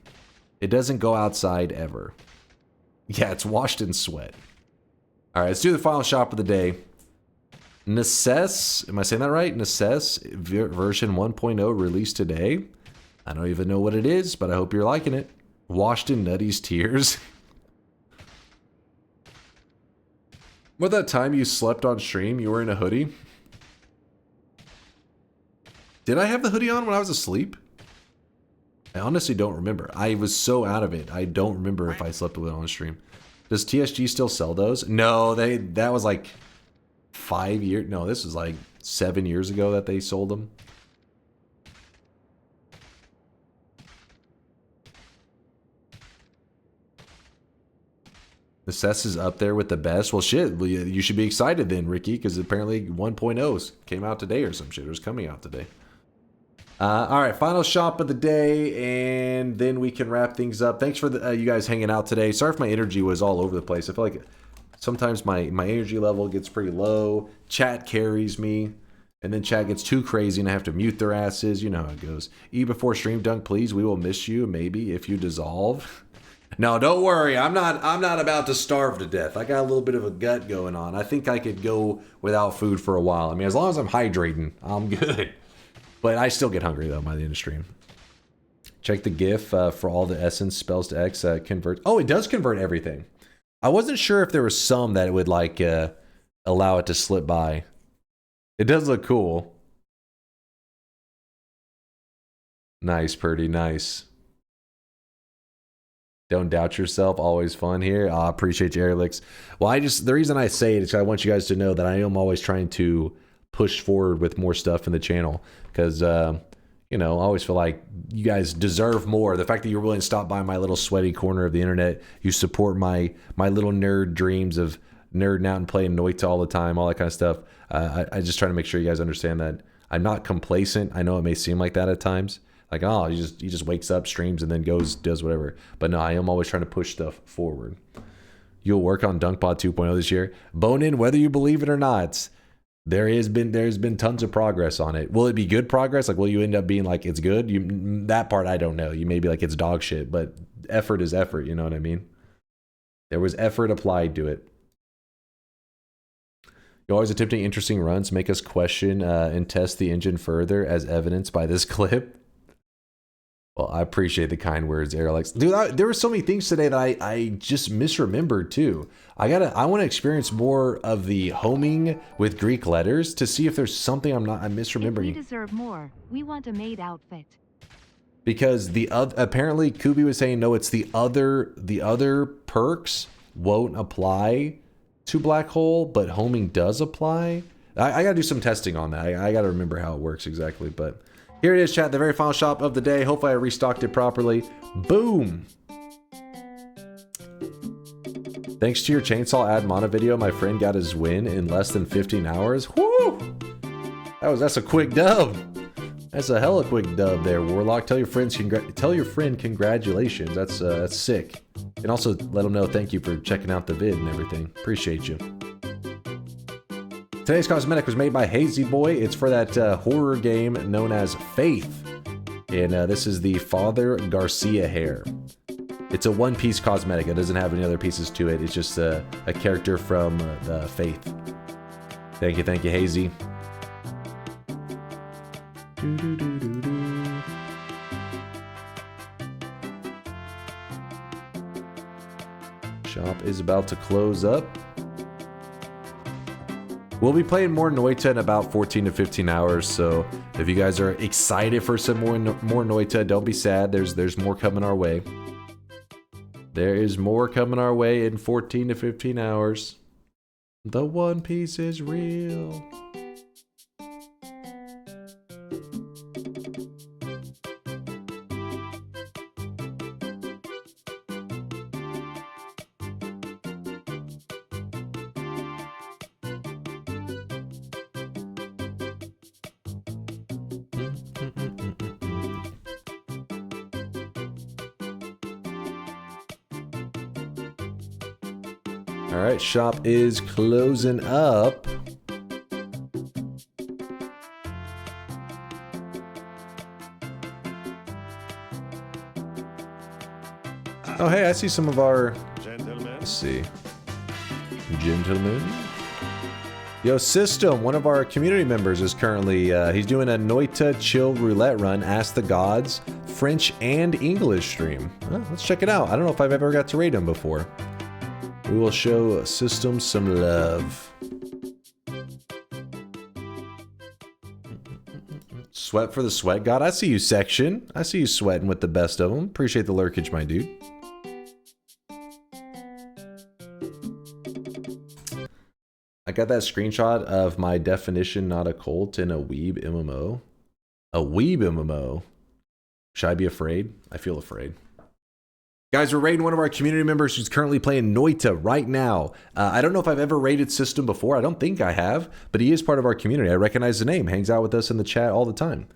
It doesn't go outside ever. Yeah, it's washed in sweat. All right, let's do the final shop of the day. Necess, am I saying that right? Necess version 1.0 released today. I don't even know what it is, but I hope you're liking it. Washed in Nutty's tears. What, that time you slept on stream, you were in a hoodie? Did I have the hoodie on when I was asleep? I honestly don't remember. I was so out of it. I don't remember if I slept with it on stream. Does TSG still sell those? No, that was like 5 years. No, this was like 7 years ago that they sold them. The CES is up there with the best. Well, shit, you should be excited then, Ricky, because apparently 1.0s came out today or some shit. It was coming out today. All right, final shop of the day, and then we can wrap things up. Thanks for you guys hanging out today. Sorry if my energy was all over the place. I feel like sometimes my energy level gets pretty low. Chat carries me, and then chat gets too crazy, and I have to mute their asses. You know how it goes. Eat before stream, Dunk, please. We will miss you, maybe, if you dissolve. No, don't worry. I'm not about to starve to death. I got a little bit of a gut going on. I think I could go without food for a while. I mean, as long as I'm hydrating, I'm good. But I still get hungry, though, by the end of stream. Check the GIF for all the essence spells to X convert. Oh, it does convert everything. I wasn't sure if there was some that it would, like, allow it to slip by. It does look cool. Nice, Purdy, nice. Don't doubt yourself. Always fun here. I appreciate you, Airlix. Well, the reason I say it is I want you guys to know that I am always trying to push forward with more stuff in the channel because, you know, I always feel like you guys deserve more. The fact that you're willing to stop by my little sweaty corner of the internet, you support my little nerd dreams of nerding out and playing Noita all the time, all that kind of stuff. I just try to make sure you guys understand that I'm not complacent. I know it may seem like that at times. Like, oh, he just wakes up, streams, and then does whatever. But no, I am always trying to push stuff forward. You'll work on DunkPod 2.0 this year. Bone in, whether you believe it or not, there's been tons of progress on it. Will it be good progress? Like, will you end up being like, it's good? That part, I don't know. You may be like, it's dog shit. But effort is effort, you know what I mean? There was effort applied to it. You're always attempting interesting runs, make us question and test the engine further as evidenced by this clip. Well, I appreciate the kind words, Alex. Dude, there were so many things today that I just misremembered too. I want to experience more of the homing with Greek letters to see if there's something I'm misremembering. If we deserve more, we want a maid outfit. Because apparently Kubi was saying no, it's the other perks won't apply to Black Hole, but homing does apply. I gotta do some testing on that. I gotta remember how it works exactly, but. Here it is, chat, the very final shop of the day. Hopefully I restocked it properly. Boom! Thanks to your chainsaw ad mono video, my friend got his win in less than 15 hours. Woo! That's a quick dub. That's a hella quick dub there, Warlock. Tell your friend congratulations. That's sick. And also let them know thank you for checking out the vid and everything. Appreciate you. Today's cosmetic was made by Hazy Boy. It's for that horror game known as Faith. And this is the Father Garcia hair. It's a one-piece cosmetic. It doesn't have any other pieces to it. It's just a character from the Faith. Thank you, Hazy. Shop is about to close up. We'll be playing more Noita in about 14 to 15 hours, so if you guys are excited for some more Noita, don't be sad. There's more coming our way. There is more coming our way in 14 to 15 hours. The One Piece is real. All right, shop is closing up. Oh, hey, I see some of our... Let's see. Gentlemen. Yo, System, one of our community members is currently... he's doing a Noita chill roulette run, Ask the Gods, French and English stream. Well, let's check it out. I don't know if I've ever got to raid him before. We will show System some love. Sweat for the Sweat God. I see you, Section. I see you sweating with the best of them. Appreciate the lurkage, my dude. I got that screenshot of my definition, not a cult, in a weeb MMO. A weeb MMO? Should I be afraid? I feel afraid. Guys, we're raiding one of our community members who's currently playing Noita right now. I don't know if I've ever raided System before. I don't think I have, but he is part of our community. I recognize the name. Hangs out with us in the chat all the time.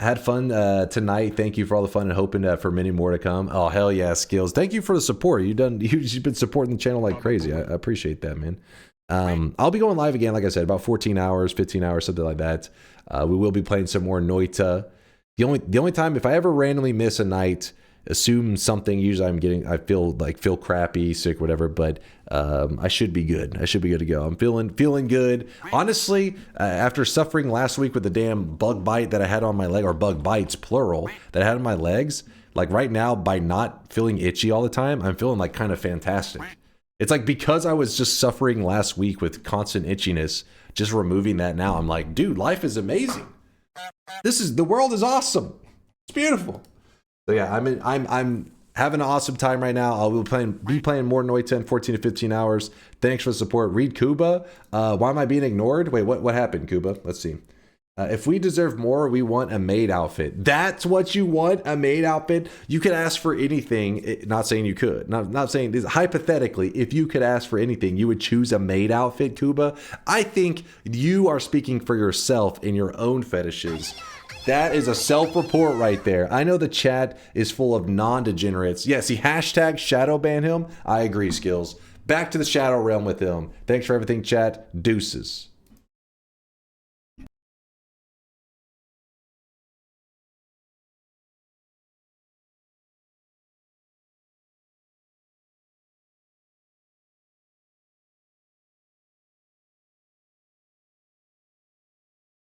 Had fun tonight. Thank you for all the fun and hoping for many more to come. Oh, hell yeah, Skills. Thank you for the support. You've been supporting the channel like crazy. I appreciate that, man. I'll be going live again, like I said, about 14 hours, 15 hours, something like that. We will be playing some more Noita. The only time, if I ever randomly miss a night, assume something, usually I feel crappy, sick, whatever, but I should be good. I should be good to go. I'm feeling good. Honestly, after suffering last week with the damn bug bite that I had on my leg, or bug bites, plural, that I had on my legs, like right now, by not feeling itchy all the time, I'm feeling like kind of fantastic. It's like because I was just suffering last week with constant itchiness, just removing that now, I'm like, dude, life is amazing. The world is awesome. It's beautiful. So yeah, I'm Having an awesome time right now. I'll be playing more Noita in 14 to 15 hours. Thanks for the support. Read Kuba. Why am I being ignored? Wait, what happened, Kuba? Let's see. If we deserve more, we want a maid outfit. That's what you want, a maid outfit? You could ask for anything. Not saying you could. Not saying this. Hypothetically, if you could ask for anything, you would choose a maid outfit, Kuba. I think you are speaking for yourself in your own fetishes. That is a self-report right there. I know the chat is full of non-degenerates. Yes, he hashtag shadow ban him. I agree, Skills. Back to the shadow realm with him. Thanks for everything, chat. Deuces.